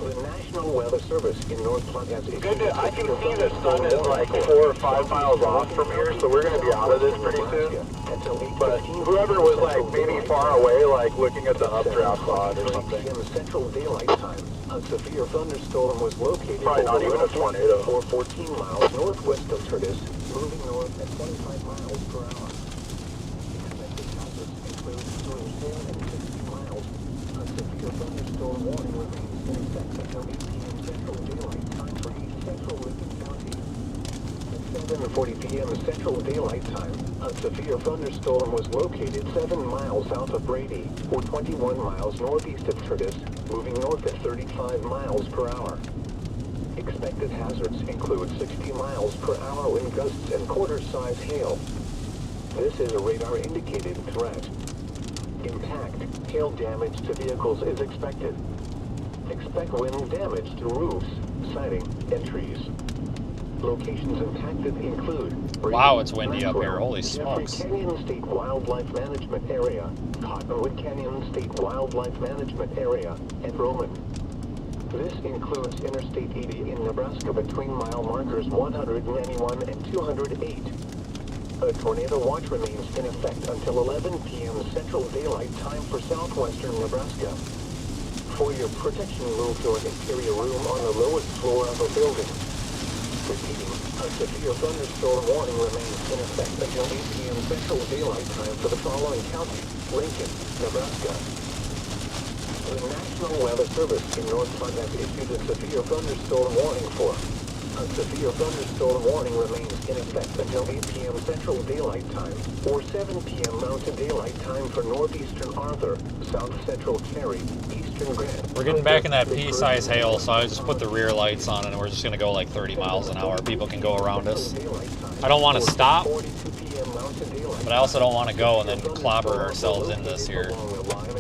The National Weather Service in North Platte has issued... I can see the sun is like 4 or 5 miles off from here, so we're going to be out of this pretty soon. But whoever was like maybe far away, like looking at the updraft pod or something. Central daylight time, a severe thunderstorm was located Probably not even a tornado. for 14 miles northwest of Curtis, moving north at 25 miles per hour. Expected hazards include storm hail and 60 miles. A severe thunderstorm warning remains in effect until 8 p.m. Central daylight time for East Central Lincoln County. At 7:40 p.m. Central daylight time, a severe thunderstorm was located 7 miles south of Brady, or 21 miles northeast of Curtis, moving north at 35 miles per hour. Expected hazards include 60 miles per hour wind gusts and quarter-size hail. This is a radar-indicated threat. Impact, hail damage to vehicles is expected. Expect wind damage to roofs, siding, and trees. Locations impacted include... Wow, it's windy up here. Holy smokes. Jeffrey Canyon State Wildlife Management Area, Cottonwood Canyon State Wildlife Management Area, and Roman. This includes Interstate 80 in Nebraska between mile markers 191 and 208. A tornado watch remains in effect until 11 p.m. Central Daylight Time for southwestern Nebraska. For your protection, move to an interior room on the lowest floor of a building. Repeating, a severe thunderstorm warning remains in effect until 8 p.m. Central Daylight Time for the following counties: Lincoln, Nebraska. The National Weather Service in North Platte has issued a severe thunderstorm warning for. A severe thunderstorm warning remains in effect until 8 p.m. Central Daylight Time, or 7 p.m. Mountain Daylight Time for northeastern Arthur, south central Cary, eastern Grant. We're getting back in that pea-size hail, so I just put the rear lights on and we're just going to go like 30 miles an hour. People can go around us. I don't want to stop, but I also don't want to go and then clobber ourselves in this here.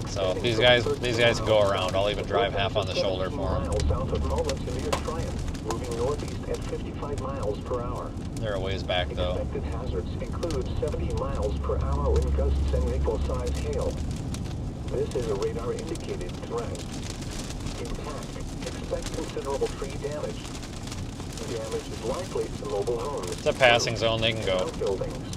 So these guys can go around. I'll even drive half on the shoulder for them. Moving northeast at 55 miles per hour. They're a ways back though. Expected hazards include 70 miles per hour wind gusts and nickel-sized hail. This is a radar-indicated threat. Impact. Expect considerable tree damage. Damage is likely to mobile homes. It's a passing zone. They can go. Buildings.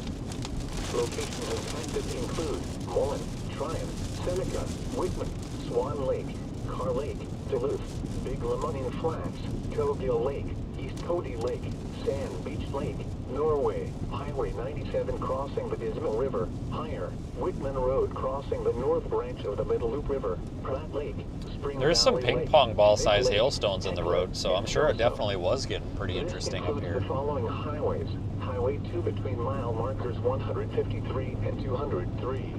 Locations impacted include Mullen, Tryon, Seneca, Whitman, Swan Lake, Carr Lake, Duluth, Big Lemonin Flats, Cogill Lake, East Cody Lake, Sand Beach Lake, Norway, Highway 97 crossing the Dismal River, Higher, Whitman Road crossing the north branch of the Middle Loop River, Pratt Lake, Spring There's some Valley ping Lake, pong ball size Lake, hailstones in the road, so I'm sure it definitely was getting pretty interesting up here. The following highways: Highway 2 between mile markers 153 and 203.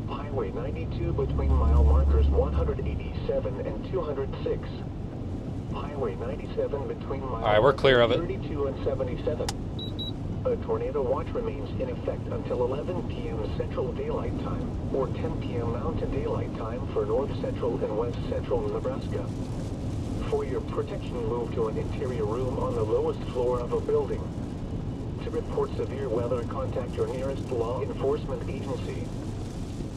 Highway 92 between mile markers 187 and 206. Highway 97 between mile Alright, we're clear of it. 32 and 77. A tornado watch remains in effect until 11 p.m. Central Daylight Time, or 10 p.m. Mountain Daylight Time for north central and west central Nebraska. For your protection, move to an interior room on the lowest floor of a building. To report severe weather, contact your nearest law enforcement agency.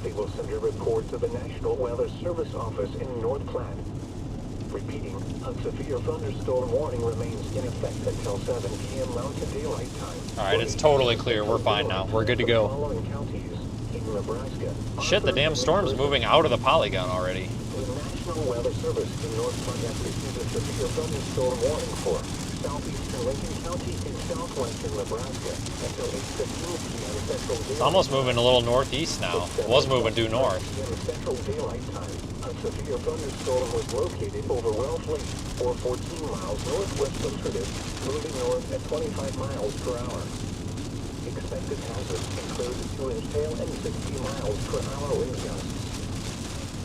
They will send a report to the National Weather Service office in North Platte. Repeating, a severe thunderstorm warning remains in effect until 7 p.m. Mountain Daylight Time. Alright, it's totally clear. We're fine now. We're good to go. Following counties in Nebraska. Shit, the damn storm's moving out of the polygon already. The National Weather Service in North Platte has issued a severe thunderstorm warning for southeastern Lincoln County and southwestern Nebraska until 8:15 p.m. Central Daylight. It's almost moving a little northeast now. It was moving due north. Central Daylight Time. A severe thunderstorm was located over Wells Lake, or 14 miles northwest of Curtis, moving north at 25 miles per hour. Expected hazards include 2-inch hail and 60 miles per hour wind gusts.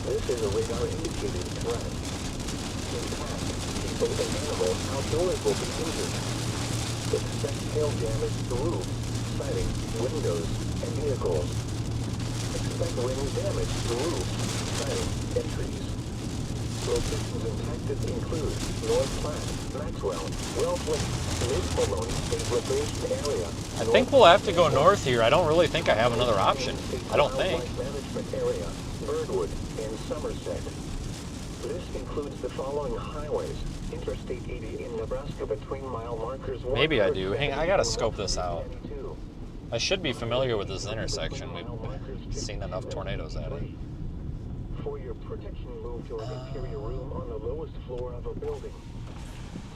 This is a radar-indicated threat. Impact. People and animals outdoors will be injured. Expect hail damage to roofs, siding, windows, and vehicles. Expect wind damage to roofs, siding, and trees. Locations impacted include North Platte, Maxwell, Wellfleet, Lake Maloney State Recreation Area. I think we'll have to go north here. I don't really think I have another option. I don't think. Management Area, Birdwood, and Somerset. This includes the following highways. Interstate 80 in Nebraska between mile markers. Maybe I do. Hang on, I gotta scope this out. I should be familiar with this intersection. We've seen enough tornadoes at it. For your protection, move to an interior room on the lowest floor of a building.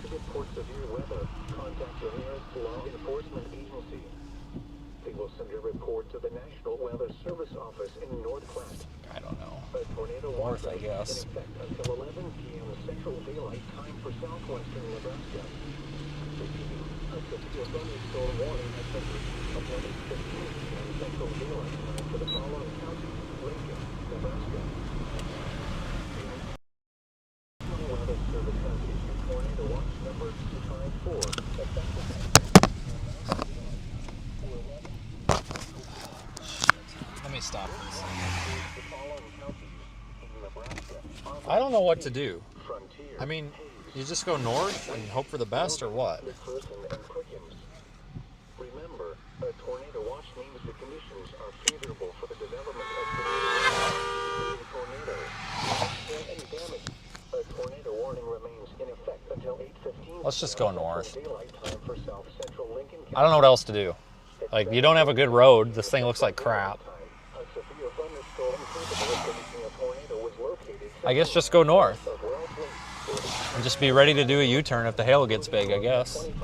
To report severe weather, contact your nearest law enforcement agency. They will send a report to the National Weather Service office in North Platte. I don't know. A tornado North, I warning guess. in effect until 11 p.m. Central Daylight Time for southwestern Nebraska. Repeating, a severe thunderstorm warning has been issued until 8:15 p.m. Central Daylight Time for the following counties: Lincoln, Nebraska. National Weather Service has issued tornado watch number 254, effective. Let me stop this. I don't know what to do. I mean, you just go north and hope for the best, or what? Remember, a tornado watch means the conditions are favorable for the development of tornadoes. And damage. A tornado warning remains in effect until 8:15. Let's just go north. I don't know what else to do. Like, you don't have a good road. This thing looks like crap. I guess just go north. And just be ready to do a U-turn if the hail gets big, I guess. It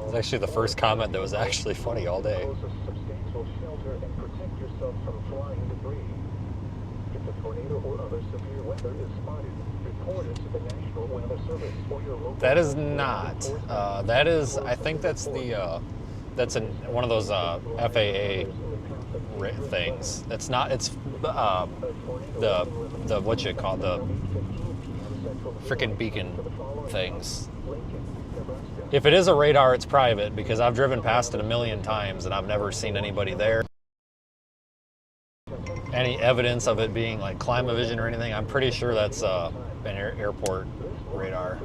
was actually the first comment that was actually funny all day. That is not. That is. I think that's the. That's one of those FAA things. It's not. It's the what you call the freaking beacon things. If it is a radar, it's private, because I've driven past it a million times and I've never seen anybody there. Any evidence of it being like Climavision or anything, I'm pretty sure that's an airport radar.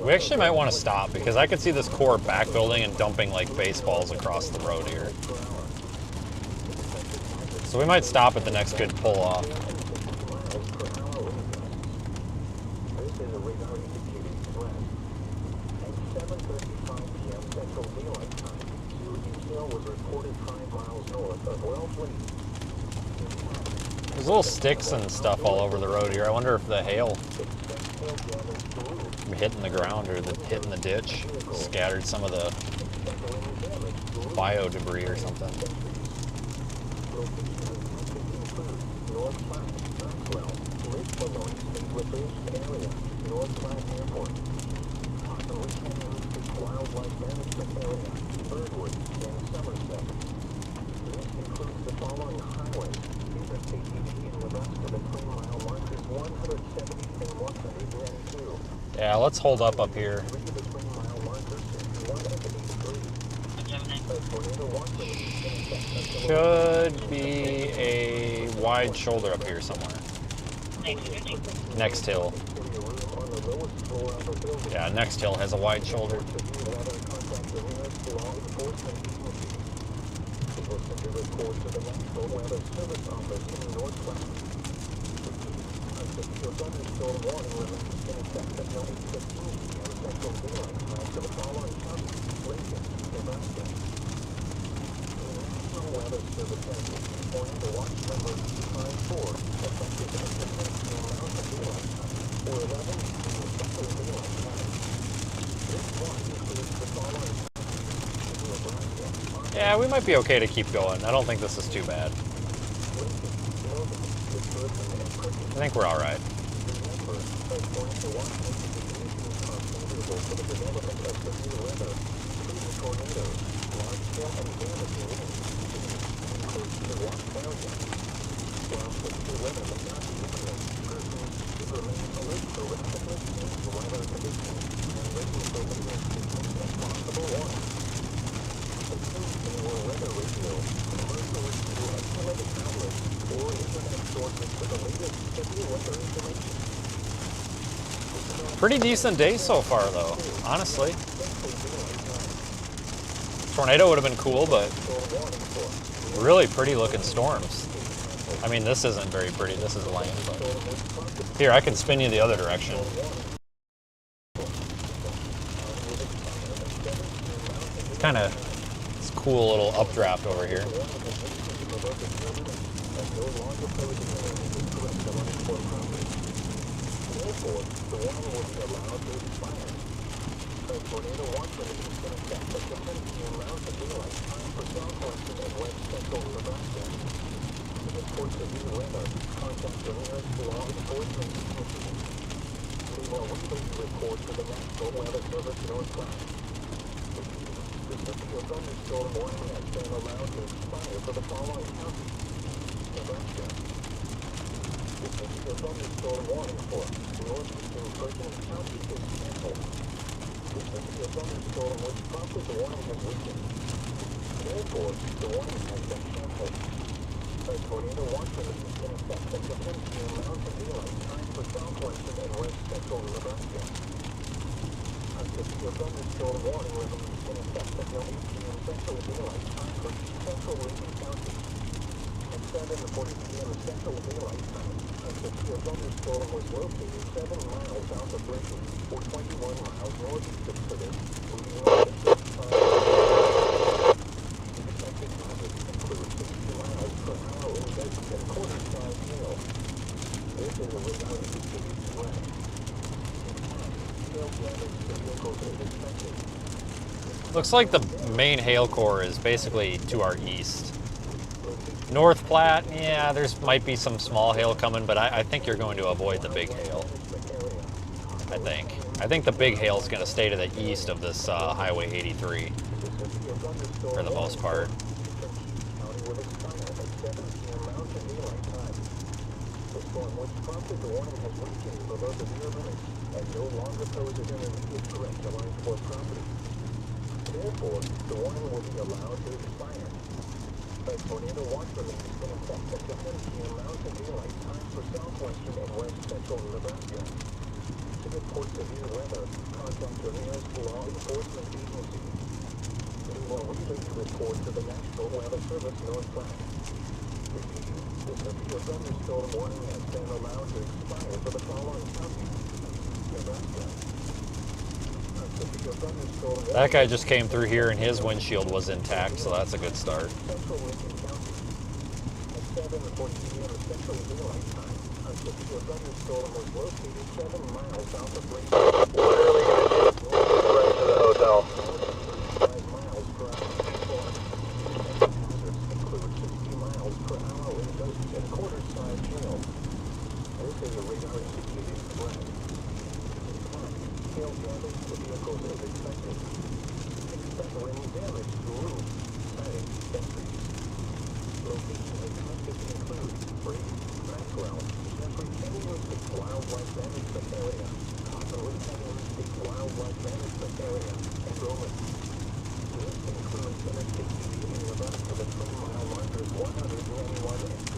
We actually might want to stop, because I could see this core back building and dumping like baseballs across the road here. So we might stop at the next good pull off. There's little sticks and stuff all over the road here. I wonder if the hail hitting the ground or hitting the ditch scattered some of the bio debris or something. Yeah, let's hold up here. Should be a wide shoulder up here somewhere. Next hill. Yeah, next hill has a wide shoulder. Yeah, we might be okay to keep going. I don't think this is too bad. I think we're all right. Pretty decent day so far, though, honestly. Tornado would have been cool, but really pretty looking storms. I mean, this isn't very pretty. This is lame, but here, I can spin you the other direction. Kind of this cool little updraft over here. Looks like the main hail core is basically to our east. North Platte, yeah, there's might be some small hail coming, but I think you're going to avoid the big hail. I think the big hail is going to stay to the east of this Highway 83 for the most part. That guy just came through here and his windshield was intact, so that's a good start.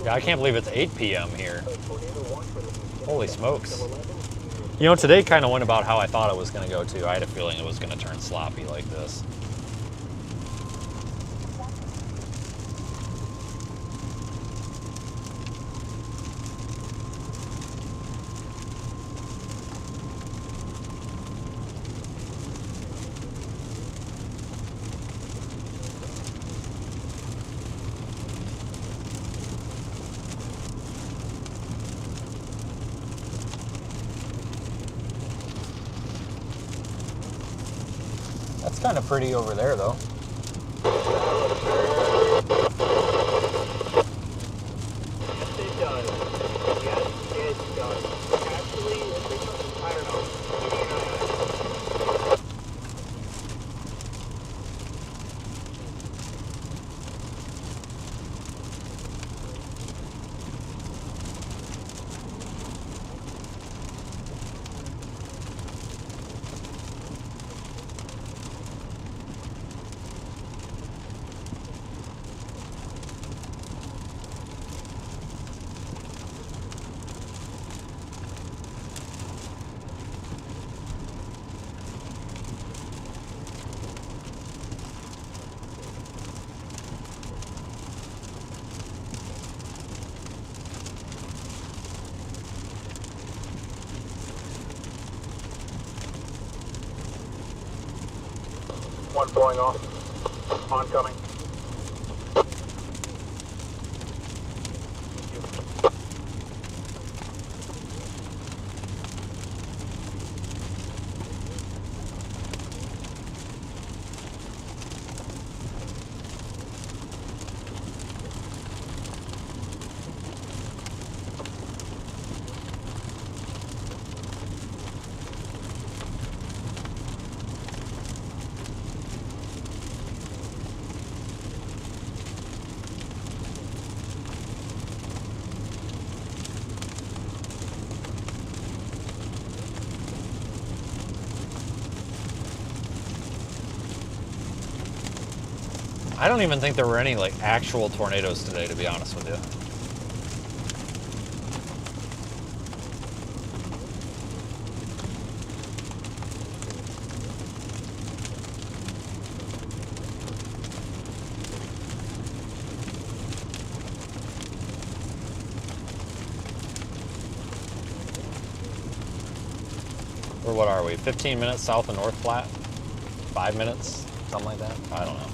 Yeah, I can't believe it's 8 p.m. here. Holy smokes. You know, today kind of went about how I thought it was going to go too. I had a feeling it was going to turn sloppy like this. That's kind of pretty over there, though. Yes, it does. Yes, it does. Actually, I don't know. One blowing off. Oncoming. I don't even think there were any like actual tornadoes today, to be honest with you. Or what are we? 15 minutes south of North Platte? 5 minutes? Something like that? I don't know.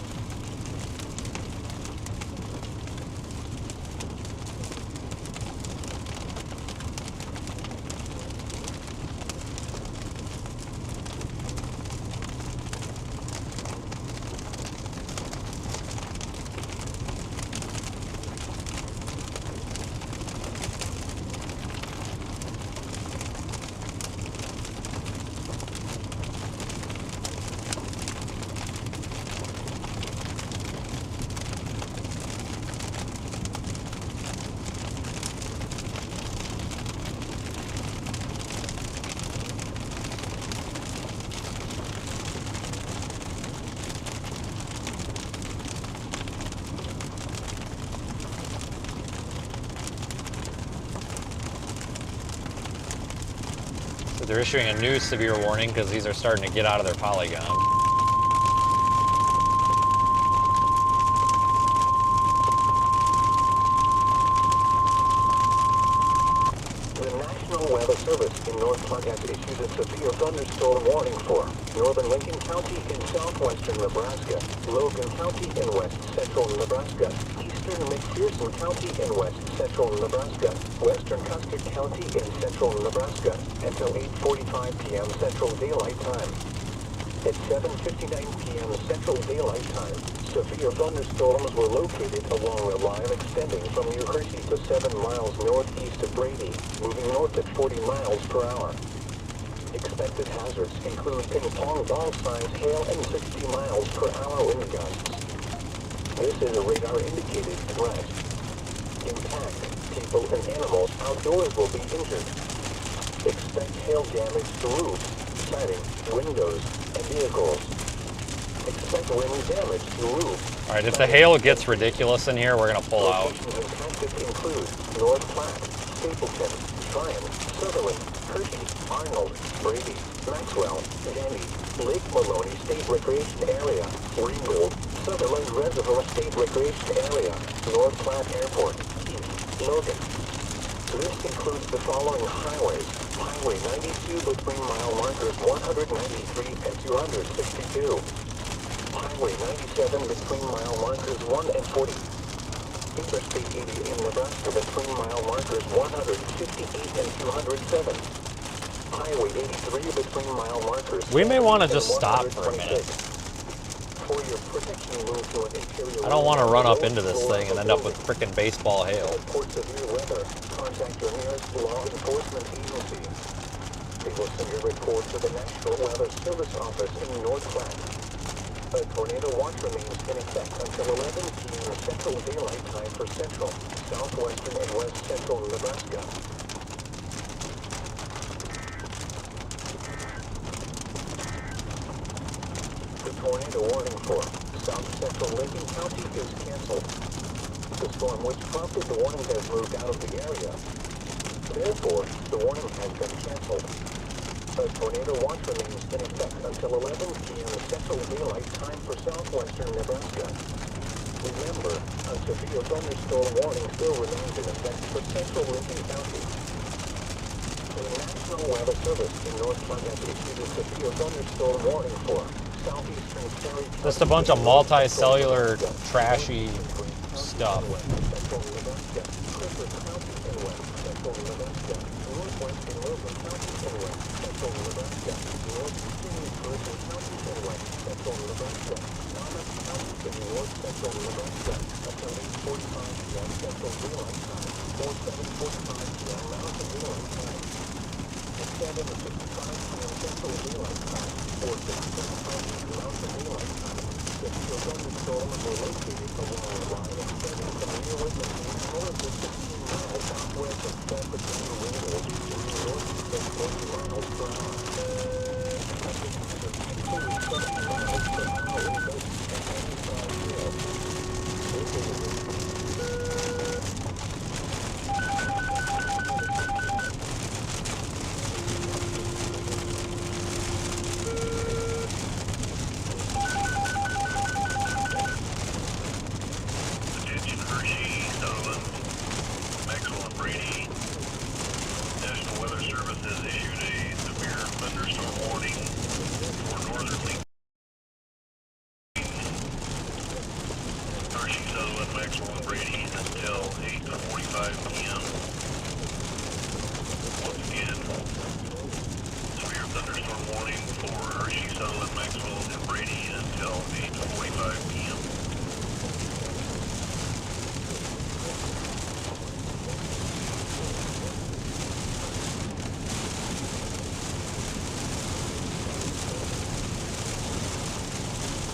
They're issuing a new severe warning because these are starting to get out of their polygon. The National Weather Service in North Platte has issued a severe thunderstorm warning for northern Lincoln County in southwestern Nebraska, Logan County in west central Nebraska, eastern McPherson County in west central Nebraska, western Custer County in central Nebraska, until 8:45 p.m. Central Daylight Time. At 7:59 p.m. Central Daylight Time, severe thunderstorms were located along a line extending from New Hershey to 7 miles northeast of Brady, moving north at 40 miles per hour. Expected hazards include ping-pong ball-sized hail and 60 miles per hour wind gusts. This is a radar-indicated threat. Impact, people and animals outdoors will be injured. Expect hail damage to roofs, siding, windows, and vehicles. Expect wind damage to roof. All right, if the hail gets ridiculous in here, we're gonna pull out. Locations impacted include North Platte, Stapleton, Tryon, Sutherland, Hershey, Arnold, Brady, Maxwell, Denny, Lake Maloney State Recreation Area, Ringgold, Sutherland Reservoir State Recreation Area, North Platte Airport, East Logan. This includes the following highways. Highway 92 between mile markers 193 and 262. Highway 97 between mile markers 1 and 40. Interstate 80 in Nebraska between mile markers 158 and 207. Highway 83 between mile markers. We may want to just stop for a minute. For your protection, move to an interior. I don't want to run up into this thing and end up with frickin' baseball hail. Report severe weather. Contact your nearest law enforcement agency. They will send your report to the National Weather Service Office in North Platte. A tornado watch remains in effect until 11 p.m. Central Daylight Time for central, southwestern, and west central Nebraska. The tornado warning for south central Lincoln County is canceled. The storm which prompted the warning has moved out of the area. Therefore, the warning has been canceled. A tornado watch remains in effect until 11 p.m. Central Daylight Time for southwestern Nebraska. Remember, a severe thunderstorm warning still remains in effect for central Lincoln County. The National Weather Service in North Platte has issued a severe thunderstorm warning for southeastern Terry County. Just a bunch of multicellular, trashy stuff. Central Nebraska, Clifford County and west central Nebraska, northwestern Logan County and west central Nebraska, northeastern Carson County and west central Nebraska, Monmouth County and north central Nebraska, until 8:45 p.m. Central Daylight Time, or 7:45 p.m. Mountain Daylight Time, and 7:55 p.m. Central Daylight Time, or 6:55 p.m. Mountain Daylight Time. The field thunderstorms were located along a line extending from near Witnessing north of 15 miles southwest of San Francisco Ringgold, north of 40 miles per hour. Attention Hershey, Sutherland, Maxwell and Brady. National Weather Service has issued a severe thunderstorm warning for northern Lincoln. Hershey, Sutherland, Maxwell and Brady until 8:45 p.m. Once again, severe thunderstorm warning for Hershey, Sutherland, Maxwell and Brady until 8:45 p.m.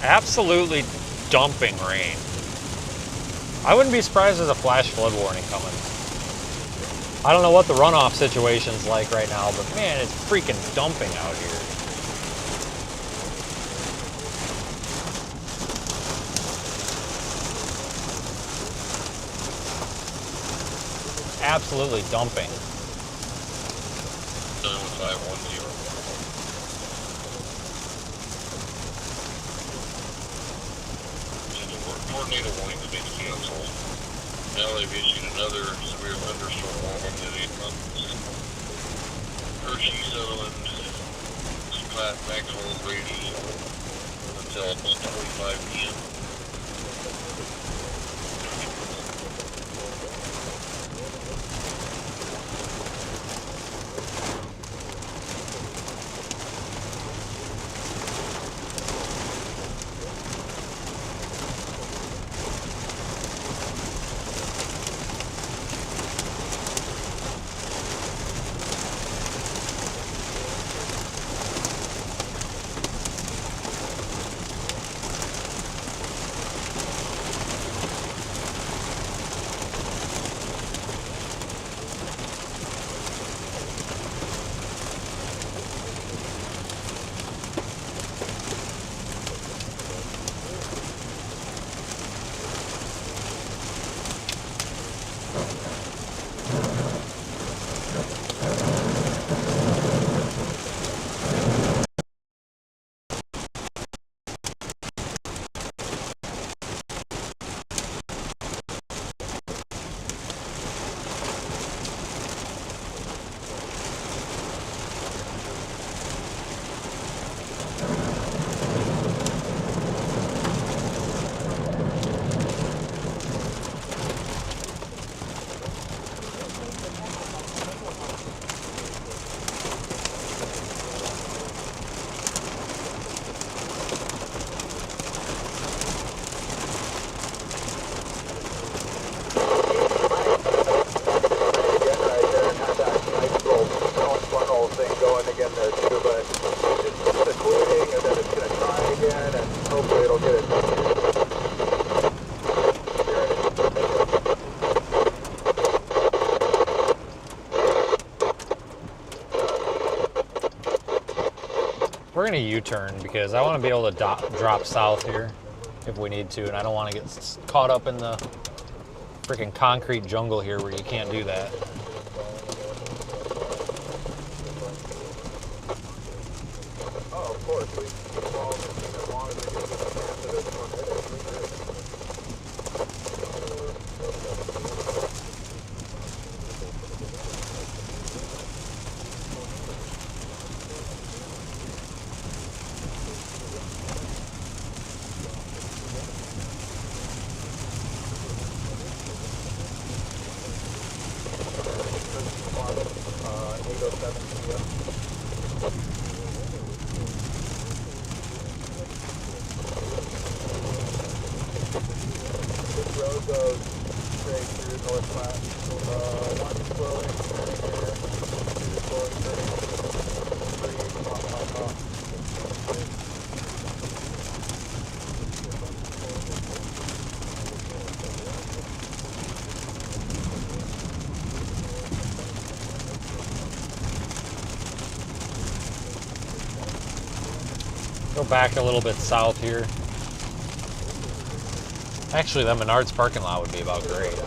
Absolutely dumping rain. I wouldn't be surprised there's a flash flood warning coming. I don't know what the runoff situation's like right now, but man, it's freaking dumping out here. Absolutely dumping. 510. Tornado warning has been canceled. Now they've issued another severe thunderstorm warning at 8 months. Hershey, Sutherland, Platte, Maxwell, Brady until 1:45 p.m. We're gonna U-turn because I want to be able to drop south here if we need to, and I don't want to get caught up in the freaking concrete jungle here where you can't do that. Oh, of course. We follow as long as we get to the chance of this tornado. Go back a little bit south here. Actually, that Menards parking lot would be about great. Let's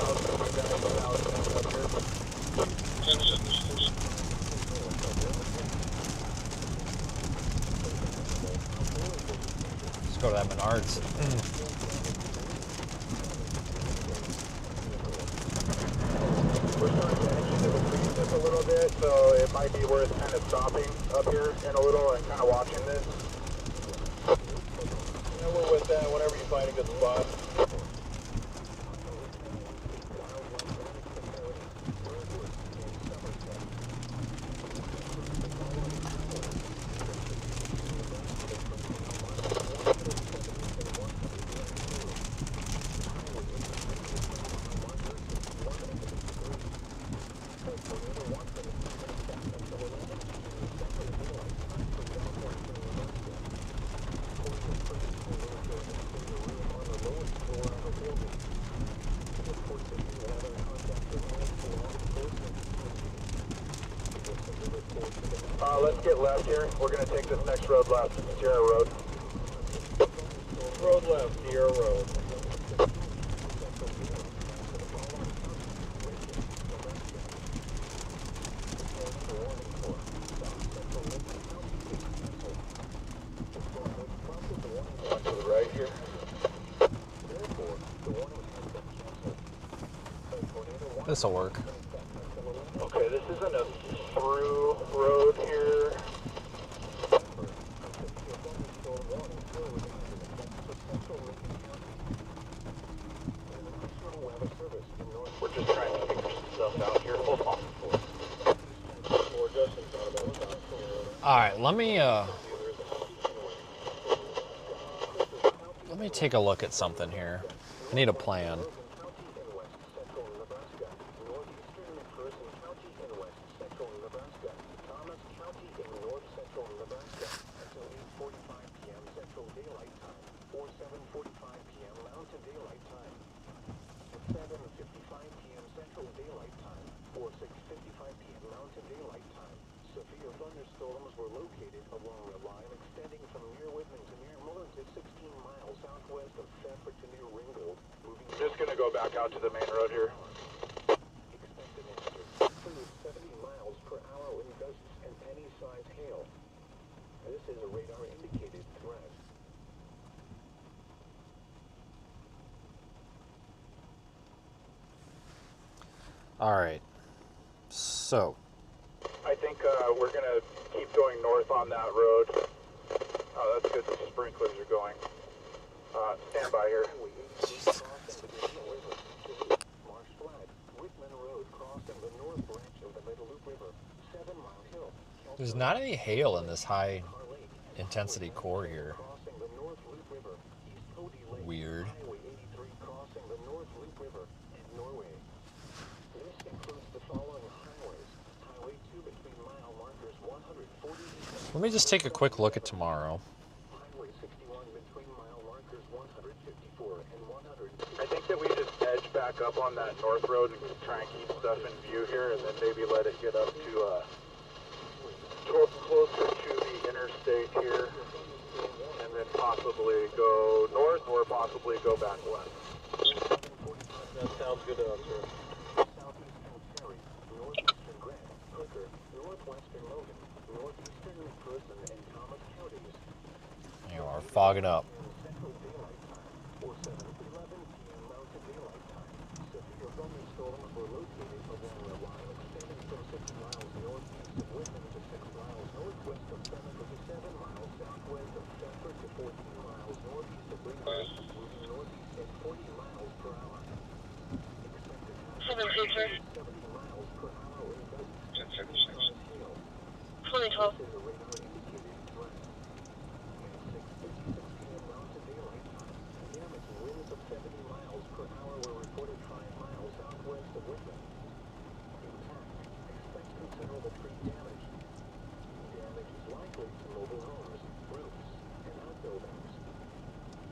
go to that Menards. We're starting to edge into the trees just a little bit, so it might be worth kind of stopping up here in a little and kind of watching this. And we're with that whenever you find a good spot. Let's get left here. We're going to take this next road left, Sierra Road. Road left, Sierra Road. One to the right here. This'll work. Okay, this isn't a through road here. We're just trying to figure some stuff out here. Hold on. Alright, let me take a look at something here. I need a plan. Just gonna go back out to the main road here. This is a radar indicated threat. All right. So. I think we're gonna keep going north on that road. Oh, that's good. The sprinklers are going. Stand by here. There's not any hail in this high intensity core here. Weird. Let me just take a quick look at tomorrow. I think that we just edge back up on that north road and try and keep stuff in view here, and then maybe let it get up to closer to the interstate here, and then possibly go north or possibly go back west. That sounds good to us, sir. Southeastern Cherry, northeastern Grant, Hooker, northwestern Logan, northeastern McPherson and Thomas counties. You are fogging up. Central daylight time, or 7:11 p.m. Mountain Daylight Time. Severe thunderstorms were located along the line extending from 6 miles northeast of Whitman to 6 miles northwest of Seneca to 7 miles southwest of Shepherd to 14 miles northeast of Greenville, moving northeast at 40 miles per hour. Expected hazard 70 miles per hour in gusts. 2012. This is a radar indicated threat. At 6:56 p.m. Mountain Daylight Time, damaging winds of 70 miles per hour were reported 5 miles southwest of Whitman. Intact. Expect considerable tree damage. Damage is likely to mobile homes, roofs, and outbuildings.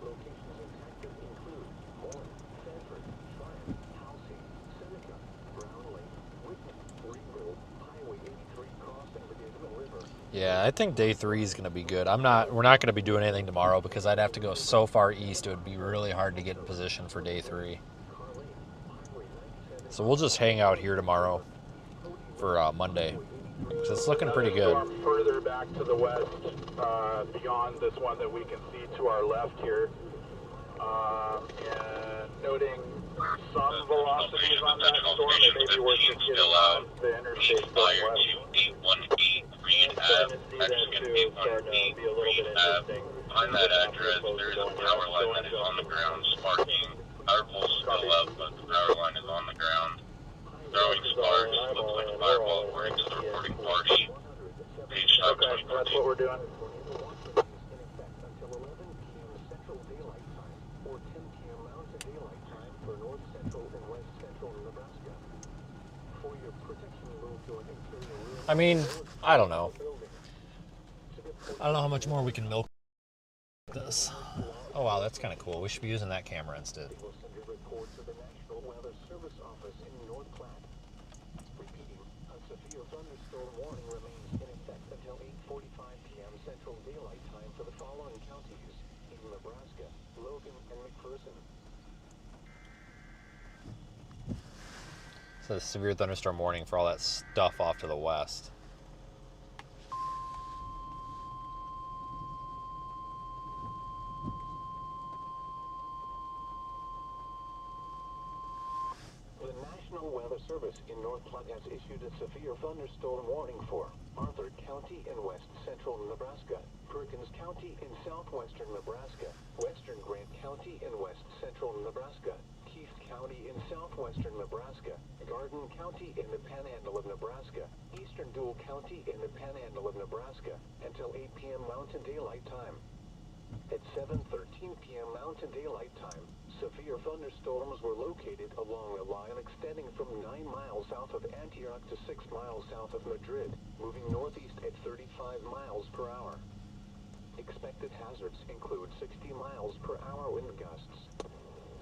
Locations impacted include Moore, Sanford, Tryon, Halsey, Seneca, Brown Lake, Whitman, Greenville, Highway 83 crossing the Gateman River. Yeah, I think day 3 is going to be good. We're not going to be doing anything tomorrow because I'd have to go so far east. It would be really hard to get in position for day 3. So we'll just hang out here tomorrow for Monday. So it's looking pretty good. Storm further back to the west, beyond this one that we can see to our left here. And noting some velocities on that storm, it may be worth just getting on the interstate going west. 818 Green Ave. Actually going to be 1 Green Ave. On that address, there is a power line that is on the ground sparking. Power pole's still up, but the power line is on the ground. Throwing sparks. Looks like a firewall according to the reporting party. Page stop Okay, that's what we're doing. Until 11 p.m. Central Daylight Time, or 10 p.m. Mountain Daylight Time for North Central and West Central Nebraska. For your protection, move to an interior room. I mean, I don't know. I don't know how much more we can milk this. Oh wow, that's kind of cool. We should be using that camera instead. Will send a report to the National Weather Service office in North Platte. Repeating, a severe thunderstorm warning remains in effect until 8:45 p.m. Central Daylight Time for the following counties in Nebraska: Logan and McPherson. So the severe thunderstorm warning for all that stuff off to the west. The National Weather Service in North Platte has issued a severe thunderstorm warning for Arthur County in west central Nebraska, Perkins County in southwestern Nebraska, western Grant County in west central Nebraska, Keith County in southwestern Nebraska, Garden County in the Panhandle of Nebraska, eastern Dual County in the Panhandle of Nebraska, until 8 p.m. Mountain Daylight Time. At 7:13 p.m. Mountain Daylight Time, severe thunderstorms were located along a line extending from 9 miles south of Antioch to 6 miles south of Madrid, moving northeast at 35 miles per hour. Expected hazards include 60 miles per hour wind gusts.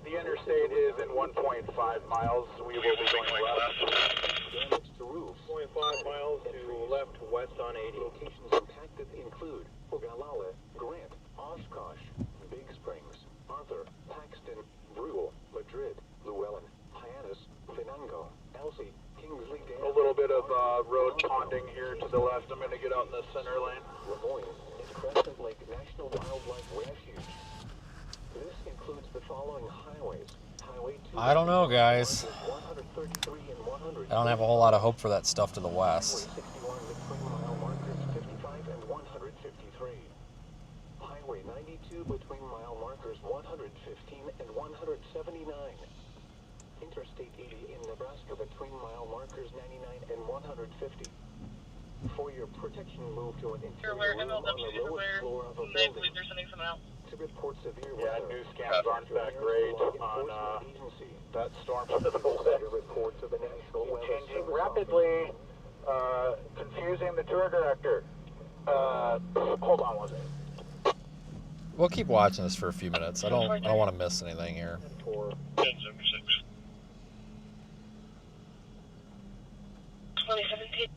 The interstate is in 1.5 miles. We will be going left. Damage to roofs. 0.5 miles to left west on 80. Locations impacted include Ogallala, Grant, Oshkosh, Big Springs, Arthur, Paxton, Brule, Madrid, Llewellyn, Hyannis, Venango, Elsie, Kingsley Dam. A little bit of road ponding here to the left. I'm going to get out in the center lane. Lemoyne is Crescent Lake National Wildlife Refuge. This includes the following highways. Highway 2. I don't know, guys. 133 and 100. I don't have a whole lot of hope for that stuff to the west. Highway 61 between mile markers 55 and 153. Highway 92 between mile markers 115 and 179. Interstate 80 in Nebraska between mile markers 99 and 150. For your protection, move to an interior room on the lowest floor of a They building. believe they're sending someone out. To report severe Yeah, weather. news scans aren't that great on Agency. that storm. Send a report to the National Weather Changing Service rapidly, confusing the tour director. Hold on one second. We'll keep watching this for a few minutes. I don't want to miss anything here. 2017.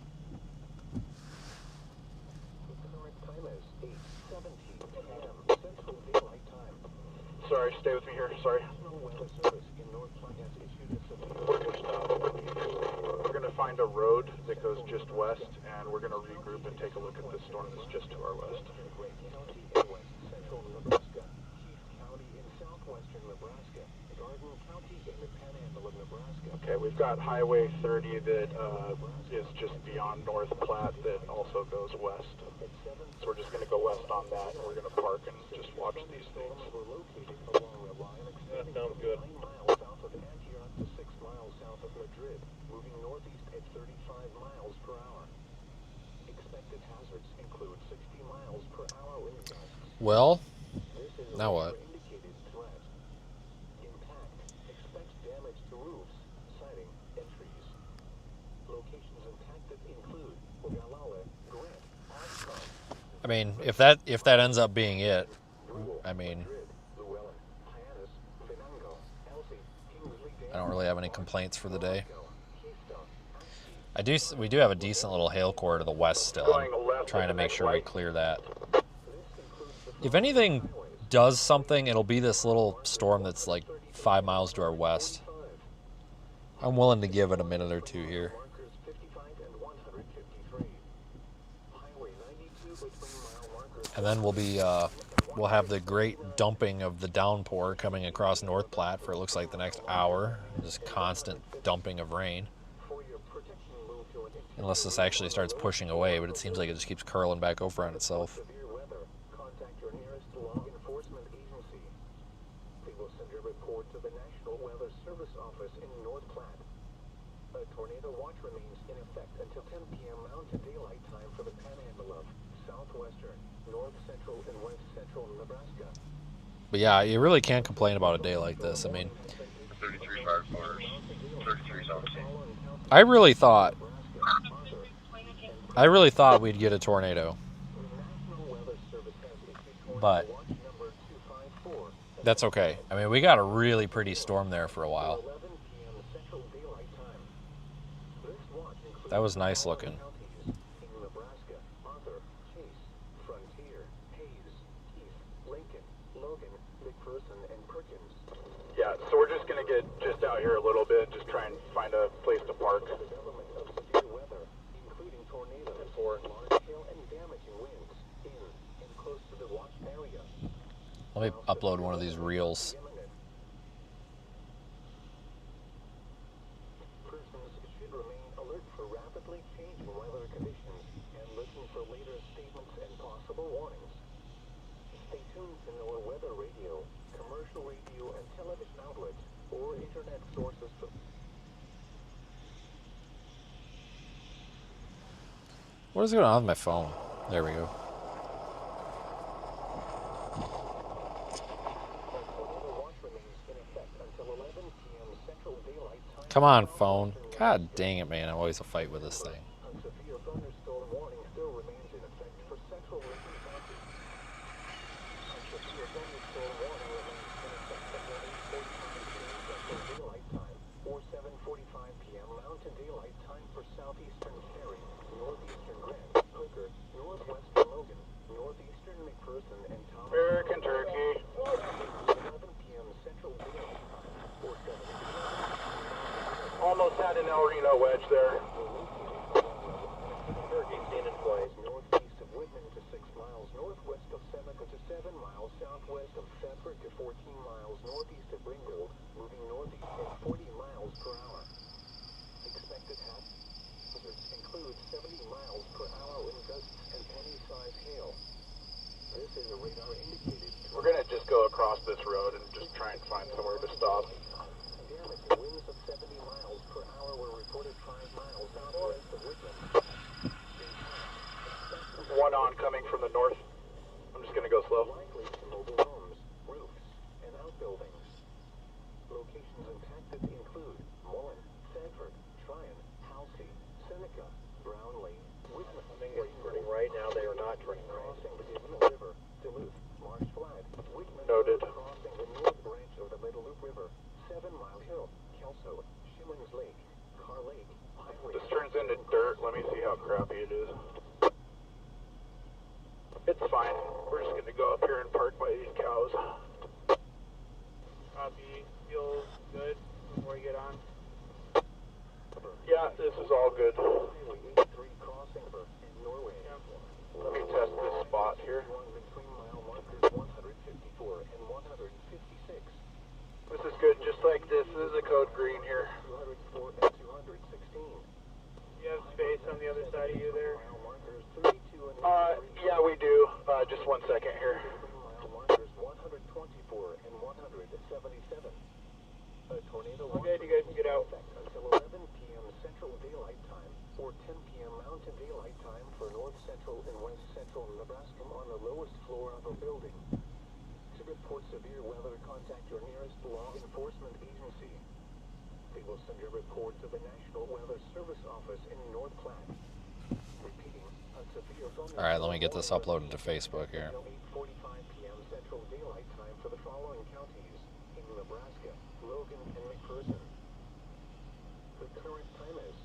find a road that goes just west, and we're going to regroup and take a look at this storm that's just to our west. Central Nebraska, Keith County in southwestern Nebraska, Garden County in the panhandle of Nebraska. Okay, we've got Highway 30 that is just beyond North Platte that also goes west. So we're just going to go west on that, and we're going to park and just watch these things. That sounds good. 9 miles south of Antioch to 6 miles south of Madrid, moving northeast at 35 miles per hour. Expected hazards include 60 miles per hour wind gusts. Well, This is now what? indicated threat. Impact. Expect damage to roofs, siding, and trees. Locations impacted include Ogallala, Grant, Oshkosh, I mean, if that ends up being it, I mean, Llewellyn, Hyannis, Venango, Elsie, Kingsley, I don't really have any complaints for the day. Keystone, We do have a decent little hail core to the west still. I'm trying to make sure we clear that. If anything does something, it'll be this little storm that's like 5 miles to our west. I'm willing to give it a minute or two here. markers 55 and 153. Highway 92 between mile markers. And then we'll have the great dumping of the downpour coming across North Platte for it looks like the next hour. Just constant dumping of rain. For your protection, move to an Unless this actually starts pushing away, but it seems like it just keeps curling back over on itself. severe weather. Contact your nearest law enforcement agency. They will send a report to the National Weather Service Office in North Platte. A tornado watch remains in effect until 10 p.m. Mountain Daylight Time for the panhandle of southwestern, north central, and west central Nebraska. But yeah, you really can't complain about a day like this. I mean, 33 firefighters, 33 is on scene. I really thought we'd get a tornado. But that's okay. I mean, we got a really pretty storm there for a while. That was nice looking. Nebraska, Arthur, Chase, Frontier, Hayes, Keith, Lincoln, Logan, McPherson, and Perkins. Yeah, so we're just going to get just out here a little bit, just try and find a place to park. Development of severe weather, including tornadoes or large hail and damaging winds in and close to the watch area. Let me upload one of these reels. Imminent. Persons should remain alert for rapidly changing weather conditions and listen for later statements and possible warnings. Stay tuned to NOAA weather radio, commercial radio and television outlets, or internet sources for What is going on with my phone? There we go. tornado watch remains in effect until 11 p.m. Central Daylight Time. Come on, phone. God dang it, man. I always a fight with this thing. A severe thunderstorm warning still remains in effect for central Lincoln County. A severe thunderstorm warning remains in effect until 8:45 p.m. Central Daylight Time or 7:45 p.m. Mountain Daylight Time for southeastern Cary, northeastern Grant, Hooker, northwestern Logan, northeastern McPherson, and Thomas. American turkey. 11 p.m. Central Daylight Time or 7 p.m. Almost had an El Reno wedge there. Hurricane standard twice northeast of Whitman to 6 miles, northwest of Seneca to 7 miles, southwest of Thetford to 14 miles, northeast of Ringgold, moving northeast at 40 miles per hour. Expected hazards include 70 miles per hour wind gusts and penny-sized hail. This is a radar indicated. We're going to just go across this road and just try and find somewhere to stop. Damaging winds of 70 miles per hour were reported 5 miles southwest of Whitman. One on coming from the north. I'm just going to go slow. Likely to mobile homes, roofs, and outbuildings. Locations impacted include Mullen, Sanford, Tryon, Halsey, Seneca, Brown Lake, Whitman. Turning right now, they are not turning right. Crossing the Gibson River, Duluth, Marsh Flat, Whitman. Noted. Crossing the north branch of the Middle Loop River, 7 Mile Hill, Kelso, Shimmons Lake, Carr Lake, Highway. This turns into dirt. Let me see how crappy it is. It's fine. We're just going to go up here and park by these cows. Copy. Feels good before you get on. Yeah, this is all good. daylight time for north central and west central Nebraska on the lowest floor of a building. To report severe weather, contact your nearest law enforcement agency. They will send your report to the National Weather Service office in North Platte. Repeating, a severe thunderstorm. All right, let me get this uploaded to Facebook here. 8:45 p.m. Central Daylight Time for the following counties in Nebraska: Logan and McPherson. The current time is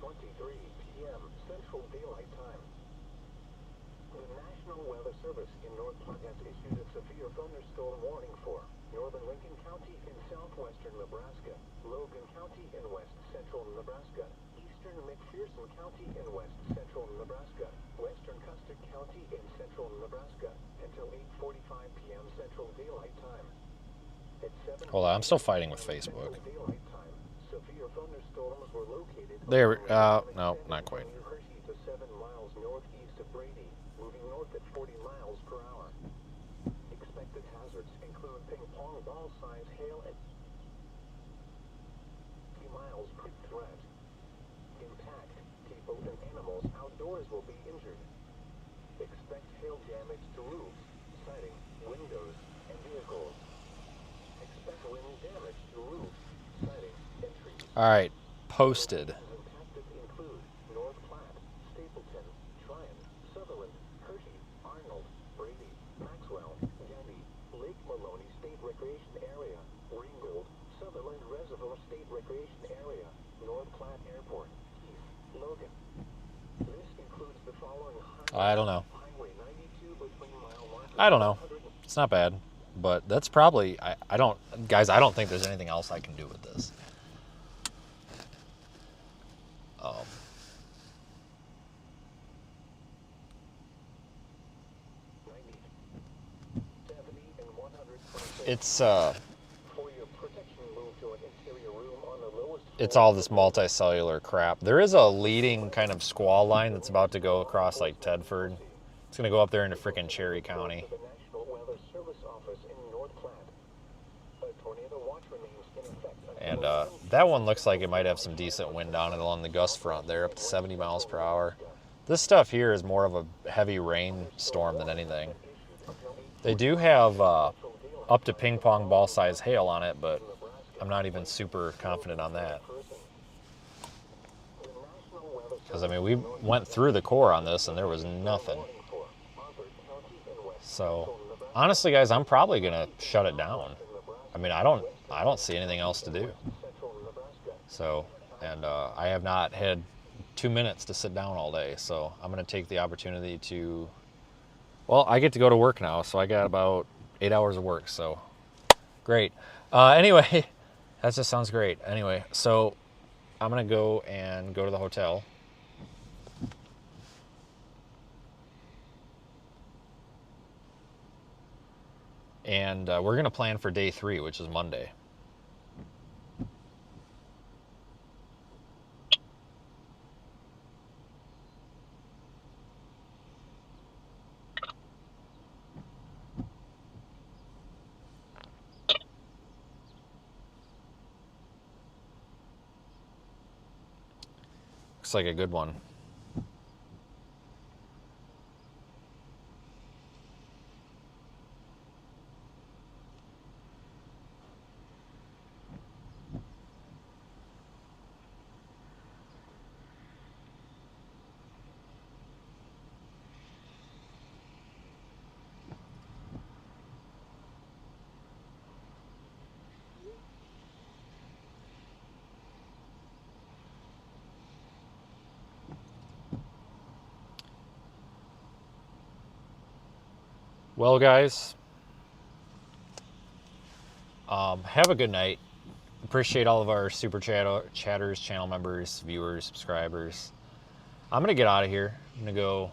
8:23 p.m. Central Daylight Time. The National Weather Service in North Platte has issued a severe thunderstorm warning for northern Lincoln County in southwestern Nebraska, Logan County in west central Nebraska, eastern McPherson County in west central Nebraska, western Custer County in central Nebraska, until 8:45 p.m. Central Daylight Time. At 7 Hold on, I'm still fighting with Facebook. Daylight Time, severe thunderstorms were located There, no, not quite. Hershey to 7 miles northeast of Brady, moving north at 40 miles per hour. Expected hazards include ping pong ball size hail at 2 miles per threat. Impact, people and animals outdoors will be injured. Expect hail damage to roofs, siding, windows, and vehicles. Expect wind damage to roofs, siding, and trees. All right, posted. Impacted include North Platte, Stapleton, Tryon, Sutherland, Hershey, Arnold, Brady, Maxwell, Gandy, Lake Maloney State Recreation Area, Ringgold, Sutherland Reservoir State Recreation Area, North Platte Airport, East Logan. This includes the following I don't know. Highway 92 between mile marker I don't know. It's not bad, but that's probably, I don't, guys, I don't think there's anything else I can do with this. It's it's all this multicellular crap. There is a leading kind of squall line that's about to go across like Tedford. It's gonna go up there into frickin' Cherry County. The National Weather Service office in North Platte. A tornado watch remains in effect. And that one looks like it might have some decent wind on it along the gust front there, up to 70 miles per hour. This stuff here is more of a heavy rain storm than anything. They do have up to ping pong ball size hail on it, but I'm not even super confident on that. Because, I mean, we went through the core on this and there was nothing. So, honestly, guys, I'm probably going to shut it down. I mean, I don't see anything else to do. So, and I have not had 2 minutes to sit down all day. So, I'm going to take the opportunity to, well, I get to go to work now. So, I got about 8 hours of work. So, great. Anyway, that just sounds great. Anyway, so I'm going to go to the hotel. And we're going to plan for day 3, which is Monday. Looks like a good one. Well, guys, have a good night. Appreciate all of our super chatters, channel members, viewers, subscribers. I'm going to get out of here. I'm going to go.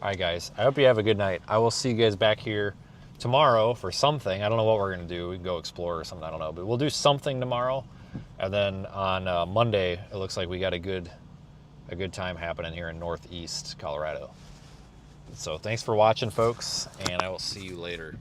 All right, guys, I hope you have a good night. I will see you guys back here tomorrow for something. I don't know what we're going to do. We can go explore or something. I don't know. But we'll do something tomorrow. And then on Monday, it looks like we got a good a good time happening here in Northeast Colorado. So thanks for watching, folks, and I will see you later.